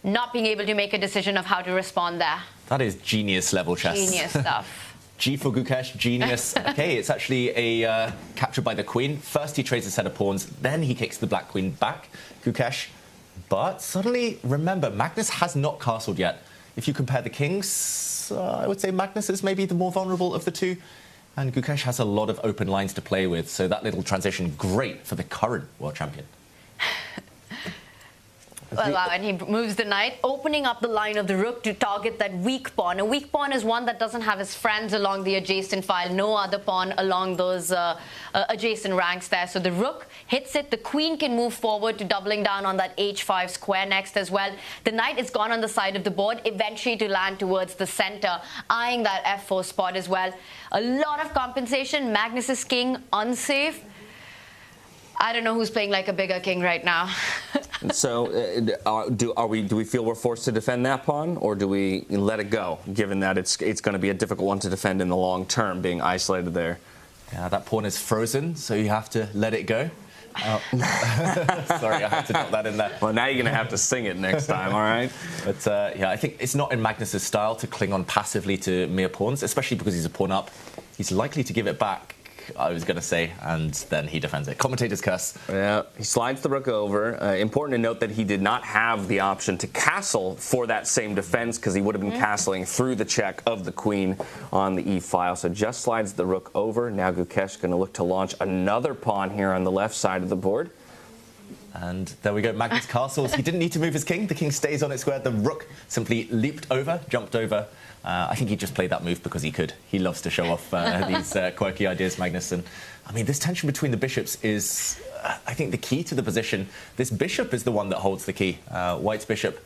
not being able to make a decision of how to respond there. That is genius level chess. Genius stuff. G for Gukesh, genius. Okay, it's actually a capture by the queen. First he trades a set of pawns, then he kicks the black queen back, Gukesh. But suddenly, remember, Magnus has not castled yet. If you compare the kings, I would say Magnus is maybe the more vulnerable of the two. And Gukesh has a lot of open lines to play with, so that little transition, great for the current world champion. Well, wow, and he moves the knight, opening up the line of the rook to target that weak pawn. A weak pawn is one that doesn't have his friends along the adjacent file, no other pawn along those adjacent ranks there. So the rook hits it, the queen can move forward to doubling down on that h5 square next as well. The knight is gone on the side of the board, eventually to land towards the center, eyeing that f4 spot as well. A lot of compensation, Magnus's king unsafe. I don't know who's playing like a bigger king right now. So, do we feel we're forced to defend that pawn, or do we let it go, given that it's going to be a difficult one to defend in the long term, being isolated there? Yeah, that pawn is frozen, so you have to let it go. Sorry, I had to drop that in there. Well, now you're going to have to sing it next time, all right? But yeah, I think it's not in Magnus's style to cling on passively to mere pawns, especially because he's a pawn up. He's likely to give it back, I was going to say, and then he defends it. Commentator's curse. Yeah, he slides the rook over. Important to note that he did not have the option to castle for that same defense, because he would have been castling through the check of the queen on the e-file. So just slides the rook over. Now Gukesh going to look to launch another pawn here on the left side of the board. And there we go, Magnus castles. He didn't need to move his king. The king stays on its square. The rook simply leaped over, jumped over. I think he just played that move because he could. He loves to show off these quirky ideas, Magnus. And I mean, this tension between the bishops is, I think, the key to the position. This bishop is the one that holds the key. White's bishop.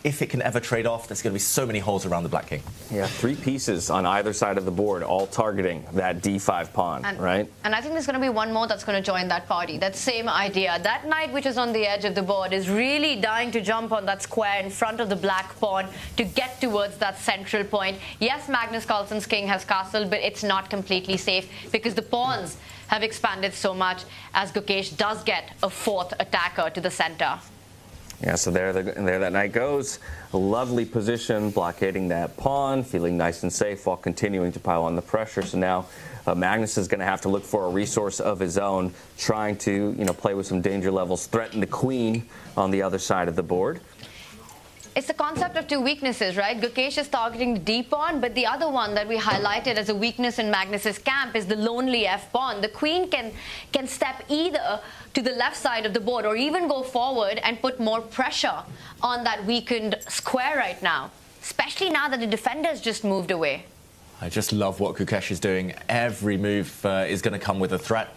If it can ever trade off, there's going to be so many holes around the black king. Yeah, 3 pieces on either side of the board, all targeting that d5 pawn, right? And I think there's going to be one more that's going to join that party. That same idea. That knight which is on the edge of the board is really dying to jump on that square in front of the black pawn to get towards that central point. Yes, Magnus Carlsen's king has castled, but it's not completely safe because the pawns have expanded so much as Gukesh does get a 4th attacker to the center. Yeah, so there that knight goes. A lovely position, blockading that pawn, feeling nice and safe while continuing to pile on the pressure. So now Magnus is going to have to look for a resource of his own, trying to play with some danger levels, threaten the queen on the other side of the board. It's the concept of 2 weaknesses, right? Gukesh is targeting the d-pawn, but the other one that we highlighted as a weakness in Magnus's camp is the lonely f-pawn. The queen can step either to the left side of the board or even go forward and put more pressure on that weakened square right now, especially now that the defender's just moved away. I just love what Gukesh is doing. Every move is going to come with a threat.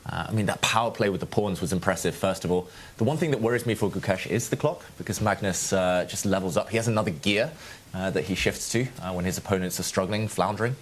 I mean, that power play with the pawns was impressive, first of all. The one thing that worries me for Gukesh is the clock, because Magnus just levels up. He has another gear that he shifts to when his opponents are struggling, floundering.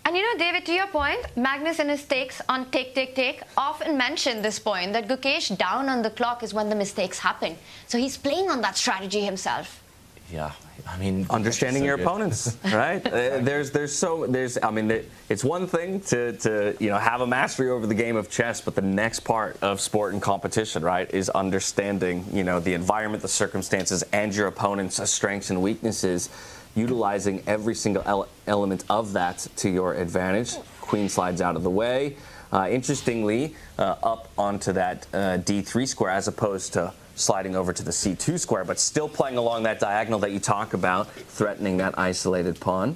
And David, to your point, Magnus in his takes on take often mentioned this point, that Gukesh down on the clock is when the mistakes happen. So he's playing on that strategy himself. Yeah, I mean, understanding your opponents, right? I mean, it's one thing to have a mastery over the game of chess, but the next part of sport and competition, right, is understanding the environment, the circumstances, and your opponent's strengths and weaknesses, utilizing every single element of that to your advantage. Queen slides out of the way. Interestingly, up onto that d3 square as opposed to sliding over to the c2 square, but still playing along that diagonal that you talk about, threatening that isolated pawn.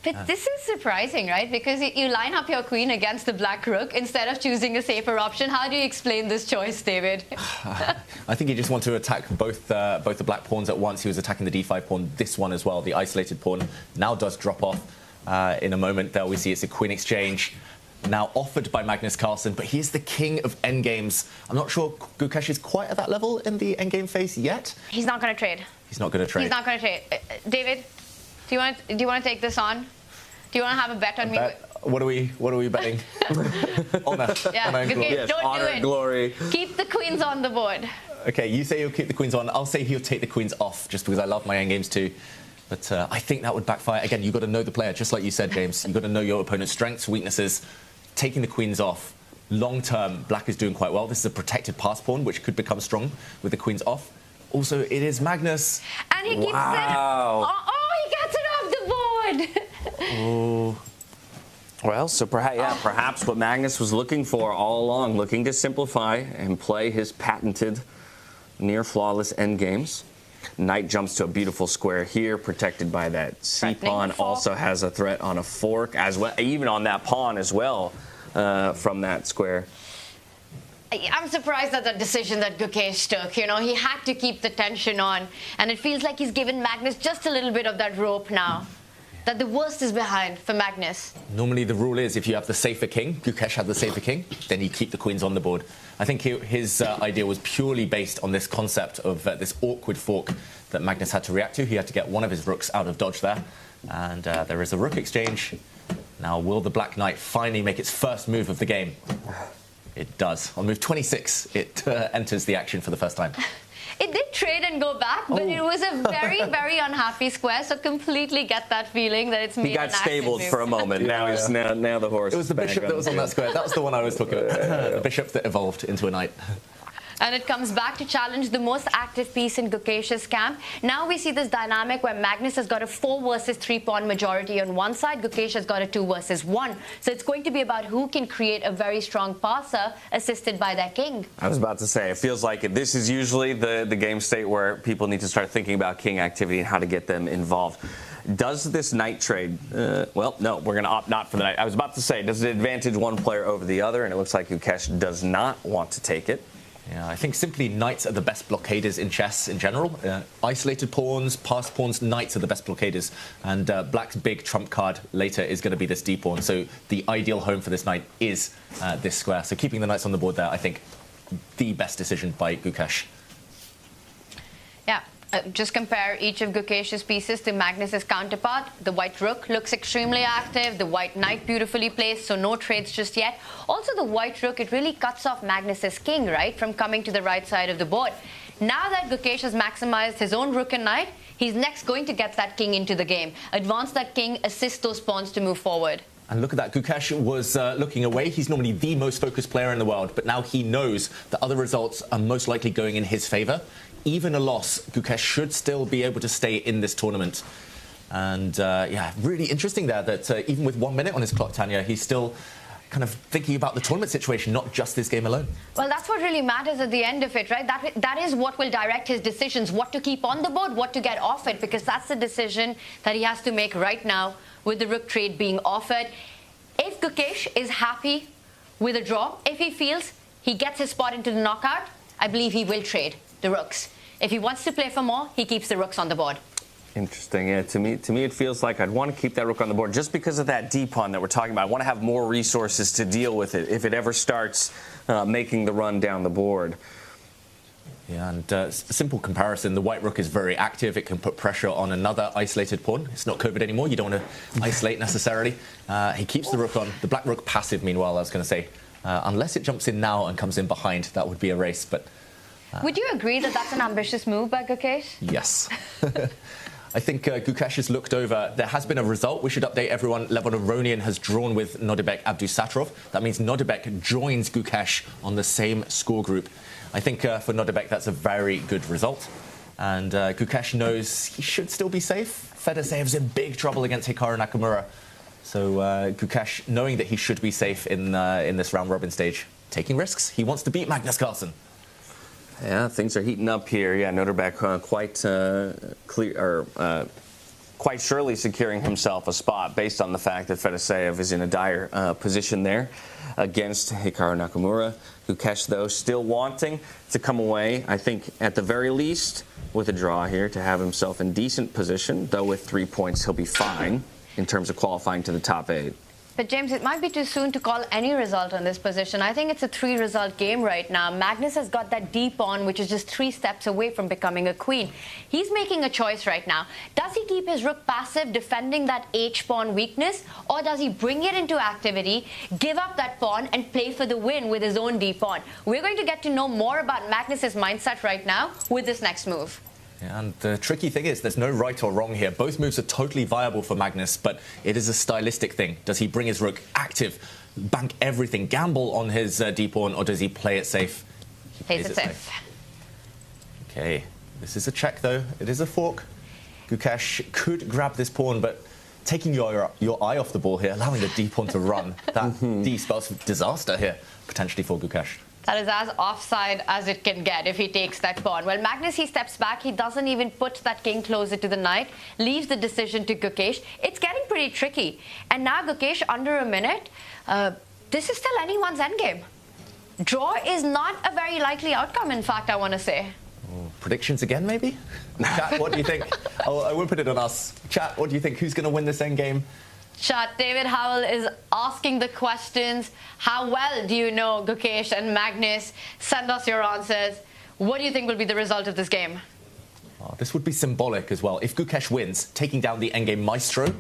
But this is surprising, right? Because you line up your queen against the black rook instead of choosing a safer option. How do you explain this choice, David? I think he just wanted to attack both the black pawns at once. He was attacking the d5 pawn, this one as well, the isolated pawn, now does drop off in a moment. There we see it's a queen exchange, now offered by Magnus Carlsen, but he's the king of endgames. I'm not sure Gukesh is quite at that level in the endgame phase yet. He's not going to trade. He's not going to trade. He's not going to trade. David, do you want to take this on? Do you want to have a bet on me? What are we betting? Honor. Yeah, honor and glory. Yes, don't honor do it. And glory. Keep the queens on the board. Okay, you say you'll keep the queens on. I'll say he'll take the queens off, just because I love my endgames too. But I think that would backfire. Again, you've got to know the player, just like you said, James. You've got to know your opponent's strengths, weaknesses. Taking the queens off, long term, black is doing quite well. This is a protected pass pawn, which could become strong with the queens off. Also, it is Magnus. And he keeps it. Oh, he gets it off the board. Ooh. Well, so perhaps what Magnus was looking for all along, looking to simplify and play his patented near-flawless endgames. Knight jumps to a beautiful square here, protected by that c-pawn. Also has a threat on a fork as well, even on that pawn as well from that square. I'm surprised at the decision that Gukesh took. You know, he had to keep the tension on, and it feels like he's given Magnus just a little bit of that rope now. That the worst is behind for Magnus. Normally the rule is if you have the safer king, Gukesh had the safer king, then you keep the queens on the board. I think his idea was purely based on this concept of this awkward fork that Magnus had to react to. He had to get one of his rooks out of dodge there. And there is a rook exchange. Now, will the Black Knight finally make its first move of the game? It does. On move 26, it enters the action for the first time. It did trade and go back, but it was a very, very unhappy square, so completely get that feeling that it's made He got stabled for a moment. Now the horse. It was the bishop that was on that square. That was the one I was talking about. The bishop that evolved into a knight. And it comes back to challenge the most active piece in Gukesh's camp. Now we see this dynamic where Magnus has got a 4 versus 3 pawn majority on one side. Gukesh has got a 2 versus 1. So it's going to be about who can create a very strong passer assisted by their king. I was about to say, it feels like this is usually the game state where people need to start thinking about king activity and how to get them involved. Does this knight trade, well, no, we're going to opt not for the knight. I was about to say, does it advantage one player over the other? And it looks like Gukesh does not want to take it. Yeah, I think simply knights are the best blockaders in chess in general. Isolated pawns, passed pawns, knights are the best blockaders. And Black's big trump card later is going to be this d-pawn. So the ideal home for this knight is this square. So keeping the knights on the board there, I think, the best decision by Gukesh. Yeah. Just compare each of Gukesh's pieces to Magnus's counterpart. The white rook looks extremely active. The white knight beautifully placed, so no trades just yet. Also, the white rook, it really cuts off Magnus's king, right, from coming to the right side of the board. Now that Gukesh has maximized his own rook and knight, he's next going to get that king into the game. Advance that king, assist those pawns to move forward. And look at that, Gukesh was looking away. He's normally the most focused player in the world, but now he knows that other results are most likely going in his favor. Even a loss, Gukesh should still be able to stay in this tournament. And yeah, really interesting there that even with 1 minute on his clock, Tanya, he's still kind of thinking about the tournament situation, not just this game alone. Well, that's what really matters at the end of it, right? That is what will direct his decisions, what to keep on the board, what to get off it, because that's the decision that he has to make right now with the rook trade being offered. If Gukesh is happy with a draw, if he feels he gets his spot into the knockout, I believe he will trade the rooks. If he wants to play for more, he keeps the rooks on the board. Interesting. Yeah, to me, it feels like I'd want to keep that rook on the board just because of that d-pawn that we're talking about. I want to have more resources to deal with it if it ever starts making the run down the board. Yeah, and simple comparison, the white rook is very active. It can put pressure on another isolated pawn. It's not COVID anymore. You don't want to isolate necessarily. He keeps the rook on. The black rook passive, meanwhile, I was going to say. Unless it jumps in now and comes in behind, that would be a race. But would you agree that that's an ambitious move by Gukesh? Yes. I think Gukesh has looked over. There has been a result. We should update everyone. Levon Aronian has drawn with Nodirbek Abdusattorov. That means Nodirbek joins Gukesh on the same score group. I think for Nodirbek, that's a very good result. And Gukesh knows he should still be safe. Fedoseev's in big trouble against Hikaru Nakamura. So Gukesh, knowing that he should be safe in this round-robin stage, taking risks. He wants to beat Magnus Carlsen. Yeah, things are heating up here. Yeah, Nodirbek quite surely securing himself a spot based on the fact that Fedoseev is in a dire position there against Hikaru Nakamura. Gukesh, though, still wanting to come away, I think, at the very least, with a draw here to have himself in decent position. Though with 3 points, he'll be fine in terms of qualifying to the top 8. But James, it might be too soon to call any result on this position. I think it's a 3-result game right now. Magnus has got that d-pawn, which is just 3 steps away from becoming a queen. He's making a choice right now. Does he keep his rook passive, defending that h-pawn weakness, or does he bring it into activity, give up that pawn, and play for the win with his own d-pawn? We're going to get to know more about Magnus's mindset right now with this next move. And the tricky thing is there's no right or wrong here. Both moves are totally viable for Magnus, but it is a stylistic thing. Does he bring his rook active, bank everything, gamble on his d-pawn, or does he play it safe? He plays it safe. Okay, this is a check, though. It is a fork. Gukesh could grab this pawn, but taking your eye off the ball here, allowing the d pawn to run. That d spells disaster here, potentially for Gukesh. That is as offside as it can get if he takes that pawn. Well, Magnus, he steps back. He doesn't even put that king closer to the knight, leaves the decision to Gukesh. It's getting pretty tricky. And now Gukesh under a minute. This is still anyone's endgame. Draw is not a very likely outcome, in fact, I want to say. Predictions again, maybe? Chat, what do you think? I won't put it on us. Chat, what do you think? Who's going to win this endgame? Chat, David Howell is asking the questions. How well do you know Gukesh and Magnus? Send us your answers. What do you think will be the result of this game? Oh, this would be symbolic as well. If Gukesh wins, taking down the endgame maestro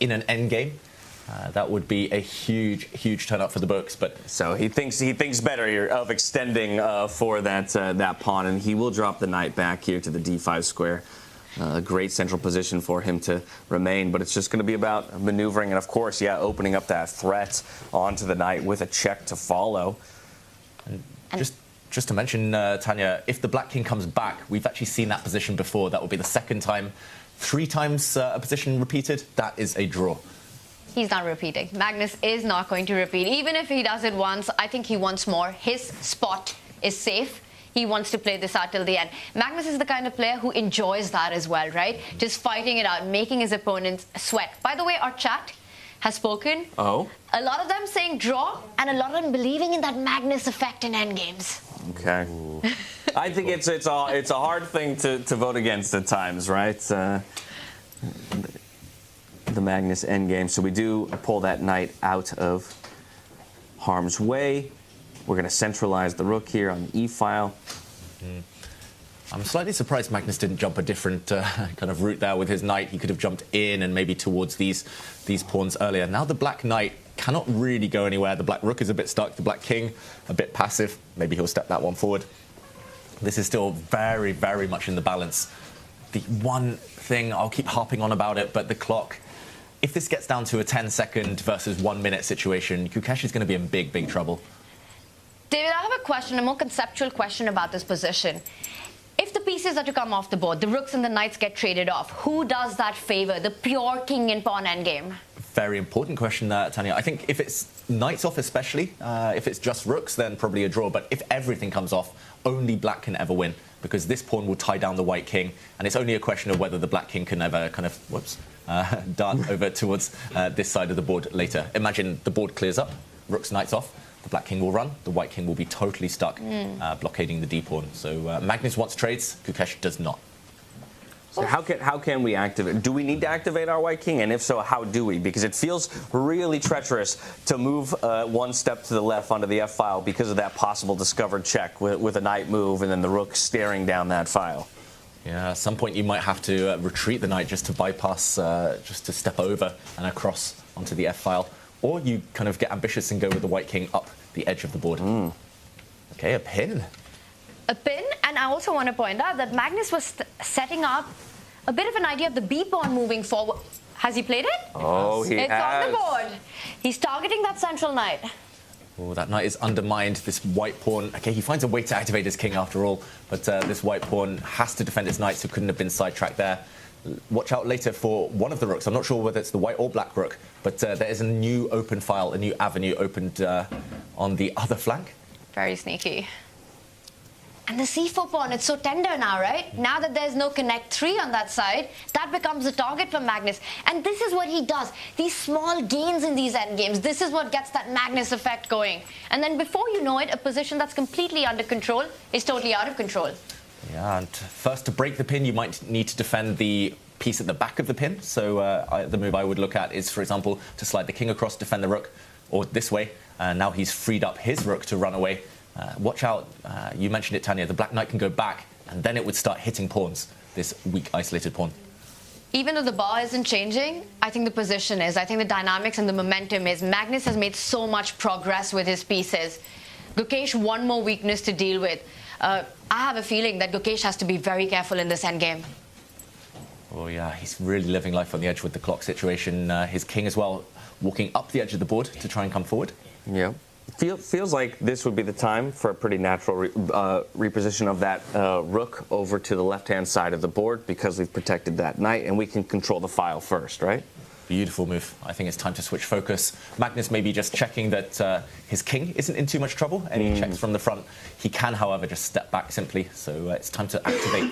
in an endgame, that would be a huge turn up for the books. But so he thinks better here of extending for that pawn, and he will drop the knight back here to the d5 square. A great central position for him to remain, but it's just going to be about maneuvering and, of course, opening up that threat onto the knight with a check to follow. And just to mention, Tanya, if the black king comes back, we've actually seen that position before. That will be the second time. 3 times a position repeated, that is a draw. He's not repeating. Magnus is not going to repeat. Even if he does it once, I think he wants more. His spot is safe. He wants to play this out till the end. Magnus is the kind of player who enjoys that as well, right? Just fighting it out, making his opponents sweat. By the way, our chat has spoken. Oh? A lot of them saying draw, and a lot of them believing in that Magnus effect in endgames. Okay. I think it's a hard thing to vote against at times, right? The Magnus endgame. So we do pull that knight out of harm's way. We're going to centralize the rook here on the e-file. I'm slightly surprised Magnus didn't jump a different kind of route there with his knight. He could have jumped in and maybe towards these pawns earlier. Now the black knight cannot really go anywhere. The black rook is a bit stuck. The black king a bit passive. Maybe he'll step that one forward. This is still very, very much in the balance. The one thing, I'll keep harping on about it, but the clock. If this gets down to a 10-second versus 1 minute situation, Gukesh is going to be in big, big trouble. David, I have a question, a more conceptual question about this position. If the pieces are to come off the board, the rooks and the knights get traded off, who does that favor? The pure king and pawn endgame? Very important question there, Tanya. I think if it's knights off especially, if it's just rooks, then probably a draw. But if everything comes off, only black can ever win, because this pawn will tie down the white king, and it's only a question of whether the black king can ever kind of, dart over towards this side of the board later. Imagine the board clears up, rooks, knights off. The black king will run, the white king will be totally stuck, blockading the d-pawn. So Magnus wants trades, Gukesh does not. So how can we activate? Do we need to activate our white king? And if so, how do we? Because it feels really treacherous to move one step to the left onto the f-file because of that possible discovered check with a knight move and then the rook staring down that file. Yeah, at some point you might have to retreat the knight just to bypass, just to step over and across onto the f-file. Or you kind of get ambitious and go with the white king up the edge of the board. Okay, a pin. A pin, and I also want to point out that Magnus was setting up a bit of an idea of the b-pawn moving forward. Has he played it? Oh, he has. It's on the board. He's targeting that central knight. Oh, that knight is undermined. This white pawn. Okay, he finds a way to activate his king after all, but this white pawn has to defend his knight, so couldn't have been sidetracked there. Watch out later for one of the rooks. I'm not sure whether it's the white or black rook, but there is a new open file, a new avenue opened on the other flank. Very sneaky. And the c4 pawn, it's so tender now, right? Now that there's no connect 3 on that side, that becomes a target for Magnus. And this is what he does. These small gains in these endgames, this is what gets that Magnus effect going. And then before you know it, a position that's completely under control is totally out of control. Yeah, and first to break the pin, you might need to defend the piece at the back of the pin. So the move I would look at is, for example, to slide the king across, defend the rook, or this way. Now he's freed up his rook to run away. Watch out, you mentioned it, Tanya, the black knight can go back, and then it would start hitting pawns, this weak, isolated pawn. Even though the bar isn't changing, I think the position is. I think the dynamics and the momentum is. Magnus has made so much progress with his pieces. Gukesh, one more weakness to deal with. I have a feeling that Gukesh has to be very careful in this endgame. Oh yeah, he's really living life on the edge with the clock situation. His king as well, walking up the edge of the board to try and come forward. Yeah. Feels like this would be the time for a pretty natural reposition of that rook over to the left-hand side of the board because we've protected that knight and we can control the file first, right? Beautiful move. I think it's time to switch focus. Magnus may be just checking that his king isn't in too much trouble, and he checks from the front. He can, however, just step back simply. So it's time to activate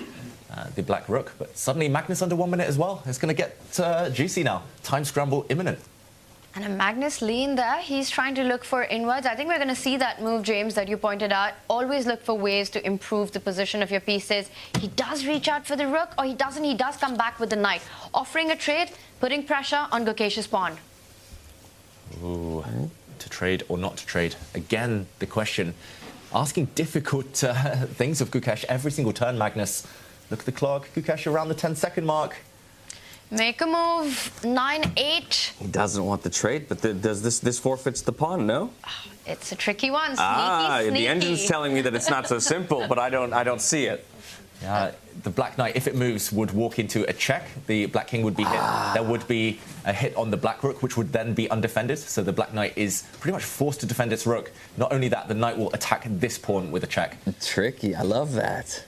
the black rook. But suddenly Magnus under 1 minute as well. It's going to get juicy now. Time scramble imminent. And a Magnus lean there, he's trying to look for inwards. I think we're going to see that move, James, that you pointed out. Always look for ways to improve the position of your pieces. He does reach out for the rook, or he doesn't. He does come back with the knight, offering a trade, putting pressure on Gukesh's pawn. Ooh, to trade or not to trade? Again, the question. Asking difficult things of Gukesh every single turn, Magnus. Look at the clock. Gukesh around the 10-second mark. Make a move, 9-8. He doesn't want the trade, but does this forfeits the pawn? No. It's a tricky one. Sneaky. The engine's telling me that it's not so simple, but I don't see it. The black knight, if it moves, would walk into a check. The black king would be hit. There would be a hit on the black rook, which would then be undefended. So the black knight is pretty much forced to defend its rook. Not only that, the knight will attack this pawn with a check. Tricky. I love that.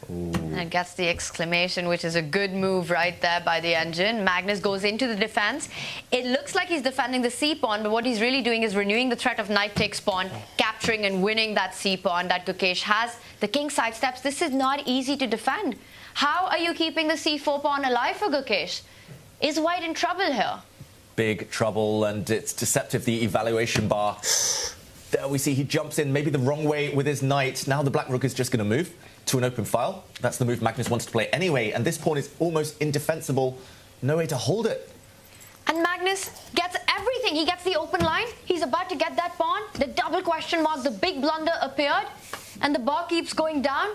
And it gets the exclamation, which is a good move right there by the engine. Magnus goes into the defense. It looks like he's defending the c-pawn, but what he's really doing is renewing the threat of knight takes pawn, capturing and winning that c-pawn that Gukesh has. The king sidesteps. This is not easy to defend. How are you keeping the c4 pawn alive for Gukesh? Is white in trouble here? Big trouble, and it's deceptive, the evaluation bar. There we see he jumps in maybe the wrong way with his knight. Now the black rook is just going to move to an open file. That's the move Magnus wants to play anyway, and this pawn is almost indefensible. No way to hold it. And Magnus gets everything. He gets the open line. He's about to get that pawn. The double question mark, the big blunder appeared, and the bar keeps going down.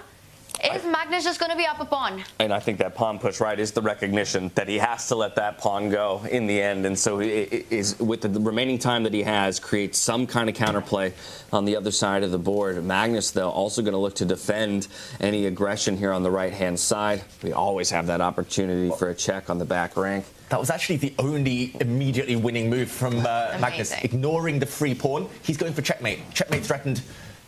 Is Magnus just going to be up a pawn? And I think that pawn push, right, is the recognition that he has to let that pawn go in the end. And so it is, with the remaining time that he has, creates some kind of counterplay on the other side of the board. Magnus, though, also going to look to defend any aggression here on the right-hand side. We always have that opportunity for a check on the back rank. That was actually the only immediately winning move from Magnus. Ignoring the free pawn, he's going for checkmate. Checkmate threatened.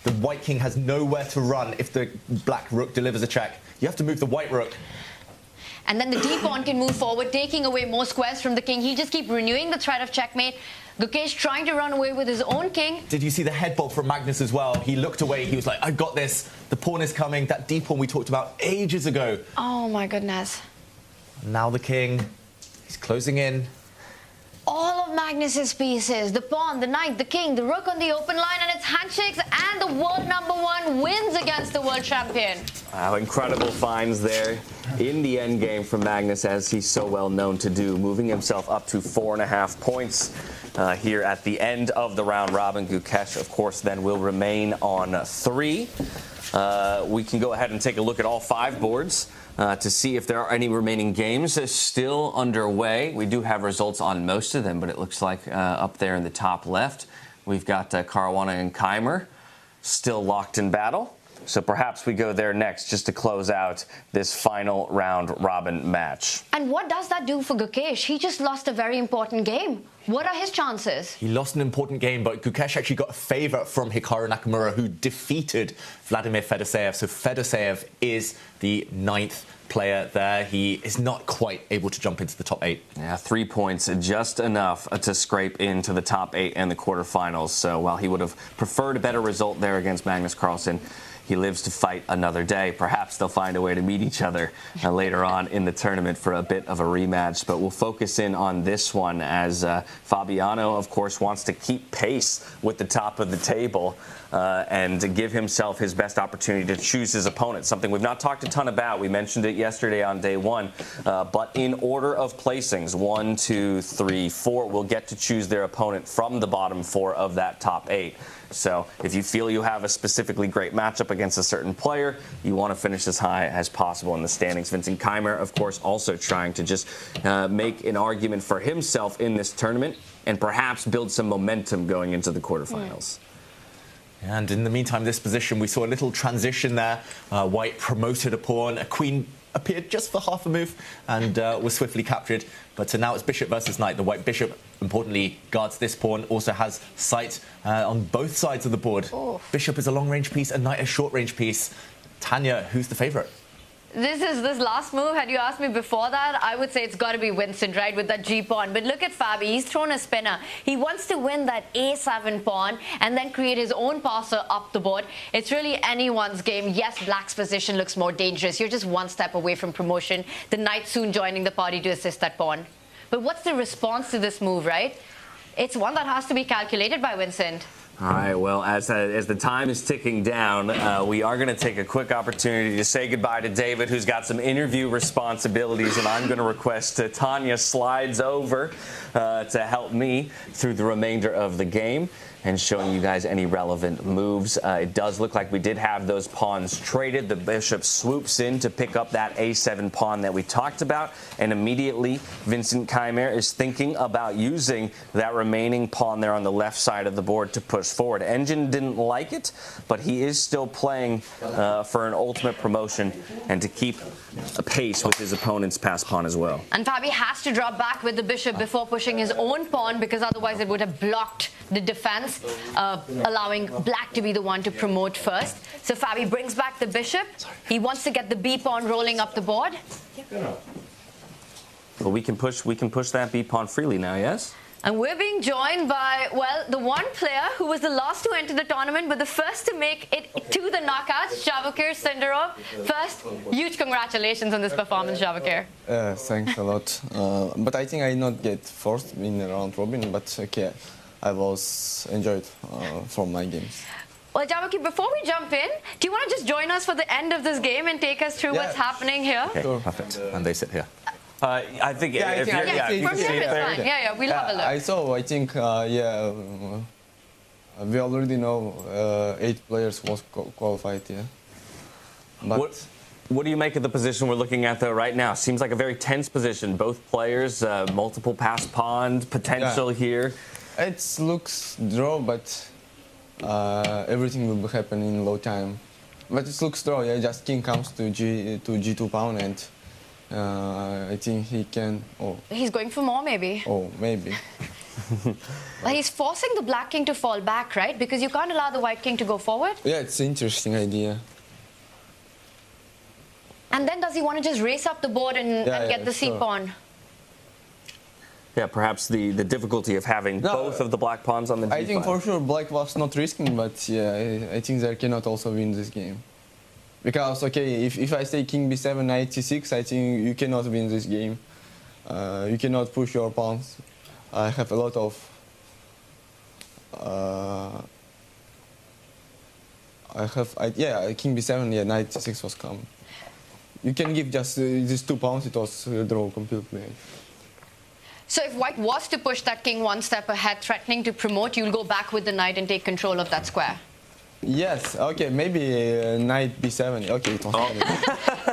The white king has nowhere to run if the black rook delivers a check. You have to move the white rook. And then the d pawn can move forward, taking away more squares from the king. He just keeps renewing the threat of checkmate. Gukesh trying to run away with his own king. Did you see the head bob from Magnus as well? He looked away. He was like, I've got this. The pawn is coming. That d pawn we talked about ages ago. Oh, my goodness. Now the king. He's closing in. All of Magnus's pieces, the pawn, the knight, the king, the rook on the open line, and it's handshakes, and the world #1 wins against the world champion. Wow, incredible finds there in the end game from Magnus, as he's so well known to do, moving himself up to 4.5 points here at the end of the round robin. Gukesh, of course, then will remain on 3. We can go ahead and take a look at all 5 boards to see if there are any remaining games still underway. We do have results on most of them, but it looks like up there in the top left, we've got Caruana and Keymer still locked in battle. So perhaps we go there next just to close out this final round robin match. And what does that do for Gukesh? He just lost a very important game. What are his chances? He lost an important game, but Gukesh actually got a favour from Hikaru Nakamura, who defeated Vladimir Fedoseev. So Fedoseev is the 9th player there. He is not quite able to jump into the top 8. Yeah, 3 points, just enough to scrape into the top 8 and the quarterfinals. So while he would have preferred a better result there against Magnus Carlsen, he lives to fight another day. Perhaps they'll find a way to meet each other later on in the tournament for a bit of a rematch. But we'll focus in on this one as Fabiano, of course, wants to keep pace with the top of the table and to give himself his best opportunity to choose his opponent, something we've not talked a ton about. We mentioned it yesterday on day 1. But in order of placings, 1, 2, 3, 4, will get to choose their opponent from the bottom 4 of that top 8. So if you feel you have a specifically great matchup against a certain player, you want to finish as high as possible in the standings. Vincent Keymer, of course, also trying to just make an argument for himself in this tournament and perhaps build some momentum going into the quarterfinals. And in the meantime, this position, we saw a little transition there. White promoted a pawn. A queen appeared just for half a move and was swiftly captured. But now it's bishop versus knight. The white bishop, importantly, guards this pawn, also has sight on both sides of the board. Bishop is a long-range piece and knight a short-range piece. Tanya, who's the favourite? This last move, had you asked me before that, I would say it's got to be Vincent, right, with that G pawn. But look at Fabi. He's thrown a spinner. He wants to win that A7 pawn and then create his own passer up the board. It's really anyone's game. Yes, Black's position looks more dangerous. You're just one step away from promotion. The knight soon joining the party to assist that pawn. But what's the response to this move, right? It's one that has to be calculated by Vincent. All right, well, as the time is ticking down, we are going to take a quick opportunity to say goodbye to David, who's got some interview responsibilities, and I'm going to request Tanya slides over to help me through the remainder of the game and showing you guys any relevant moves. It does look like we did have those pawns traded. The bishop swoops in to pick up that A7 pawn that we talked about, and immediately Vincent Keymer is thinking about using that remaining pawn there on the left side of the board to push forward. Engine didn't like it, but he is still playing for an ultimate promotion and to keep a pace with his opponent's pass pawn as well. And Fabi has to drop back with the bishop before pushing his own pawn, because otherwise it would have blocked the defense, allowing Black to be the one to promote first. So Fabi brings back the bishop. He wants to get the B pawn rolling up the board. Well, we can push that B pawn freely now, yes? And we're being joined by, well, the one player who was the last to enter the tournament, but the first to make it to the knockouts, Javokhir Sindarov. First, huge congratulations on this performance, Javokhir. Thanks a lot. But I think I not get first in the round robin, but okay, I was enjoyed from my games. Well, Javokhir, before we jump in, do you want to just join us for the end of this game and take us through what's happening here? Okay, perfect. And they sit here. I think if you're, from here it's fine. Yeah, we'll have a look. I think, we already know 8 players was qualified, yeah. But what do you make of the position we're looking at though right now? Seems like a very tense position. Both players, multiple pass pawn potential here. It looks draw, but everything will happen in low time. But it looks draw, yeah. Just king comes to G2 pawn, and I think he can. Oh. He's going for more, maybe. Oh, maybe. Well, he's forcing the black king to fall back, right? Because you can't allow the white king to go forward. Yeah, it's an interesting idea. And then does he want to just race up the board and get the C pawn? Yeah, perhaps the difficulty of having both of the black pawns on the G5. I think for sure black was not risking, but yeah, I think they cannot also win this game. Because, okay, if I say king b7, knight c6, I think you cannot win this game. You cannot push your pawns. I have a lot of... king b7, yeah, knight c6 was coming. You can give just these 2 pawns, it was draw completely. So if white was to push that king one step ahead, threatening to promote, you'll go back with the knight and take control of that square. Yes, okay, maybe knight b7. Okay, it was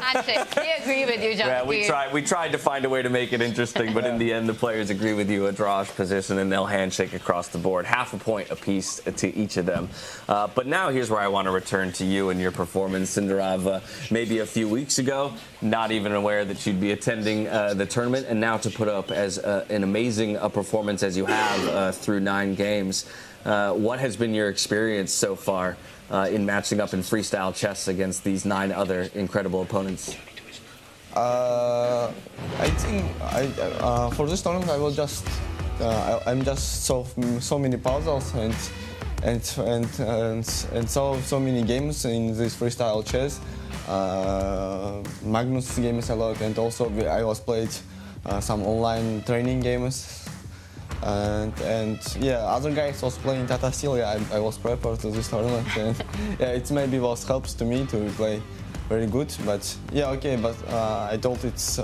Handshake. They agree with you, Javokhir. Yeah, we tried to find a way to make it interesting, but in the end, the players agree with you, a drawish position, and they'll handshake across the board. Half a point apiece to each of them. But now here's where I want to return to you and your performance, Sindarov. Maybe a few weeks ago, not even aware that you'd be attending the tournament, and now to put up as an amazing performance as you have through 9 games. What has been your experience so far in matching up in freestyle chess against these 9 other incredible opponents? I think for this tournament I will just I'm just so many puzzles and so many games in this freestyle chess. Magnus games a lot, and also I was played some online training games. And yeah, other guys was playing Tata Steel. Yeah, I was prepared to this tournament, and yeah, it maybe was helps to me to play very good. But yeah, okay. But I told it's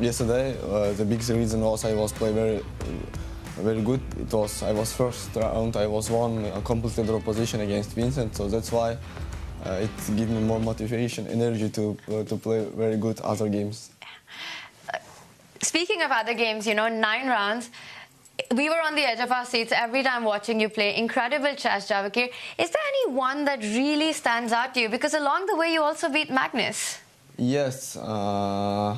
yesterday. The big reason was I was play very good. It was I was first round. I was won a completely draw position against Vincent, so that's why it gave me more motivation, energy to play very good other games. Speaking of other games, 9 rounds, we were on the edge of our seats every time watching you play. Incredible chess, Javokhir. Is there any one that really stands out to you? Because along the way, you also beat Magnus. Yes. I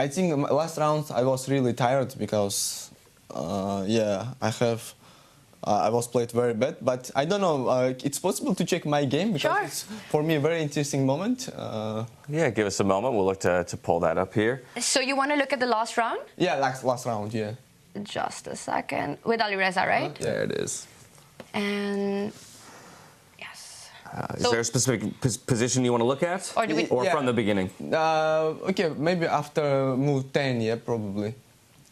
think last round I was really tired because, I have I was played very bad, but I don't know. It's possible to check my game because it's for me a very interesting moment. Yeah, give us a moment. We'll look to pull that up here. So you want to look at the last round? Yeah, last round. Yeah. Just a second. With Alireza, right? There it is. And yes. Is there a specific position you want to look at, or from the beginning? Okay, maybe after move 10. Yeah, probably.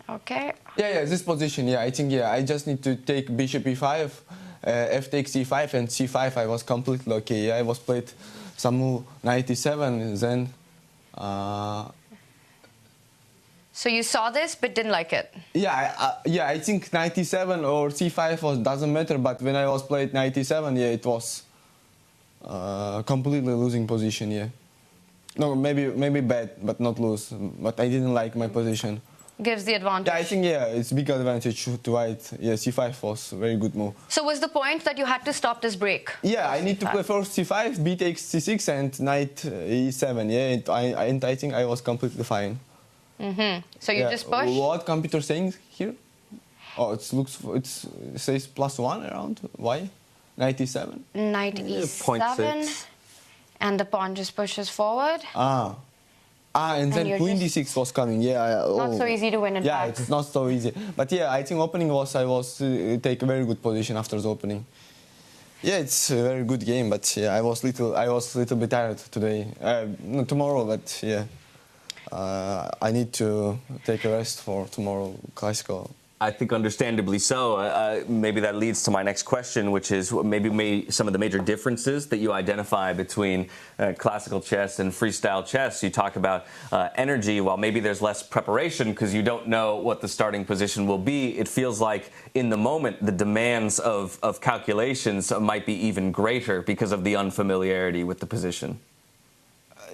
Okay. Yeah, this position. Yeah, I think I just need to take bishop e5, f takes e5, and c5. I was completely okay. Yeah, I was played some move 97, then. So you saw this but didn't like it? Yeah, I think 97 or c5 doesn't matter. But when I was played 97, yeah, it was completely losing position. Yeah, no, maybe bad, but not lose. But I didn't like my position. Gives the advantage. Yeah, I think it's big advantage to white. Yeah, c5 was a very good move. So was the point that you had to stop this break? Yeah, I need to play first c5, b takes c6, and knight e7. Yeah, and I think I was completely fine. So you just push? What computer saying here? Oh, it says +1 around. Why? Knight e7. Knight e7, and the pawn just pushes forward. And then queen d6 was coming. Yeah. Not so easy to win it back. It's not so easy. But yeah, I think opening I was take a very good position after the opening. Yeah, it's a very good game. But yeah, I was little bit tired today. No, tomorrow, but yeah. I need to take a rest for tomorrow classical. I think understandably so. Maybe that leads to my next question, which is maybe some of the major differences that you identify between classical chess and freestyle chess. You talk about energy. While maybe there's less preparation because you don't know what the starting position will be, it feels like in the moment the demands of calculations might be even greater because of the unfamiliarity with the position.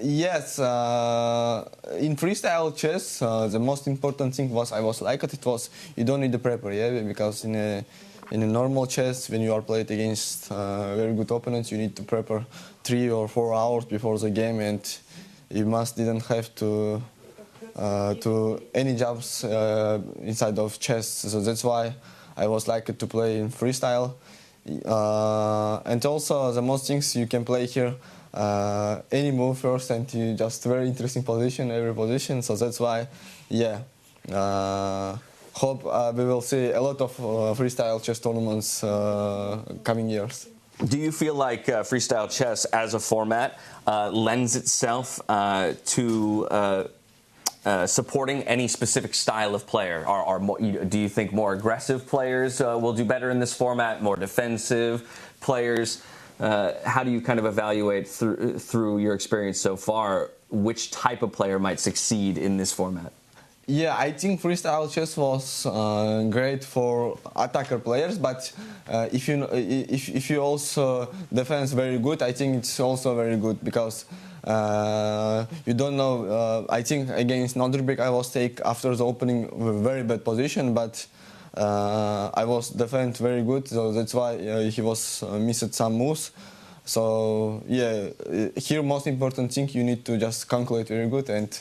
Yes, in freestyle chess, the most important thing was you don't need the prepper, yeah, because in a normal chess, when you are played against very good opponents, you need to prepare 3 or 4 hours before the game, and you didn't have to any jobs inside of chess. So that's why I was like to play in freestyle, and also the most things you can play here. Any move first, and you just very interesting position, every position. So that's why, hope we will see a lot of freestyle chess tournaments coming years. Do you feel like freestyle chess as a format lends itself to supporting any specific style of player? Do you think more aggressive players will do better in this format, more defensive players? How do you kind of evaluate through your experience so far which type of player might succeed in this format? Yeah, I think freestyle chess was great for attacker players, but if you also defense very good, I think it's also very good because you don't know. I think against Nodirbek I was take after the opening very bad position, but I was defend very good, so that's why he was missed some moves. So yeah, here most important thing you need to just calculate very good, and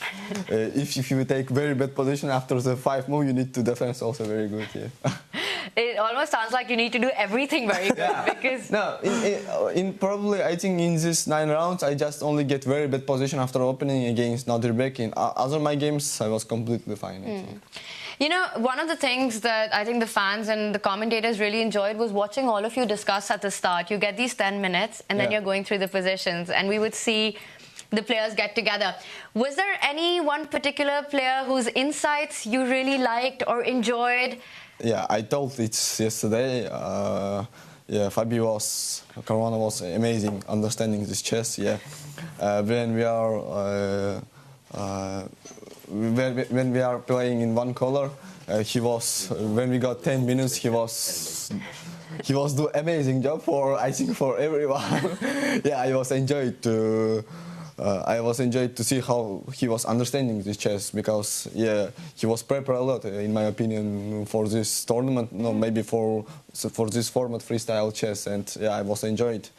if you take very bad position after the 5 move, you need to defend also very good. Yeah. It almost sounds like you need to do everything very good because in probably I think in this 9 rounds I just only get very bad position after opening against Nodirbek. In other my games I was completely fine. You know, one of the things that I think the fans and the commentators really enjoyed was watching all of you discuss at the start. You get these 10 minutes and then you're going through the positions, and we would see the players get together. Was there any one particular player whose insights you really liked or enjoyed? Yeah, I told it yesterday. Fabiano Caruana was amazing understanding this chess. Yeah, when we are playing in one color, when we got 10 minutes, he was do amazing job for everyone. Yeah, I was enjoyed to see how he was understanding this chess, because he was prepared a lot, in my opinion, for this tournament. No, maybe for this format, freestyle chess, and I was enjoyed.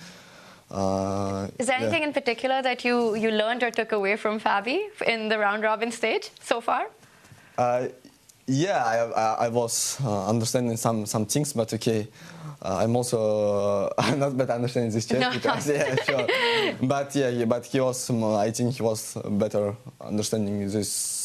Is there anything in particular that you learned or took away from Fabi in the round robin stage so far? Yeah, I was understanding some things, but okay, I'm also not better understanding this chess because yeah, sure. But he was. I think he was better understanding this.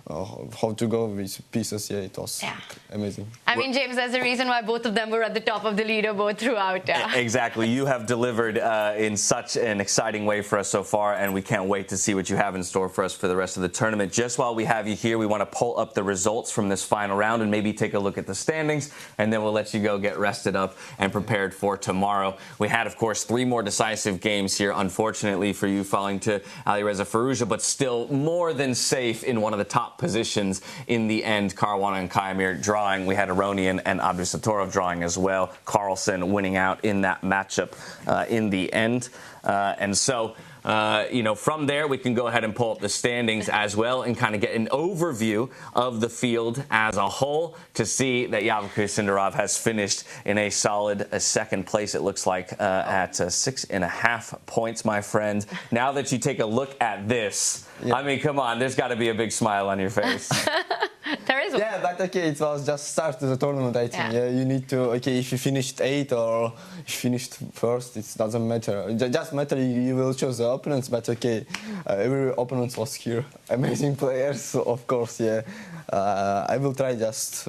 How to go with pieces, yeah, it was amazing. I mean, James, there's a reason why both of them were at the top of the leaderboard throughout. Exactly. You have delivered in such an exciting way for us so far, and we can't wait to see what you have in store for us for the rest of the tournament. Just while we have you here, we want to pull up the results from this final round and maybe take a look at the standings, and then we'll let you go get rested up and prepared for tomorrow. We had, of course, 3 more decisive games here, unfortunately for you, falling to Alireza Firouzja, but still more than safe in one of the top positions in the end. Caruana and Keymer drawing. We had Aronian and Abdusattorov drawing as well. Carlson winning out in that matchup in the end. From there, we can go ahead and pull up the standings as well and kind of get an overview of the field as a whole to see that Javokhir Sindarov has finished in a solid second place, it looks like, at 6.5 points, my friend. Now that you take a look at this, I mean, come on, there's got to be a big smile on your face. There is one. Yeah, but okay, it was just start of the tournament, I think. Yeah, you need to, okay, if you finished 8th or if you finished first, it doesn't matter. It just matter you will choose the opponents, but okay, every opponent was here. Amazing players, so of course, yeah. I will try just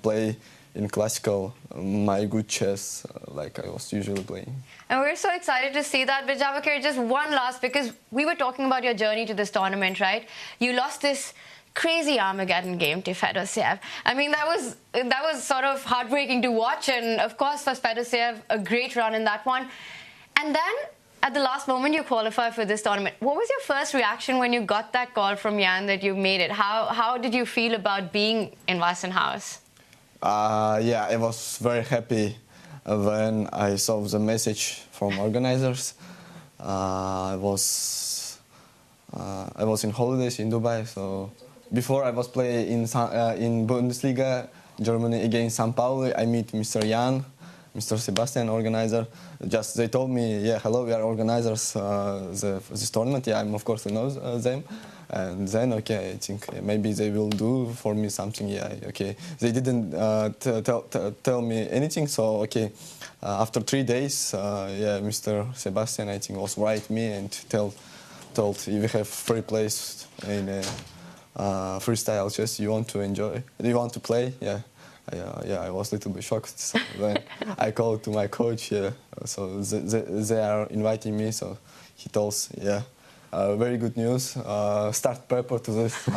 play in classical, my good chess, like I was usually playing. And we're so excited to see that. But Javokhir, just one last, because we were talking about your journey to this tournament, right? You lost this crazy Armageddon game to Fedoseev. I mean, that was sort of heartbreaking to watch, and of course for Fedoseev, a great run in that one. And then at the last moment, you qualified for this tournament. What was your first reaction when you got that call from Jan that you made it? How did you feel about being in Weissenhaus? Yeah, I was very happy when I saw the message from organizers. I was in holidays in Dubai, so before I was playing in Bundesliga, Germany against St. Pauli. I meet Mr. Jan, Mr. Sebastian, organizer. Just they told me, yeah, hello, we are organizers this tournament. Yeah, I'm of course I know them. And then, okay, I think maybe they will do for me something. Yeah, okay. They didn't tell me anything, so okay. After 3 days, yeah, Mr. Sebastian, I think, was write me and told if you have free place in freestyle chess, you want to enjoy, you want to play, yeah. I was a little bit shocked. So then I called to my coach, yeah. So they are inviting me. So he told, yeah, very good news. Start prepare to this.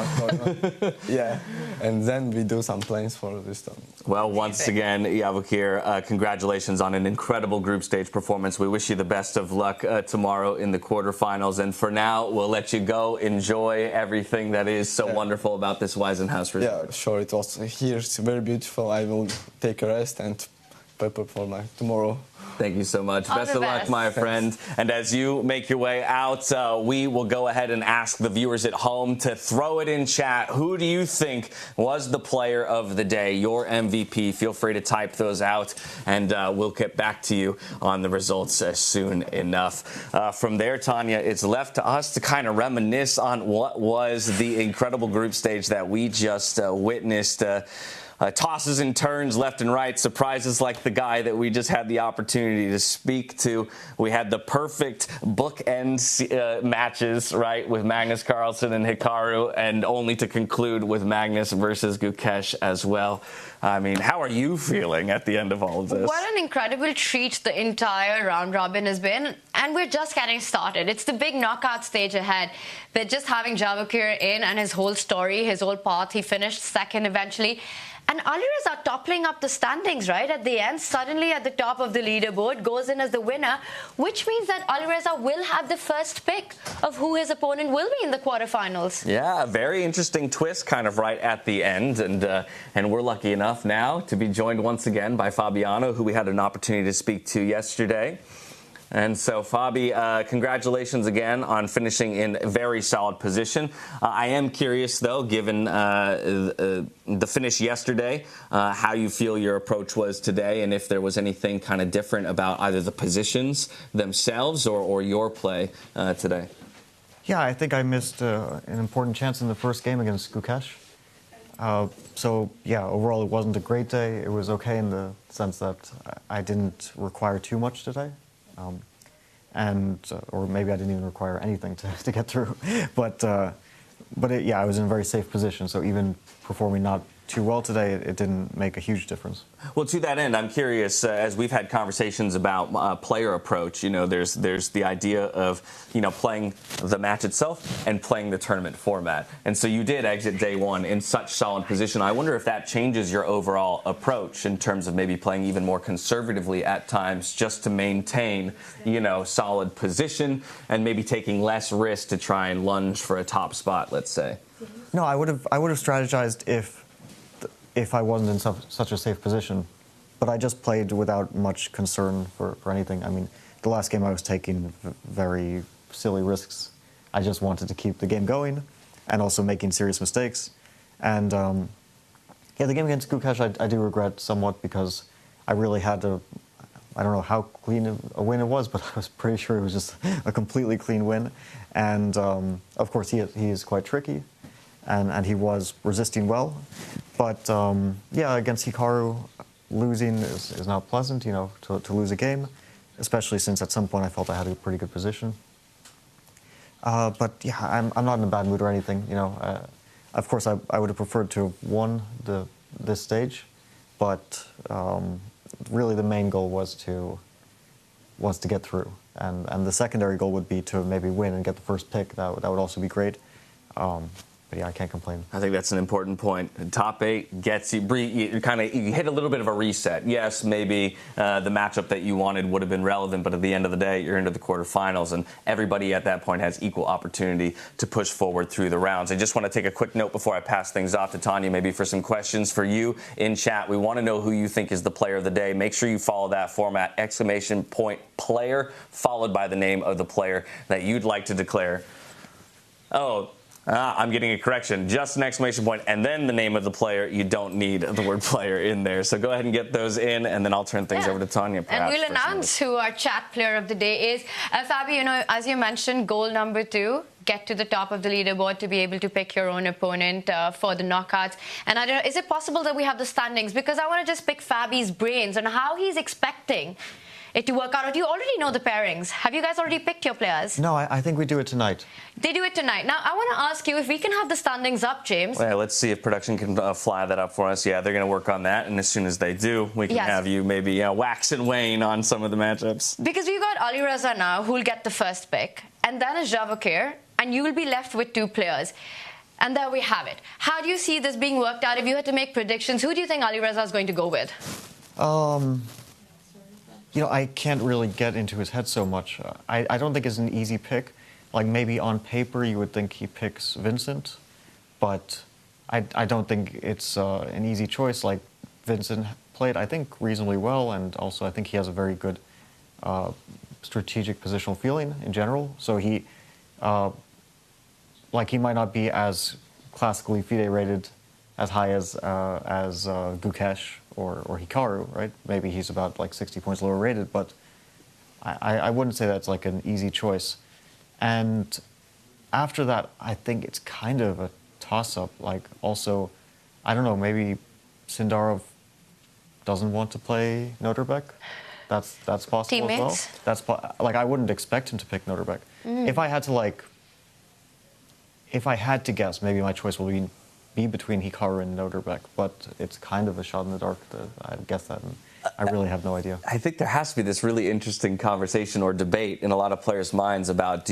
Yeah, and then we do some plans for this time. Well, once again, Javokhir, congratulations on an incredible group stage performance. We wish you the best of luck tomorrow in the quarterfinals. And for now, we'll let you go. Enjoy everything that is so wonderful about this Weissenhaus resort. Yeah, sure. It was here. It's very beautiful. I will take a rest and prepare for my tomorrow. Thank you so much. Best of luck, my friend. And as you make your way out, we will go ahead and ask the viewers at home to throw it in chat. Who do you think was the player of the day, your MVP? Feel free to type those out, and we'll get back to you on the results soon enough. From there, Tanya, it's left to us to kind of reminisce on what was the incredible group stage that we just witnessed. Tosses and turns left and right, surprises like the guy that we just had the opportunity to speak to. We had the perfect bookend matches, right, with Magnus Carlsen and Hikaru, and only to conclude with Magnus versus Gukesh as well. I mean, how are you feeling at the end of all of this? What an incredible treat the entire round robin has been, and we're just getting started. It's the big knockout stage ahead, but just having Javokhir in and his whole story, his whole path, he finished second eventually. And Alireza toppling up the standings, right? At the end, suddenly at the top of the leaderboard, goes in as the winner, which means that Alireza will have the first pick of who his opponent will be in the quarterfinals. Yeah, a very interesting twist kind of right at the end. And we're lucky enough now to be joined once again by Fabiano, who we had an opportunity to speak to yesterday. And so, Fabi, congratulations again on finishing in a very solid position. I am curious, though, given the finish yesterday, how you feel your approach was today, and if there was anything kind of different about either the positions themselves or your play today. Yeah, I think I missed an important chance in the first game against Gukesh. So yeah, overall it wasn't a great day. It was okay in the sense that I didn't require too much today. Or maybe I didn't even require anything to get through. But yeah, I was in a very safe position. So even performing not too well today, it didn't make a huge difference. Well, to that end, I'm curious, as we've had conversations about player approach, there's the idea of, playing the match itself and playing the tournament format. And so you did exit day one in such solid position. I wonder if that changes your overall approach in terms of maybe playing even more conservatively at times just to maintain, solid position and maybe taking less risk to try and lunge for a top spot, let's say. No, I would have strategized if I wasn't in such a safe position. But I just played without much concern for anything. I mean, the last game I was taking very silly risks. I just wanted to keep the game going and also making serious mistakes. And the game against Gukesh I do regret somewhat because I really had to, I don't know how clean a win it was, but I was pretty sure it was just a completely clean win. And of course he is quite tricky and he was resisting well. But yeah, against Hikaru, losing is not pleasant, to lose a game, especially since at some point I felt I had a pretty good position. But yeah, I'm not in a bad mood or anything, Of course, I would have preferred to have won this stage, but really the main goal was to get through. And the secondary goal would be to maybe win and get the first pick. That would also be great. But yeah, I can't complain. I think that's an important point. Top 8 gets you hit a little bit of a reset. Yes, maybe the matchup that you wanted would have been relevant, but at the end of the day, you're into the quarterfinals, and everybody at that point has equal opportunity to push forward through the rounds. I just want to take a quick note before I pass things off to Tanya, maybe for some questions for you in chat. We want to know who you think is the player of the day. Make sure you follow that format, !player, followed by the name of the player that you'd like to declare. I'm getting a correction. Just an exclamation point and then the name of the player. You don't need the word player in there. So go ahead and get those in, and then I'll turn things over to Tanya. And we'll announce who our chat player of the day is. Fabi, as you mentioned, goal number 2. Get to the top of the leaderboard to be able to pick your own opponent for the knockouts. And I don't know, is it possible that we have the standings? Because I want to just pick Fabi's brains on how he's expecting it to work out. Or do you already know the pairings? Have you guys already picked your players? No, I think we do it tonight. They do it tonight. Now, I want to ask you if we can have the standings up, James. Well, let's see if production can fly that up for us. Yeah, they're going to work on that. And as soon as they do, we can have you maybe wax and wane on some of the matchups. Because we've got Alireza now, who will get the first pick. And then is Javokhir. And you will be left with 2 players. And there we have it. How do you see this being worked out? If you had to make predictions, who do you think Alireza is going to go with? I can't really get into his head so much. I don't think it's an easy pick. Like maybe on paper you would think he picks Vincent, but I don't think it's an easy choice. Like Vincent played, I think, reasonably well, and also I think he has a very good strategic positional feeling in general. So he might not be as classically FIDE rated as high as Gukesh or Hikaru, right? Maybe he's about 60 points lower rated, but I wouldn't say that's an easy choice. And after that, I think it's kind of a toss-up. Also, I don't know, maybe Sindarov doesn't want to play Nodirbek. That's possible Teammates. As well. I wouldn't expect him to pick Nodirbek. If I had to guess, maybe my choice will be between Hikaru and Nodirbek, but it's kind of a shot in the dark. I guess that. And I really have no idea. I think there has to be this really interesting conversation or debate in a lot of players' minds about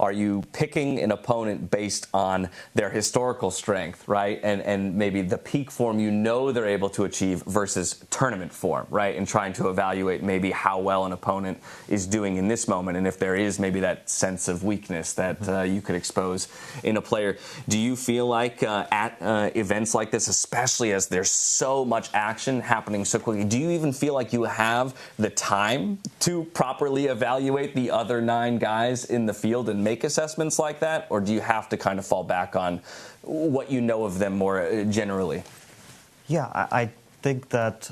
are you picking an opponent based on their historical strength, right? And maybe the peak form they're able to achieve versus tournament form, right? And trying to evaluate maybe how well an opponent is doing in this moment, and if there is maybe that sense of weakness that you could expose in a player. Do you feel like at events like this, especially as there's so much action happening so quickly, do you even feel like you have the time to properly evaluate the other 9 guys in the field and make assessments like that? Or do you have to kind of fall back on what you know of them more generally? Yeah, I think that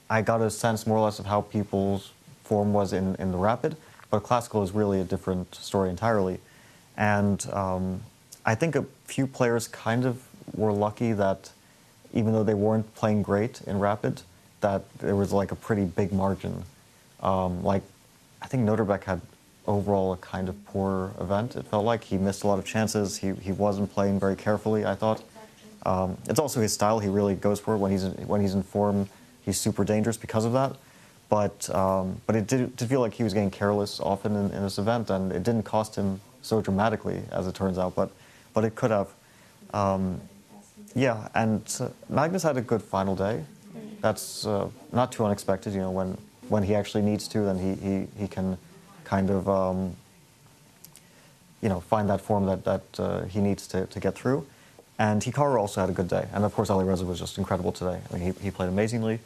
I got a sense more or less of how people's form was in the Rapid, but Classical is really a different story entirely. And I think a few players kind of were lucky that even though they weren't playing great in rapid, that there was like a pretty big margin. Like, I think Nodirbek had overall a kind of poor event. It felt like he missed a lot of chances. He wasn't playing very carefully, I thought. It's also his style. He really goes for it when he's in form. He's super dangerous because of that. But it did feel like he was getting careless often in this event, and it didn't cost him so dramatically, as it turns out. But it could have. Yeah, and Magnus had a good final day. That's not too unexpected. You know, when he actually needs to, then he can kind of you know, find that form that he needs to get through. And Hikaru also had a good day. And of course, Alireza was just incredible today. I mean, he played amazingly,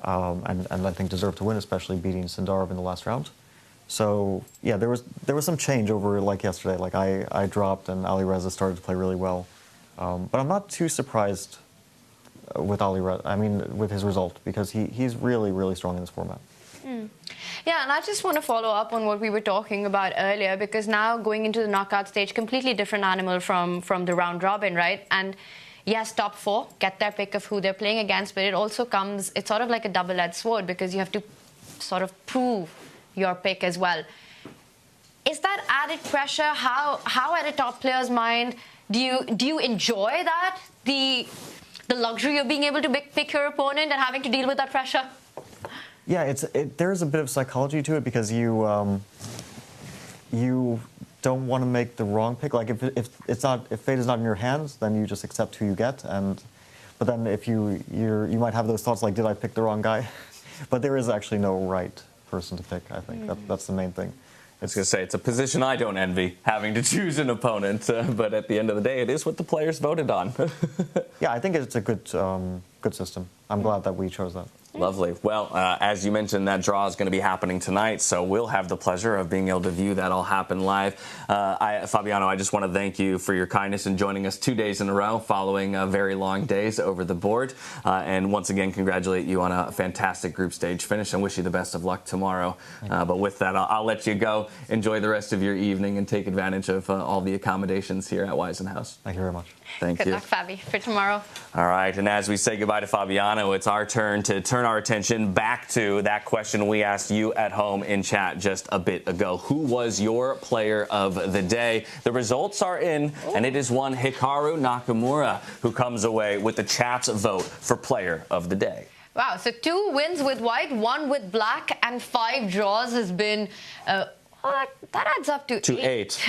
and I think deserved to win, especially beating Sindarov in the last round. So yeah, there was some change over like yesterday. Like I dropped and Alireza started to play really well. But I'm not too surprised with Alireza. I mean, with his result, because he's really, really strong in this format. Yeah, and I just want to follow up on what we were talking about earlier, because now going into the knockout stage, completely different animal from the round robin, right? And yes, top 4 get their pick of who they're playing against, but it also comes, it's sort of like a double-edged sword, because you have to sort of prove your pick as well. Is that added pressure? How at a top player's mind do you enjoy that? The luxury of being able to pick your opponent and having to deal with that pressure? Yeah, there's a bit of psychology to it, because you don't want to make the wrong pick. Like if fate is not in your hands, then you just accept who you get. But then if you might have those thoughts like, did I pick the wrong guy? But there is actually no right person to pick. I think that's the main thing. I was going to say, it's a position I don't envy, having to choose an opponent. But at the end of the day, it is what the players voted on. Yeah, I think it's a good system. I'm glad that we chose that. Lovely. Well, as you mentioned, that draw is going to be happening tonight, so we'll have the pleasure of being able to view that all happen live. Fabiano, I just want to thank you for your kindness in joining us 2 days in a row following very long days over the board. And once again, congratulate you on a fantastic group stage finish and wish you the best of luck tomorrow. But with that, I'll let you go. Enjoy the rest of your evening and take advantage of all the accommodations here at Weissenhaus. Thank you very much. Thank you. Good luck, Fabi, for tomorrow. All right, and as we say goodbye to Fabiano, it's our turn to turn our attention back to that question we asked you at home in chat just a bit ago. Who was your player of the day? The results are in, and it is one Hikaru Nakamura who comes away with the chat's vote for player of the day. Wow, so 2 wins with white, 1 with black, and 5 draws has been... that adds up to 8.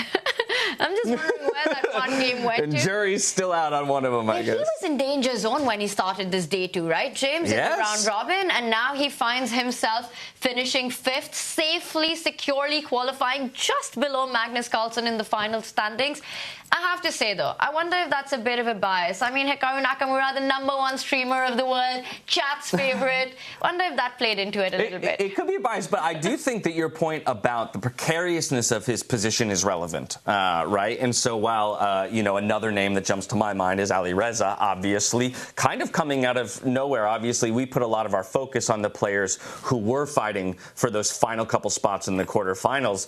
I'm just wondering where that one game went and to. jury's still out on one of them, I guess. He was in danger zone when he started this day 2, right, James? Yes. In the round robin, and now he finds himself finishing 5th, safely, securely qualifying just below Magnus Carlsen in the final standings. I have to say, though, I wonder if that's a bit of a bias. I mean, Hikaru Nakamura, the #1 streamer of the world, chat's favorite. Wonder if that played into it a little bit. It could be a bias, but I do think that your point about the precariousness of his position is relevant, right? And so while, another name that jumps to my mind is Alireza, obviously, kind of coming out of nowhere. Obviously, we put a lot of our focus on the players who were fighting for those final couple spots in the quarterfinals.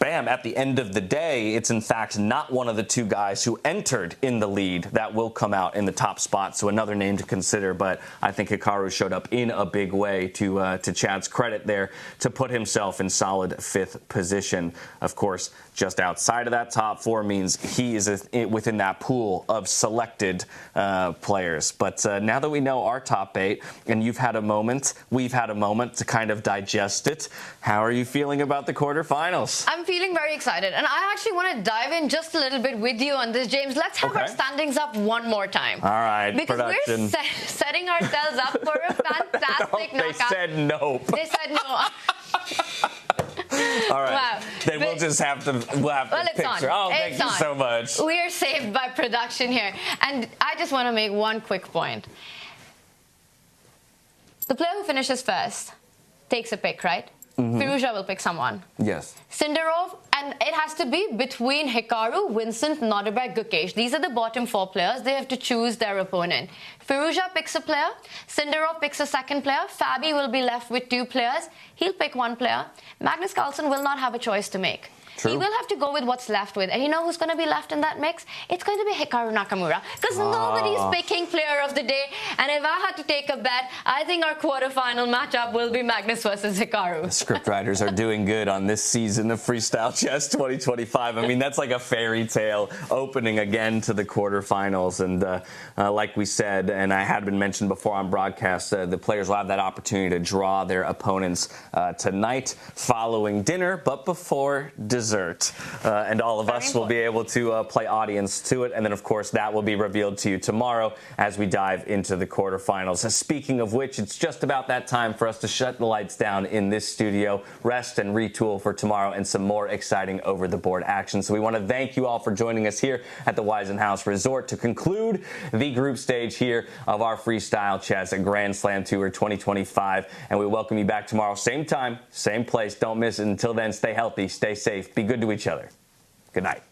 Bam, at the end of the day, it's in fact not one of the 2 guys who entered in the lead that will come out in the top spot. So another name to consider, but I think Hikaru showed up in a big way to Chad's credit there to put himself in solid 5th position. Of course, just outside of that top 4 means he is within that pool of selected players. But now that we know our top 8, and you've had a moment, we've had a moment to kind of digest it, how are you feeling about the quarterfinals? I'm feeling very excited, and I actually want to dive in just a little bit with you on this, James. Let's have our standings up one more time. All right, because production. We're setting ourselves up for a fantastic knockout. They said nope. They said no. All right. Wow. Then we'll just have to picture. Oh, thank you so much. We are saved by production here. And I just want to make one quick point. The player who finishes first takes a pick, right? Firouzja will pick someone. Yes. Sindarov, and it has to be between Hikaru, Vincent, Nodirbek, Gukesh. These are the bottom 4 players. They have to choose their opponent. Firouzja picks a player. Sindarov picks a second player. Fabi will be left with 2 players. He'll pick 1 player. Magnus Carlsen will not have a choice to make. True. He will have to go with what's left with. And you know who's going to be left in that mix? It's going to be Hikaru Nakamura. Because nobody's picking player of the day. And if I had to take a bet, I think our quarterfinal matchup will be Magnus versus Hikaru. The scriptwriters are doing good on this season of Freestyle Chess 2025. I mean, that's like a fairy tale opening again to the quarterfinals. And like we said, and I had been mentioned before on broadcast, the players will have that opportunity to draw their opponents tonight following dinner, but before dessert. And all of us will be able to play audience to it. And then, of course, that will be revealed to you tomorrow as we dive into the quarterfinals. Speaking of which, it's just about that time for us to shut the lights down in this studio, rest and retool for tomorrow and some more exciting over-the-board action. So we want to thank you all for joining us here at the Weissenhaus Resort to conclude the group stage here of our Freestyle Chess Grand Slam Tour 2025. And we welcome you back tomorrow, same time, same place. Don't miss it. Until then, stay healthy, stay safe, be good to each other. Good night.